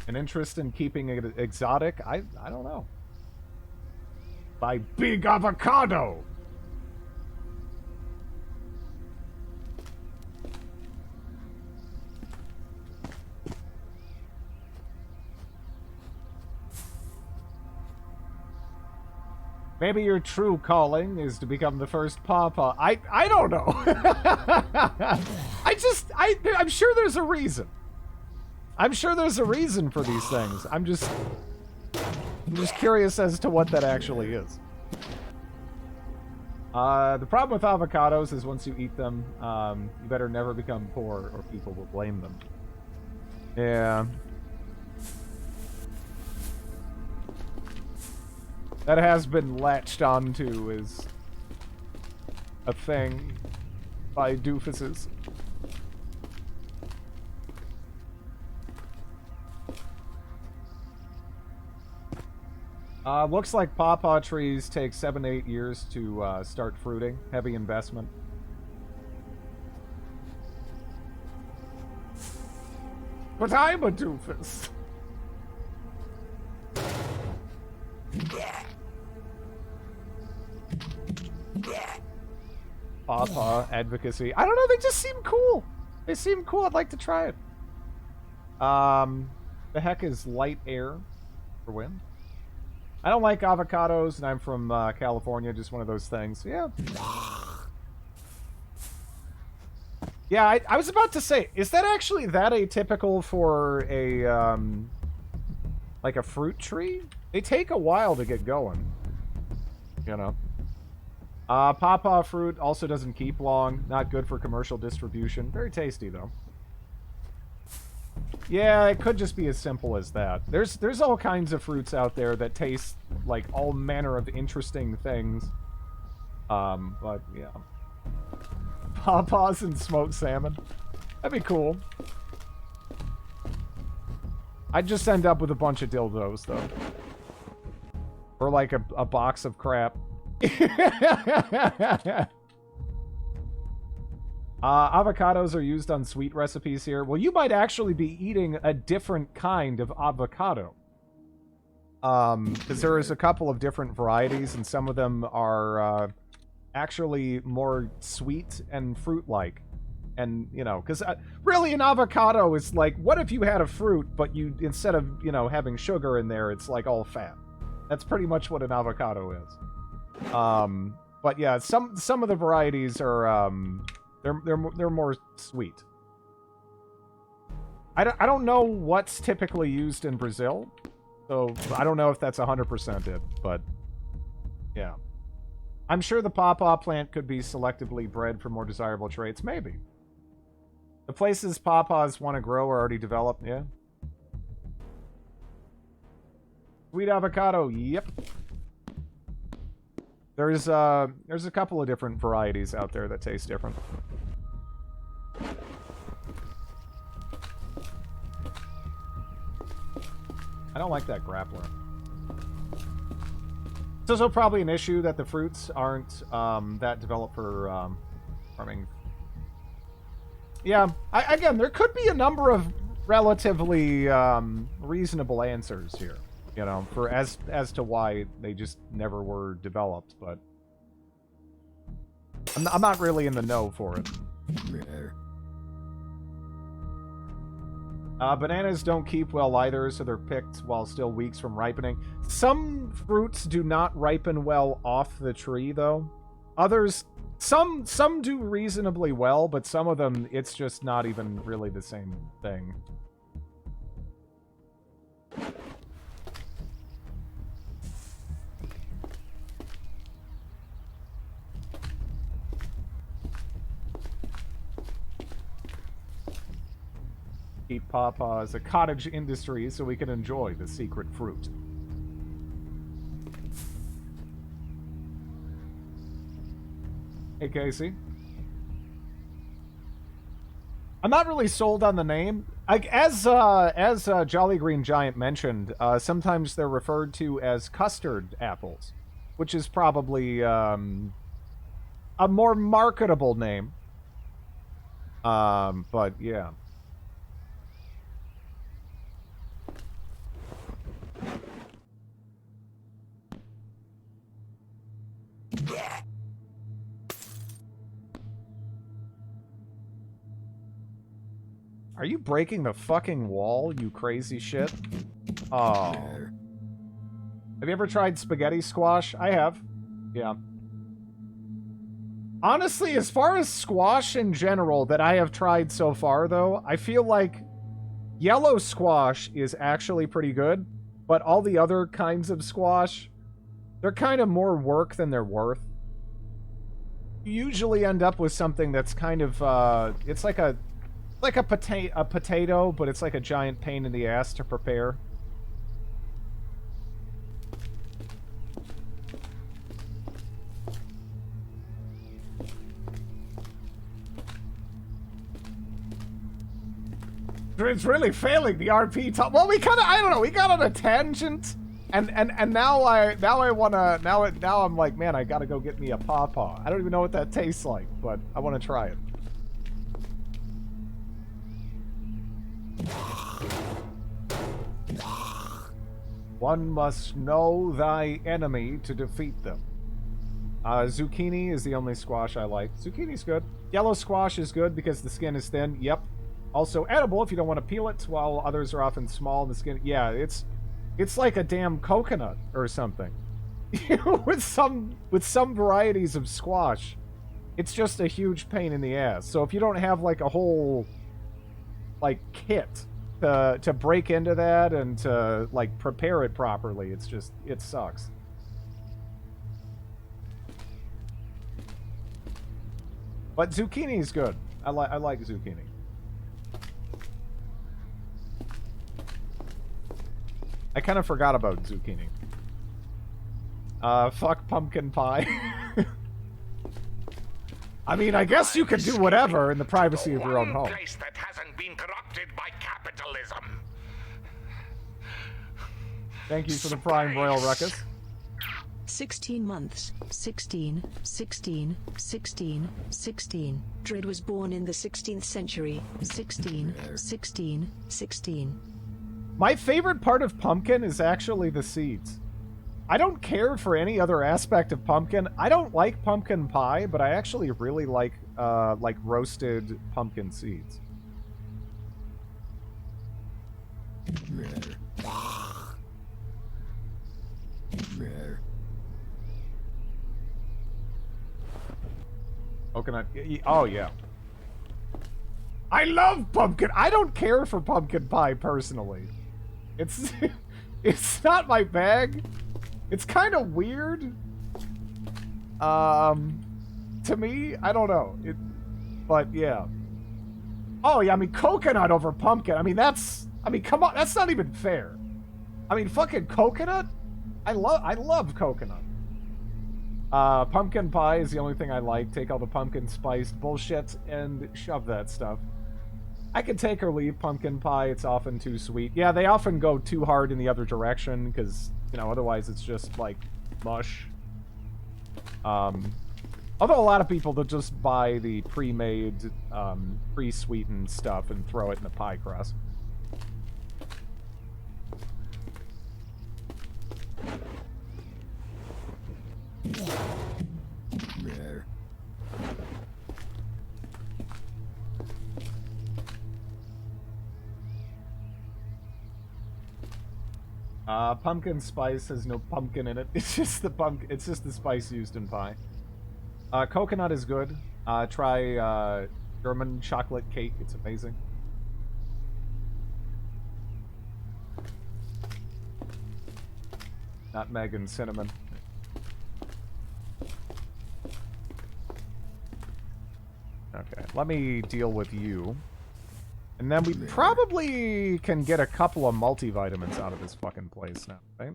An interest in keeping it exotic? I don't know. By Big Avocado! Maybe your true calling is to become the first Papa. I don't know. I'm sure there's a reason. I'm sure there's a reason for these things. I'm just curious as to what that actually is. The problem with avocados is once you eat them, you better never become poor or people will blame them. Yeah. That has been latched onto as a thing by doofuses. Looks like pawpaw trees take 7 to 8 years to start fruiting. Heavy investment. But I'm a doofus. Pawpaw advocacy. I don't know, they just seem cool. They seem cool. I'd like to try it. The heck is light air for wind? I don't like avocados, and I'm from California. Just one of those things. Yeah. Yeah, I was about to say, is that actually that atypical for a, like a fruit tree? They take a while to get going. Pawpaw fruit also doesn't keep long. Not good for commercial distribution. Very tasty, though. Yeah, it could just be as simple as that. There's all kinds of fruits out there that taste like all manner of interesting things. But yeah. Pawpaws and smoked salmon. That'd be cool. I'd just end up with a bunch of dildos, though. Or like a box of crap. Avocados are used on sweet recipes here. Well, you might actually be eating a different kind of avocado. Because there is a couple of different varieties, and some of them are actually more sweet and fruit-like. And, because really an avocado is like, what if you had a fruit, but you, instead of, having sugar in there, it's like all fat. That's pretty much what an avocado is. But yeah, some of the varieties are, they're more sweet. I don't know what's typically used in Brazil, so I don't know if that's 100% it, but yeah. I'm sure the pawpaw plant could be selectively bred for more desirable traits. Maybe. The places pawpaws want to grow are already developed, yeah. Sweet avocado, yep. There's a couple of different varieties out there that taste different. I don't like that grappler. It's also probably an issue that the fruits aren't that developed for farming. Yeah, again, there could be a number of relatively reasonable answers here, you know, for as to why they just never were developed, but I'm not really in the know for it. Bananas don't keep well either, so they're picked while still weeks from ripening. Some fruits do not ripen well off the tree, though. Others, some do reasonably well, but some of them, it's just not even really the same thing. Keep pawpaw as a cottage industry so we can enjoy the secret fruit. Hey, Casey. I'm not really sold on the name. As Jolly Green Giant mentioned, sometimes they're referred to as custard apples, which is probably a more marketable name. But yeah. Are you breaking the fucking wall, you crazy shit? Oh. Have you ever tried spaghetti squash? I have. Yeah. Honestly, as far as squash in general that I have tried so far, though, I feel like yellow squash is actually pretty good, but all the other kinds of squash, they're kind of more work than they're worth. You usually end up with something that's kind of, it's like a potato, but it's like a giant pain in the ass to prepare. It's really failing the RP top. Well, we kind of, I don't know, we got on a tangent, and now now I'm like, man, I gotta go get me a pawpaw. I don't even know what that tastes like, but I want to try it. One must know thy enemy to defeat them. Zucchini is the only squash I like. Zucchini's good. Yellow squash is good because the skin is thin. Yep. Also edible if you don't want to peel it, while others are often small and the skin... Yeah, it's like a damn coconut or something. with some varieties of squash, it's just a huge pain in the ass. So if you don't have like a whole like kit to break into that and to like prepare it properly, it's just, it sucks. But zucchini is good. I like zucchini. I kind of forgot about zucchini. Fuck pumpkin pie. I mean, I guess you could do whatever in the privacy of your own home. Place that hasn't been corrupted by capitalism. Thank you for the Prime Royal Ruckus. 16 months. 16, 16, 16, 16. Dread was born in the 16th century. 16, 16, 16. My favorite part of pumpkin is actually the seeds. I don't care for any other aspect of pumpkin. I don't like pumpkin pie, but I actually really like roasted pumpkin seeds. Coconut. Oh, yeah. I love pumpkin. I don't care for pumpkin pie personally. It's it's not my bag. It's kind of weird. To me, I don't know. But yeah. Oh yeah, I mean coconut over pumpkin. I mean come on, that's not even fair. I mean fucking coconut? I love coconut. Pumpkin pie is the only thing I like. Take all the pumpkin spice bullshit and shove that stuff. I could take or leave pumpkin pie. It's often too sweet. Yeah, they often go too hard in the other direction because, you know, otherwise it's just like mush. Although a lot of people will just buy the pre-made, pre-sweetened stuff and throw it in the pie crust. There. Pumpkin spice has no pumpkin in it. It's just the spice used in pie. Coconut is good. Try German chocolate cake. It's amazing. Nutmeg and cinnamon. Okay, let me deal with you. And then we probably can get a couple of multivitamins out of this fucking place now, right?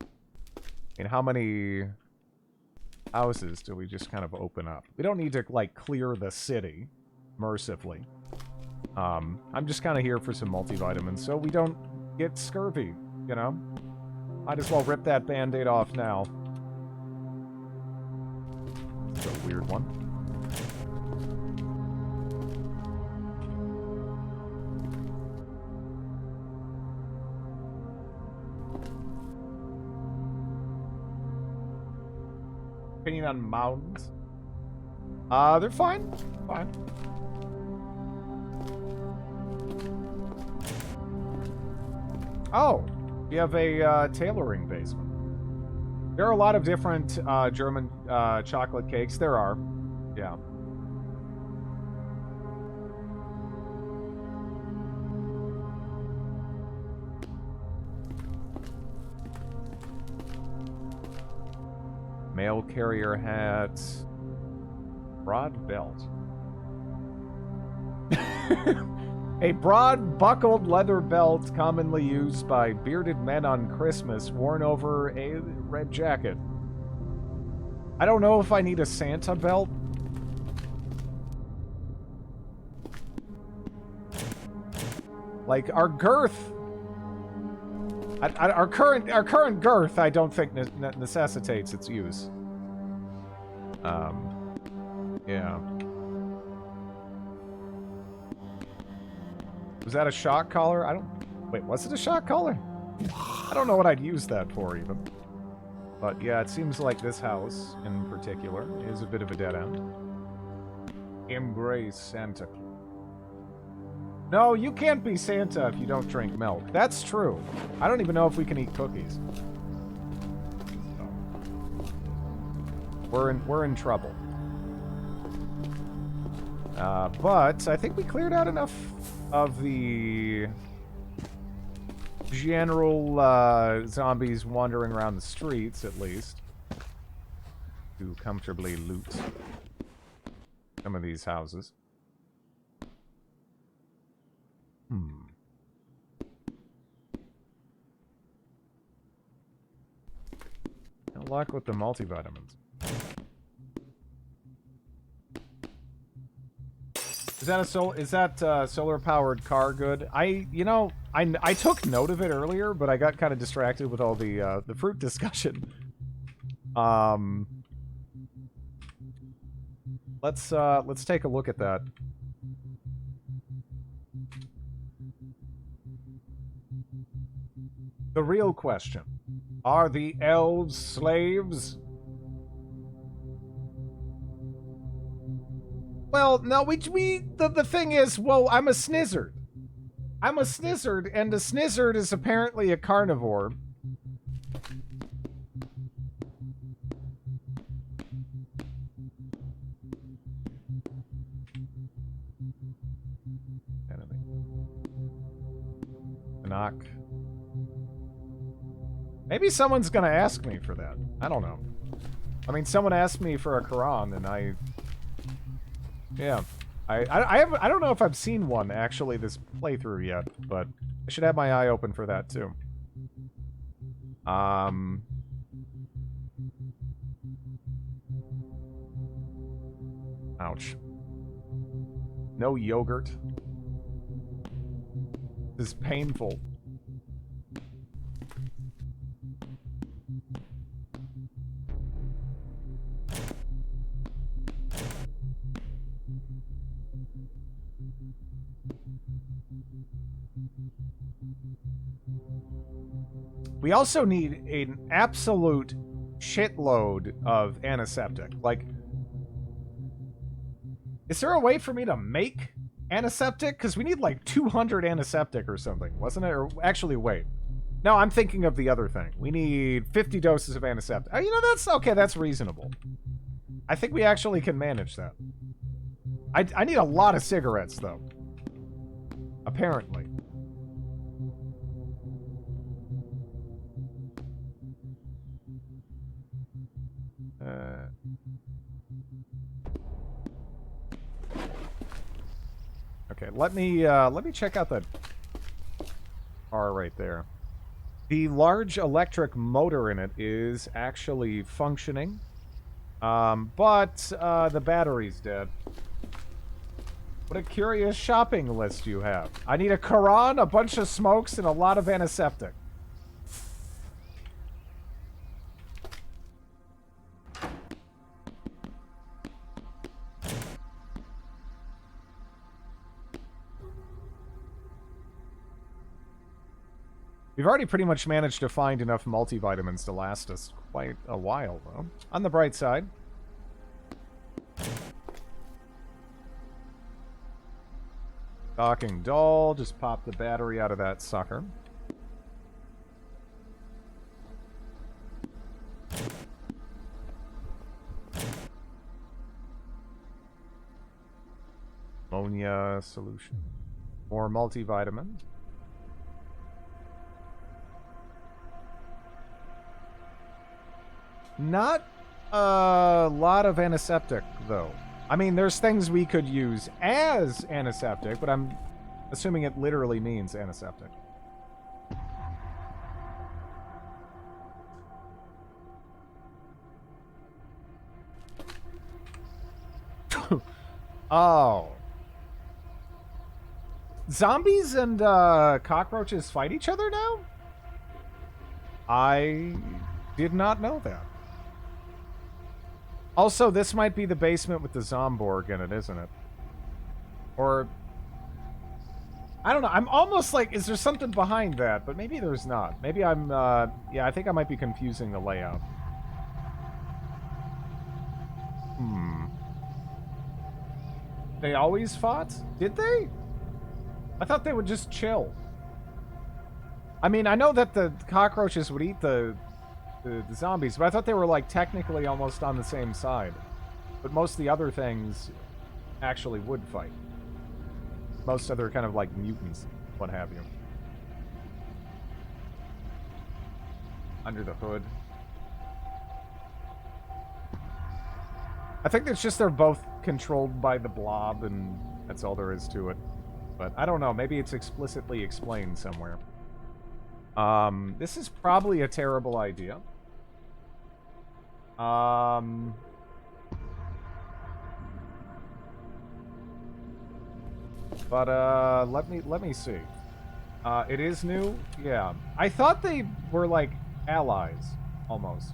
I mean, how many houses do we just kind of open up? We don't need to, like, clear the city, mercifully. I'm just kind of here for some multivitamins, so we don't get scurvy, you know? Might as well rip that Band-Aid off now. It's a weird one. Opinion on mountains? They're fine. Fine. Oh, we have a tailoring basement. There are a lot of different German chocolate cakes. There are. Yeah. Mail carrier hat. Broad belt. A broad buckled leather belt commonly used by bearded men on Christmas, worn over a red jacket. I don't know if I need a Santa belt. Like our girth, our current girth, I don't think necessitates its use. Yeah. Was that a shock collar? Wait, was it a shock collar? I don't know what I'd use that for, even. But yeah, it seems like this house, in particular, is a bit of a dead end. Embrace Santa Claus. No, you can't be Santa if you don't drink milk. That's true. I don't even know if we can eat cookies. So, we're in trouble. But I think we cleared out enough of the general zombies wandering around the streets, at least, to comfortably loot some of these houses. No luck with the multivitamins. Is that solar powered car good? I took note of it earlier, but I got kind of distracted with all the fruit discussion. Let's take a look at that. The real question: are the elves slaves? Well, no, the thing is, well, I'm a snizzard. I'm a snizzard, and a snizzard is apparently a carnivore. knock. Maybe someone's gonna ask me for that. I don't know. I mean, someone asked me for a Quran, and I... Yeah. I don't know if I've seen one, actually, this playthrough yet, but I should have my eye open for that, too. Ouch. No yogurt. This is painful. We also need an absolute shitload of antiseptic. Like, is there a way for me to make antiseptic? Because we need like 200 antiseptic or something, wasn't it? Or actually, wait. No, I'm thinking of the other thing. We need 50 doses of antiseptic. Oh, you know, that's okay. That's reasonable. I think we actually can manage that. I need a lot of cigarettes, though. Apparently. Okay, let me check out that car right there. The large electric motor in it is actually functioning, but the battery's dead. What a curious shopping list you have. I need a Quran, a bunch of smokes, and a lot of antiseptic. We've already pretty much managed to find enough multivitamins to last us quite a while, though. On the bright side. Talking dull, just pop the battery out of that sucker. Ammonia solution. More multivitamins. Not a lot of antiseptic, though. I mean, there's things we could use as antiseptic, but I'm assuming it literally means antiseptic. Oh. Zombies and cockroaches fight each other now? I did not know that. Also, this might be the basement with the Zomborg in it, isn't it? Or... I don't know. I'm almost like, is there something behind that? But maybe there's not. Maybe I'm, yeah, I think I might be confusing the layout. They always fought? Did they? I thought they would just chill. I mean, I know that the cockroaches would eat the zombies, but I thought they were, like, technically almost on the same side. But most of the other things actually would fight. Most other kind of, like, mutants, what have you. Under the hood. I think it's just they're both controlled by the blob, and that's all there is to it. But I don't know, maybe it's explicitly explained somewhere. This is probably a terrible idea. But let me see. It is new? Yeah. I thought they were like allies, almost.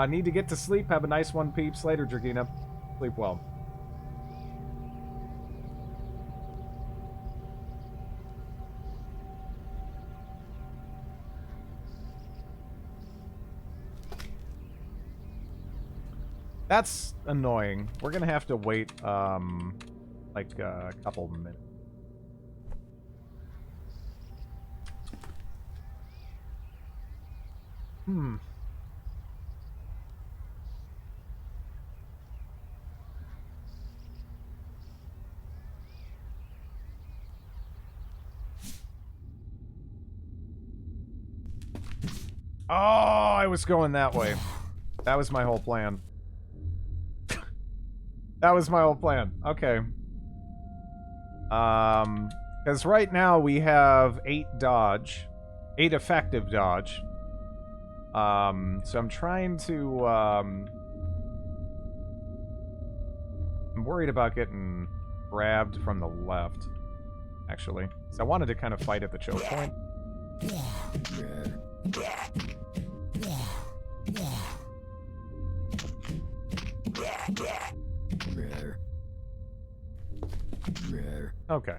Need to get to sleep. Have a nice one, peeps. Later, Dragina. Sleep well. That's annoying. We're gonna have to wait, like, a couple minutes. Oh, I was going that way. That was my whole plan. That was my whole plan. Okay. Because right now we have 8 dodge. 8 effective dodge. So I'm trying to, I'm worried about getting grabbed from the left, actually. So I wanted to kind of fight at the choke point. Okay.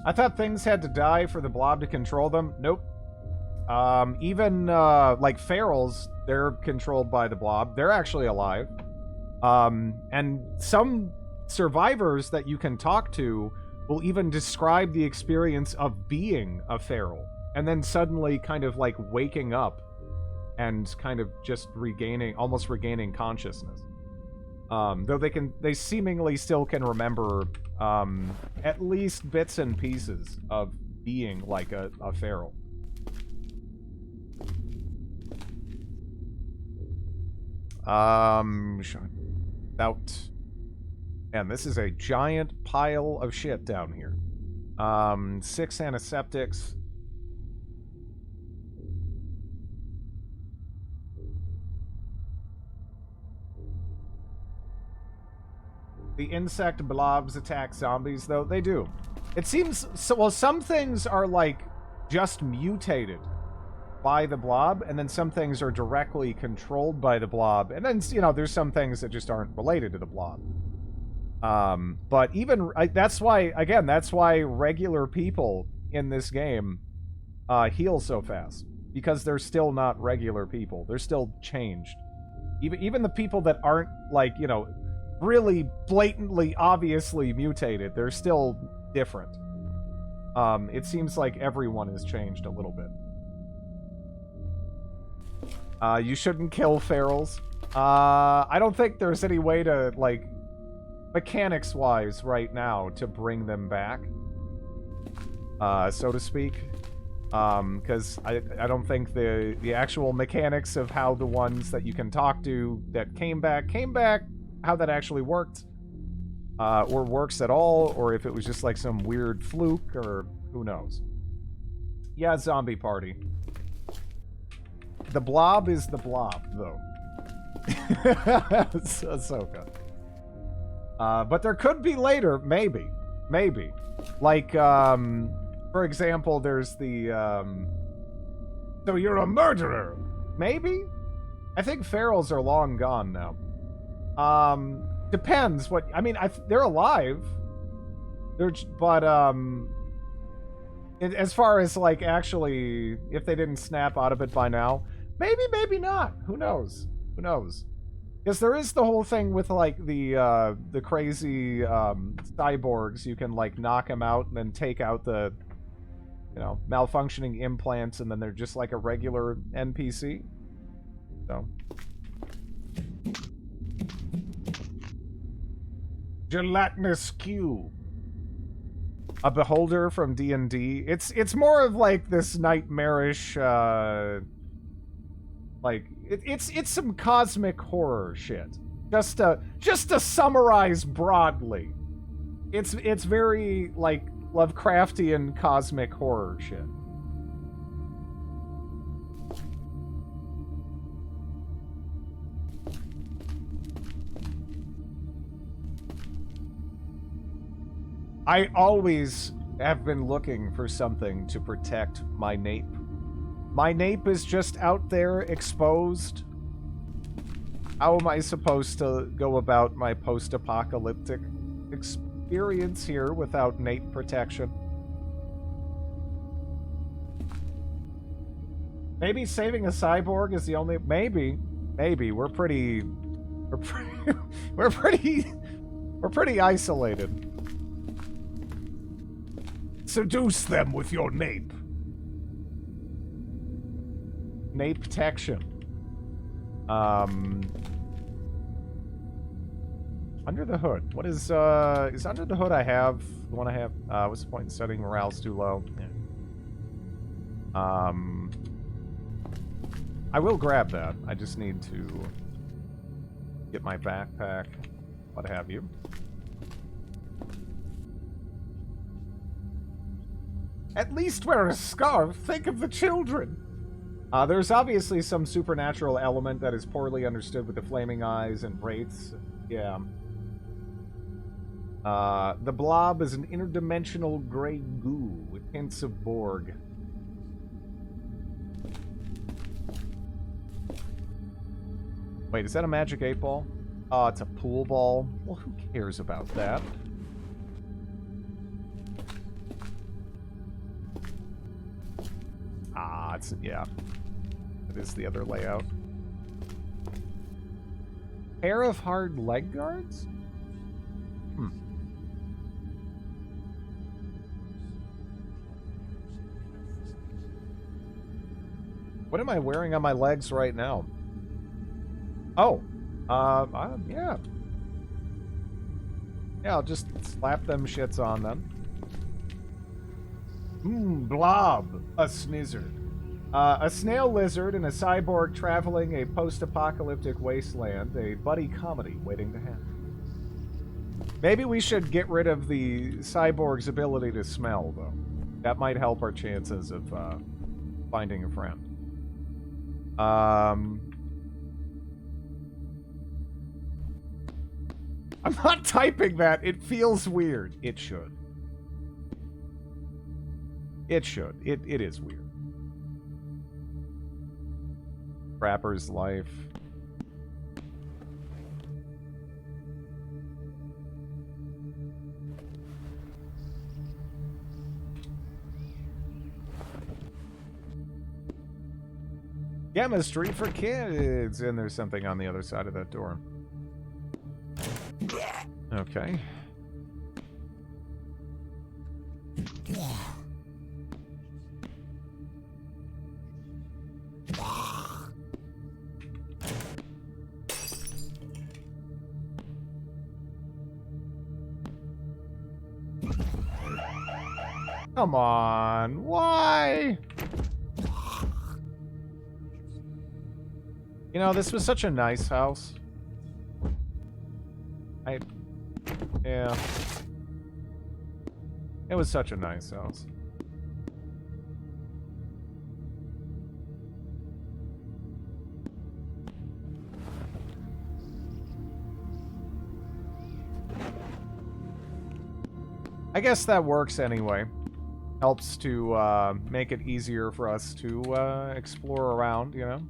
I thought things had to die for the blob to control them. Nope. Even, like, ferals, they're controlled by the blob. They're actually alive. And some survivors that you can talk to will even describe the experience of being a feral. And then suddenly kind of, like, waking up and kind of just almost regaining consciousness. Though they seemingly still can remember, at least bits and pieces of being like a feral. About... Man, this is a giant pile of shit down here. 6 antiseptics. The insect blobs attack zombies, though. They do. It seems... So, well, some things are, like, just mutated by the blob, and then some things are directly controlled by the blob, and then, you know, there's some things that just aren't related to the blob. But even... that's why, again, that's why regular people in this game heal so fast. Because they're still not regular people. They're still changed. Even the people that aren't, like, you know... really blatantly, obviously mutated. They're still different. It seems like everyone has changed a little bit. You shouldn't kill ferals. I don't think there's any way to, like, mechanics-wise right now to bring them back. So to speak. Because I don't think the actual mechanics of how the ones that you can talk to that came back, how that actually worked, or works at all, or if it was just like some weird fluke, or who knows. Yeah, zombie party. The blob is the blob, though. Ahsoka. But there could be later, maybe. Maybe. Like, for example, there's the, so you're a murderer! Maybe? I think ferals are long gone now. Depends what... I mean, they're alive. But, as far as, like, actually, if they didn't snap out of it by now, maybe not. Who knows? Who knows? Because there is the whole thing with, like, the crazy, cyborgs. You can, like, knock them out and then take out the, you know, malfunctioning implants, and then they're just like a regular NPC. So... Gelatinous cube. A beholder from D&D. It's more of like this nightmarish, like it's some cosmic horror shit. Just to summarize broadly, it's very like Lovecraftian cosmic horror shit. I always have been looking for something to protect my nape. My nape is just out there exposed. How am I supposed to go about my post-apocalyptic experience here without nape protection? Maybe saving a cyborg is the only... Maybe. We're pretty isolated. Seduce them with your nape. Nape protection. Under the hood. What is under the hood I have? The one I have? What's the point in setting morale's too low? Yeah. I will grab that. I just need to get my backpack, what have you. At least wear a scarf. Think of the children. There's obviously some supernatural element that is poorly understood with the flaming eyes and wraiths. Yeah. The blob is an interdimensional gray goo with hints of Borg. Wait, is that a magic 8-ball? Oh, it's a pool ball. Well, who cares about that? Ah, it's, yeah. It is the other layout. Pair of hard leg guards? Hmm. What am I wearing on my legs right now? Oh. Yeah. Yeah, I'll just slap them shits on them. Blob. A snizzard. A snail lizard and a cyborg traveling a post-apocalyptic wasteland. A buddy comedy waiting to happen. Maybe we should get rid of the cyborg's ability to smell, though. That might help our chances of finding a friend. I'm not typing that. It feels weird. It should. It should. It is weird. Trapper's life. Chemistry for kids. And there's something on the other side of that door. Okay. Come on, why? You know, this was such a nice house. Yeah. It was such a nice house. I guess that works anyway. Helps to make it easier for us to explore around, you know?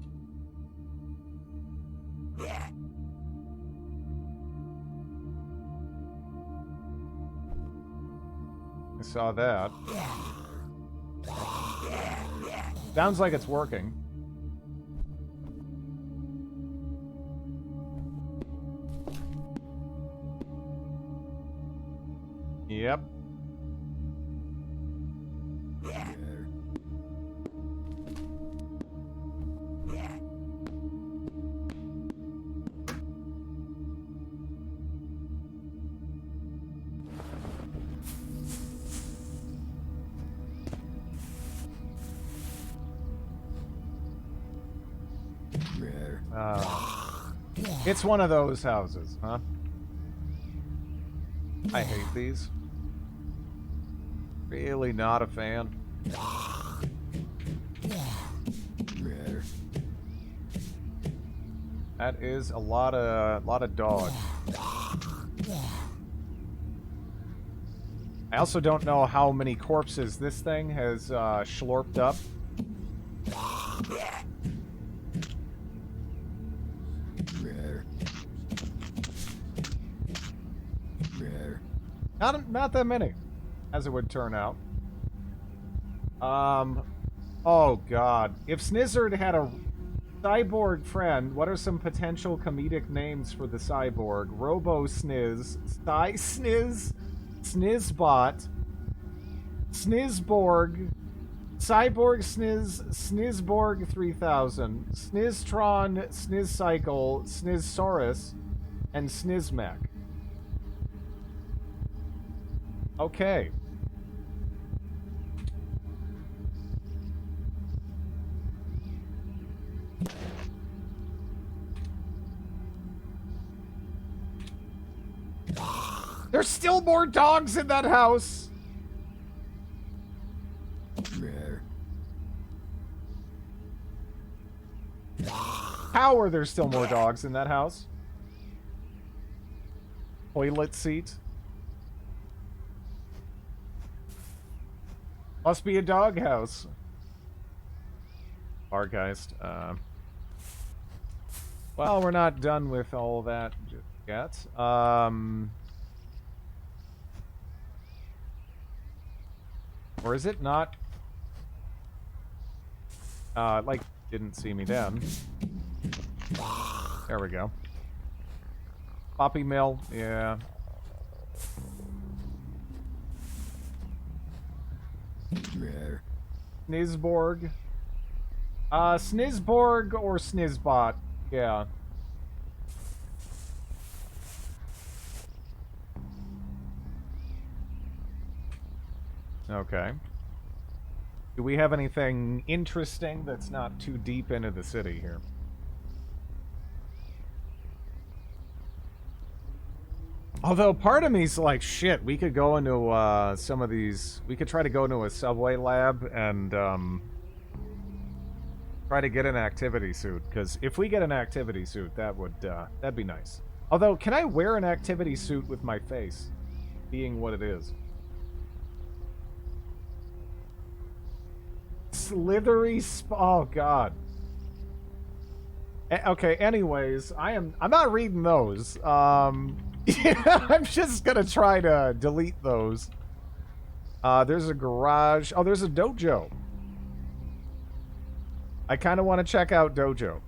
I saw that. Sounds like it's working. Yep. It's one of those houses, huh? I hate these. Really not a fan. That is a lot of dog. I also don't know how many corpses this thing has schlorped up. Not that many, as it would turn out. Oh god. If Snizzard had a cyborg friend, what are some potential comedic names for the cyborg? Robo-Sniz, Sniz, Snizbot, Snizborg, Cyborg Sniz, Snizborg 3000, Sniztron, Snizcycle, Snizsaurus, and Snizmac. Okay. There's still more dogs in that house. How are there still more dogs in that house? Toilet seat. Must be a dog house. Bargeist. Well, we're not done with all that just yet. Or is it not? Like, didn't see me then. There we go. Poppy mill, yeah. Snizborg. Snizborg or Snizbot, yeah. Okay. Do we have anything interesting that's not too deep into the city here? Although part of me's like, shit, we could go into some of these... We could try to go into a subway lab and try to get an activity suit. Because if we get an activity suit, that would that'd be nice. Although, can I wear an activity suit with my face? Being what it is. Slithery oh god. Okay, anyways, I'm not reading those. Yeah, I'm just gonna try to delete those. There's a garage. Oh, there's a dojo. I kind of want to check out dojo.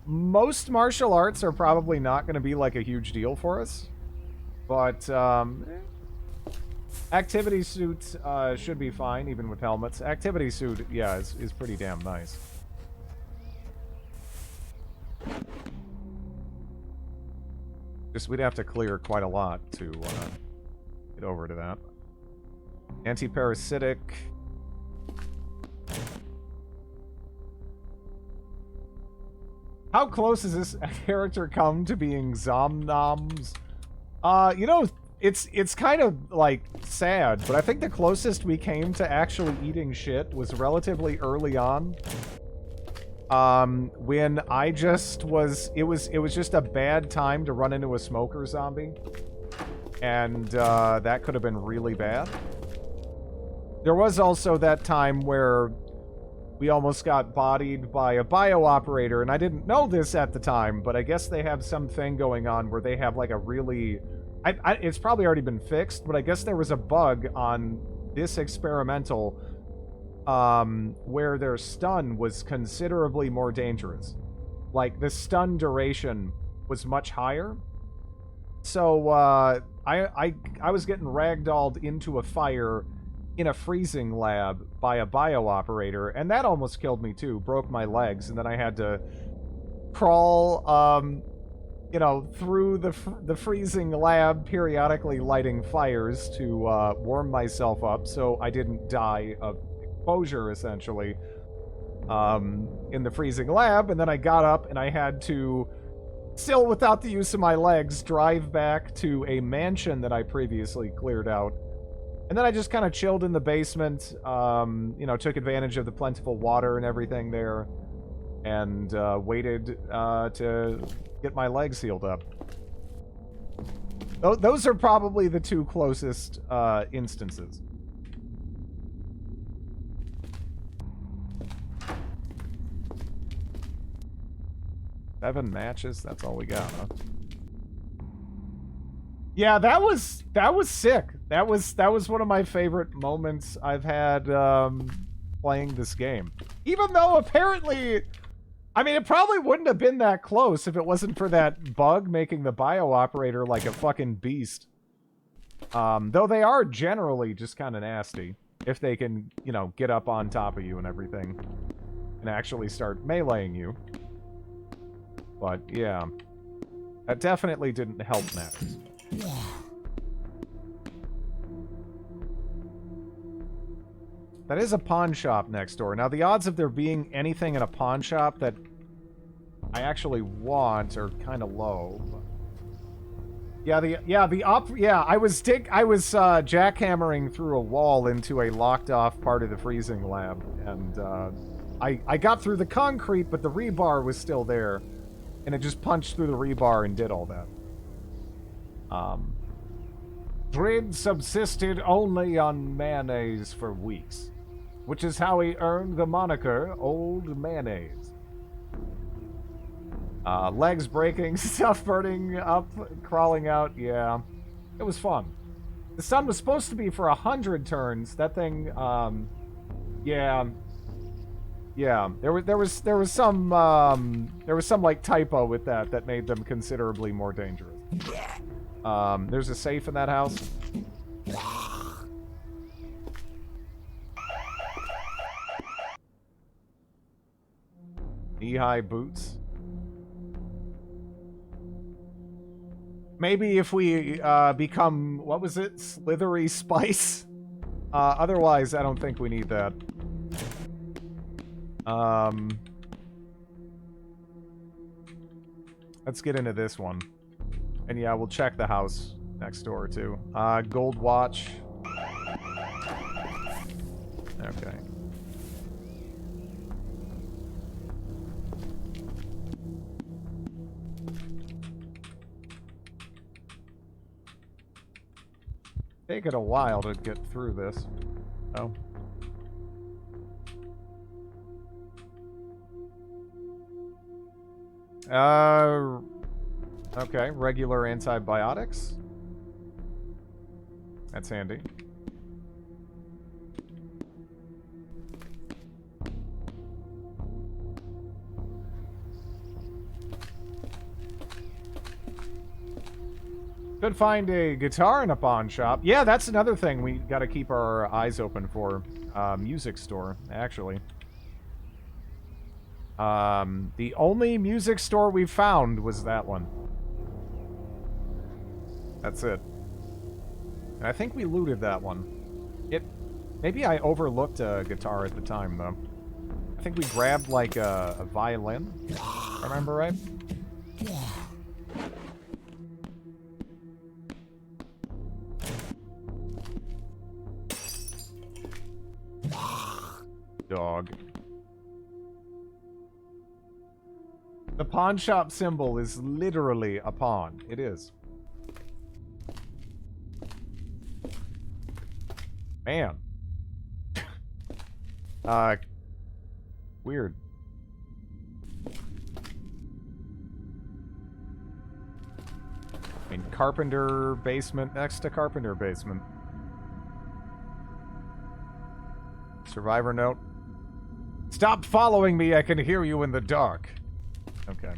Most martial arts are probably not going to be like a huge deal for us, but activity suit should be fine, even with helmets. Activity suit, yeah, is pretty damn nice. Just, we'd have to clear quite a lot to get over to that. Anti-parasitic. How close has this character come to being Zomnoms? You know, it's kind of, like, sad, but I think the closest we came to actually eating shit was relatively early on. When I just was... It was just a bad time to run into a smoker zombie. And, that could have been really bad. There was also that time where we almost got bodied by a bio operator, and I didn't know this at the time, but I guess they have something going on where they have, like, a really... it's probably already been fixed, but I guess there was a bug on this experimental where their stun was considerably more dangerous. Like, the stun duration was much higher. So, I was getting ragdolled into a fire in a freezing lab by a bio operator, and that almost killed me too. Broke my legs, and then I had to crawl, you know, through the freezing lab, periodically lighting fires to warm myself up so I didn't die of exposure, essentially, in the freezing lab. And then I got up and I had to, still without the use of my legs, drive back to a mansion that I previously cleared out. And then I just kind of chilled in the basement, you know, took advantage of the plentiful water and everything there, and waited to get my legs healed up. Those are probably the two closest instances. Seven matches? That's all we got, huh? Yeah, that was sick. That was one of my favorite moments I've had playing this game. Even though apparently, I mean, it probably wouldn't have been that close if it wasn't for that bug making the bio operator like a fucking beast. Though they are generally just kind of nasty. if they can, you know, get up on top of you and everything and actually start meleeing you. But, yeah. That definitely didn't help matters. That is a pawn shop next door. Now, the odds of there being anything in a pawn shop that I actually want are kind of low. Yeah, I was jackhammering through a wall into a locked off part of the freezing lab, and I got through the concrete, but the rebar was still there, and it just punched through the rebar and did all that. Drid subsisted only on mayonnaise for weeks, which is how he earned the moniker Old Mayonnaise. Legs breaking, stuff burning up, crawling out. Yeah, it was fun. The sun was supposed to be for 100 turns. That thing, yeah. There was some like typo with that made them considerably more dangerous. There's a safe in that house. Knee-high boots. Maybe if we become, what was it? Slithery Spice? Otherwise, I don't think we need that. Let's get into this one. And yeah, we'll check the house next door, too. Gold watch. Okay. Taking a while to get through this. Oh. Okay, regular antibiotics. That's handy. Could find a guitar in a pawn shop. Yeah, that's another thing we gotta keep our eyes open for. Music store, actually. The only music store we found was that one. That's it. And I think we looted that one. Maybe I overlooked a guitar at the time, though. I think we grabbed, like, a violin, if I remember right. Dog. The pawn shop symbol is literally a pawn. It is. Man. Weird. I mean, carpenter basement next to carpenter basement. Survivor note. Stop following me, I can hear you in the dark. Okay.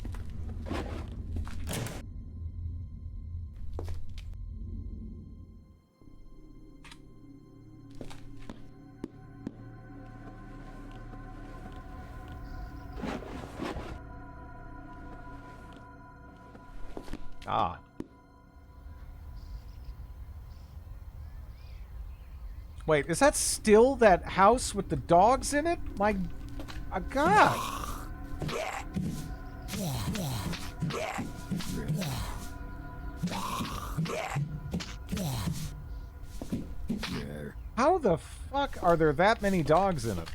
Ah. Wait, is that still that house with the dogs in it? My God. How the fuck are there that many dogs in it?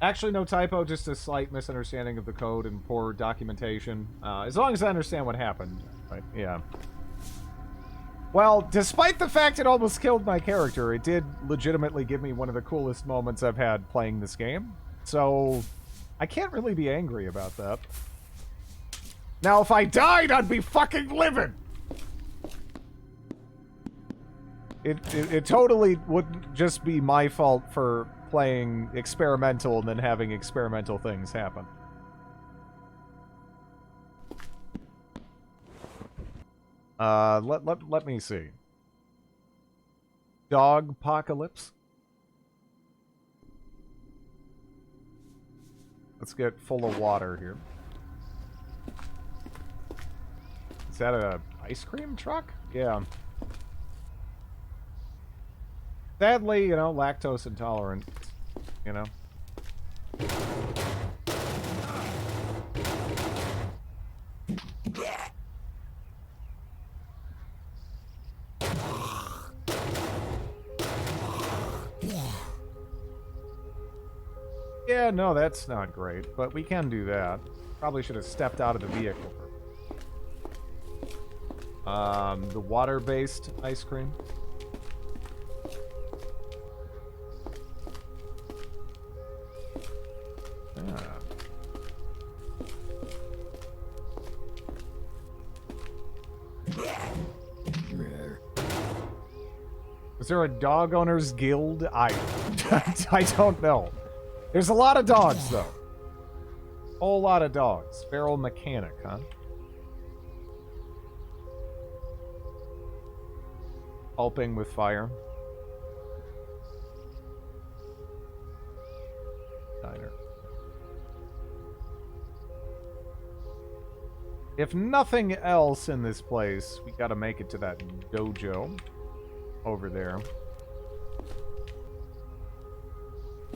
Actually, no typo, just a slight misunderstanding of the code and poor documentation. As long as I understand what happened. Right, yeah. Well, despite the fact it almost killed my character, it did legitimately give me one of the coolest moments I've had playing this game. So, I can't really be angry about that. Now, if I died, I'd be fucking livid! It totally wouldn't just be my fault for playing experimental and then having experimental things happen. Let me see. Dog apocalypse. Let's get full of water here. Is that a ice cream truck? Yeah. Sadly, you know, lactose intolerant, you know. Yeah, no, that's not great, but we can do that. Probably should have stepped out of the vehicle. The water-based ice cream. Yeah. Is there a dog owners guild? I don't know. There's a lot of dogs, though. Whole lot of dogs. Feral mechanic, huh? Helping with fire. Diner. If nothing else in this place, we gotta make it to that dojo over there.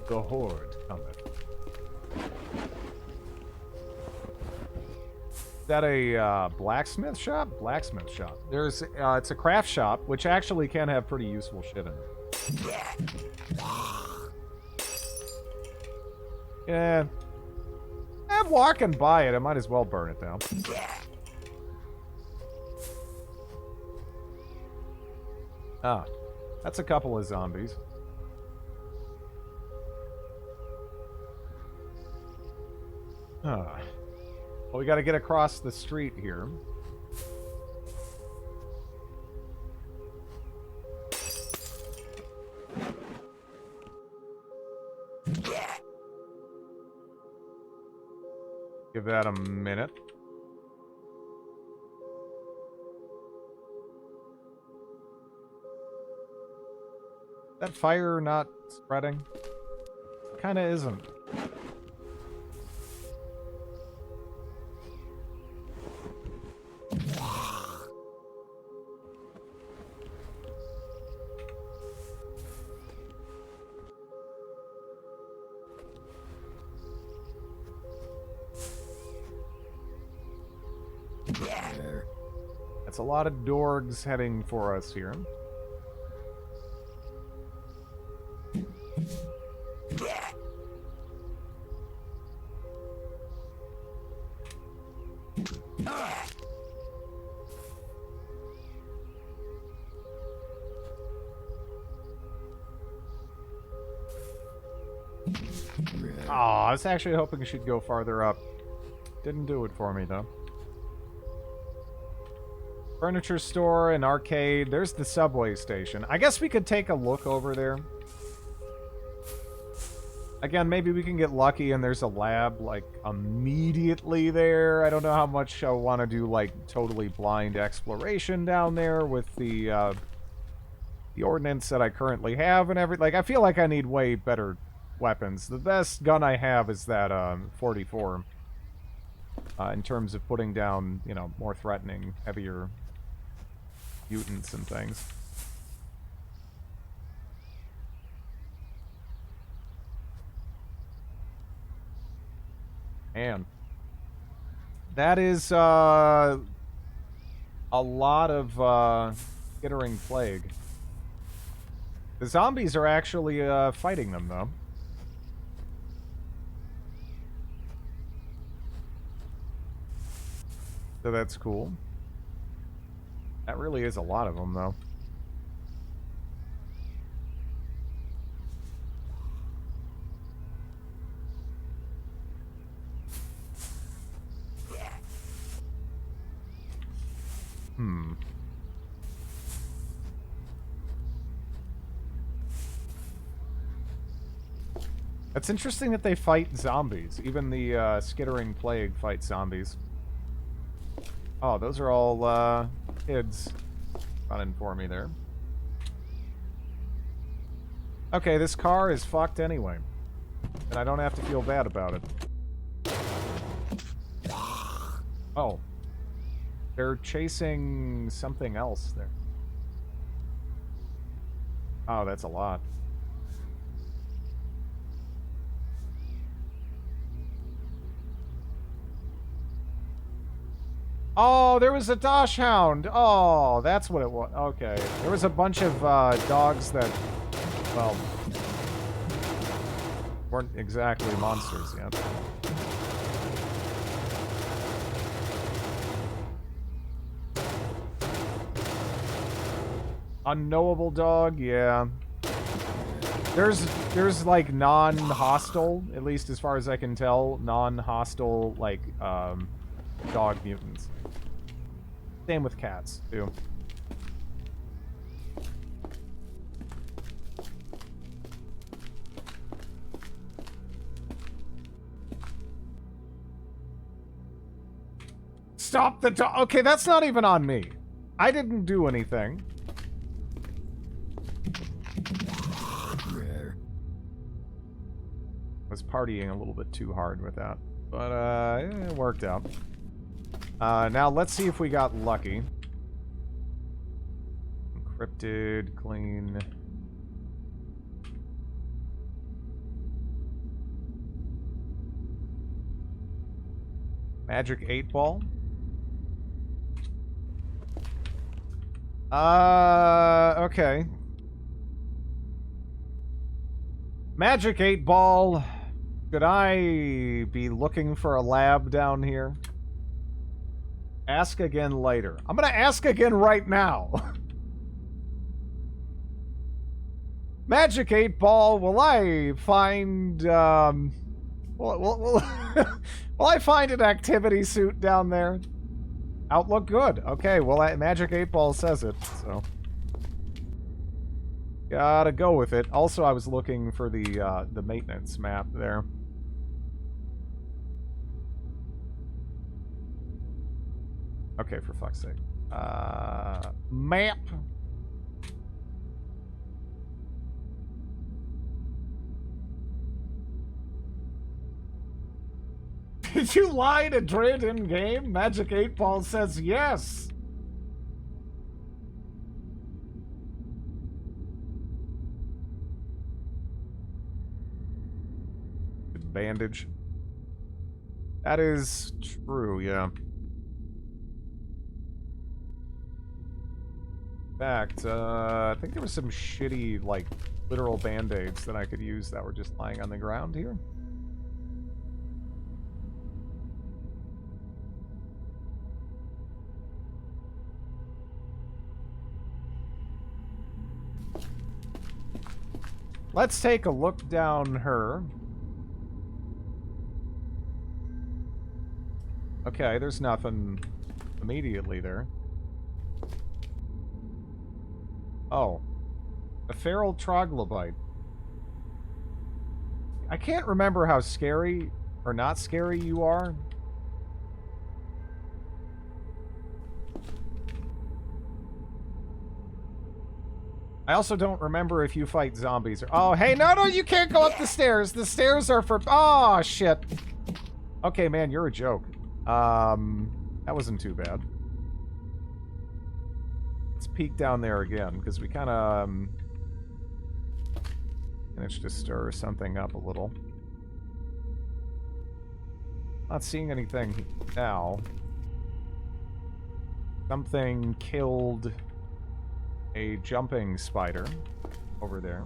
The horde cometh. Is that a blacksmith shop? Blacksmith shop. There's it's a craft shop, which actually can have pretty useful shit in it. Yeah. I'm walking by it. I might as well burn it down. Ah, that's a couple of zombies. Ah. Well, we got to get across the street here. Give that a minute. That fire not spreading? Kinda isn't. That's a lot of dorgs heading for us here. Oh, I was actually hoping she'd go farther up. Didn't do it for me, though. Furniture store, an arcade. There's the subway station. I guess we could take a look over there. Again, maybe we can get lucky and there's a lab, like, immediately there. I don't know how much I want to do, like, totally blind exploration down there with the ordnance that I currently have and everything. Like, I feel like I need way better weapons. The best gun I have is that 44. In terms of putting down, you know, more threatening, heavier mutants and things. And that is a lot of skittering plague. The zombies are actually fighting them, though. So that's cool. That really is a lot of them, though. It's interesting that they fight zombies. Even the skittering plague fight zombies. Oh, those are all kids running for me there. Okay, this car is fucked anyway. And I don't have to feel bad about it. Oh. They're chasing something else there. Oh, that's a lot. Oh, there was a Dosh Hound. Oh, that's what it was. Okay. There was a bunch of dogs that, well, weren't exactly monsters yet. Unknowable dog, yeah. There's like non-hostile, at least as far as I can tell, non-hostile like dog mutants. Same with cats too. Stop the dog. Okay, that's not even on me. I didn't do anything. Was partying a little bit too hard with that, but it worked out. Now let's see if we got lucky. Encrypted, clean. Magic 8-ball. Okay. Magic 8-ball. Could I be looking for a lab down here? Ask again later. I'm gonna ask again right now. Magic 8-ball, will I find, will I find an activity suit down there? Outlook good. Okay, well, Magic 8-ball says it, so. Gotta go with it. Also, I was looking for the maintenance map there. Okay, for fuck's sake. Map. Did you lie to Drid in game? Magic 8-ball says yes. Bandage. That is true, yeah. In fact, I think there was some shitty, like, literal band-aids that I could use that were just lying on the ground here. Let's take a look down her. Okay, there's nothing immediately there. Oh. A feral troglodyte. I can't remember how scary or not scary you are. I also don't remember if you fight zombies or... Oh, hey, no, you can't go up the stairs. The stairs are for... Oh, shit. Okay, man, you're a joke. That wasn't too bad. Let's peek down there again, because we kind of managed to stir something up a little. Not seeing anything now. Something killed a jumping spider over there.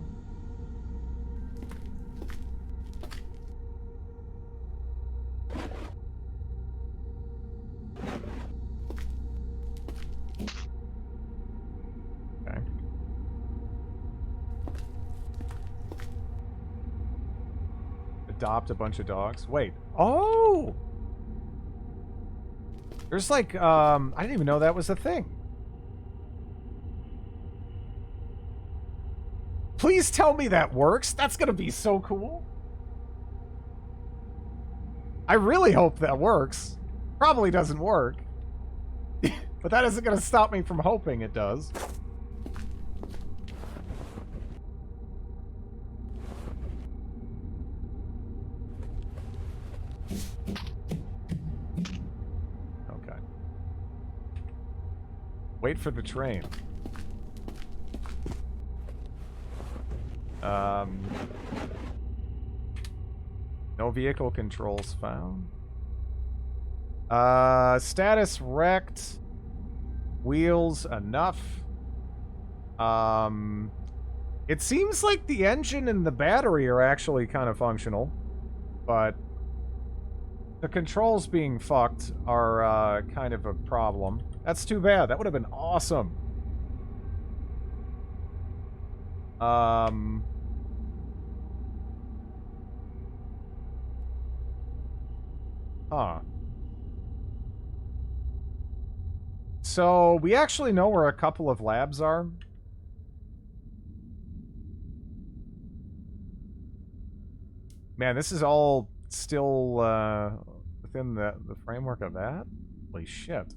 Okay. Adopt a bunch of dogs. Wait. Oh! There's like, I didn't even know that was a thing. Please tell me that works. That's gonna be so cool. I really hope that works. Probably doesn't work. But that isn't gonna stop me from hoping it does. Wait for the train. No vehicle controls found. Status wrecked. Wheels enough. It seems like the engine and the battery are actually kind of functional, but the controls being fucked are kind of a problem. That's too bad. That would have been awesome. Huh. So, we actually know where a couple of labs are. Man, this is all still within the framework of that? Holy shit.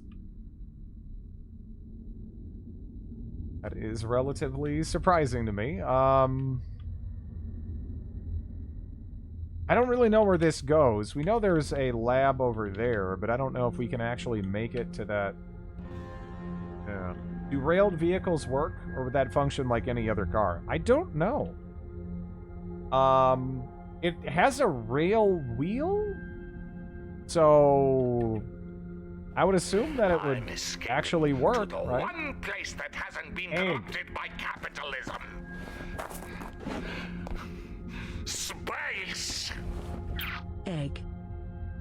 That is relatively surprising to me. I don't really know where this goes. We know there's a lab over there, but I don't know if we can actually make it to that. Yeah. Do railed vehicles work, or would that function like any other car? I don't know. It has a rail wheel? So I would assume that it would actually work, right? One place that hasn't been corrupted by capitalism. Space. Egg.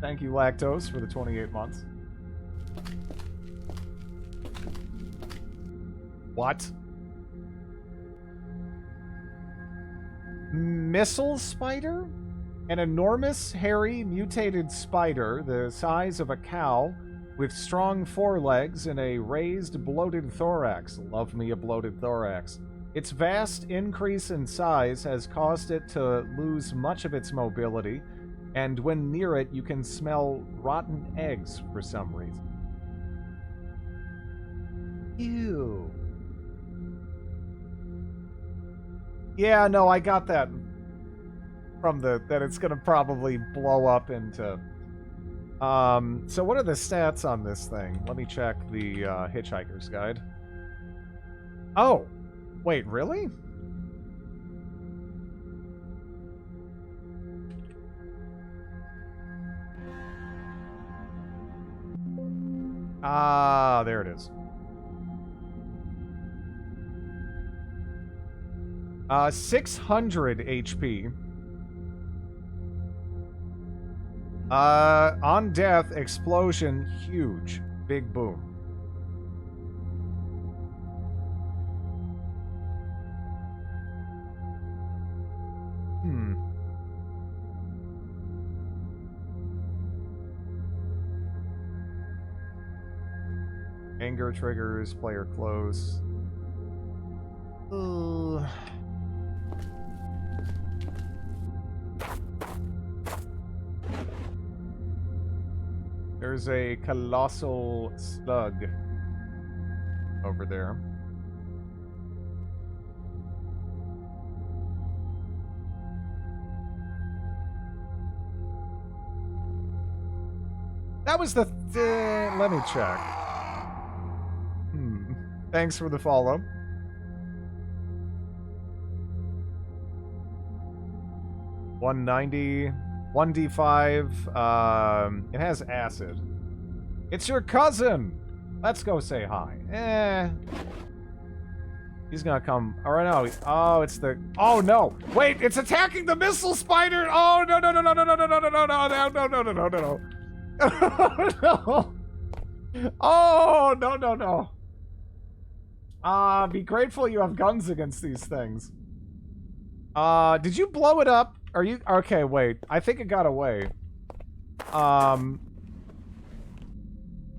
Thank you, Lactose, for the 28 months. What? Missile spider? An enormous, hairy, mutated spider the size of a cow with strong forelegs and a raised, bloated thorax. Love me a bloated thorax. Its vast increase in size has caused it to lose much of its mobility, and when near it, you can smell rotten eggs for some reason. Ew. Yeah, no, I got that from that it's gonna probably blow up into... So what are the stats on this thing? Let me check the Hitchhiker's Guide. Oh! Wait, really? Ah, there it is. 600 HP. On death, explosion, huge. Big boom. Anger triggers, player close. There's a colossal slug over there. That was the... let me check. Thanks for the follow. $190... 1d5, it has acid. It's your cousin! Let's go say hi. He's gonna come. Or no, oh, it's the... Oh, no! Wait, it's attacking the missile spider! Oh, no, no, no, no, no, no, no, no, no, no, no, no, no, no, no, no, no. No. Oh, no, no, no. Be grateful you have guns against these things. Did you blow it up? Are you... Okay, wait. I think it got away.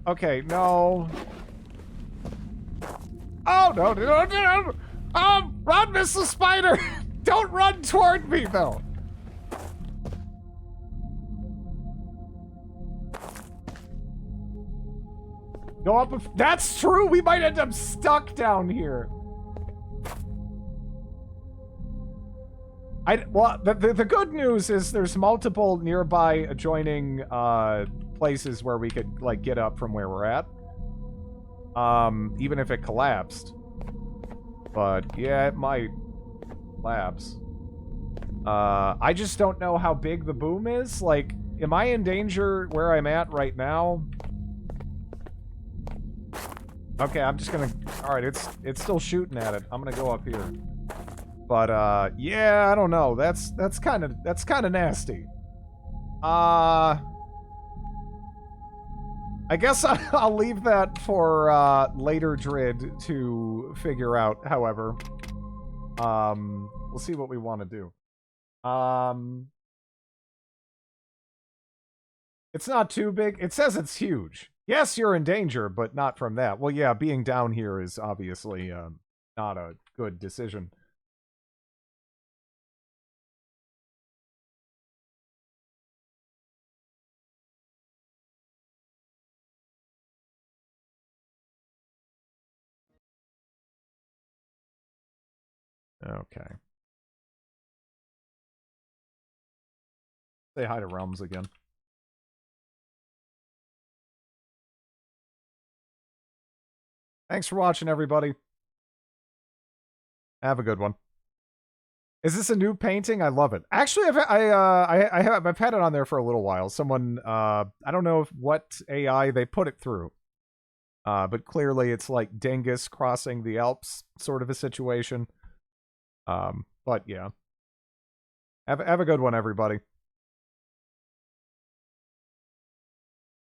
Okay, no. Oh, no, no, no, no. Run, Missile Spider! Don't run toward me, though. Go up... That's true! We might end up stuck down here. Well, the good news is there's multiple nearby adjoining places where we could, like, get up from where we're at. even if it collapsed. But yeah, it might collapse. I just don't know how big the boom is. Like, am I in danger where I'm at right now? Okay, I'm just gonna... Alright, it's still shooting at it. I'm gonna go up here. But, yeah, I don't know. That's kind of nasty. I guess I'll leave that for, later Drid to figure out, however. We'll see what we want to do. It's not too big. It says it's huge. Yes, you're in danger, but not from that. Well, yeah, being down here is obviously not a good decision. Okay. Say hi to Realms again. Thanks for watching, everybody. Have a good one. Is this a new painting? I love it. Actually, I've had it on there for a little while. Someone, I don't know what AI they put it through. But clearly it's like Dingus crossing the Alps sort of a situation. But yeah. Have a good one, everybody.